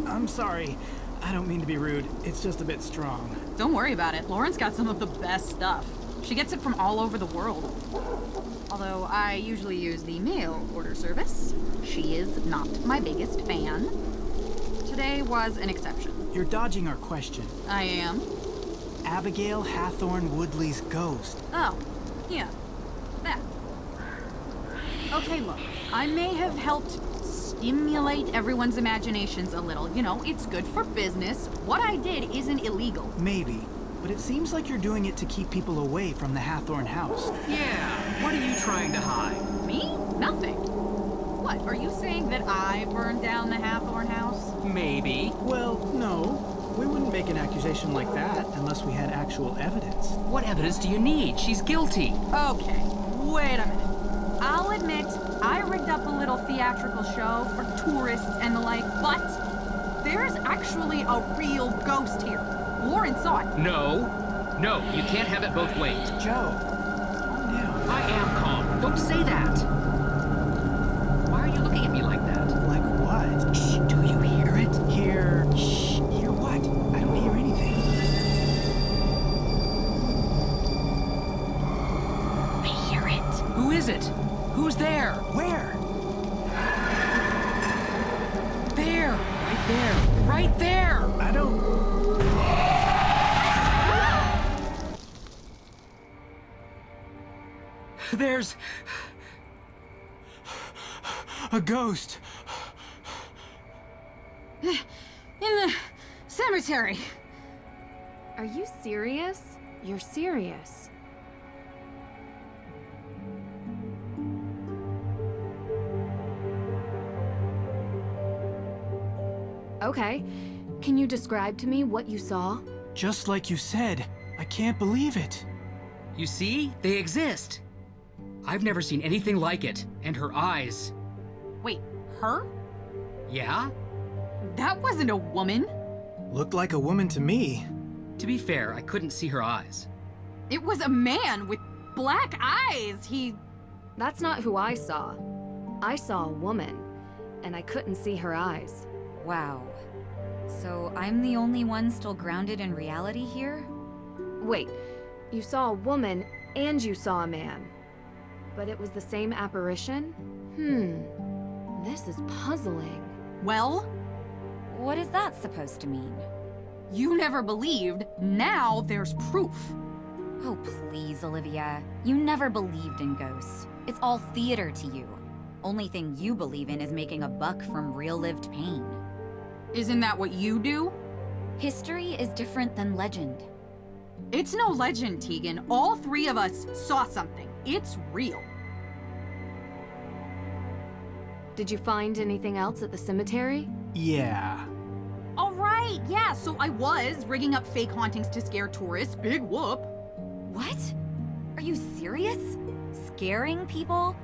I'm sorry. I don't mean to be rude. It's just a bit strong. Don't worry about it. Lauren's got some of the best stuff. She gets it from all over the world. Although I usually use the mail order service. She is not my biggest fan. Today was an exception. You're dodging our question. I am. Abigail Hathorne Woodley's ghost. Oh, yeah. That. Okay, look. I may have helped stimulate everyone's imaginations a little. You know, it's good for business. What I did isn't illegal. Maybe. But it seems like you're doing it to keep people away from the Hathorne house. Yeah, what are you trying to hide? Me? Nothing. What, are you saying that I burned down the Hathorne house? Maybe. Well, no. We wouldn't make an accusation like that unless we had actual evidence. What evidence do you need? She's guilty. Okay, wait a minute. I'll admit, I rigged up a little theatrical show for tourists and the like, but there's actually a real ghost here. Lauren saw it. No, you can't have it both ways. Joe, calm down. I am calm. Don't say that. Why are you looking at me like that? Like what? Shh, do you hear it? Hear... Shh, hear what? I don't hear anything. I hear it. Who is it? Who's there? Where? There! Right there! Right there! I don't... There's... a ghost. In the cemetery. Are you serious? You're serious. Okay. Can you describe to me what you saw? Just like you said. I can't believe it. You see? They exist. I've never seen anything like it. And her eyes. Wait, her? Yeah? That wasn't a woman. Looked like a woman to me. To be fair, I couldn't see her eyes. It was a man with black eyes. That's not who I saw. I saw a woman, and I couldn't see her eyes. Wow. So I'm the only one still grounded in reality here? Wait, you saw a woman and you saw a man. But it was the same apparition? This is puzzling. Well? What is that supposed to mean? You never believed. Now there's proof. Oh, please, Olivia. You never believed in ghosts. It's all theater to you. Only thing you believe in is making a buck from real-lived pain. Isn't that what you do? History is different than legend. It's no legend, Teegan. All three of us saw something. It's real. Did you find anything else at the cemetery? Yeah. All right, yeah, so I was rigging up fake hauntings to scare tourists. Big whoop. What? Are you serious? Scaring people?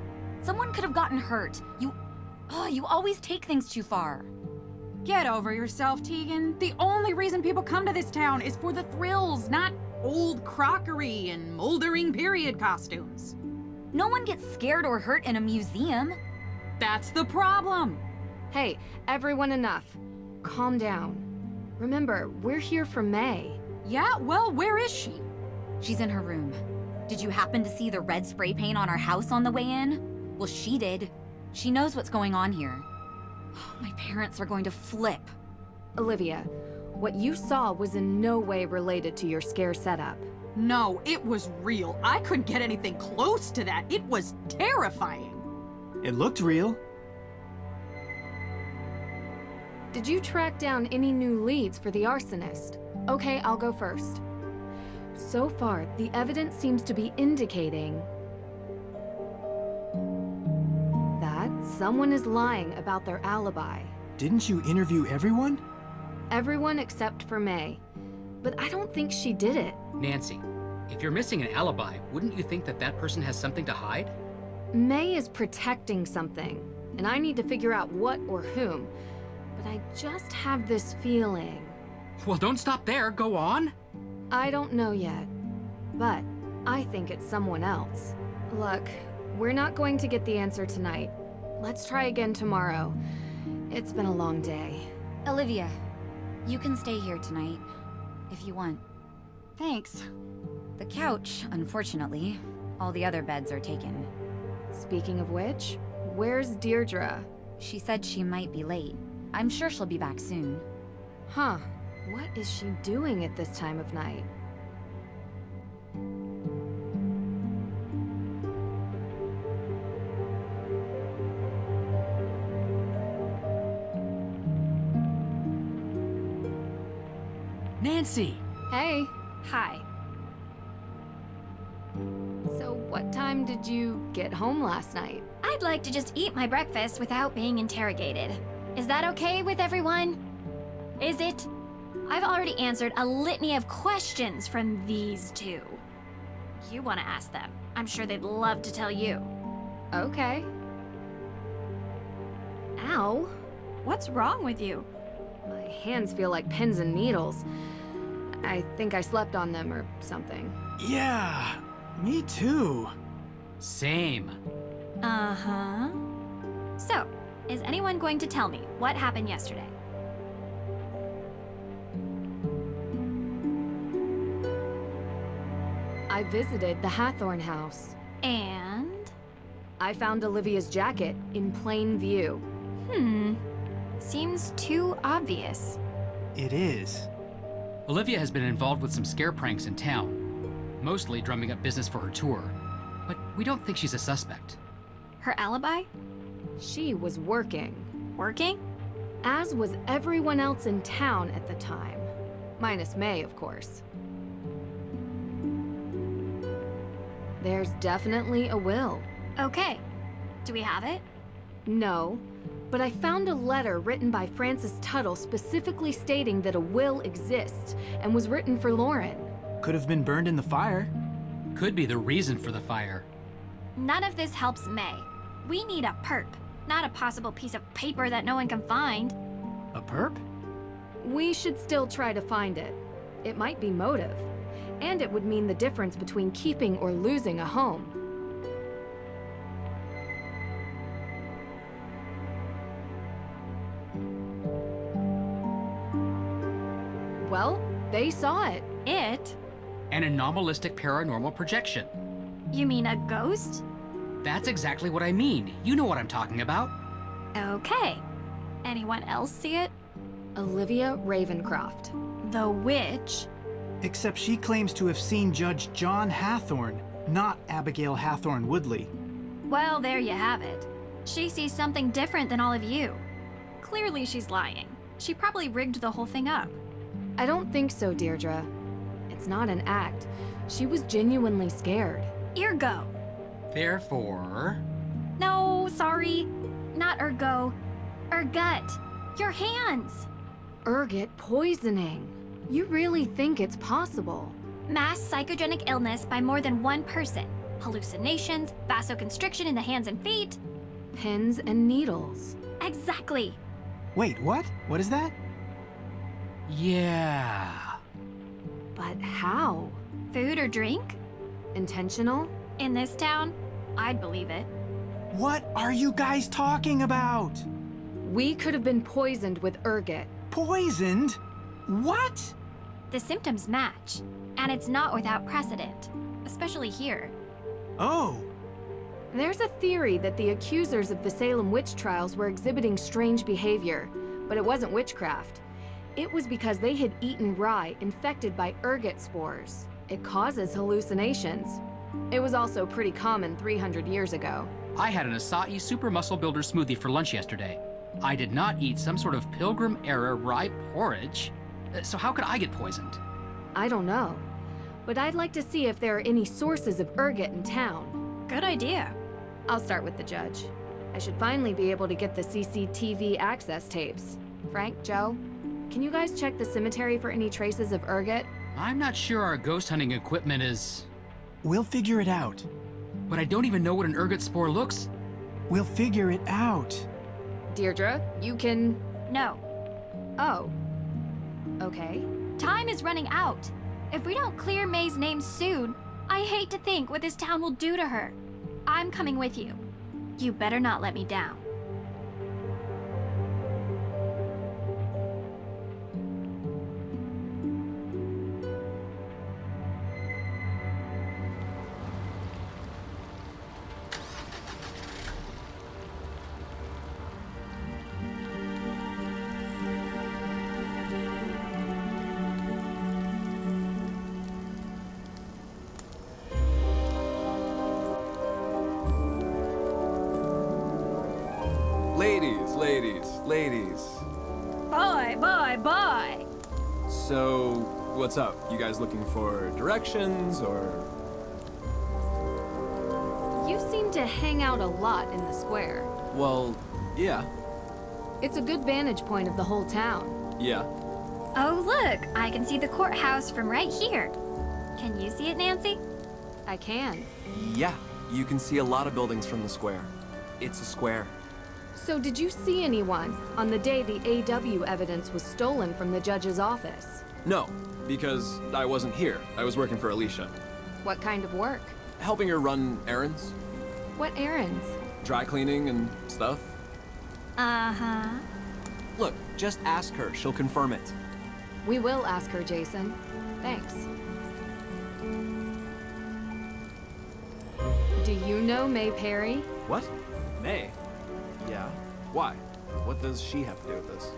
Someone could have gotten hurt. You always take things too far. Get over yourself, Teegan. The only reason people come to this town is for the thrills, not old crockery and moldering period costumes. No one gets scared or hurt in a museum. That's the problem. Hey, everyone, enough. Calm down. Remember, we're here for Mei. Yeah, well, where is she? She's in her room. Did you happen to see the red spray paint on our house on the way in? Well, she did. She knows what's going on here. My parents are going to flip. Olivia, what you saw was in no way related to your scare setup. No, it was real. I couldn't get anything close to that. It was terrifying. It looked real. Did you track down any new leads for the arsonist? Okay, I'll go first. So far, the evidence seems to be indicating that someone is lying about their alibi. Didn't you interview everyone? Everyone except for Mei. But I don't think she did it. Nancy, if you're missing an alibi, wouldn't you think that that person has something to hide? Mei is protecting something, and I need to figure out what or whom. But I just have this feeling. Well, don't stop there. Go on. I don't know yet, but I think it's someone else. Look, we're not going to get the answer tonight. Let's try again tomorrow. It's been a long day. Olivia, you can stay here tonight, if you want. Thanks. The couch, unfortunately. All the other beds are taken. Speaking of which, where's Deirdre? She said she might be late. I'm sure she'll be back soon. Huh. What is she doing at this time of night? Nancy! Hey. Hi. So what time did you get home last night? I'd like to just eat my breakfast without being interrogated. Is that okay with everyone? Is it? I've already answered a litany of questions from these two. You want to ask them. I'm sure they'd love to tell you. Okay. Ow. What's wrong with you? My hands feel like pins and needles. I think I slept on them or something. Yeah, me too. Same. Uh-huh. So, is anyone going to tell me what happened yesterday? I visited the Hathorne house. And? I found Olivia's jacket in plain view. Seems too obvious. It is. Olivia has been involved with some scare pranks in town, mostly drumming up business for her tour. But we don't think she's a suspect. Her alibi? She was working. Working? as was everyone else in town at the time. Minus Mei, of course. There's definitely a will. Okay. Do we have it? No, but I found a letter written by Francis Tuttle specifically stating that a will exists and was written for Lauren. Could have been burned in the fire. Could be the reason for the fire. None of this helps Mei. We need a perp, not a possible piece of paper that no one can find. A perp? We should still try to find it. It might be motive, and it would mean the difference between keeping or losing a home. Well, they saw it. It? An anomalistic paranormal projection. You mean a ghost? That's exactly what I mean. You know what I'm talking about. Okay. Anyone else see it? Olivia Ravencroft. The witch? Except she claims to have seen Judge John Hathorne, not Abigail Hathorne Woodley. Well, there you have it. She sees something different than all of you. Clearly she's lying. She probably rigged the whole thing up. I don't think so, Deirdre. It's not an act. She was genuinely scared. Ergo. Therefore... No, sorry. Not ergo. Ergut. Your hands. Ergot poisoning. You really think it's possible? Mass psychogenic illness by more than one person. Hallucinations, vasoconstriction in the hands and feet. Pins and needles. Exactly. Wait, what? What is that? Yeah. But how? Food or drink? Intentional? In this town, I'd believe it. What are you guys talking about? We could have been poisoned with ergot. Poisoned? What? The symptoms match, and it's not without precedent, especially here. Oh. There's a theory that the accusers of the Salem witch trials were exhibiting strange behavior, but it wasn't witchcraft. It was because they had eaten rye infected by ergot spores. It causes hallucinations. It was also pretty common 300 years ago. I had an acai super muscle builder smoothie for lunch yesterday. I did not eat some sort of Pilgrim-era rye porridge. So how could I get poisoned? I don't know. But I'd like to see if there are any sources of ergot in town. Good idea. I'll start with the judge. I should finally be able to get the CCTV access tapes. Frank, Joe, can you guys check the cemetery for any traces of ergot? I'm not sure our ghost hunting equipment is... We'll figure it out. But I don't even know what an ergot spore looks. We'll figure it out. Deirdre, you can... No. Oh. Okay. Time is running out. If we don't clear Mei's name soon, I hate to think what this town will do to her. I'm coming with you. You better not let me down. Ladies. Bye. So, what's up? You guys looking for directions, or...? You seem to hang out a lot in the square. Well, yeah. It's a good vantage point of the whole town. Yeah. Oh, look, I can see the courthouse from right here. Can you see it, Nancy? I can. Yeah, you can see a lot of buildings from the square. It's a square. So did you see anyone on the day the AW evidence was stolen from the judge's office? No, because I wasn't here. I was working for Alicia. What kind of work? Helping her run errands. What errands? Dry cleaning and stuff. Uh-huh. Look, just ask her. She'll confirm it. We will ask her, Jason. Thanks. Do you know Mei Parry? What? Mei? Yeah. Why? What does she have to do with this?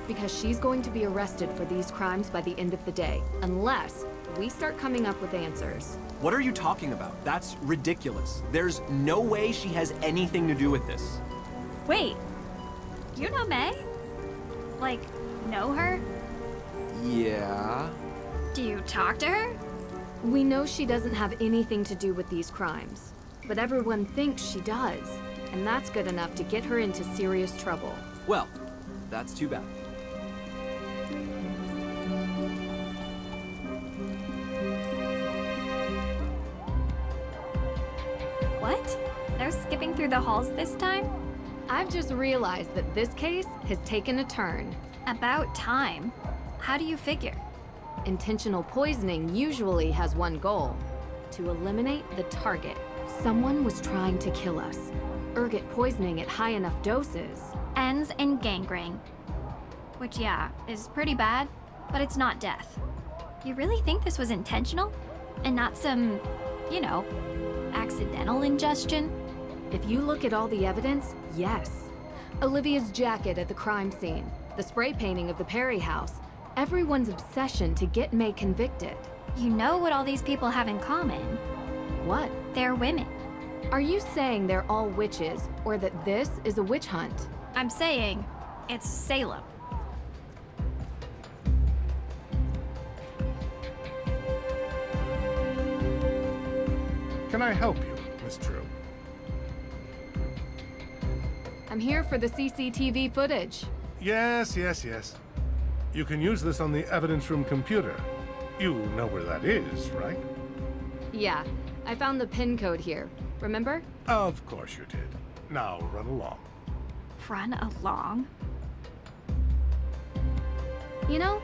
Because she's going to be arrested for these crimes by the end of the day, unless we start coming up with answers. What are you talking about? That's ridiculous. There's no way she has anything to do with this. Wait, you know Mei? Like, know her? Yeah. Do you talk to her? We know she doesn't have anything to do with these crimes, but everyone thinks she does, and that's good enough to get her into serious trouble. Well, that's too bad. What? They're skipping through the halls this time? I've just realized that this case has taken a turn. About time. How do you figure? Intentional poisoning usually has one goal: to eliminate the target. Someone was trying to kill us. Ergot poisoning at high enough doses ends in gangrene. Which, yeah, is pretty bad, but it's not death. You really think this was intentional? And not some, you know, accidental ingestion? If you look at all the evidence, yes. Olivia's jacket at the crime scene, the spray painting of the Parry house, everyone's obsession to get Mei convicted. You know what all these people have in common? What? They're women. Are you saying they're all witches, or that this is a witch hunt? I'm saying it's Salem. Can I help you, Miss Drew? I'm here for the CCTV footage. Yes. You can use this on the evidence room computer. You know where that is, right? Yeah, I found the PIN code here. Remember? Of course you did. Now run along. Run along? You know,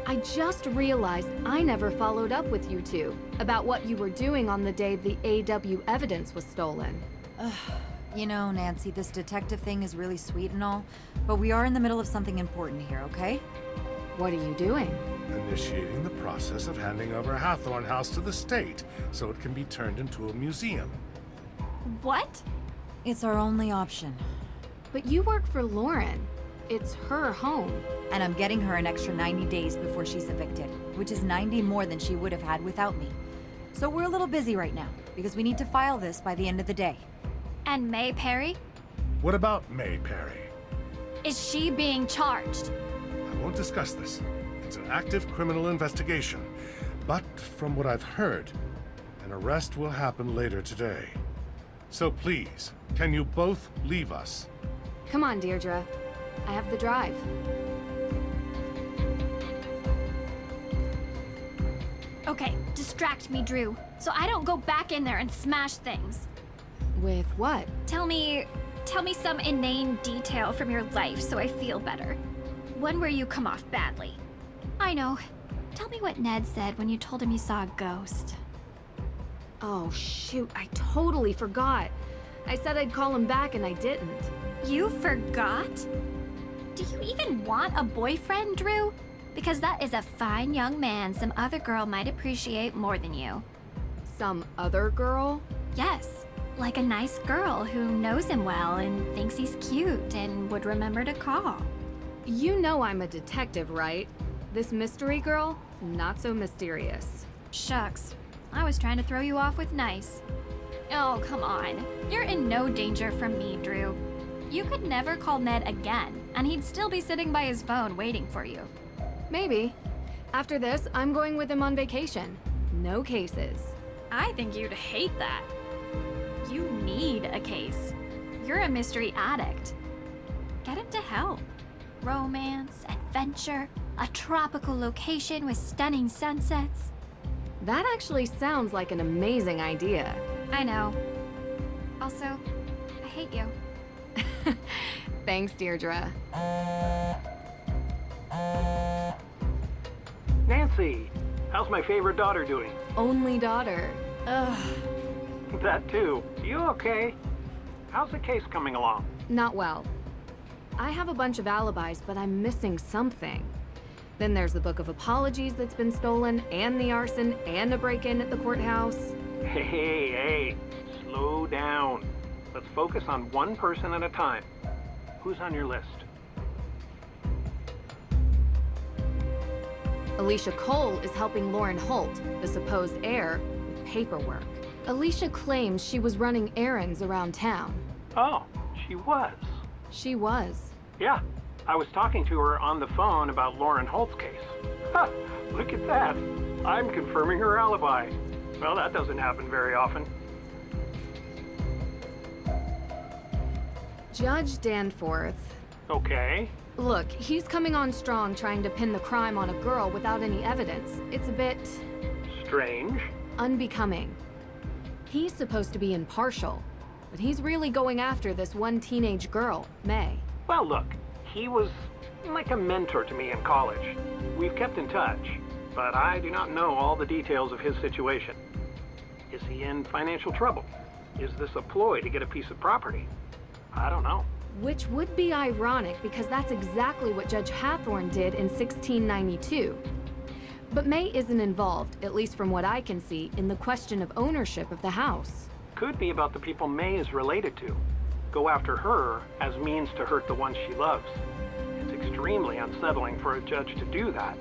I just realized I never followed up with you two about what you were doing on the day the AW evidence was stolen. You know, Nancy, this detective thing is really sweet and all, but we are in the middle of something important here, okay? What are you doing? Initiating the process of handing over Hathorne House to the state so it can be turned into a museum. What? It's our only option. But you work for Lauren. It's her home. And I'm getting her an extra 90 days before she's evicted, which is 90 more than she would have had without me. So we're a little busy right now, because we need to file this by the end of the day. And Mei Parry? What about Mei Parry? Is she being charged? I won't discuss this. It's an active criminal investigation. But from what I've heard, an arrest will happen later today. So please, can you both leave us? Come on, Deirdre. I have the drive. Okay, distract me, Drew, so I don't go back in there and smash things. With what? Tell me some inane detail from your life so I feel better. One where you come off badly. I know. Tell me what Ned said when you told him you saw a ghost. Oh, shoot, I totally forgot. I said I'd call him back and I didn't. You forgot? Do you even want a boyfriend, Drew? Because that is a fine young man some other girl might appreciate more than you. Some other girl? Yes, like a nice girl who knows him well and thinks he's cute and would remember to call. You know I'm a detective, right? This mystery girl, not so mysterious. Shucks, I was trying to throw you off with nice. Oh, come on. You're in no danger from me, Drew. You could never call Ned again, and he'd still be sitting by his phone waiting for you. Maybe. After this, I'm going with him on vacation. No cases. I think you'd hate that. You need a case. You're a mystery addict. Get into help. Romance, adventure, a tropical location with stunning sunsets. That actually sounds like an amazing idea. I know. Also, I hate you. Thanks, Deirdre. Nancy, how's my favorite daughter doing? Only daughter. Ugh. That too. You okay? How's the case coming along? Not well. I have a bunch of alibis, but I'm missing something. Then there's the book of apologies that's been stolen, and the arson, and a break-in at the courthouse. Hey, slow down. Let's focus on one person at a time. Who's on your list? Alicia Cole is helping Lauren Holt, the supposed heir, with paperwork. Alicia claims she was running errands around town. Oh, she was. She was. Yeah, I was talking to her on the phone about Lauren Holt's case. Ha! Look at that. I'm confirming her alibi. Well, that doesn't happen very often. Judge Danforth. Okay. Look, he's coming on strong trying to pin the crime on a girl without any evidence. It's a bit... strange. Unbecoming. He's supposed to be impartial, but he's really going after this one teenage girl, Mei. Well, look, he was like a mentor to me in college. We've kept in touch, but I do not know all the details of his situation. Is he in financial trouble? Is this a ploy to get a piece of property? I don't know. Which would be ironic because that's exactly what Judge Hathorne did in 1692. But Mei isn't involved, at least from what I can see, in the question of ownership of the house. Could be about the people Mei is related to. Go after her as means to hurt the ones she loves. It's extremely unsettling for a judge to do that,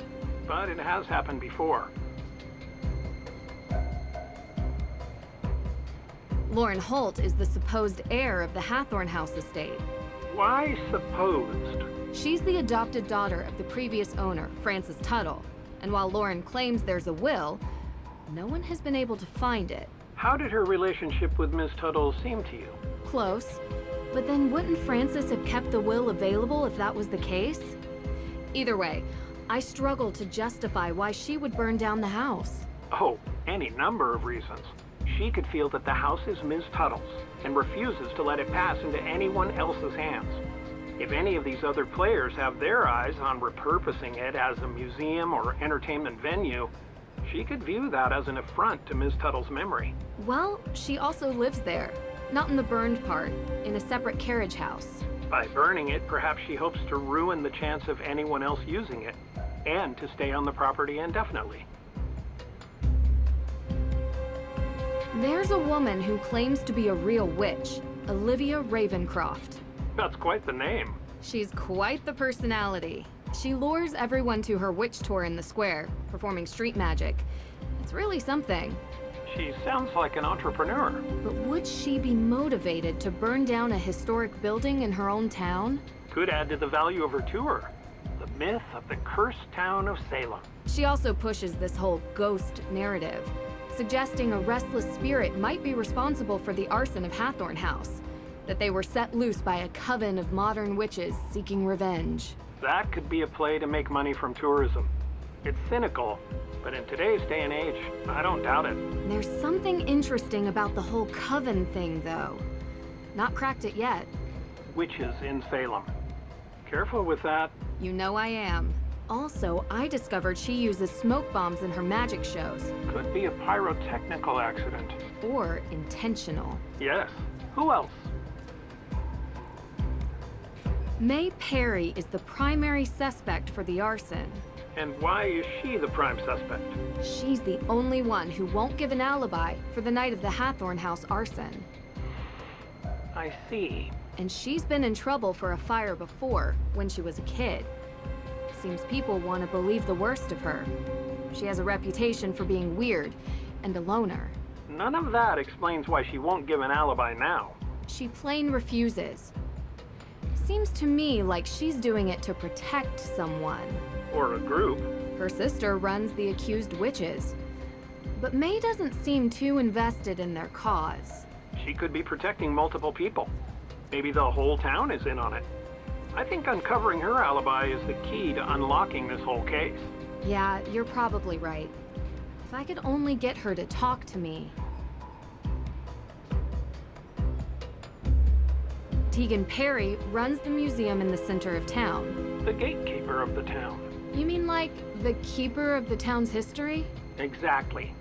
but it has happened before. Lauren Holt is the supposed heir of the Hathorne house estate. Why supposed? She's the adopted daughter of the previous owner, Francis Tuttle. And while Lauren claims there's a will, no one has been able to find it. How did her relationship with Ms. Tuttle seem to you? Close. But then wouldn't Francis have kept the will available if that was the case? Either way, I struggle to justify why she would burn down the house. Oh, any number of reasons. She could feel that the house is Ms. Tuttle's and refuses to let it pass into anyone else's hands. If any of these other players have their eyes on repurposing it as a museum or entertainment venue, she could view that as an affront to Ms. Tuttle's memory. Well, she also lives there. Not in the burned part, in a separate carriage house. By burning it, perhaps she hopes to ruin the chance of anyone else using it, and to stay on the property indefinitely. There's a woman who claims to be a real witch, Olivia Ravencroft. That's quite the name. She's quite the personality. She lures everyone to her witch tour in the square, performing street magic. It's really something. She sounds like an entrepreneur. But would she be motivated to burn down a historic building in her own town? Could add to the value of her tour. The myth of the cursed town of Salem. She also pushes this whole ghost narrative, suggesting a restless spirit might be responsible for the arson of Hathorne House, that they were set loose by a coven of modern witches seeking revenge. That could be a play to make money from tourism. It's cynical, but in today's day and age, I don't doubt it. There's something interesting about the whole coven thing, though. Not cracked it yet. Witches in Salem. Careful with that. You know I am. Also, I discovered she uses smoke bombs in her magic shows. Could be a pyrotechnical accident. Or intentional. Yes. Who else? Mei Parry is the primary suspect for the arson. And why is she the prime suspect? She's the only one who won't give an alibi for the night of the Hathorne House arson. I see. And she's been in trouble for a fire before, when she was a kid. Seems people want to believe the worst of her. She has a reputation for being weird and a loner. None of that explains why she won't give an alibi now. She plain refuses. Seems to me like she's doing it to protect someone. Or a group. Her sister runs the accused witches. But Mei doesn't seem too invested in their cause. She could be protecting multiple people. Maybe the whole town is in on it. I think uncovering her alibi is the key to unlocking this whole case. Yeah, you're probably right. If I could only get her to talk to me. Teegan Parry runs the museum in the center of town. The gatekeeper of the town. You mean like the keeper of the town's history? Exactly.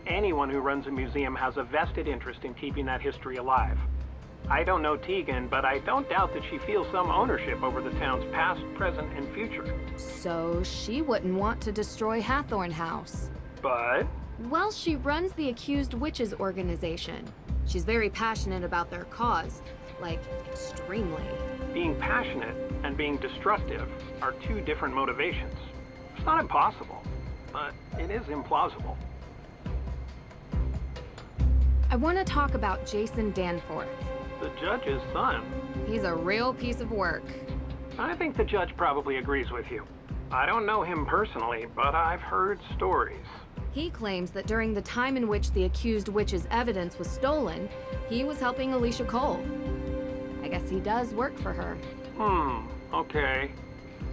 Anyone who runs a museum has a vested interest in keeping that history alive. I don't know Teegan, but I don't doubt that she feels some ownership over the town's past, present, and future. So she wouldn't want to destroy Hathorne House. But? Well, she runs the Accused Witches organization. She's very passionate about their cause. Like, extremely. Being passionate and being destructive are two different motivations. It's not impossible, but it is implausible. I want to talk about Jason Danforth. The judge's son. He's a real piece of work. I think the judge probably agrees with you. I don't know him personally, but I've heard stories. He claims that during the time in which the accused witch's evidence was stolen, he was helping Alicia Cole. I guess he does work for her. Okay.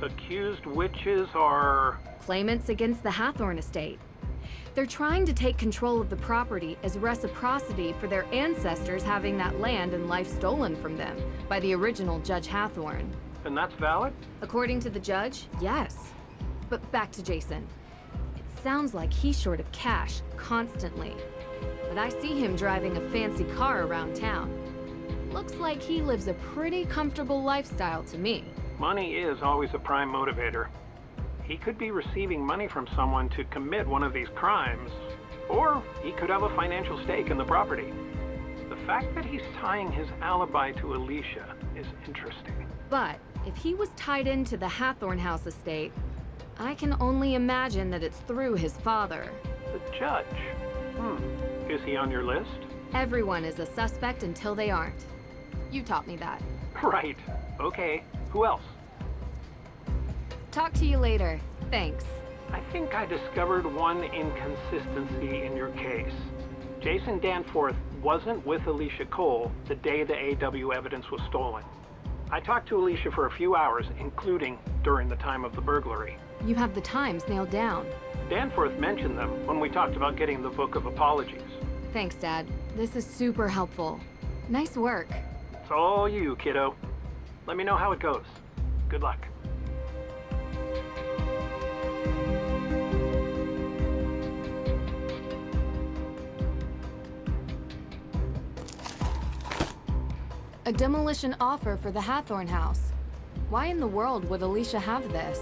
Accused witches are... Claimants against the Hathorne estate. They're trying to take control of the property as reciprocity for their ancestors having that land and life stolen from them by the original Judge Hathorne. And that's valid? According to the judge, yes. But back to Jason. It sounds like he's short of cash constantly. But I see him driving a fancy car around town. Looks like he lives a pretty comfortable lifestyle to me. Money is always a prime motivator. He could be receiving money from someone to commit one of these crimes, or he could have a financial stake in the property. The fact that he's tying his alibi to Alicia is interesting. But if he was tied into the Hathorne House estate, I can only imagine that it's through his father. The judge? Is he on your list? Everyone is a suspect until they aren't. You taught me that. Right. Okay. Who else? Talk to you later. Thanks. I think I discovered one inconsistency in your case. Jason Danforth wasn't with Alicia Cole the day the AW evidence was stolen. I talked to Alicia for a few hours, including during the time of the burglary. You have the times nailed down. Danforth mentioned them when we talked about getting the Book of Apologies. Thanks, Dad. This is super helpful. Nice work. It's all you, kiddo. Let me know how it goes. Good luck. A demolition offer for the Hathorne house. Why in the world would Alicia have this?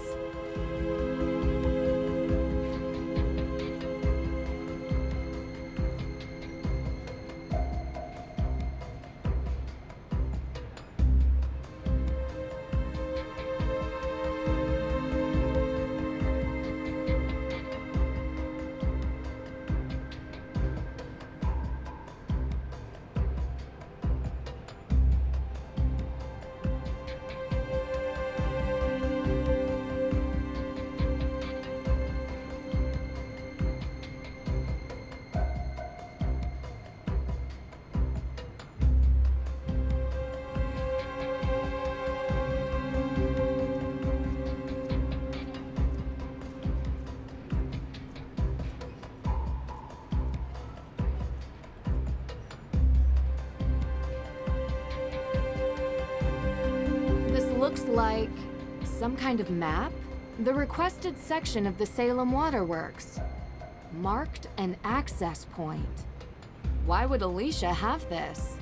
Looks like some kind of map? The requested section of the Salem Waterworks. Marked an access point. Why would Alicia have this?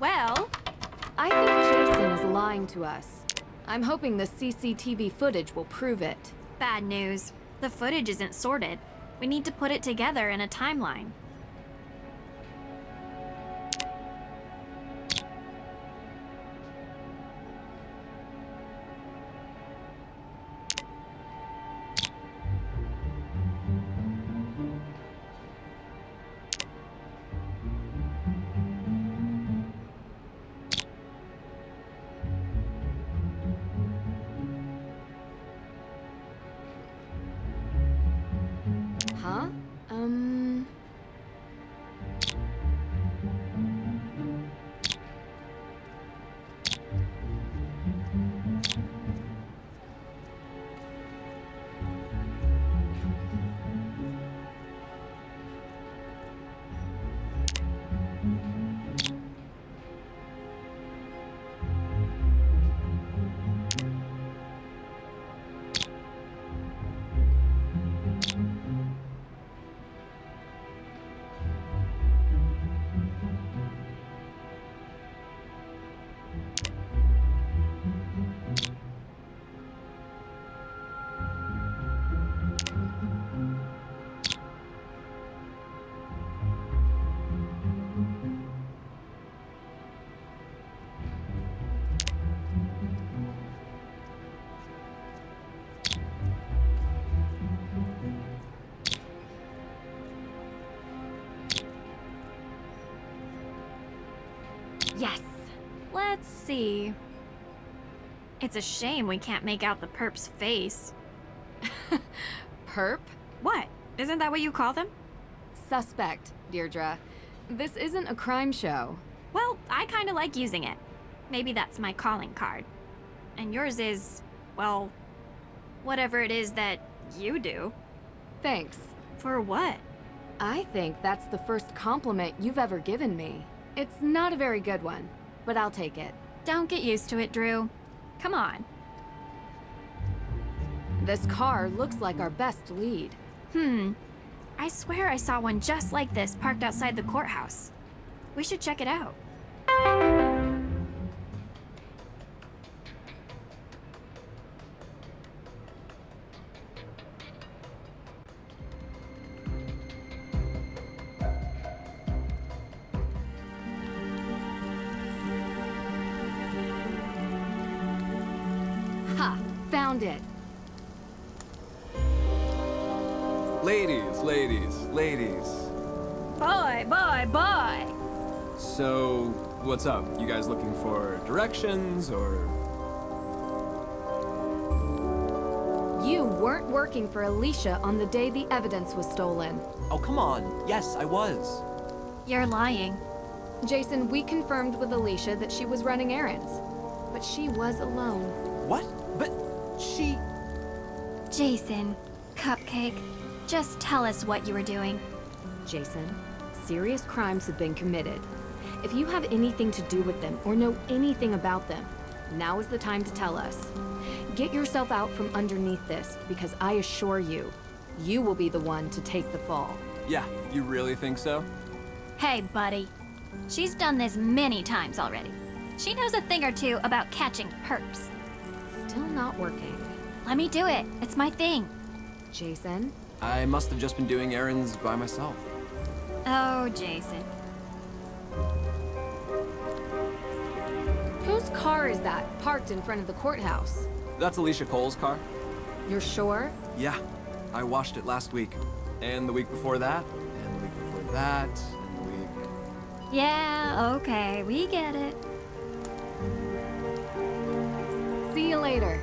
Well, I think Jason is lying to us. I'm hoping the CCTV footage will prove it. bad news. The footage isn't sorted. We need to put it together in a timeline. Huh? Yes. Let's see. It's a shame we can't make out the perp's face. Perp? What? Isn't that what you call them? Suspect, Deirdre. This isn't a crime show. Well, I kinda like using it. Maybe that's my calling card. And yours is, well, whatever it is that you do. Thanks. For what? I think that's the first compliment you've ever given me. It's not a very good one, but I'll take it. Don't get used to it, Drew. Come on. This car looks like our best lead. I swear I saw one just like this parked outside the courthouse. We should check it out. Ha! Found it! Ladies, ladies, ladies. Boy, boy, boy! So, what's up? You guys looking for directions, or...? You weren't working for Alicia on the day the evidence was stolen. Oh, come on. Yes, I was. You're lying. Jason, we confirmed with Alicia that she was running errands. But she was alone. What? But she... Jason, Cupcake, just tell us what you were doing. Jason, serious crimes have been committed. If you have anything to do with them or know anything about them, now is the time to tell us. Get yourself out from underneath this, because I assure you, you will be the one to take the fall. Yeah, you really think so? Hey, buddy. She's done this many times already. She knows a thing or two about catching perps. Still not working. Let me do it. It's my thing. Jason? I must have just been doing errands by myself. Oh, Jason. Whose car is that, parked in front of the courthouse? That's Alicia Cole's car. You're sure? Yeah, I washed it last week. And the week before that, and the week before that, and the week... Yeah, okay, we get it. See you later.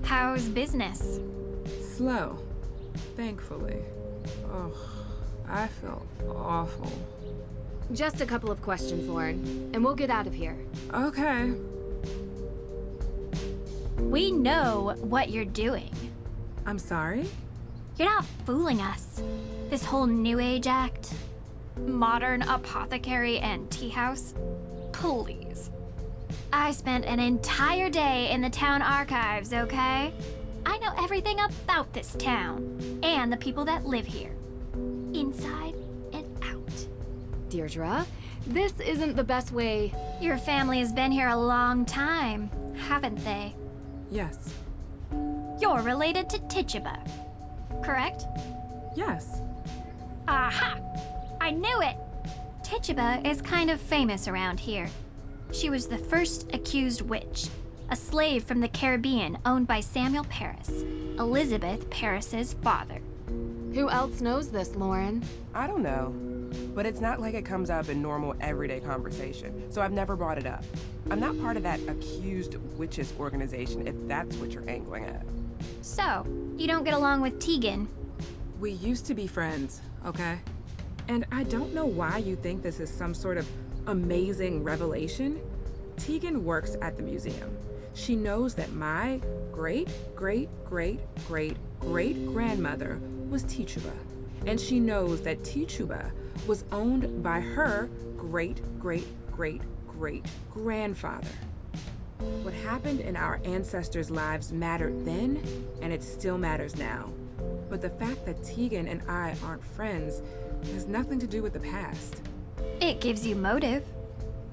How's business? Slow, thankfully. Oh, I feel awful. Just a couple of questions, Lauren, and we'll get out of here. Okay. We know what you're doing. I'm sorry? You're not fooling us. This whole New Age act, modern apothecary and tea house, please. I spent an entire day in the town archives, okay? I know everything about this town and the people that live here, inside and out. Deirdre, this isn't the best way. Your family has been here a long time, haven't they? Yes. You're related to Tituba, correct? Yes. Aha! I knew it! Tituba is kind of famous around here. She was the first accused witch, a slave from the Caribbean owned by Samuel Parrys, Elizabeth Parrys's father. Who else knows this, Lauren? I don't know. But it's not like it comes up in normal everyday conversation, so I've never brought it up. I'm not part of that accused witches organization, if that's what you're angling at. So, you don't get along with Teegan? We used to be friends, okay? And I don't know why you think this is some sort of amazing revelation. Teegan works at the museum. She knows that my great-great-great-great-great-grandmother was Tituba. And she knows that Tituba was owned by her great-great-great-great-grandfather. What happened in our ancestors' lives mattered then, and it still matters now. But the fact that Teegan and I aren't friends has nothing to do with the past. It gives you motive.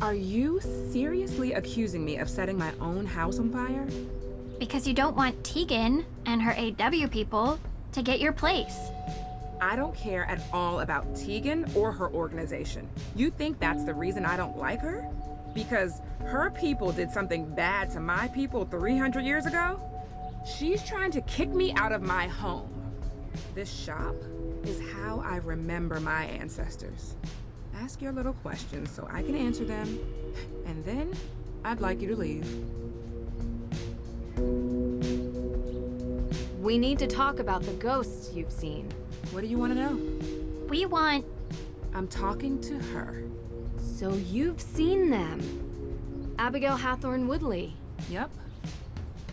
Are you seriously accusing me of setting my own house on fire? Because you don't want Teegan and her AW people to get your place. I don't care at all about Teegan or her organization. You think that's the reason I don't like her? Because her people did something bad to my people 300 years ago, she's trying to kick me out of my home. This shop is how I remember my ancestors. Ask your little questions so I can answer them, and then I'd like you to leave. We need to talk about the ghosts you've seen. What do you want to know? We want... I'm talking to her. So you've seen them. Abigail Hathorne Woodley. Yep.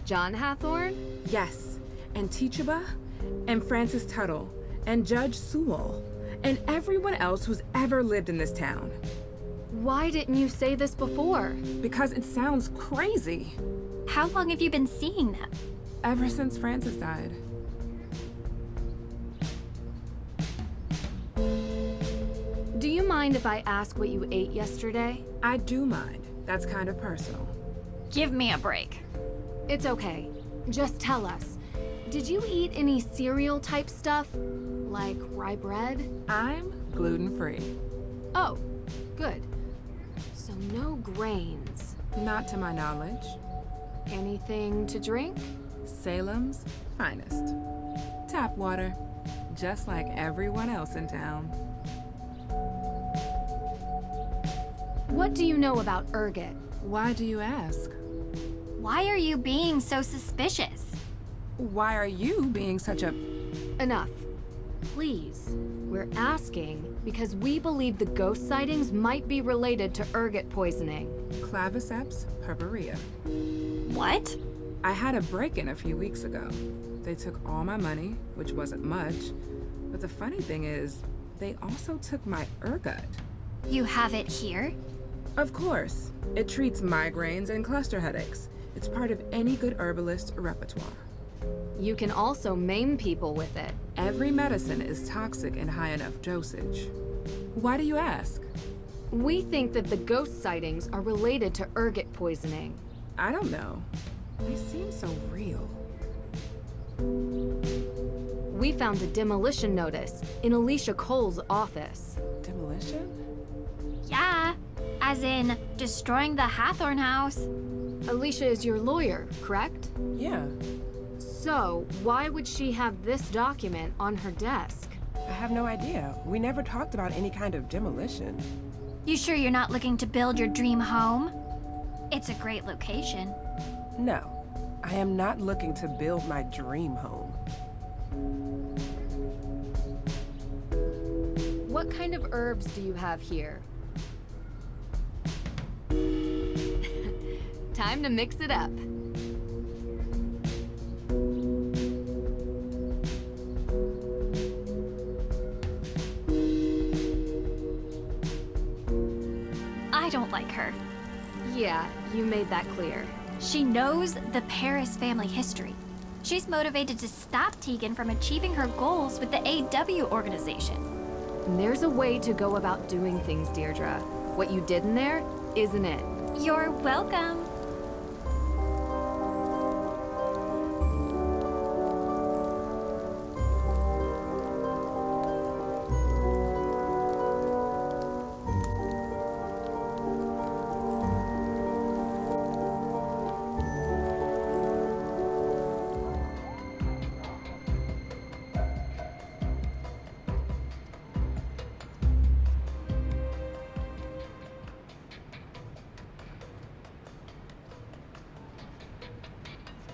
John Hathorne? Yes. And Teegan, and Francis Tuttle, and Judge Sewell, and everyone else who's ever lived in this town. Why didn't you say this before? Because it sounds crazy. How long have you been seeing them? Ever since Francis died. Do you mind if I ask what you ate yesterday? I do mind. That's kind of personal. Give me a break. It's okay. Just tell us. Did you eat any cereal type stuff? Like rye bread? I'm gluten-free. Oh, good. So no grains. Not to my knowledge. Anything to drink? Salem's finest. Tap water. Just like everyone else in town. What do you know about ergot? Why do you ask? Why are you being so suspicious? Why are you being such a... Enough. Please. We're asking because we believe the ghost sightings might be related to ergot poisoning. Claviceps purpurea. What? I had a break-in a few weeks ago. They took all my money, which wasn't much. But the funny thing is, they also took my ergot. You have it here? Of course. It treats migraines and cluster headaches. It's part of any good herbalist repertoire. You can also maim people with it. Every medicine is toxic in high enough dosage. Why do you ask? We think that the ghost sightings are related to ergot poisoning. I don't know. They seem so real. We found a demolition notice in Alicia Cole's office. Demolition? Yeah, as in destroying the Hathorne house. Alicia is your lawyer, correct? Yeah. So, why would she have this document on her desk? I have no idea. We never talked about any kind of demolition. You sure you're not looking to build your dream home? It's a great location. No, I am not looking to build my dream home. What kind of herbs do you have here? Time to mix it up. I don't like her. Yeah, you made that clear. She knows the Parrys family history. She's motivated to stop Teegan from achieving her goals with the AW organization. There's a way to go about doing things, Deirdre. What you did in there isn't it. You're welcome.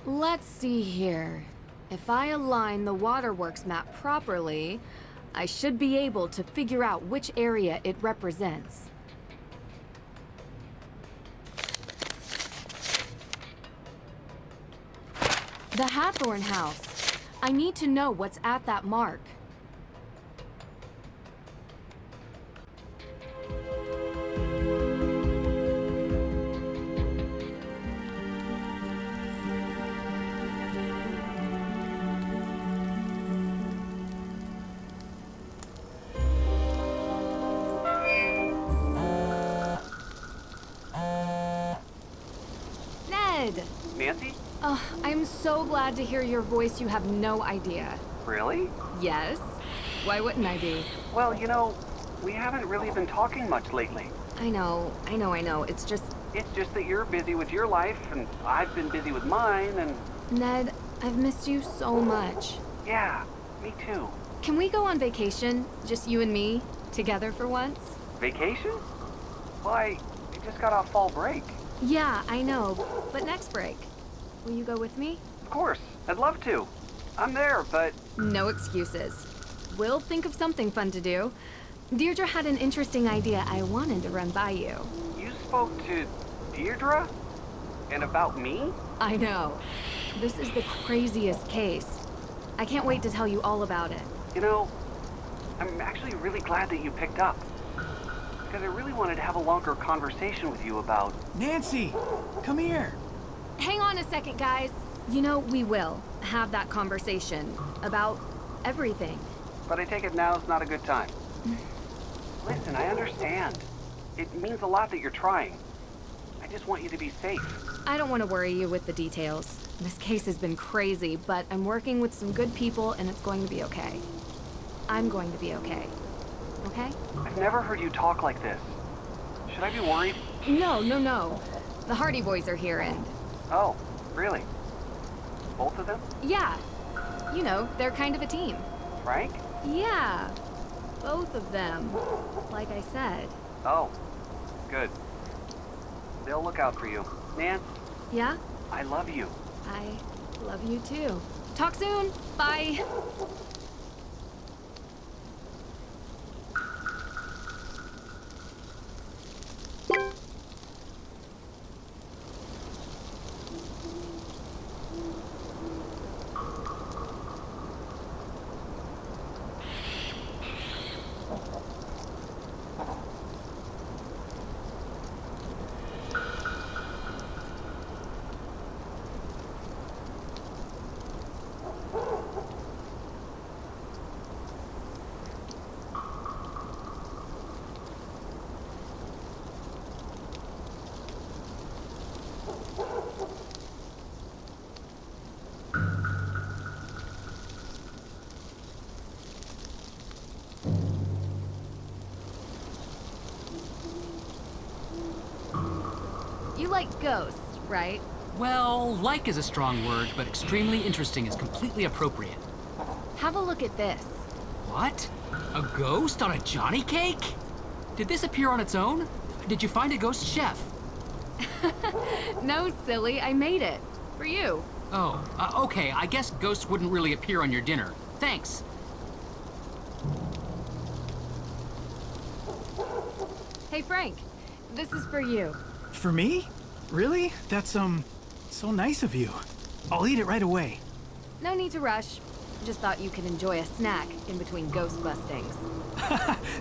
Let's see here. If I align the waterworks map properly, I should be able to figure out which area it represents. The Hathorne house. I need to know what's at that mark. Nancy? Oh, I'm so glad to hear your voice. You have no idea. Really? Yes? Why wouldn't I be? Well, you know, we haven't really been talking much lately. I know. It's just... It's just that you're busy with your life, and I've been busy with mine, and... Ned, I've missed you so much. Yeah, me too. Can we go on vacation? Just you and me? Together for once? Vacation? Why, you just got off fall break. Yeah, I know. But next break. Will you go with me? Of course, I'd love to. I'm there, but... No excuses. We'll think of something fun to do. Deirdre had an interesting idea I wanted to run by you. You spoke to Deirdre? And about me? I know. This is the craziest case. I can't wait to tell you all about it. You know, I'm actually really glad that you picked up. Because I really wanted to have a longer conversation with you about... Nancy! Come here! Hang on a second, guys. You know, we will have that conversation about everything. But I take it now's not a good time. Listen, I understand. It means a lot that you're trying. I just want you to be safe. I don't want to worry you with the details. This case has been crazy, but I'm working with some good people and it's going to be okay. I'm going to be okay. Okay? I've never heard you talk like this. Should I be worried? No. The Hardy Boys are here and... Oh, really? Both of them? Yeah. You know, they're kind of a team. Frank? Yeah. Both of them. Like I said. Oh, good. They'll look out for you. Nan? Yeah? I love you. I love you too. Talk soon. Bye. You like ghosts, right? Well, like is a strong word, but extremely interesting is completely appropriate. Have a look at this. What? A ghost on a Johnny cake? Did this appear on its own? Did you find a ghost chef? No, silly. I made it. For you. Oh, okay. I guess ghosts wouldn't really appear on your dinner. Thanks. Hey, Frank. This is for you. For me? Really? That's, so nice of you. I'll eat it right away. No need to rush. Just thought you could enjoy a snack in between ghost bustings.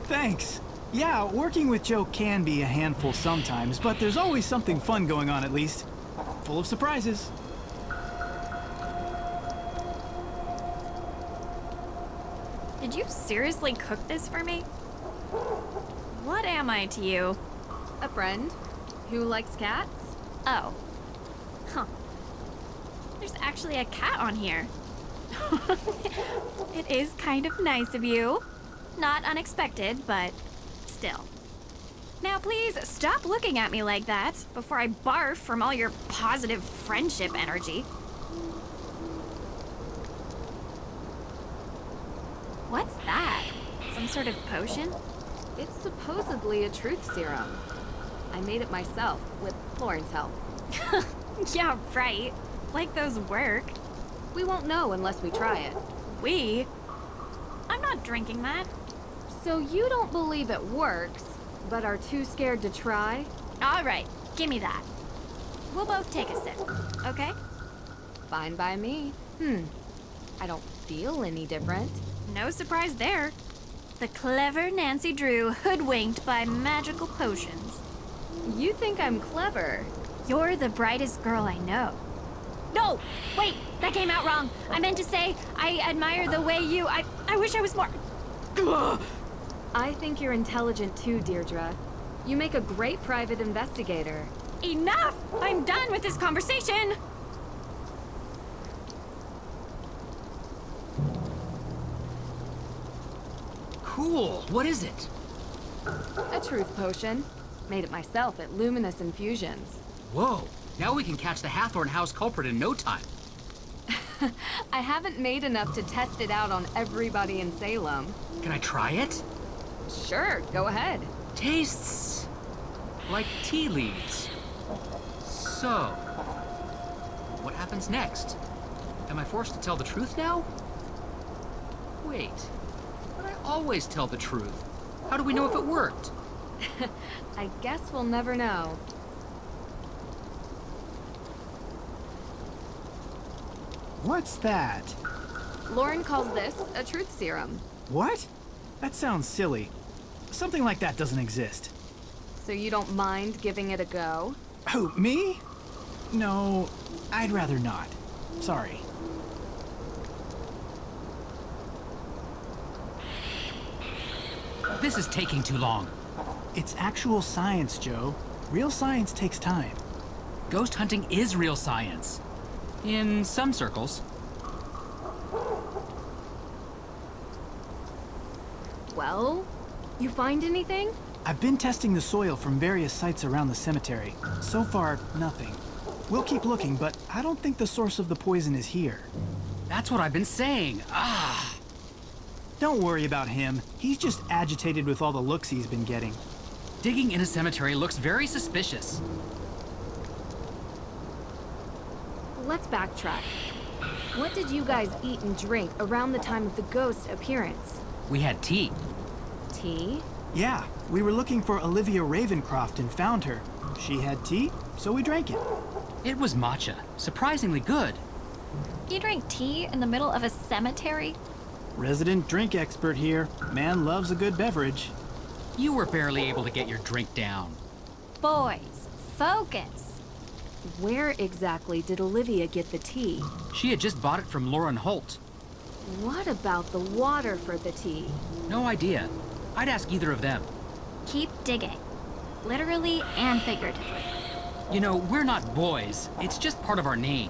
Thanks. Yeah, working with Joe can be a handful sometimes, but there's always something fun going on at least. Full of surprises. Did you seriously cook this for me? What am I to you? A friend who likes cats? Oh. Huh. There's actually a cat on here. It is kind of nice of you. Not unexpected, but still. Now please stop looking at me like that before I barf from all your positive friendship energy. What's that? Some sort of potion? It's supposedly a truth serum. I made it myself, with Lauren's help. Yeah, right. Like those work. We won't know unless we try it. We? I'm not drinking that. So you don't believe it works, but are too scared to try? All right, give me that. We'll both take a sip, okay? Fine by me. I don't feel any different. No surprise there. The clever Nancy Drew hoodwinked by magical potions. You think I'm clever? You're the brightest girl I know. No! Wait! That came out wrong. I meant to say, I admire the way you... I wish I was more... I think you're intelligent too, Deirdre. You make a great private investigator. Enough! I'm done with this conversation! Cool. What is it? A truth potion. Made it myself at Luminous Infusions. Whoa, now we can catch the Hathorne house culprit in no time. I haven't made enough to test it out on everybody in Salem. Can I try it? Sure, go ahead. Tastes like tea leaves. So, what happens next? Am I forced to tell the truth now? Wait, but I always tell the truth. How do we know if it worked? I guess we'll never know. What's that? Lauren calls this a truth serum. What? That sounds silly. Something like that doesn't exist. So you don't mind giving it a go? Who, me? No, I'd rather not. Sorry. This is taking too long. It's actual science, Joe. Real science takes time. Ghost hunting is real science. In some circles. Well, you find anything? I've been testing the soil from various sites around the cemetery. So far, nothing. We'll keep looking, but I don't think the source of the poison is here. That's what I've been saying. Ah! Don't worry about him. He's just agitated with all the looks he's been getting. Digging in a cemetery looks very suspicious. Let's backtrack. What did you guys eat and drink around the time of the ghost appearance? We had tea. Tea? Yeah, we were looking for Olivia Ravencroft and found her. She had tea, so we drank it. It was matcha. Surprisingly good. You drink tea in the middle of a cemetery? Resident drink expert here. Man loves a good beverage. You were barely able to get your drink down. Boys, focus. Where exactly did Olivia get the tea? She had just bought it from Lauren Holt. What about the water for the tea? No idea. I'd ask either of them. Keep digging. Literally and figuratively. You know, we're not boys. It's just part of our name.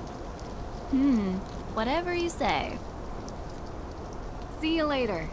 Whatever you say. See you later.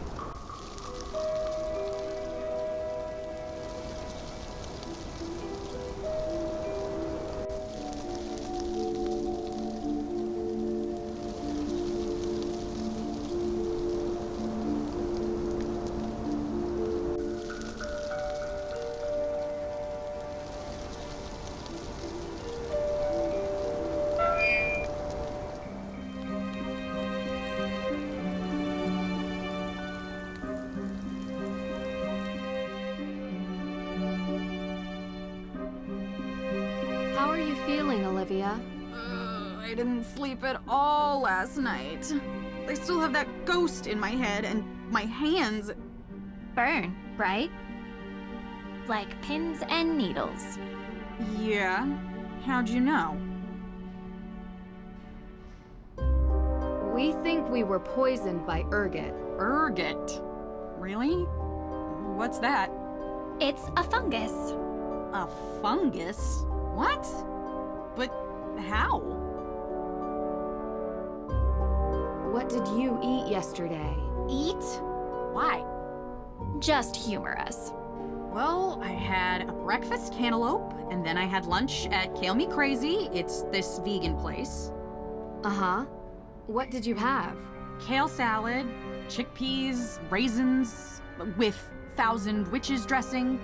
How are you feeling, Olivia? I didn't sleep at all last night. I still have that ghost in my head and my hands. Burn, right? Like pins and needles. Yeah? How'd you know? We think we were poisoned by ergot. Ergot? Really? What's that? It's a fungus. A fungus? What? But how? What did you eat yesterday? Eat? Why? Just humor us. Well, I had a breakfast cantaloupe, and then I had lunch at Kale Me Crazy. It's this vegan place. Uh-huh. What did you have? Kale salad, chickpeas, raisins, with 1,000 witches dressing.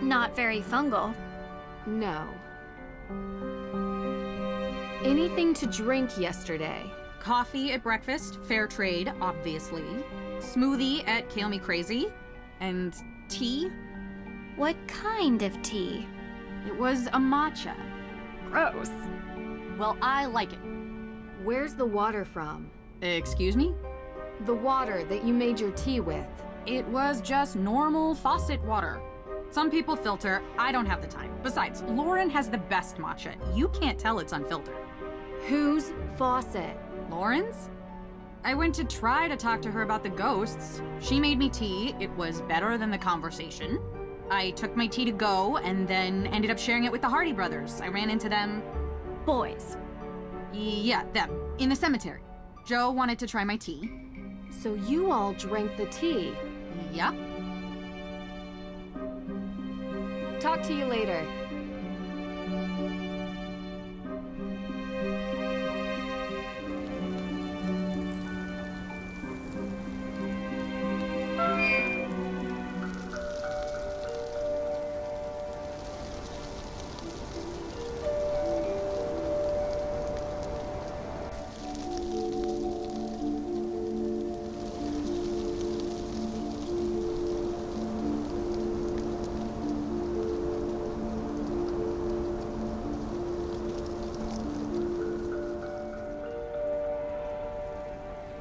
Not very fungal. No. Anything to drink yesterday? Coffee at breakfast, fair trade, obviously. Smoothie at Kale Me Crazy. And tea? What kind of tea? It was a matcha. Gross. Well, I like it. Where's the water from? Excuse me? The water that you made your tea with. It was just normal faucet water. Some people filter, I don't have the time. Besides, Lauren has the best matcha. You can't tell it's unfiltered. Whose faucet? Lauren's? I went to try to talk to her about the ghosts. She made me tea. It was better than the conversation. I took my tea to go and then ended up sharing it with the Hardy brothers. I ran into them. Boys. Yeah, them. In the cemetery. Joe wanted to try my tea. So you all drank the tea? Yep. Talk to you later.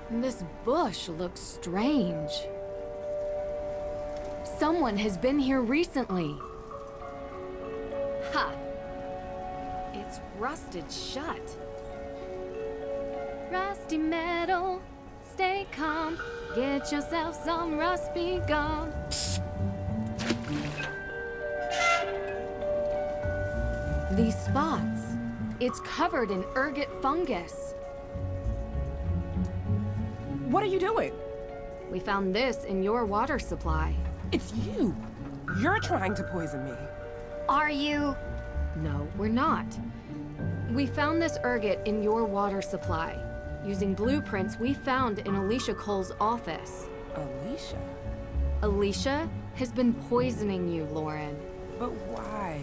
This bush looks strange. Someone has been here recently. Ha! It's rusted shut. Rusty metal, stay calm. Get yourself some rusty gum. These spots, it's covered in ergot fungus. What are you doing? We found this in your water supply. It's you. You're trying to poison me. Are you? No, we're not. We found this ergot in your water supply, using blueprints we found in Alicia Cole's office. Alicia? Alicia has been poisoning you, Lauren. But why?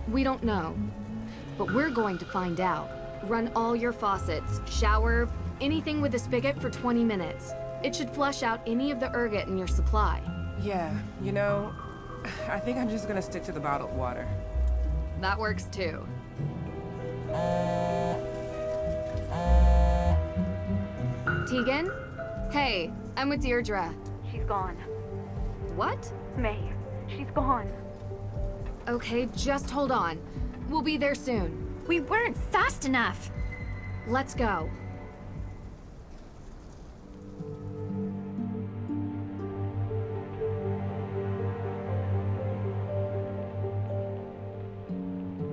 We don't know, but we're going to find out. Run all your faucets, shower, anything with a spigot for 20 minutes. It should flush out any of the ergot in your supply. Yeah, you know, I think I'm just gonna stick to the bottled water. That works too. Teegan? Hey, I'm with Deirdre. She's gone. What? Mei, she's gone. Okay, just hold on. We'll be there soon. We weren't fast enough. Let's go.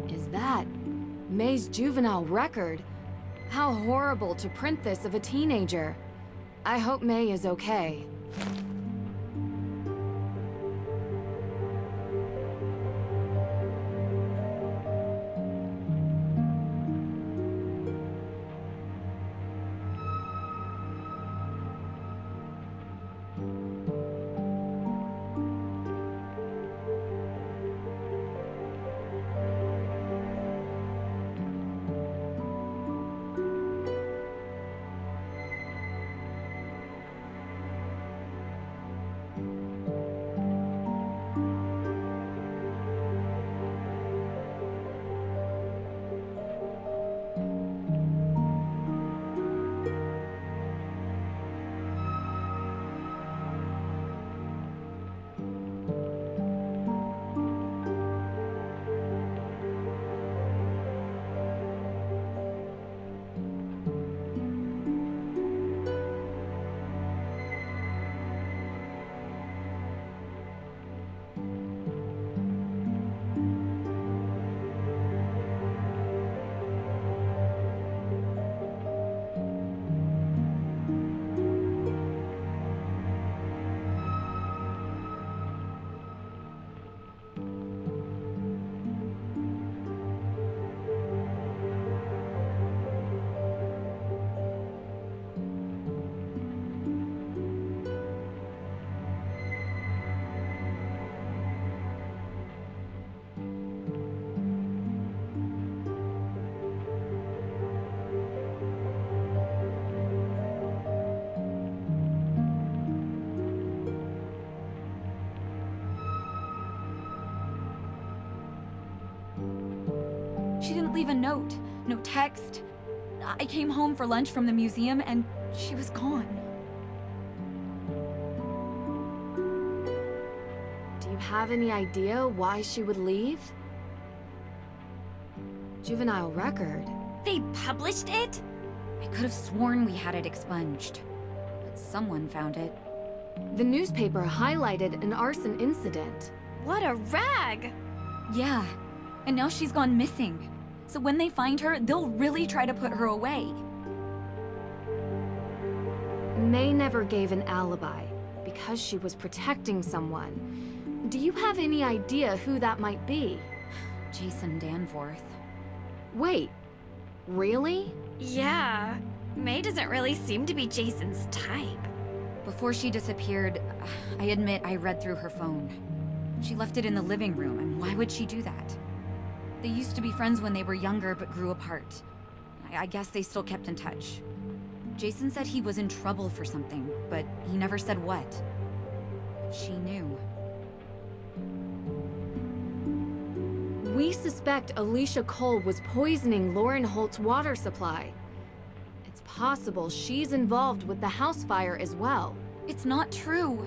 Is that Mei's juvenile record? How horrible to print this of a teenager. I hope Mei is okay. She didn't leave a note, no text. I came home for lunch from the museum and she was gone. Do you have any idea why she would leave? Juvenile record. They published it? I could have sworn we had it expunged, but someone found it. The newspaper highlighted an arson incident. What a rag! Yeah, and now she's gone missing. So when they find her, they'll really try to put her away. Mei never gave an alibi because she was protecting someone. Do you have any idea who that might be? Jason Danforth. Wait, really? Yeah. Mei doesn't really seem to be Jason's type. Before she disappeared, I admit I read through her phone. She left it in the living room, and why would she do that? They used to be friends when they were younger, but grew apart. I guess they still kept in touch. Jason said he was in trouble for something, but he never said what. She knew. We suspect Alicia Cole was poisoning Lauren Holt's water supply. It's possible she's involved with the house fire as well. It's not true.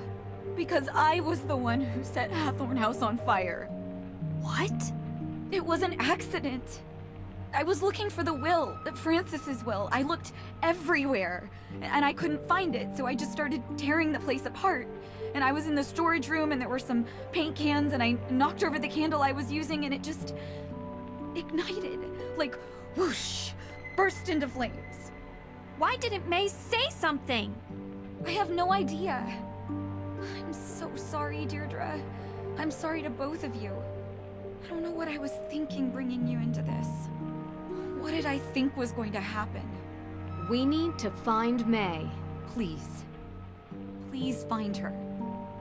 Because I was the one who set Hathorne House on fire. What? It was an accident. I was looking for the will, Francis's will. I looked everywhere, and I couldn't find it, so I just started tearing the place apart. And I was in the storage room, and there were some paint cans, and I knocked over the candle I was using, and it just ignited. Like, whoosh, burst into flames. Why didn't Mei say something? I have no idea. I'm so sorry, Deirdre. I'm sorry to both of you. I don't know what I was thinking bringing you into this. What did I think was going to happen? We need to find Mei. Please. Please find her.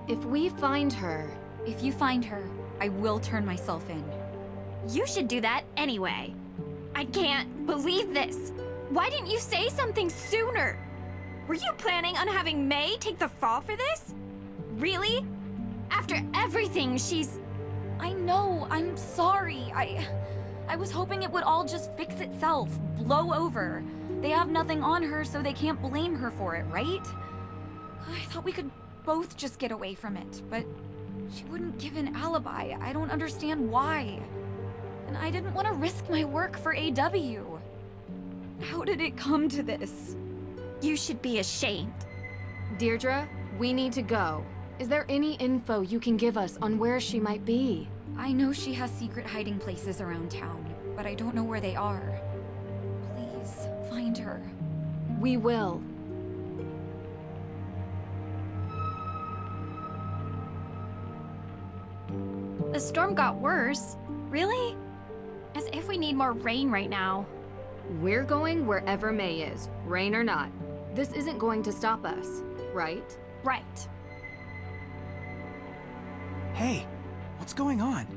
If we find her... If you find her, I will turn myself in. You should do that anyway. I can't believe this. Why didn't you say something sooner? Were you planning on having Mei take the fall for this? Really? After everything she's... I know, I'm sorry. I was hoping it would all just fix itself, blow over. They have nothing on her, so they can't blame her for it, right? I thought we could both just get away from it, but she wouldn't give an alibi. I don't understand why. And I didn't want to risk my work for AW. How did it come to this? You should be ashamed. Deirdre, we need to go. Is there any info you can give us on where she might be? I know she has secret hiding places around town, but I don't know where they are. Please, find her. We will. The storm got worse. Really? As if we need more rain right now. We're going wherever Mei is, rain or not. This isn't going to stop us, right? Right. Hey, what's going on?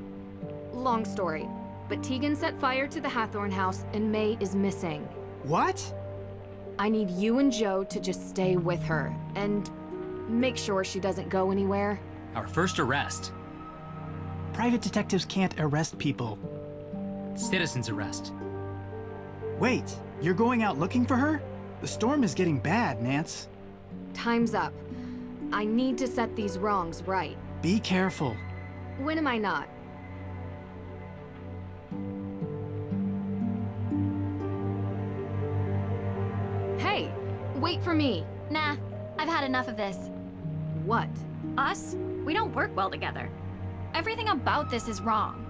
Long story, but Teegan set fire to the Hathorne house and Mei is missing. What? I need you and Joe to just stay with her and make sure she doesn't go anywhere. Our first arrest. Private detectives can't arrest people. Citizen's arrest. Wait, you're going out looking for her? The storm is getting bad, Nance. Time's up. I need to set these wrongs right. Be careful. When am I not? Hey, wait for me. Nah, I've had enough of this. What? Us? We don't work well together. Everything about this is wrong.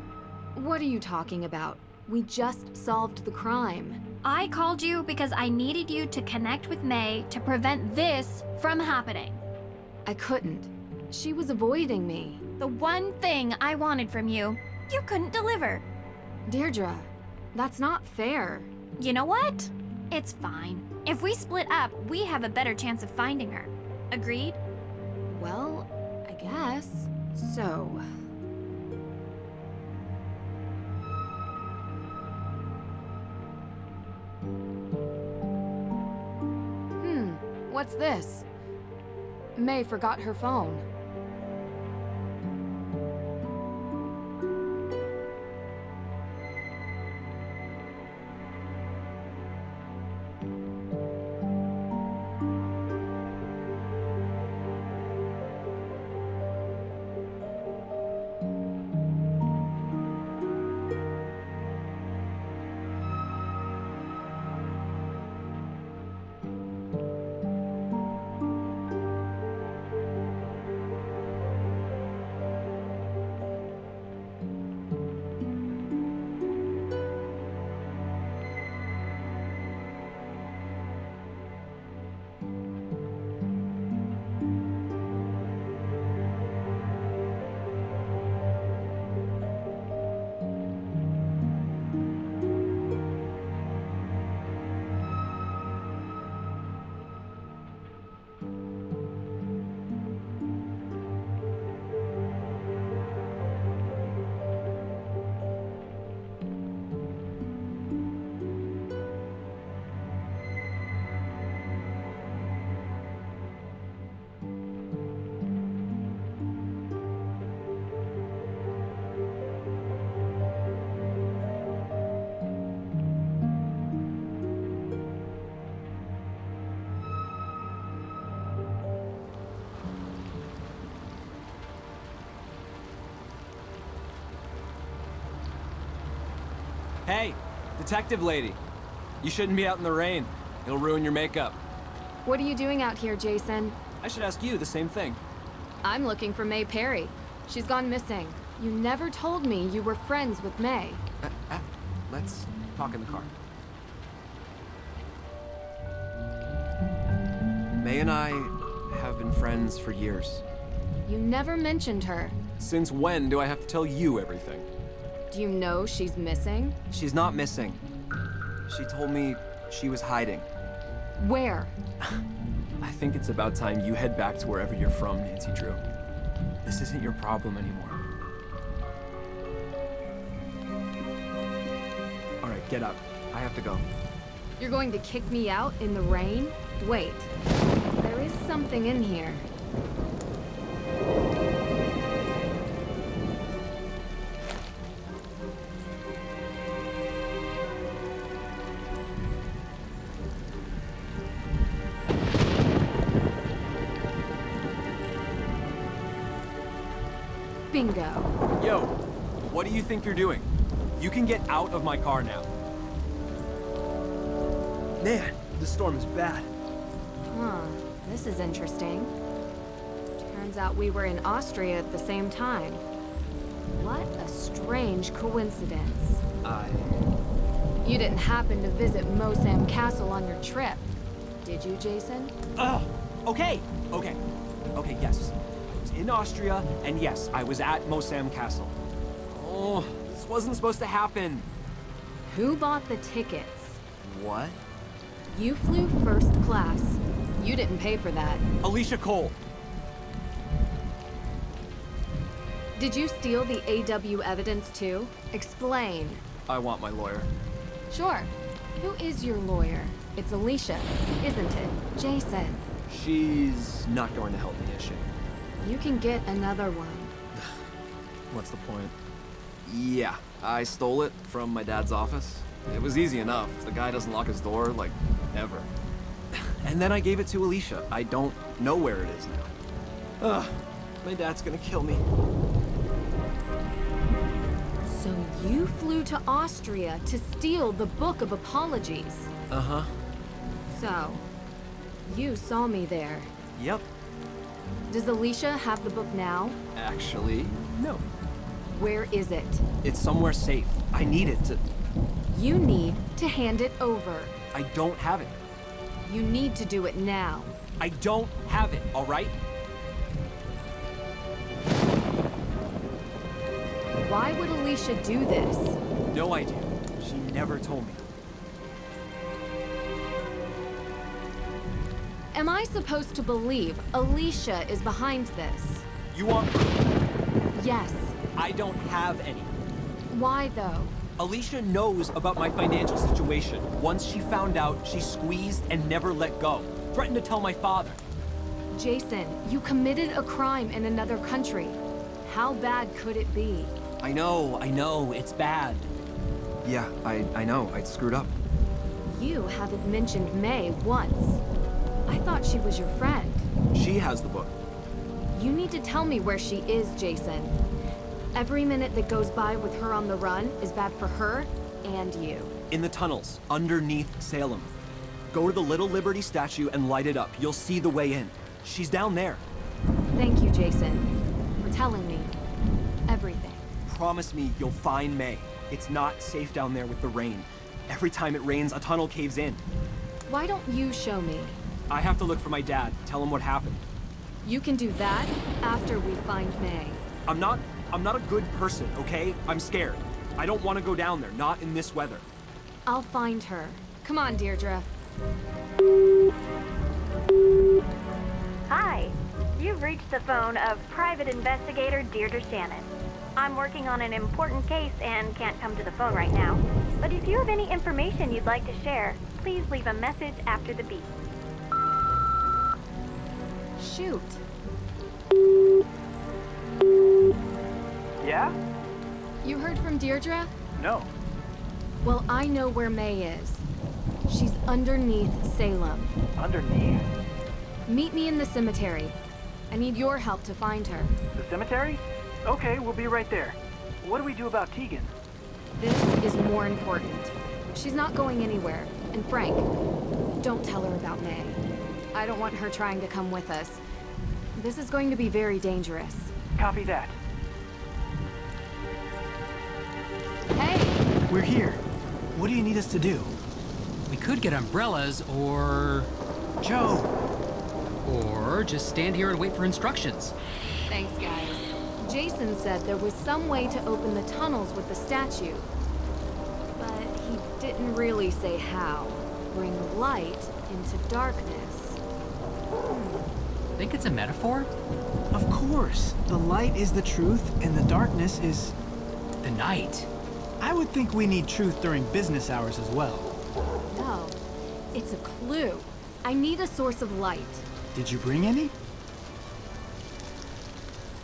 What are you talking about? We just solved the crime. I called you because I needed you to connect with Mei to prevent this from happening. I couldn't. She was avoiding me. The one thing I wanted from you, you couldn't deliver. Deirdre, that's not fair. You know what? It's fine. If we split up, we have a better chance of finding her. Agreed? Well, I guess. So... What's this? Mei forgot her phone. Hey, detective lady. You shouldn't be out in the rain. It'll ruin your makeup. What are you doing out here, Jason? I should ask you the same thing. I'm looking for Mei Parry. She's gone missing. You never told me you were friends with Mei. Let's talk in the car. Mei and I have been friends for years. You never mentioned her. Since when do I have to tell you everything? Do you know she's missing? She's not missing. She told me she was hiding. Where? I think it's about time you head back to wherever you're from, Nancy Drew. This isn't your problem anymore. All right, get up. I have to go. You're going to kick me out in the rain? Wait. There is something in here. Bingo. Yo, what do you think you're doing? You can get out of my car now. Man, this storm is bad. Huh, this is interesting. Turns out we were in Austria at the same time. What a strange coincidence. You didn't happen to visit Mosam Castle on your trip, did you, Jason? Okay, yes. I was in Austria, and yes, I was at Mosam Castle. Oh, this wasn't supposed to happen. Who bought the tickets? What? You flew first class. You didn't pay for that. Alicia Cole. Did you steal the AW evidence too? Explain. I want my lawyer. Sure. Who is your lawyer? It's Alicia, isn't it? Jason. She's not going to help me, is she? You can get another one. What's the point? Yeah, I stole it from my dad's office. It was easy enough. The guy doesn't lock his door, like, ever. And then I gave it to Alicia. I don't know where it is now. Ugh, my dad's gonna kill me. So you flew to Austria to steal the Book of Apologies. Uh-huh. So, you saw me there. Yep. Does Alicia have the book now? Actually, no. Where is it? It's somewhere safe. I need it to... You need to hand it over. I don't have it. You need to do it now. I don't have it, all right? Why would Alicia do this? No idea. She never told me. Am I supposed to believe Alicia is behind this? You want proof? Yes. I don't have any. Why, though? Alicia knows about my financial situation. Once she found out, she squeezed and never let go. Threatened to tell my father. Jason, you committed a crime in another country. How bad could it be? I know, it's bad. Yeah, I know, I screwed up. You haven't mentioned Mei once. I thought she was your friend. She has the book. You need to tell me where she is, Jason. Every minute that goes by with her on the run is bad for her and you. In the tunnels, underneath Salem. Go to the Little Liberty statue and light it up. You'll see the way in. She's down there. Thank you, Jason, for telling me everything. Promise me you'll find Mei. It's not safe down there with the rain. Every time it rains, a tunnel caves in. Why don't you show me? I have to look for my dad, tell him what happened. You can do that after we find Mei. I'm not a good person, okay? I'm scared. I don't want to go down there, not in this weather. I'll find her. Come on, Deirdre. Hi. You've reached the phone of Private Investigator Deirdre Shannon. I'm working on an important case and can't come to the phone right now. But if you have any information you'd like to share, please leave a message after the beep. Shoot. Yeah? You heard from Deirdre? No. Well, I know where Mei is. She's underneath Salem. Underneath? Meet me in the cemetery. I need your help to find her. The cemetery? Okay, we'll be right there. What do we do about Teegan? This is more important. She's not going anywhere. And Frank, don't tell her about Mei. I don't want her trying to come with us. This is going to be very dangerous. Copy that. Hey! We're here. What do you need us to do? We could get umbrellas, or... Joe! Or just stand here and wait for instructions. Thanks, guys. Jason said there was some way to open the tunnels with the statue. But he didn't really say how. Bring light into darkness. Think it's a metaphor? Of course. The light is the truth, and the darkness is... the night. I would think we need truth during business hours as well. No, it's a clue. I need a source of light. Did you bring any?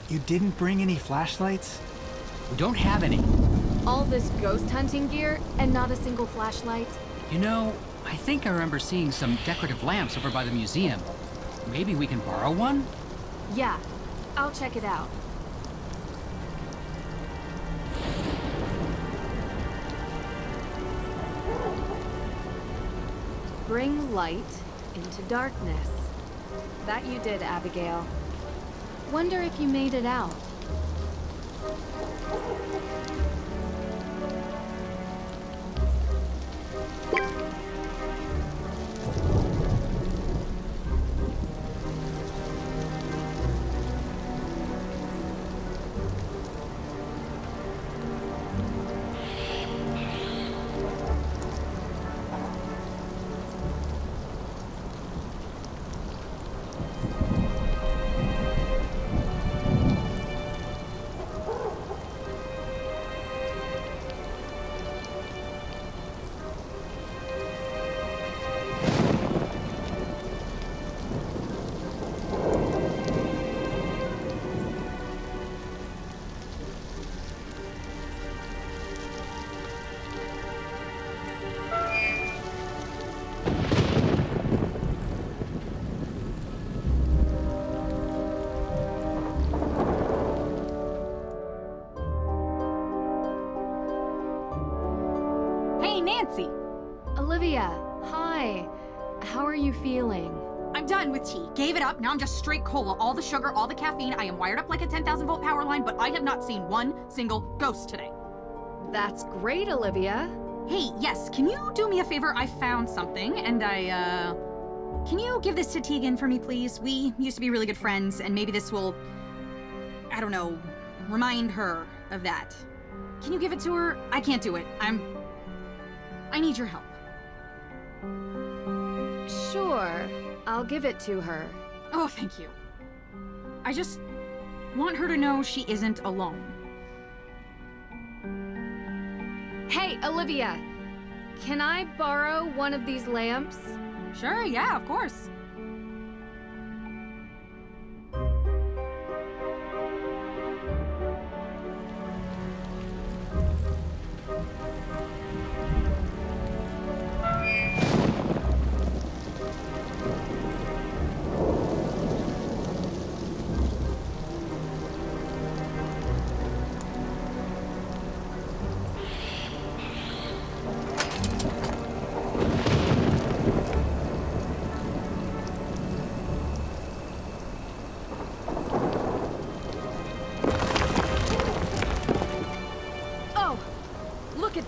You didn't bring any flashlights? We don't have any. All this ghost hunting gear and not a single flashlight? You know, I think I remember seeing some decorative lamps over by the museum. Maybe we can borrow one? Yeah, I'll check it out. Bring light into darkness. That you did, Abigail. Wonder if you made it out. Nancy! Olivia, hi. How are you feeling? I'm done with tea. Gave it up. Now I'm just straight cola. All the sugar, all the caffeine. I am wired up like a 10,000 volt power line, but I have not seen one single ghost today. That's great, Olivia. Hey, yes, can you do me a favor? I found something, and can you give this to Teegan for me, please? We used to be really good friends, and maybe this will, I don't know, remind her of that. Can you give it to her? I can't do it. I need your help. Sure. I'll give it to her. Oh, thank you. I just want her to know she isn't alone. Hey, Olivia! Can I borrow one of these lamps? Sure, yeah, of course.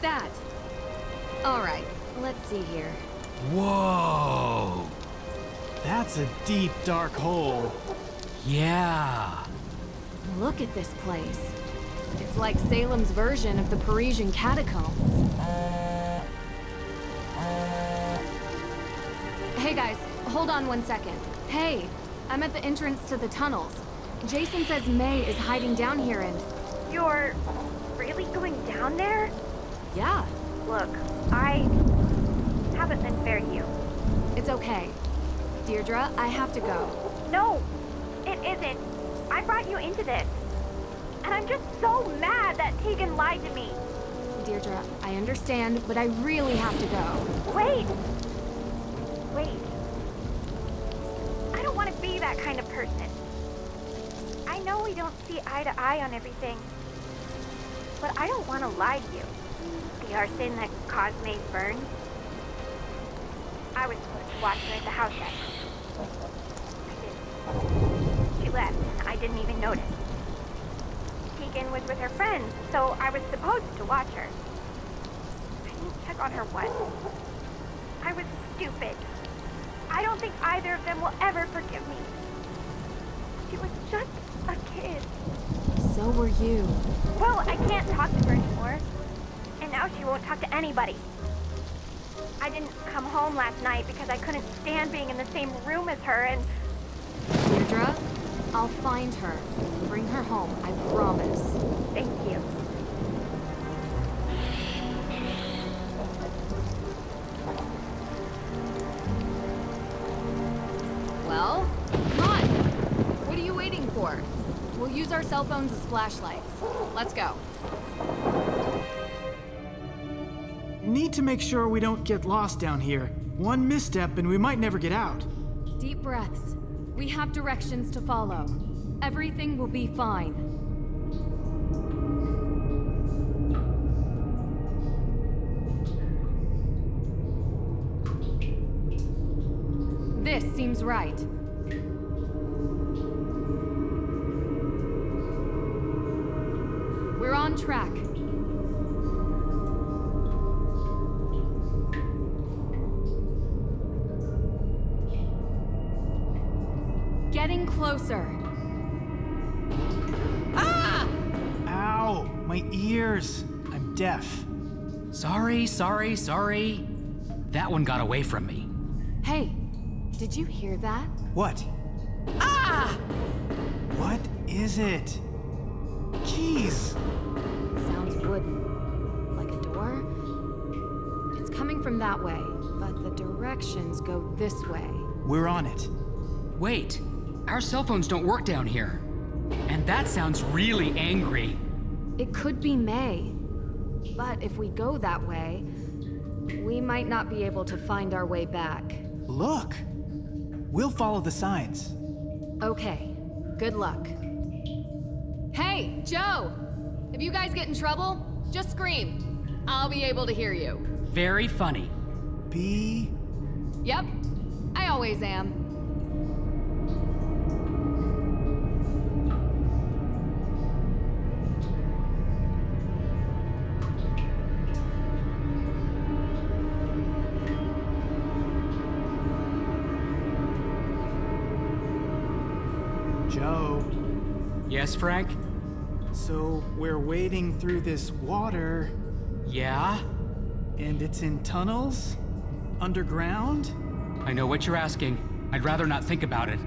That. All right, let's see here. Whoa! That's a deep, dark hole. Yeah. Look at this place. It's like Salem's version of the Parisian catacombs. Hey guys, hold on 1 second. Hey, I'm at the entrance to the tunnels. Jason says Mei is hiding down here and... You're really going down there? Yeah. Look, I haven't been fair to you. It's okay. Deirdre, I have to go. No, it isn't. I brought you into this. And I'm just so mad that Teegan lied to me. Deirdre, I understand, but I really have to go. Wait. I don't want to be that kind of person. I know we don't see eye to eye on everything, but I don't want to lie to you. The arson that caused Mei's burn? I was supposed to watch her at the house that night. I didn't. She left, and I didn't even notice. Teegan was with her friends, so I was supposed to watch her. I didn't check on her once. I was stupid. I don't think either of them will ever forgive me. She was just a kid. So were you. Well, I can't talk to her anymore. And now she won't talk to anybody. I didn't come home last night because I couldn't stand being in the same room as her and... Deirdre, I'll find her and bring her home, I promise. Thank you. Well, come on. What are you waiting for? We'll use our cell phones as flashlights. Let's go. Need to make sure we don't get lost down here. One misstep and we might never get out. Deep breaths. We have directions to follow. Everything will be fine. This seems right. We're on track. Getting closer. Ah! Ow! My ears. I'm deaf. Sorry. That one got away from me. Hey, did you hear that? What? Ah! What is it? Jeez. Sounds wooden. Like a door? It's coming from that way, but the directions go this way. We're on it. Wait, our cell phones don't work down here. And that sounds really angry. It could be Mei. But if we go that way, we might not be able to find our way back. Look! We'll follow the signs. Okay, good luck. Hey, Joe! If you guys get in trouble, just scream. I'll be able to hear you. Very funny. B? Yep, I always am. Joe. Yes, Frank? So, we're wading through this water. Yeah? And it's in tunnels? Underground? I know what you're asking. I'd rather not think about it.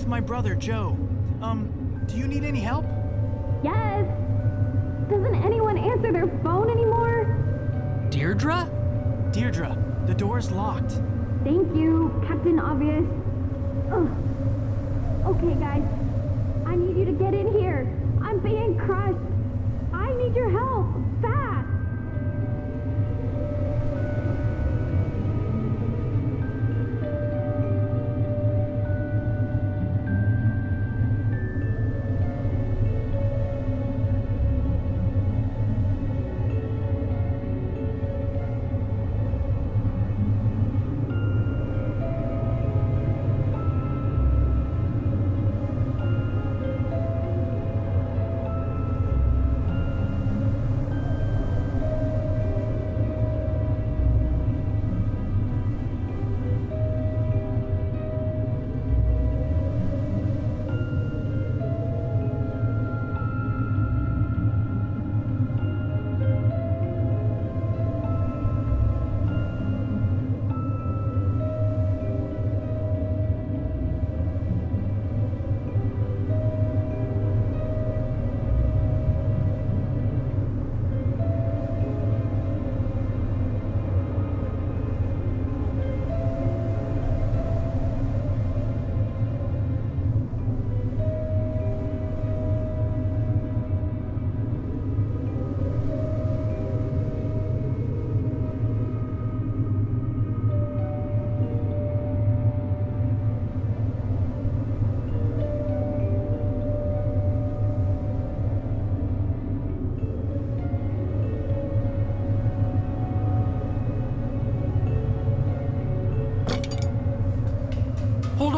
My brother, Joe. Do you need any help? Yes! Doesn't anyone answer their phone anymore? Deirdre? Deirdre, the door's locked. Thank you, Captain Obvious. Ugh. Okay, guys. I need you to get in here. I'm being crushed. I need your help. Fast!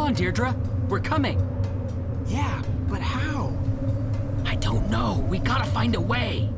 on, Deirdre. We're coming. Yeah, but how? I don't know. We gotta find a way.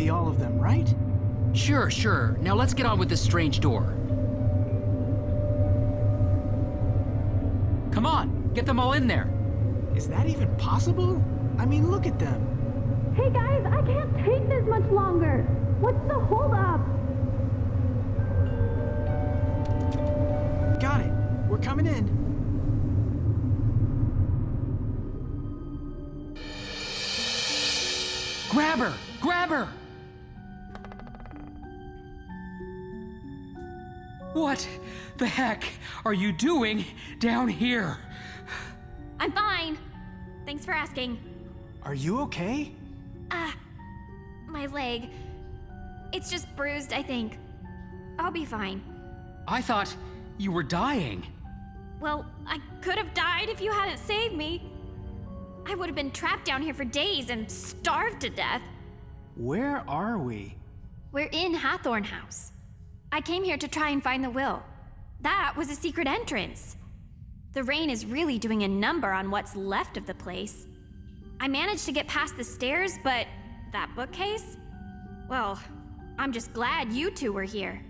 All of them, right? Sure. Now let's get on with this strange door. Come on, get them all in there. Is that even possible? I mean, look at them. Hey guys, I can't take this much longer. What's the holdup? Got it. We're coming in. Grab her! Grab her! What the heck are you doing down here? I'm fine. Thanks for asking. Are you okay? My leg. It's just bruised, I think. I'll be fine. I thought you were dying. Well, I could have died if you hadn't saved me. I would have been trapped down here for days and starved to death. Where are we? We're in Hathorne House. I came here to try and find the will. That was a secret entrance. The rain is really doing a number on what's left of the place. I managed to get past the stairs, but that bookcase? Well, I'm just glad you two were here.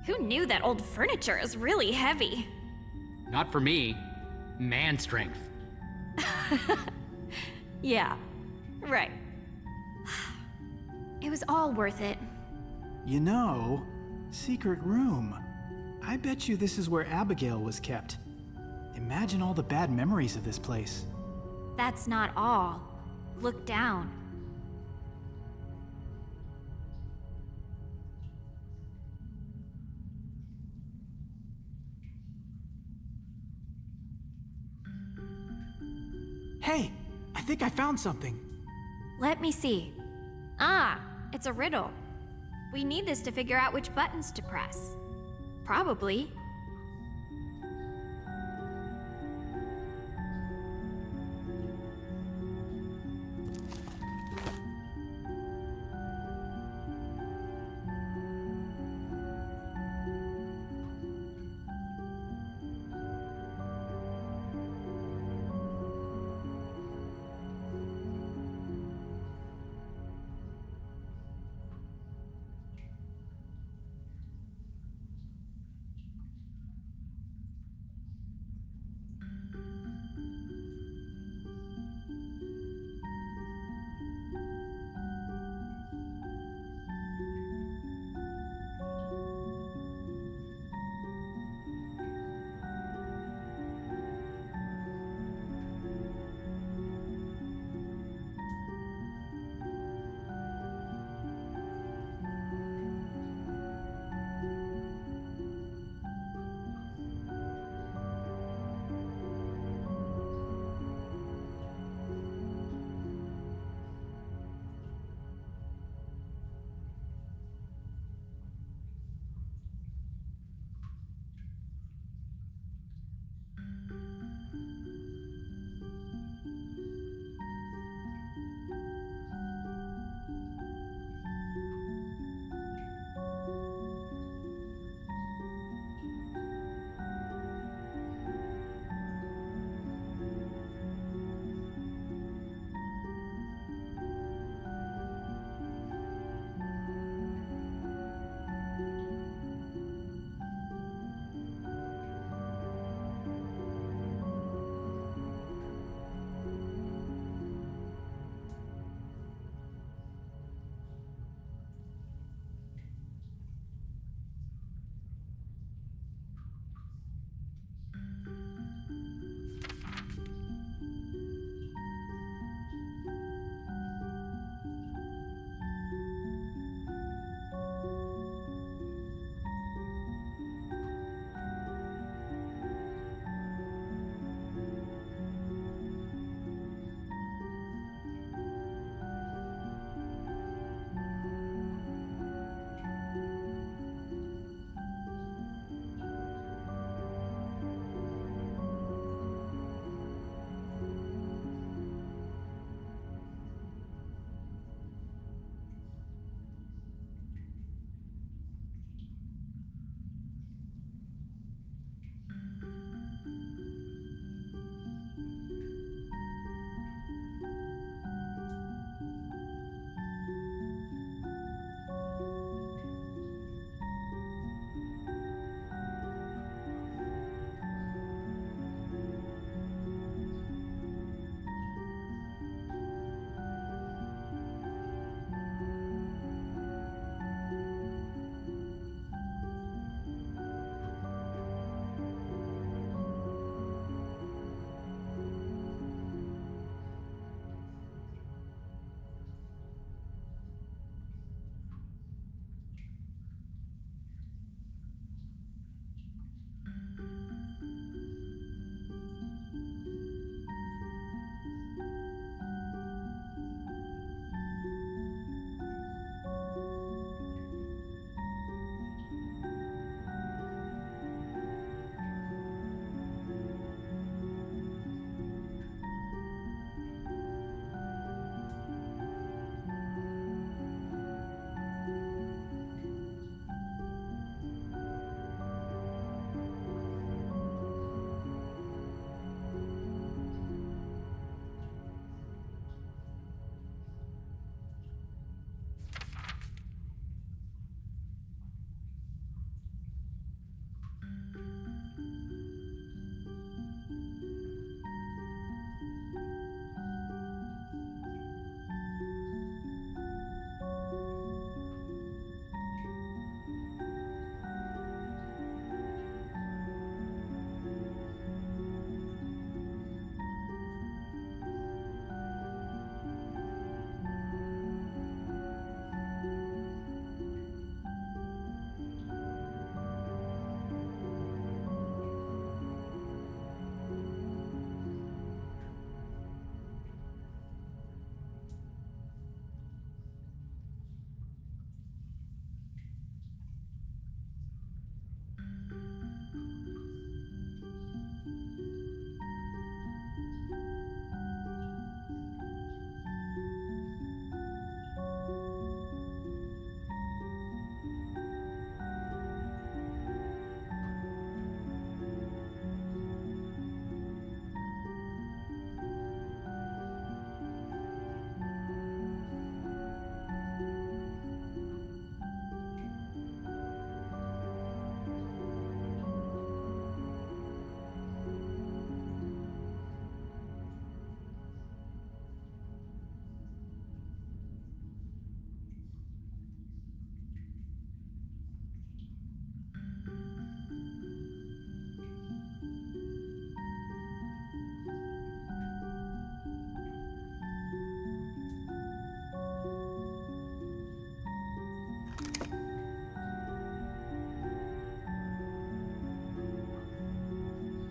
Who knew that old furniture is really heavy? Not for me. Man strength. Yeah, right. It was all worth it. You know, secret room. I bet you this is where Abigail was kept. Imagine all the bad memories of this place. That's not all. Look down. Hey, I think I found something. Let me see. Ah, it's a riddle. We need this to figure out which buttons to press. Probably.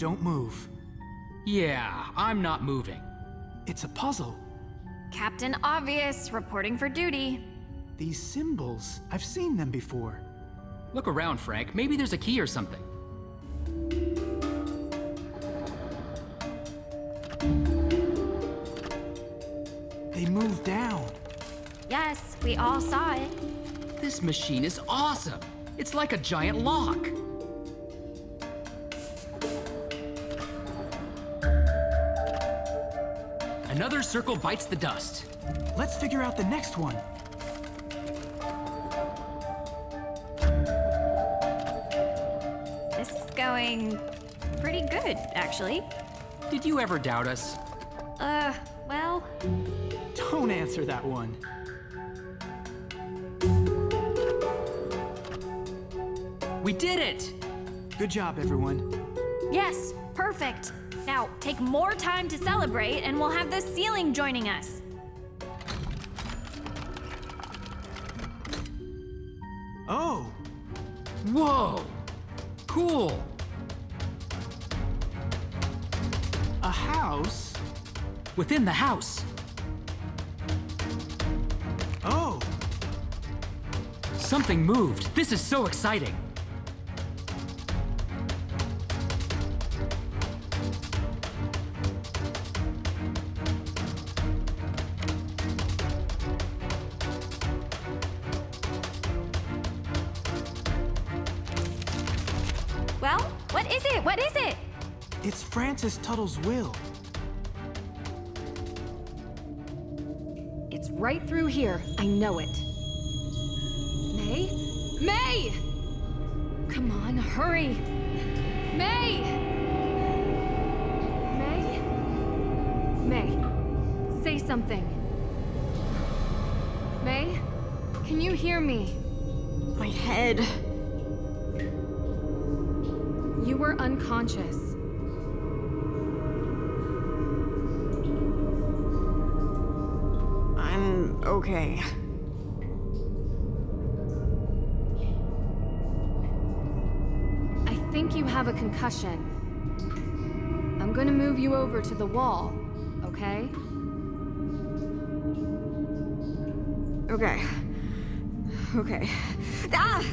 Don't move. Yeah, I'm not moving. It's a puzzle. Captain Obvious, reporting for duty. These symbols, I've seen them before. Look around, Frank. Maybe there's a key or something. They move down. Yes, we all saw it. This machine is awesome. It's like a giant lock. Another circle bites the dust. Let's figure out the next one. This is going pretty good, actually. Did you ever doubt us? Well... Don't answer that one. We did it! Good job, everyone. Yes, perfect. Now, take more time to celebrate, and we'll have the ceiling joining us. Oh! Whoa! Cool! A house? Within the house. Oh! Something moved. This is so exciting. Well, what is it? What is it? It's Francis Tuttle's will. It's right through here. I know it. Mei? Mei! Come on, hurry! Mei! Mei? Mei, say something. Mei? Can you hear me? My head. You were unconscious. I'm okay. I think you have a concussion. I'm gonna move you over to the wall, okay? Okay. Okay. Ah!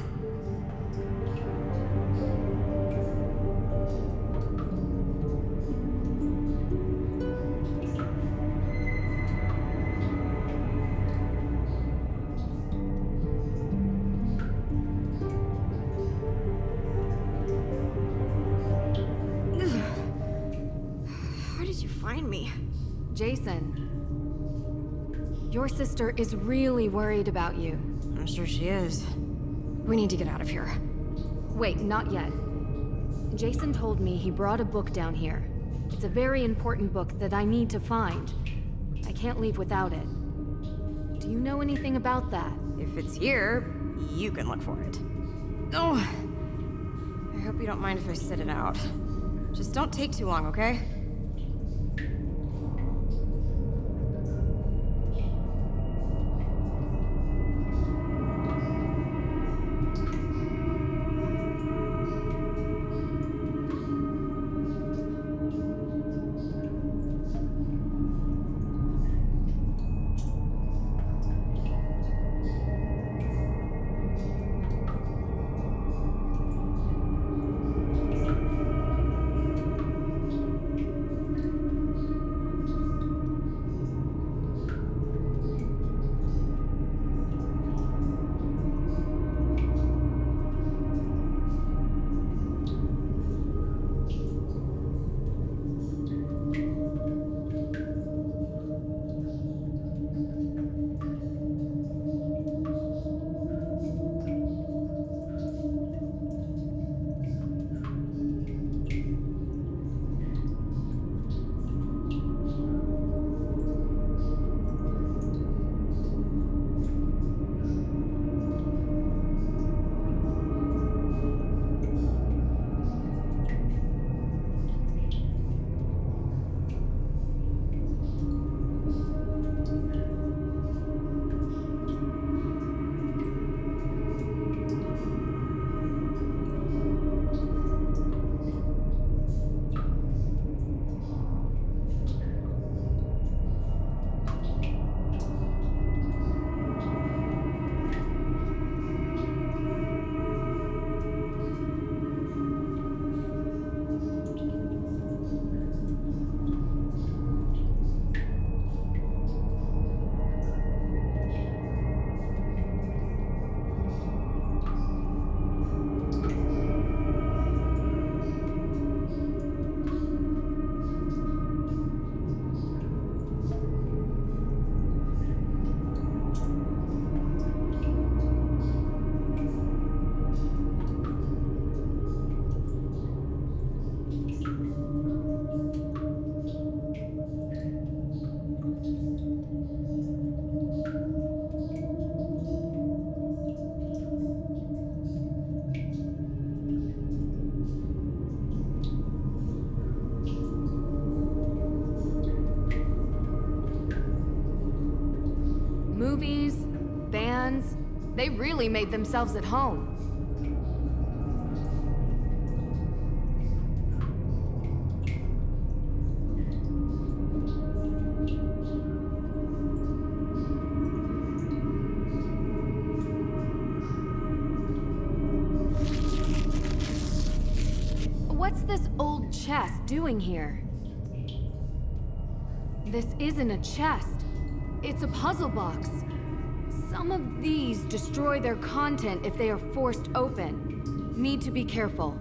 How did you find me? Jason, your sister is really worried about you. I'm sure she is. We need to get out of here. Wait, not yet. Jason told me he brought a book down here. It's a very important book that I need to find. I can't leave without it. Do you know anything about that? If it's here, you can look for it. Oh! I hope you don't mind if I sit it out. Just don't take too long, okay? vans. They really made themselves at home. What's this old chest doing here? This isn't a chest. It's a puzzle box. Some of these destroy their content if they are forced open. Need to be careful.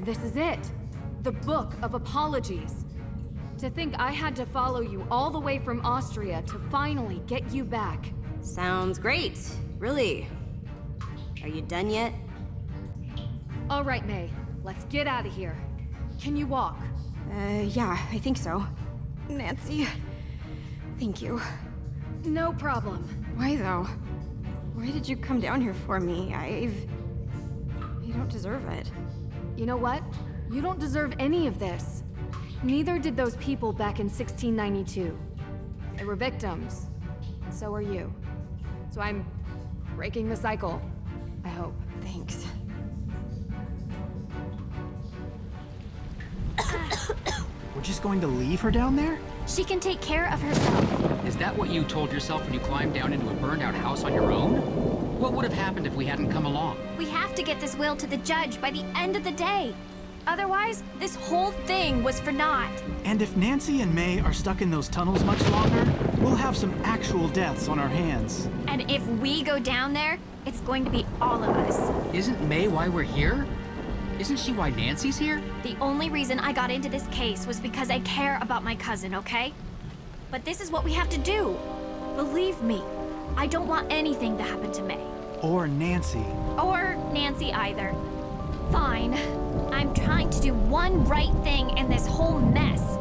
This is it. The Book of Apologies. To think I had to follow you all the way from Austria to finally get you back. Sounds great. Really. Are you done yet? All right, Mei. Let's get out of here. Can you walk? Yeah, I think so. Nancy, thank you. No problem. Why, though? Why did you come down here for me? You don't deserve it. You know what? You don't deserve any of this. Neither did those people back in 1692. They were victims, and so are you. So I'm breaking the cycle, I hope. Thanks. We're just going to leave her down there? She can take care of herself. Is that what you told yourself when you climbed down into a burned-out house on your own? What would have happened if we hadn't come along? We have to get this will to the judge by the end of the day. Otherwise, this whole thing was for naught. And if Nancy and Mei are stuck in those tunnels much longer, we'll have some actual deaths on our hands. And if we go down there, it's going to be all of us. Isn't Mei why we're here? Isn't she why Nancy's here? The only reason I got into this case was because I care about my cousin, okay? But this is what we have to do. Believe me, I don't want anything to happen to Mei. Or Nancy. Or Nancy either. Fine. I'm trying to do one right thing in this whole mess.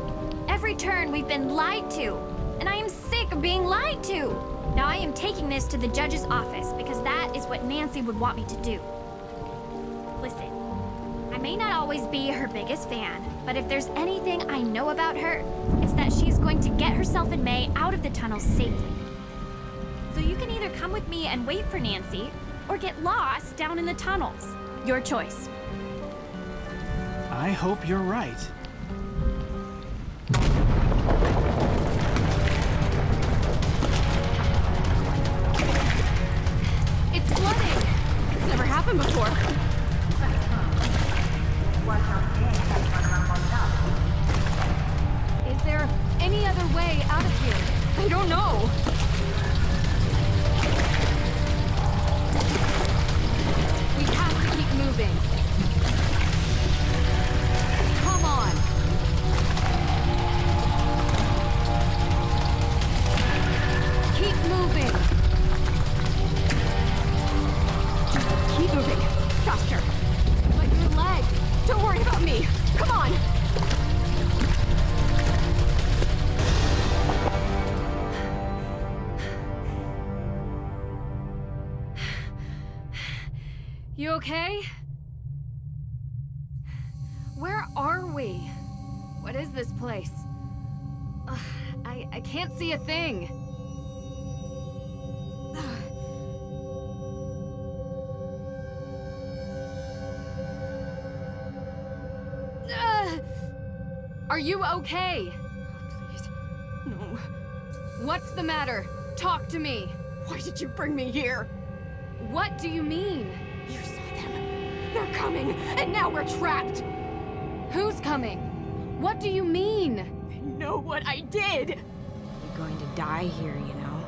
Every turn we've been lied to, and I am sick of being lied to. Now I am taking this to the judge's office because that is what Nancy would want me to do. Listen, I may not always be her biggest fan, but if there's anything I know about her, it's that she's going to get herself and Mei out of the tunnels safely. So you can either come with me and wait for Nancy, or get lost down in the tunnels. Your choice. I hope you're right. It's flooding! It's never happened before. Is there any other way out of here? I don't know. We have to keep moving. Come on. Keep moving. Just keep moving. Faster. But your leg. Don't worry about me. Come on. You okay? Where are we? What is this place? I can't see a thing. Are you okay? Please, no. What's the matter? Talk to me. Why did you bring me here? What do you mean? You saw them. They're coming, and now we're trapped. Who's coming? What do you mean? They know what I did. You're going to die here, you know.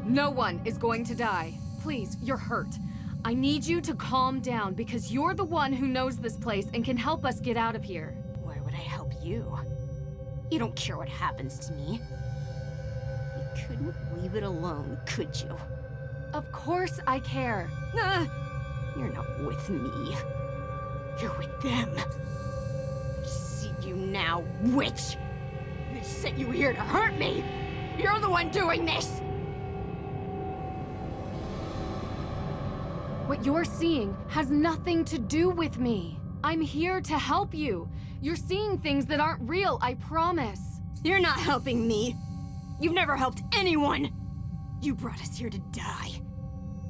No one is going to die. Please, you're hurt. I need you to calm down because you're the one who knows this place and can help us get out of here. Why would I help you? You don't care what happens to me. You couldn't leave it alone, could you? Of course I care. You're not with me. You're with them. I see you now, witch. They sent you here to hurt me. You're the one doing this. What you're seeing has nothing to do with me. I'm here to help you. You're seeing things that aren't real, I promise. You're not helping me. You've never helped anyone. You brought us here to die.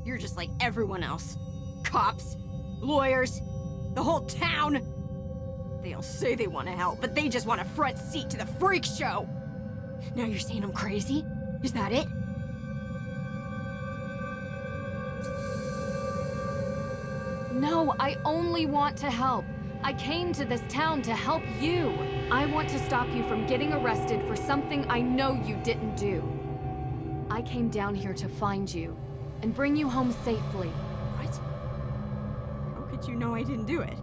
You're just like everyone else. Cops, lawyers, the whole town. They all say they want to help, but they just want a front seat to the freak show. Now you're saying I'm crazy? Is that it? No, I only want to help. I came to this town to help you. I want to stop you from getting arrested for something I know you didn't do. I came down here to find you and bring you home safely. What? How could you know I didn't do it?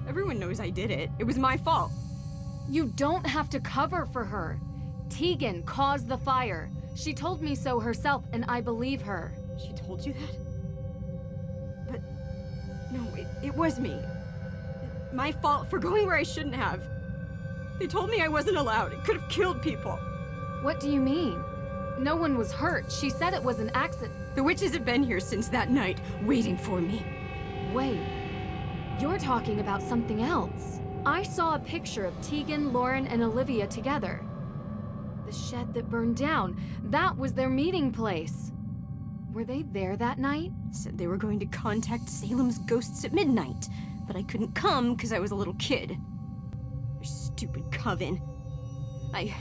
Everyone knows I did it. It was my fault. You don't have to cover for her. Teegan caused the fire. She told me so herself, and I believe her. She told you that? But no, it was me. My fault for going where I shouldn't have. They told me I wasn't allowed. It could have killed people. What do you mean? No one was hurt. She said it was an accident. The witches have been here since that night, waiting for me. Wait, you're talking about something else. I saw a picture of Teegan, Lauren, and Olivia together. The shed that burned down, that was their meeting place. Were they there that night? Said they were going to contact Salem's ghosts at midnight, but I couldn't come because I was a little kid. Their stupid coven. I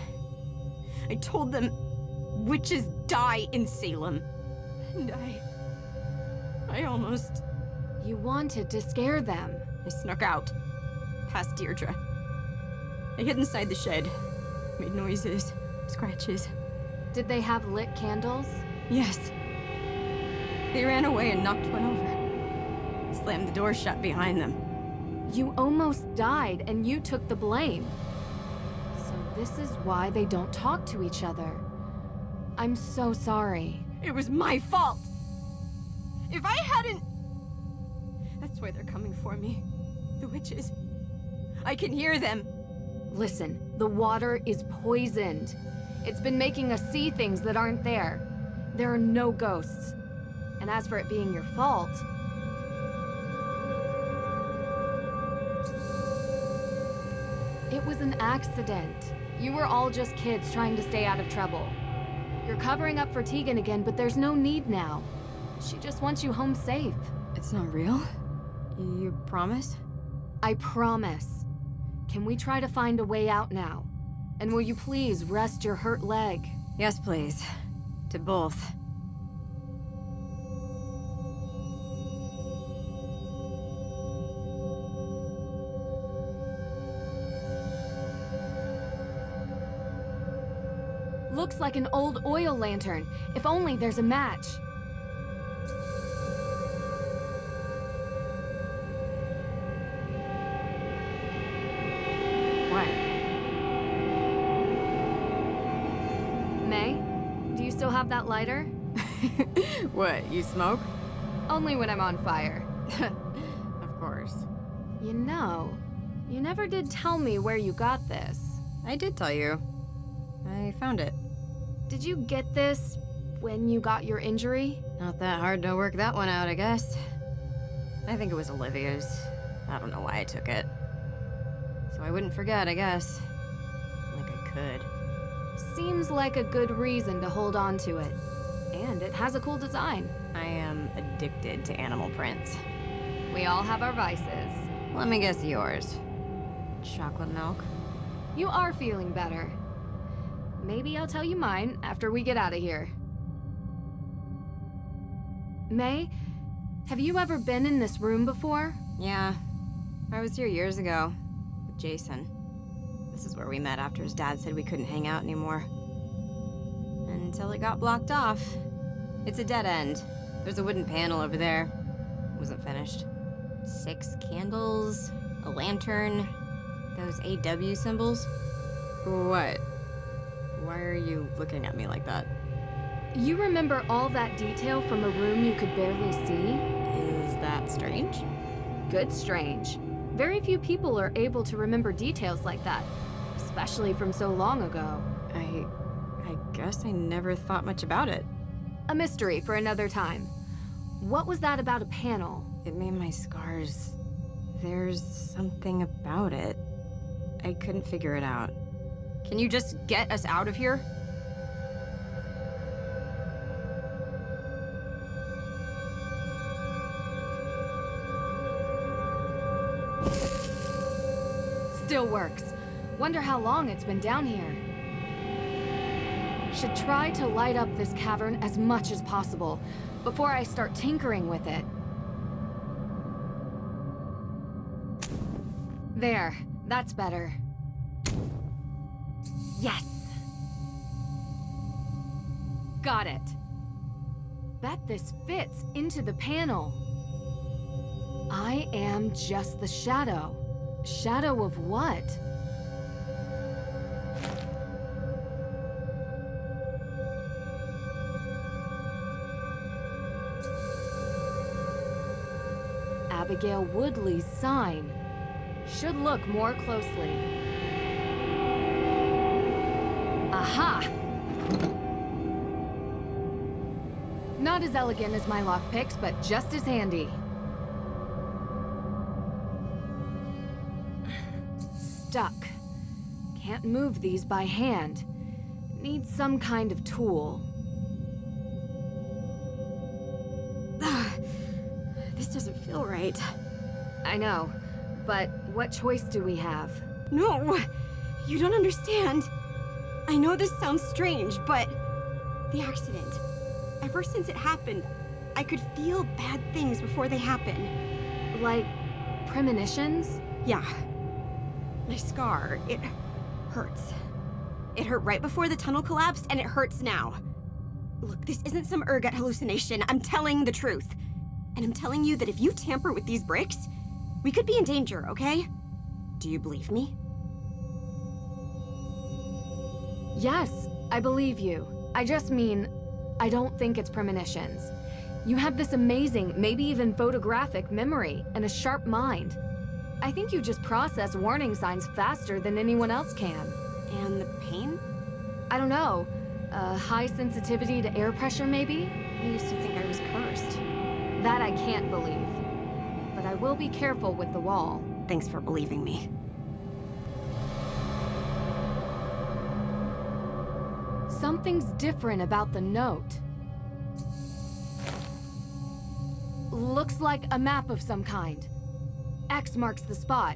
told them witches die in Salem. And I almost... You wanted to scare them. I snuck out, past Deirdre. I hid inside the shed, made noises, scratches. Did they have lit candles? Yes. They ran away and knocked one over. Slammed the door shut behind them. You almost died and you took the blame. So this is why they don't talk to each other. I'm so sorry. It was my fault! If I hadn't... That's why they're coming for me. The witches. I can hear them. Listen, the water is poisoned. It's been making us see things that aren't there. There are no ghosts. And as for it being your fault... It was an accident. You were all just kids trying to stay out of trouble. You're covering up for Teegan again, but there's no need now. She just wants you home safe. It's not real? You promise? I promise. Can we try to find a way out now? And will you please rest your hurt leg? Yes, please. To both. Looks like an old oil lantern. If only there's a match. What? Mei, do you still have that lighter? What, you smoke? Only when I'm on fire. Of course. You know, you never did tell me where you got this. I did tell you. I found it. Did you get this when you got your injury? Not that hard to work that one out, I guess. I think it was Olivia's. I don't know why I took it. So I wouldn't forget, I guess. Like I could. Seems like a good reason to hold on to it. And it has a cool design. I am addicted to animal prints. We all have our vices. Let me guess yours. Chocolate milk? You are feeling better. Maybe I'll tell you mine after we get out of here. Mei, have you ever been in this room before? Yeah. I was here years ago. With Jason. This is where we met after his dad said we couldn't hang out anymore. Until it got blocked off. It's a dead end. There's a wooden panel over there. It wasn't finished. 6 candles, a lantern, those AW symbols. What? Why are you looking at me like that? You remember all that detail from a room you could barely see? Is that strange? Good strange. Very few people are able to remember details like that, especially from so long ago. I guess I never thought much about it. A mystery for another time. What was that about a panel? It made my scars. There's something about it. I couldn't figure it out. Can you just get us out of here? Still works. Wonder how long it's been down here. Should try to light up this cavern as much as possible before I start tinkering with it. There, that's better. Yes! Got it. Bet this fits into the panel. I am just the shadow. Shadow of what? Abigail Woodley's sign. Should look more closely. Aha! Not as elegant as my lockpicks, but just as handy. Stuck. Can't move these by hand. Need some kind of tool. This doesn't feel right. I know, but what choice do we have? No! You don't understand. I know this sounds strange, but The accident. Ever since it happened, I could feel bad things before they happen. Like premonitions? Yeah. My scar, it hurts. It hurt right before the tunnel collapsed, and it hurts now. Look, this isn't some ergot hallucination. I'm telling the truth. And I'm telling you that if you tamper with these bricks, we could be in danger, okay? Do you believe me? Yes, I believe you. I just mean, I don't think it's premonitions. You have this amazing, maybe even photographic memory and a sharp mind. I think you just process warning signs faster than anyone else can. And the pain? I don't know. High sensitivity to air pressure, maybe? I used to think I was cursed. That I can't believe. But I will be careful with the wall. Thanks for believing me. Something's different about the note. Looks like a map of some kind. X marks the spot.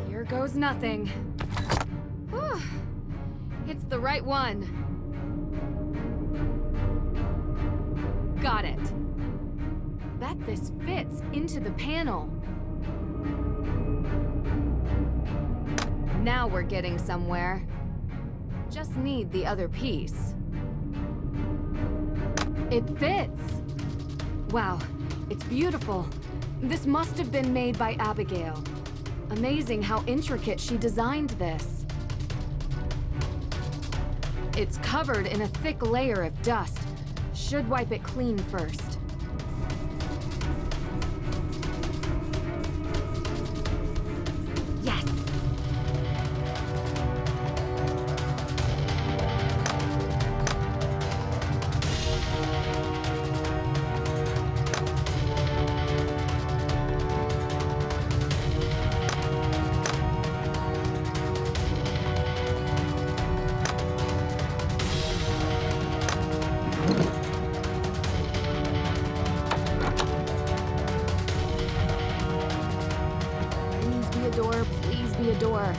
Here goes nothing. Whew. It's the right one. Got it. Bet this fits into the panel. Now we're getting somewhere. Just need the other piece. It fits! Wow, it's beautiful. This must have been made by Abigail. Amazing how intricate she designed this. It's covered in a thick layer of dust. Should wipe it clean first. Yes! Please be a door.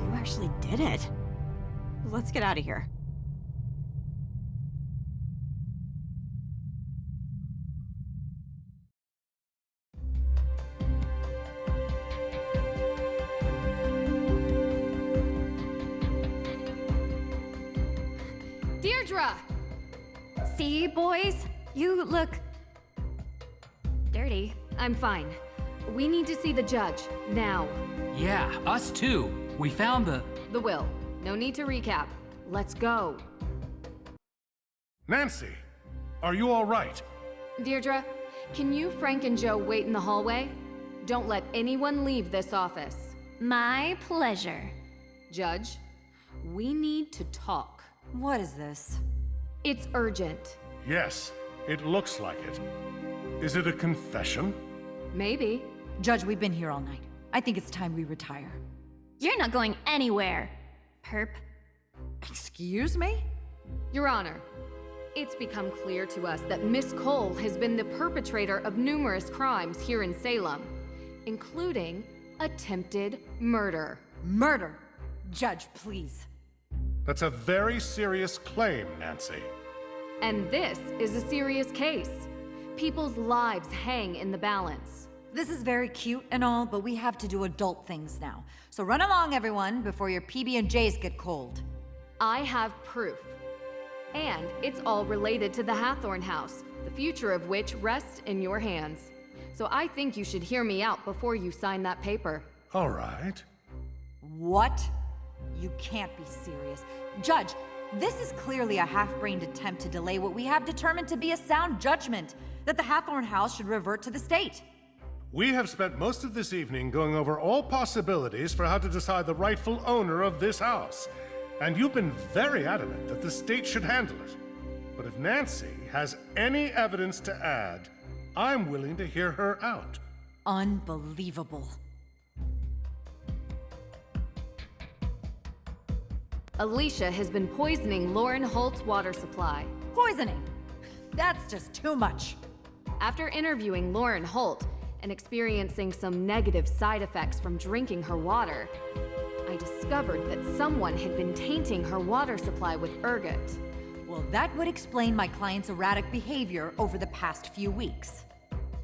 You actually did it. Let's get out of here. Deirdre! See, boys? You look... dirty. I'm fine. We need to see the judge, now. Yeah, us too. We found the will. No need to recap. Let's go. Nancy, are you all right? Deirdre, can you, Frank, and Joe wait in the hallway? Don't let anyone leave this office. My pleasure. Judge, we need to talk. What is this? It's urgent. Yes, it looks like it. Is it a confession? Maybe. Judge, we've been here all night. I think it's time we retire. You're not going anywhere, perp. Excuse me? Your Honor, it's become clear to us that Miss Cole has been the perpetrator of numerous crimes here in Salem, including attempted murder. Murder? Judge, please. That's a very serious claim, Nancy. And this is a serious case. People's lives hang in the balance. This is very cute and all, but we have to do adult things now. So run along, everyone, before your PB&Js get cold. I have proof. And it's all related to the Hathorne house, the future of which rests in your hands. So I think you should hear me out before you sign that paper. All right. What? You can't be serious. Judge, this is clearly a half-brained attempt to delay what we have determined to be a sound judgment, that the Hathorne house should revert to the state. We have spent most of this evening going over all possibilities for how to decide the rightful owner of this house. And you've been very adamant that the state should handle it. But if Nancy has any evidence to add, I'm willing to hear her out. Unbelievable. Alicia has been poisoning Lauren Holt's water supply. Poisoning? That's just too much. After interviewing Lauren Holt and experiencing some negative side effects from drinking her water, I discovered that someone had been tainting her water supply with ergot. Well, that would explain my client's erratic behavior over the past few weeks.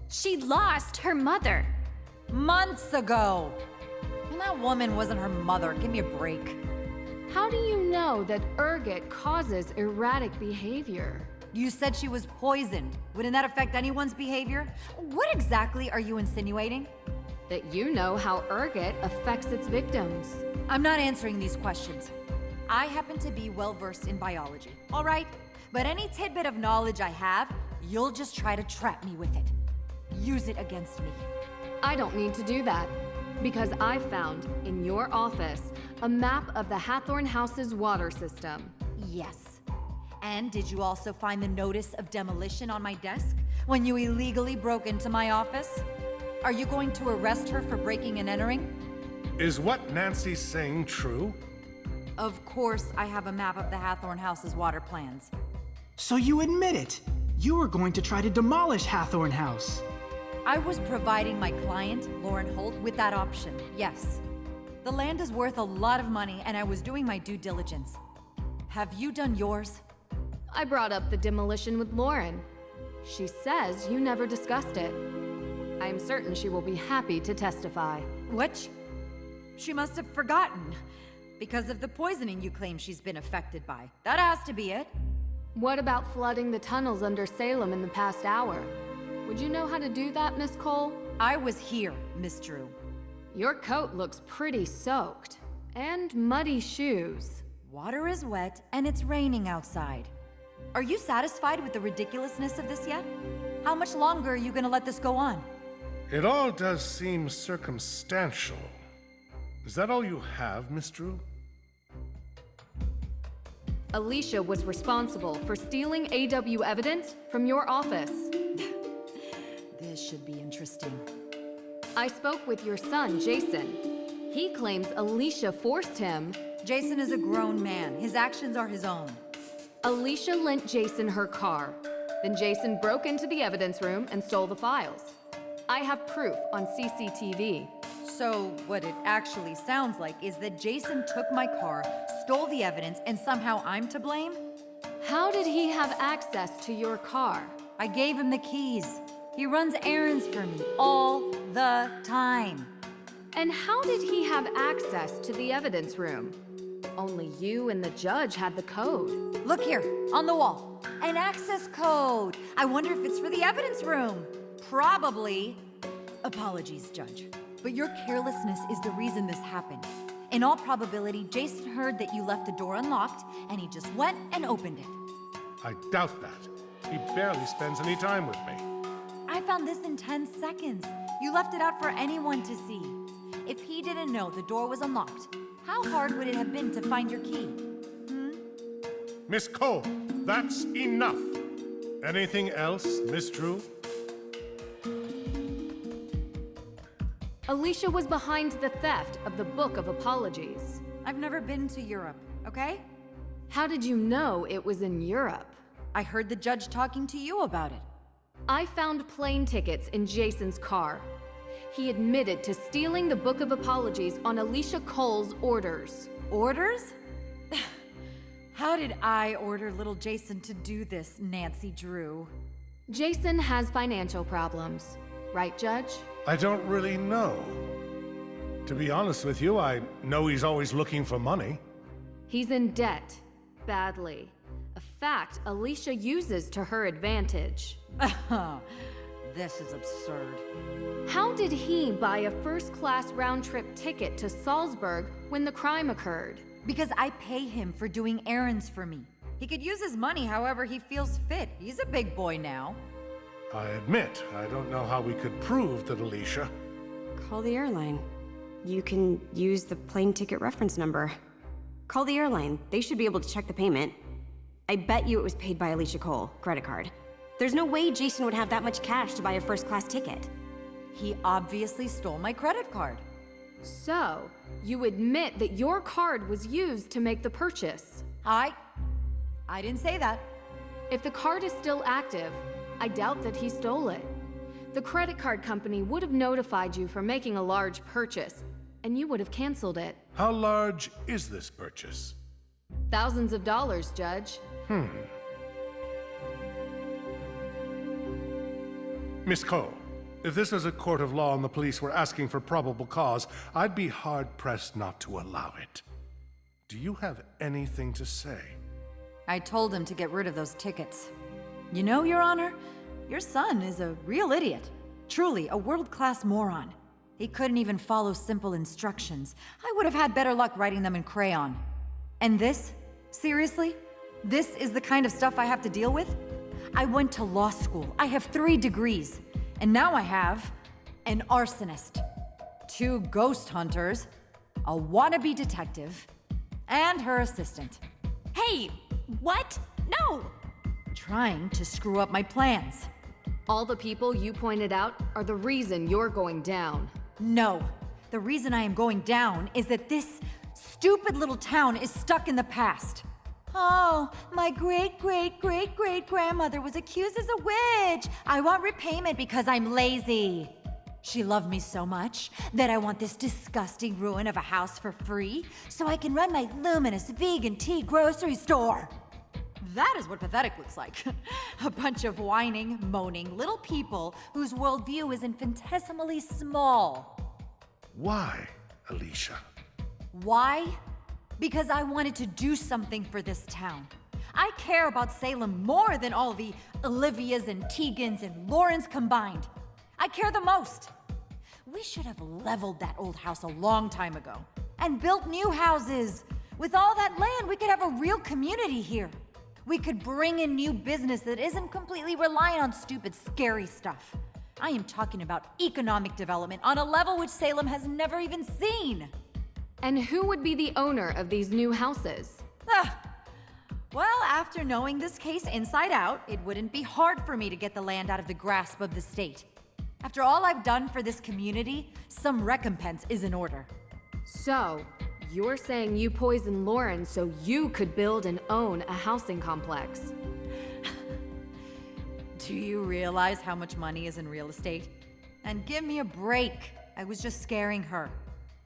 She lost her mother. Months ago. And that woman wasn't her mother. Give me a break. How do you know that ergot causes erratic behavior? You said she was poisoned. Wouldn't that affect anyone's behavior? What exactly are you insinuating? That you know how ergot affects its victims. I'm not answering these questions. I happen to be well-versed in biology, all right? But any tidbit of knowledge I have, you'll just try to trap me with it. Use it against me. I don't need to do that, because I found, in your office, a map of the Hathorne house's water system. Yes. And did you also find the notice of demolition on my desk when you illegally broke into my office? Are you going to arrest her for breaking and entering? Is what Nancy's saying true? Of course I have a map of the Hathorne house's water plans. So you admit it! You were going to try to demolish Hathorne House! I was providing my client, Lauren Holt, with that option, yes. The land is worth a lot of money, and I was doing my due diligence. Have you done yours? I brought up the demolition with Lauren. She says you never discussed it. I am certain she will be happy to testify. What? She must have forgotten. Because of the poisoning you claim she's been affected by. That has to be it. What about flooding the tunnels under Salem in the past hour? Would you know how to do that, Miss Cole? I was here, Miss Drew. Your coat looks pretty soaked. And muddy shoes. Water is wet, and it's raining outside. Are you satisfied with the ridiculousness of this yet? How much longer are you gonna let this go on? It all does seem circumstantial. Is that all you have, Miss Drew? Alicia was responsible for stealing AW evidence from your office. This should be interesting. I spoke with your son, Jason. He claims Alicia forced him. Jason is a grown man. His actions are his own. Alicia lent Jason her car. Then Jason broke into the evidence room and stole the files. I have proof on CCTV. So what it actually sounds like is that Jason took my car, stole the evidence, and somehow I'm to blame? How did he have access to your car? I gave him the keys. He runs errands for me all the time. And how did he have access to the evidence room? Only you and the judge had the code. Look here, on the wall. An access code. I wonder if it's for the evidence room. Probably. Apologies, Judge. But your carelessness is the reason this happened. In all probability, Jason heard that you left the door unlocked, and he just went and opened it. I doubt that. He barely spends any time with me. I found this in 10 seconds. You left it out for anyone to see. If he didn't know the door was unlocked, how hard would it have been to find your key? Miss Cole, that's enough. Anything else, Miss Drew? Alicia was behind the theft of the Book of Apologies. I've never been to Europe, okay? How did you know it was in Europe? I heard the judge talking to you about it. I found plane tickets in Jason's car. He admitted to stealing the Book of Apologies on Alicia Cole's orders. Orders? How did I order little Jason to do this, Nancy Drew? Jason has financial problems. Right, Judge? I don't really know. To be honest with you, I know he's always looking for money. He's in debt. Badly. A fact Alicia uses to her advantage. This is absurd. How did he buy a first-class round-trip ticket to Salzburg when the crime occurred? Because I pay him for doing errands for me. He could use his money however he feels fit. He's a big boy now. I admit, I don't know how we could prove that Alicia... Call the airline. You can use the plane ticket reference number. Call the airline. They should be able to check the payment. I bet you it was paid by Alicia Cole, credit card. There's no way Jason would have that much cash to buy a first-class ticket. He obviously stole my credit card. So, you admit that your card was used to make the purchase? I didn't say that. If the card is still active, I doubt that he stole it. The credit card company would have notified you for making a large purchase, and you would have canceled it. How large is this purchase? Thousands of dollars, Judge. Miss Cole, if this was a court of law and the police were asking for probable cause, I'd be hard-pressed not to allow it. Do you have anything to say? I told him to get rid of those tickets. You know, Your Honor, your son is a real idiot. Truly, a world-class moron. He couldn't even follow simple instructions. I would have had better luck writing them in crayon. And this? Seriously? This is the kind of stuff I have to deal with? I went to law school. I have 3 degrees. And now I have an arsonist, 2 ghost hunters, a wannabe detective, and her assistant. Hey, what? No! Trying to screw up my plans. All the people you pointed out are the reason you're going down. No. The reason I am going down is that this stupid little town is stuck in the past. Oh, my great-great-great-great-grandmother was accused as a witch. I want repayment because I'm lazy. She loved me so much that I want this disgusting ruin of a house for free so I can run my luminous vegan tea grocery store. That is what pathetic looks like. A bunch of whining, moaning little people whose worldview is infinitesimally small. Why, Alicia? Why? Because I wanted to do something for this town. I care about Salem more than all the Olivias and Teegans and Laurens combined. I care the most. We should have leveled that old house a long time ago and built new houses. With all that land, we could have a real community here. We could bring in new business that isn't completely reliant on stupid, scary stuff. I am talking about economic development on a level which Salem has never even seen. And who would be the owner of these new houses? Well, after knowing this case inside out, it wouldn't be hard for me to get the land out of the grasp of the state. After all I've done for this community, some recompense is in order. So, you're saying you poisoned Lauren so you could build and own a housing complex? Do you realize how much money is in real estate? And give me a break. I was just scaring her.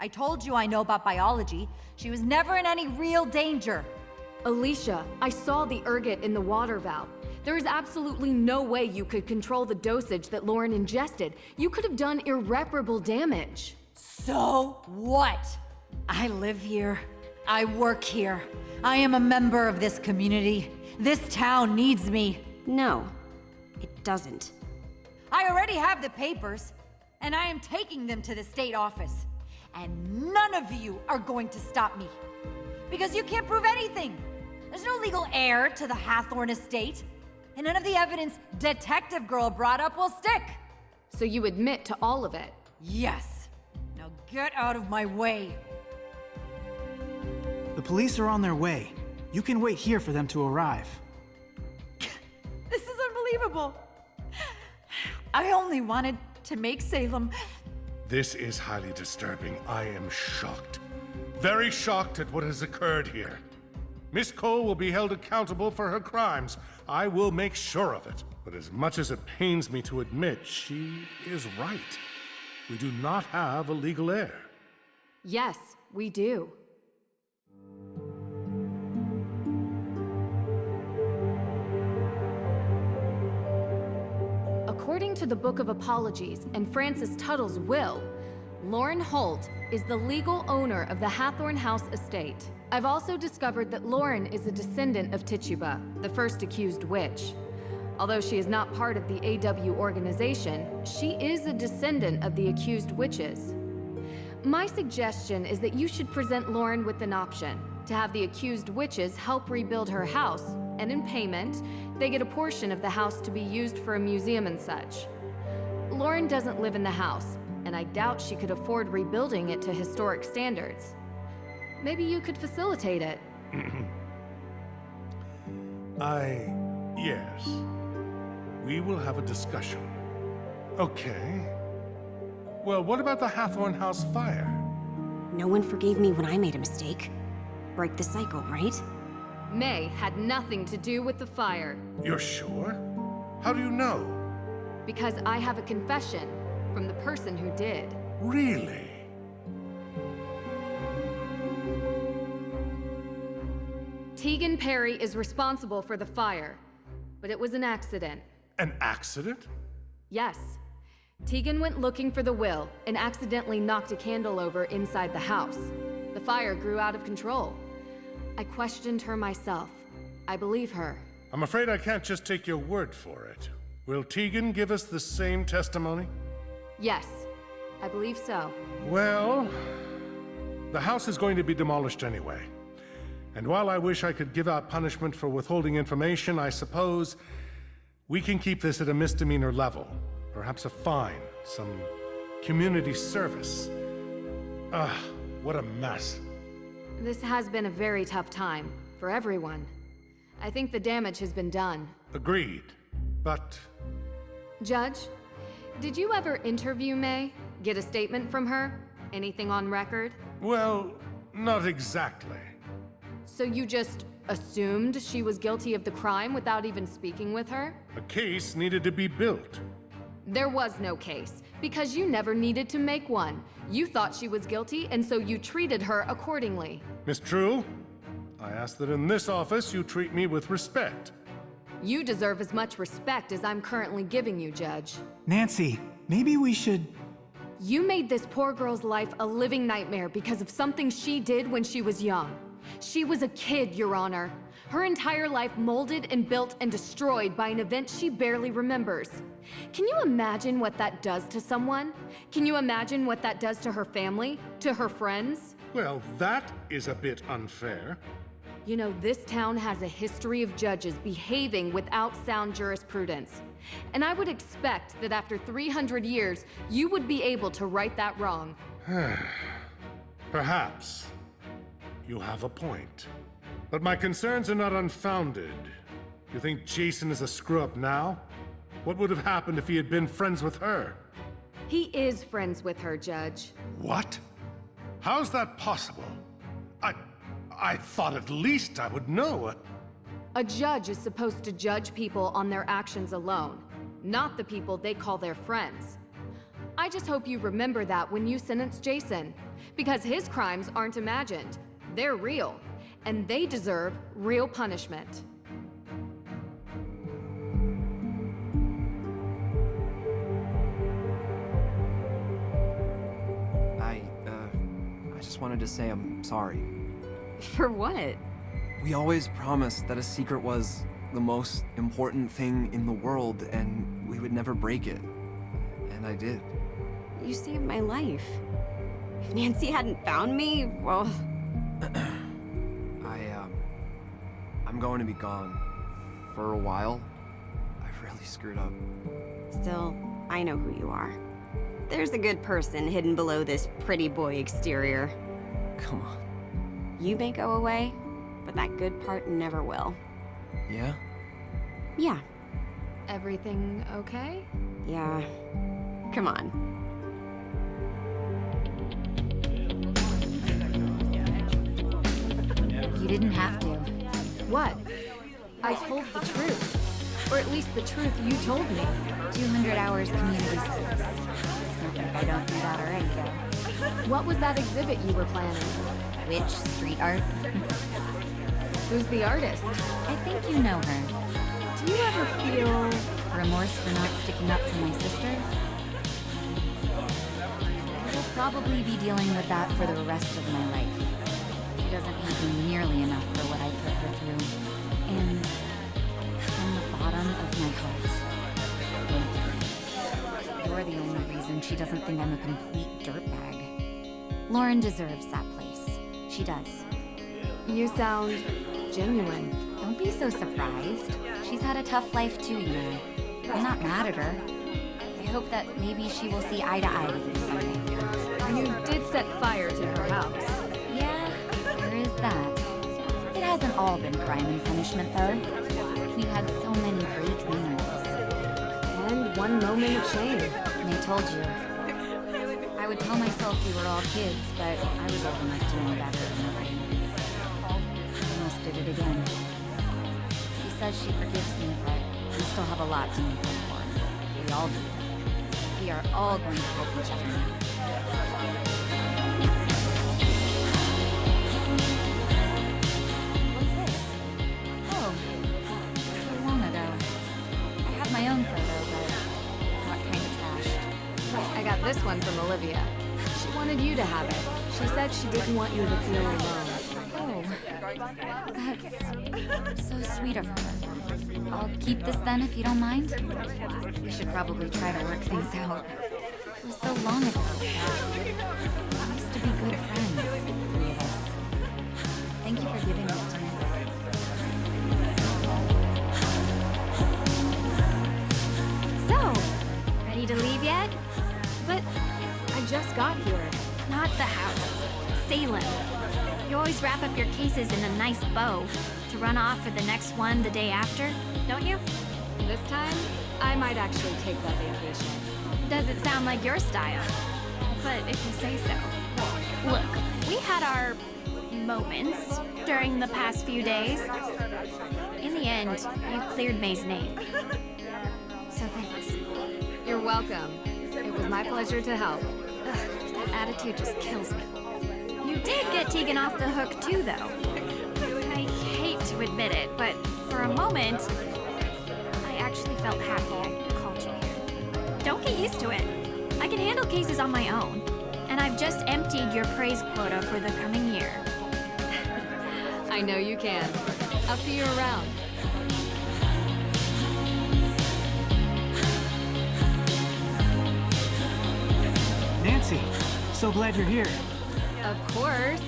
I told you I know about biology. She was never in any real danger. Alicia, I saw the ergot in the water valve. There is absolutely no way you could control the dosage that Lauren ingested. You could have done irreparable damage. So what? I live here. I work here. I am a member of this community. This town needs me. No, it doesn't. I already have the papers, and I am taking them to the state office. And none of you are going to stop me. Because you can't prove anything. There's no legal heir to the Hathorne estate. And none of the evidence Detective Girl brought up will stick. So you admit to all of it? Yes. Now get out of my way. The police are on their way. You can wait here for them to arrive. This is unbelievable. I only wanted to make Salem. This is highly disturbing. I am shocked. Very shocked at what has occurred here. Miss Cole will be held accountable for her crimes. I will make sure of it. But as much as it pains me to admit, she is right. We do not have a legal heir. Yes, we do. According to the Book of Apologies and Francis Tuttle's will, Lauren Holt is the legal owner of the Hathorne House estate. I've also discovered that Lauren is a descendant of Tituba, the first accused witch. Although she is not part of the AW organization, she is a descendant of the accused witches. My suggestion is that you should present Lauren with an option to have the accused witches help rebuild her house, and in payment, they get a portion of the house to be used for a museum and such. Lauren doesn't live in the house, and I doubt she could afford rebuilding it to historic standards. Maybe you could facilitate it. Yes. We will have a discussion. Okay. Well, what about the Hathorne House fire? No one forgave me when I made a mistake. Break the cycle, right? Mei had nothing to do with the fire. You're sure? How do you know? Because I have a confession from the person who did. Really? Teegan Parry is responsible for the fire, but it was an accident. An accident? Yes. Teegan went looking for the will and accidentally knocked a candle over inside the house. The fire grew out of control. I questioned her myself. I believe her. I'm afraid I can't just take your word for it. Will Teegan give us the same testimony? Yes, I believe so. Well, the house is going to be demolished anyway. And while I wish I could give out punishment for withholding information, I suppose we can keep this at a misdemeanor level. Perhaps a fine, some community service. What a mess. This has been a very tough time for everyone. I think the damage has been done. Agreed, but... Judge, did you ever interview Mei? Get a statement from her? Anything on record? Well, not exactly. So you just assumed she was guilty of the crime without even speaking with her? A case needed to be built. There was no case, because you never needed to make one. You thought she was guilty, and so you treated her accordingly. Miss True, I ask that in this office you treat me with respect. You deserve as much respect as I'm currently giving you, Judge. Nancy, maybe we should... You made this poor girl's life a living nightmare because of something she did when she was young. She was a kid, Your Honor. Her entire life molded and built and destroyed by an event she barely remembers. Can you imagine what that does to someone? Can you imagine what that does to her family? To her friends? Well, that is a bit unfair. You know, this town has a history of judges behaving without sound jurisprudence. And I would expect that after 300 years, you would be able to right that wrong. Perhaps. You have a point. But my concerns are not unfounded. You think Jason is a screw-up now? What would have happened if he had been friends with her? He is friends with her, Judge. What? How's that possible? I thought at least I would know. A judge is supposed to judge people on their actions alone, not the people they call their friends. I just hope you remember that when you sentence Jason, because his crimes aren't imagined. They're real, and they deserve real punishment. I just wanted to say I'm sorry. For what? We always promised that a secret was the most important thing in the world, and we would never break it. And I did. You saved my life. If Nancy hadn't found me, well... I'm going to be gone. For a while. I've really screwed up. Still, I know who you are. There's a good person hidden below this pretty boy exterior. Come on. You may go away, but that good part never will. Yeah? Yeah. Everything okay? Yeah. Come on. You didn't have to. What? I told the truth. Or at least the truth you told me. 200 hours community service. Don't think I don't do that already, Joe. What was that exhibit you were planning? Which street art? Who's the artist? I think you know her. Do you ever feel... remorse for not sticking up for my sister? I'll probably be dealing with that for the rest of my life. She doesn't hate me nearly enough for what I put her through. And from the bottom of my heart, you're the only reason she doesn't think I'm a complete dirtbag. Lauren deserves that place. She does. You sound genuine. Don't be so surprised. She's had a tough life too, you know. I'm not mad at her. I hope that maybe she will see eye to eye with me someday. You did set fire to her house. Yeah, there is that. It hasn't all been crime and punishment, though. We've had so many great memories. And one moment of shame. And I told you, I would tell myself we were all kids, but I was old enough to know better than nothing. Almost did it again. She says she forgives me, but we still have a lot to make up for. We all do. We are all going to help each other now. What's this? Oh, so long ago. I have my own photo, but got kind of trashed. I got this one from Olivia. She wanted you to have it. She said she didn't want you to feel alone. Oh, that's so sweet of her. I'll keep this then if you don't mind. We should probably try to work things out. It was so long ago. We used to be good friends, the three of us. Thank you for giving this to me. So, ready to leave yet? But I just got here. Not the house. Salem. You always wrap up your cases in a nice bow to run off for the next one the day after, don't you? This time, I might actually take that vacation. Doesn't sound like your style, but if you say so. Look, we had our moments during the past few days. In the end, you cleared Mei's name. So thanks. You're welcome. It was my pleasure to help. That attitude just kills me. You did get Teegan off the hook too, though. I hate to admit it, but for a moment, I actually felt happy I called you here. Don't get used to it. I can handle cases on my own, and I've just emptied your praise quota for the coming year. I know you can. I'll see you around. Nancy, so glad you're here. Of course.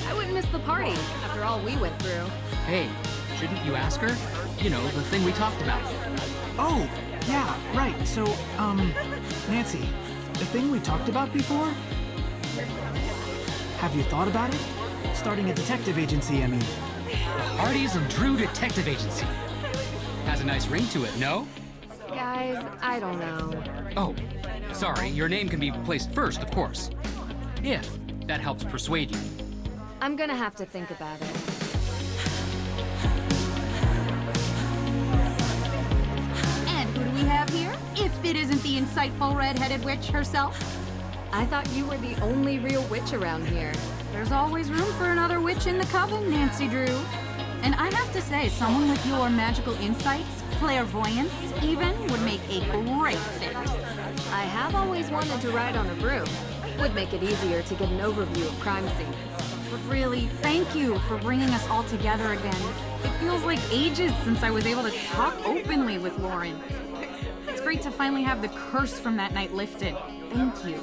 I wouldn't miss the party after all we went through. Hey, shouldn't you ask her? You know, the thing we talked about. Oh, yeah, right. So, Nancy, the thing we talked about before? Have you thought about it? Starting a detective agency, I mean. Parties and Drew Detective Agency. Has a nice ring to it, no? Guys, I don't know. Oh, sorry, your name can be placed first, of course. If that helps persuade you. I'm gonna have to think about it. And who do we have here? If it isn't the insightful red-headed witch herself. I thought you were the only real witch around here. There's always room for another witch in the coven, Nancy Drew. And I have to say, someone with your magical insights, clairvoyance even, would make a great fit. I have always wanted to ride on a broom. Would make it easier to get an overview of crime scenes. But really, thank you for bringing us all together again. It feels like ages since I was able to talk openly with Lauren. It's great to finally have the curse from that night lifted. Thank you.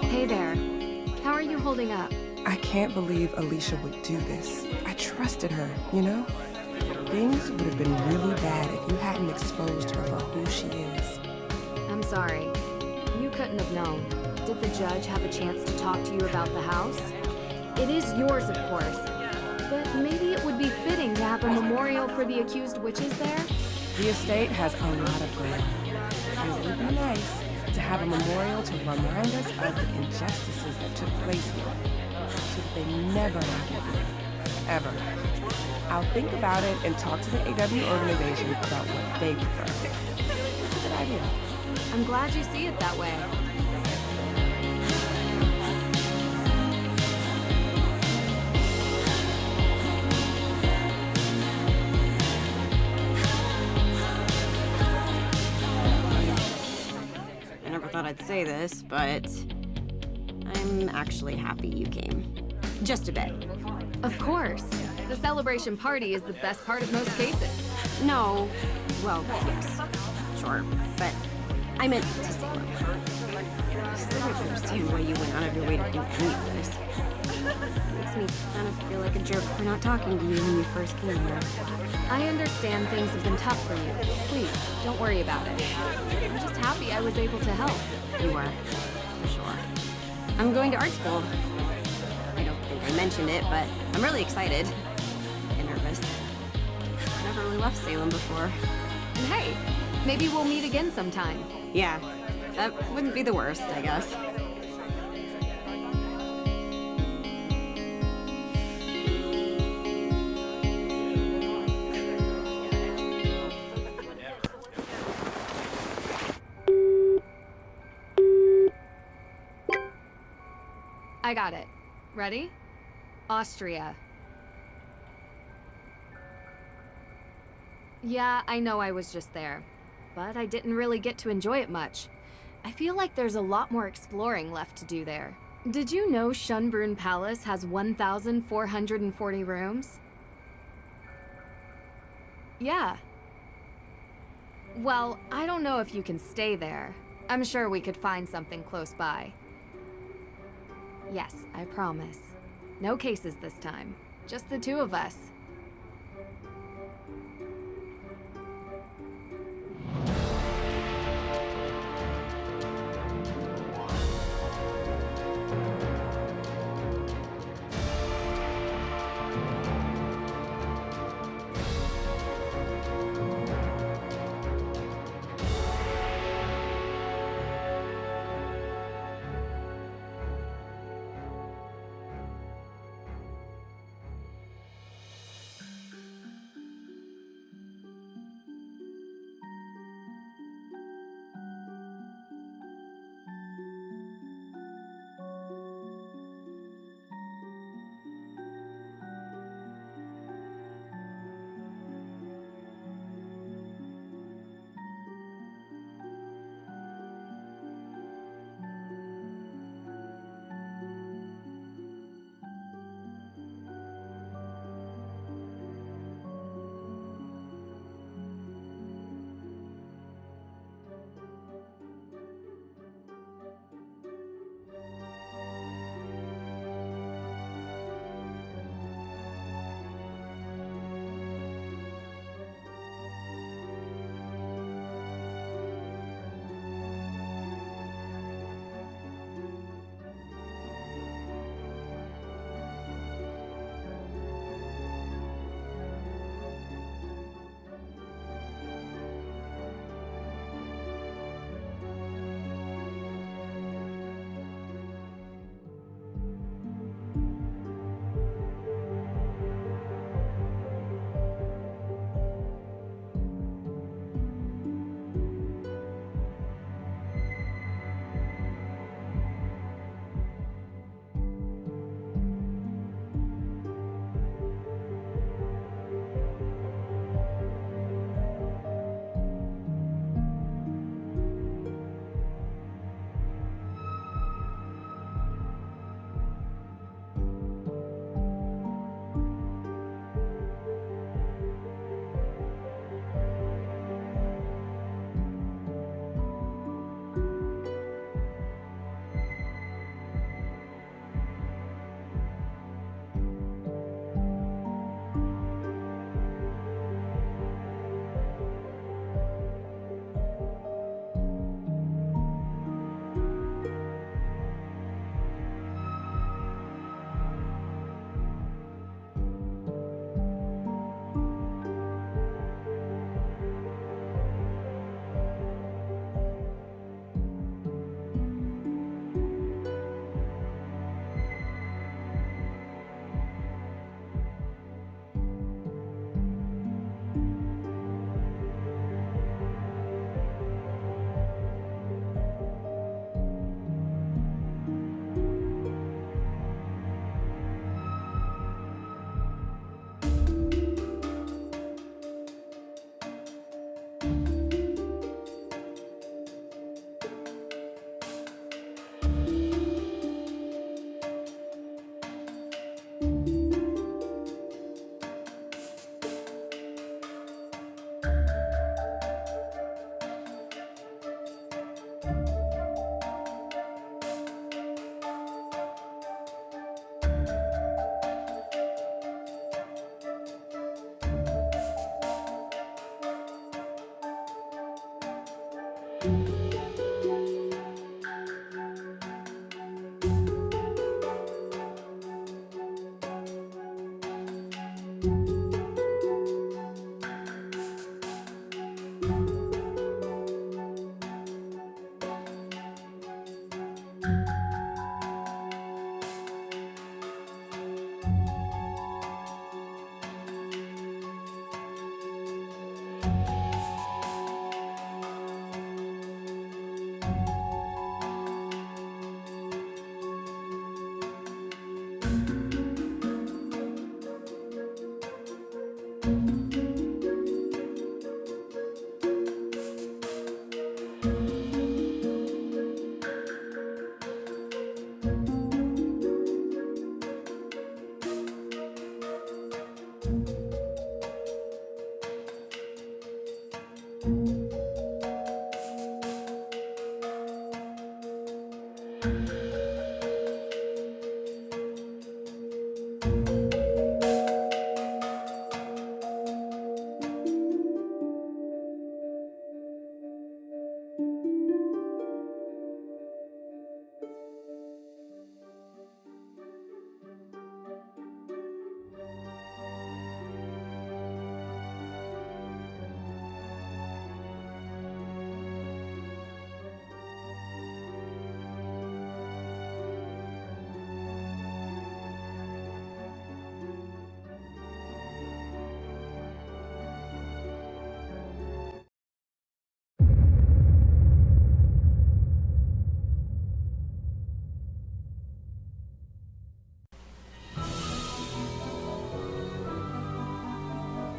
Hey there. How are you holding up? I can't believe Alicia would do this. I trusted her, you know? Things would have been really bad if you hadn't exposed her for who she is. I'm sorry. You couldn't have known. Did the judge have a chance to talk to you about the house? It is yours, of course. But maybe it would be fitting to have a memorial for the accused witches there? The estate has a lot of ground. And it would be nice to have a memorial to remind us of the injustices that took place here, so that they never happen again. Ever. I'll think about it and talk to the AW organization about what they prefer. It's a good idea. I'm glad you see it that way. I never thought I'd say this, but I'm actually happy you came. Just a bit. Of course. The celebration party is the best part of most cases. No. Well, yes. Sure. But I meant to say one. I still don't understand why you went out of your way to do any of this. Makes me kind of feel like a jerk for not talking to you when you first came here. I understand things have been tough for you. Please, don't worry about it. I'm just happy I was able to help. You were. For sure. I'm going to art school. I don't think I mentioned it, but I'm really excited. And nervous. I've never really left Salem before. Hey, maybe we'll meet again sometime. Yeah, that wouldn't be the worst, I guess. I got it. Ready? Austria. Yeah, I know I was just there, but I didn't really get to enjoy it much. I feel like there's a lot more exploring left to do there. Did you know Schönbrunn Palace has 1,440 rooms? Yeah. Well, I don't know if you can stay there. I'm sure we could find something close by. Yes, I promise. No cases this time. Just the two of us.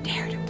Deirdre.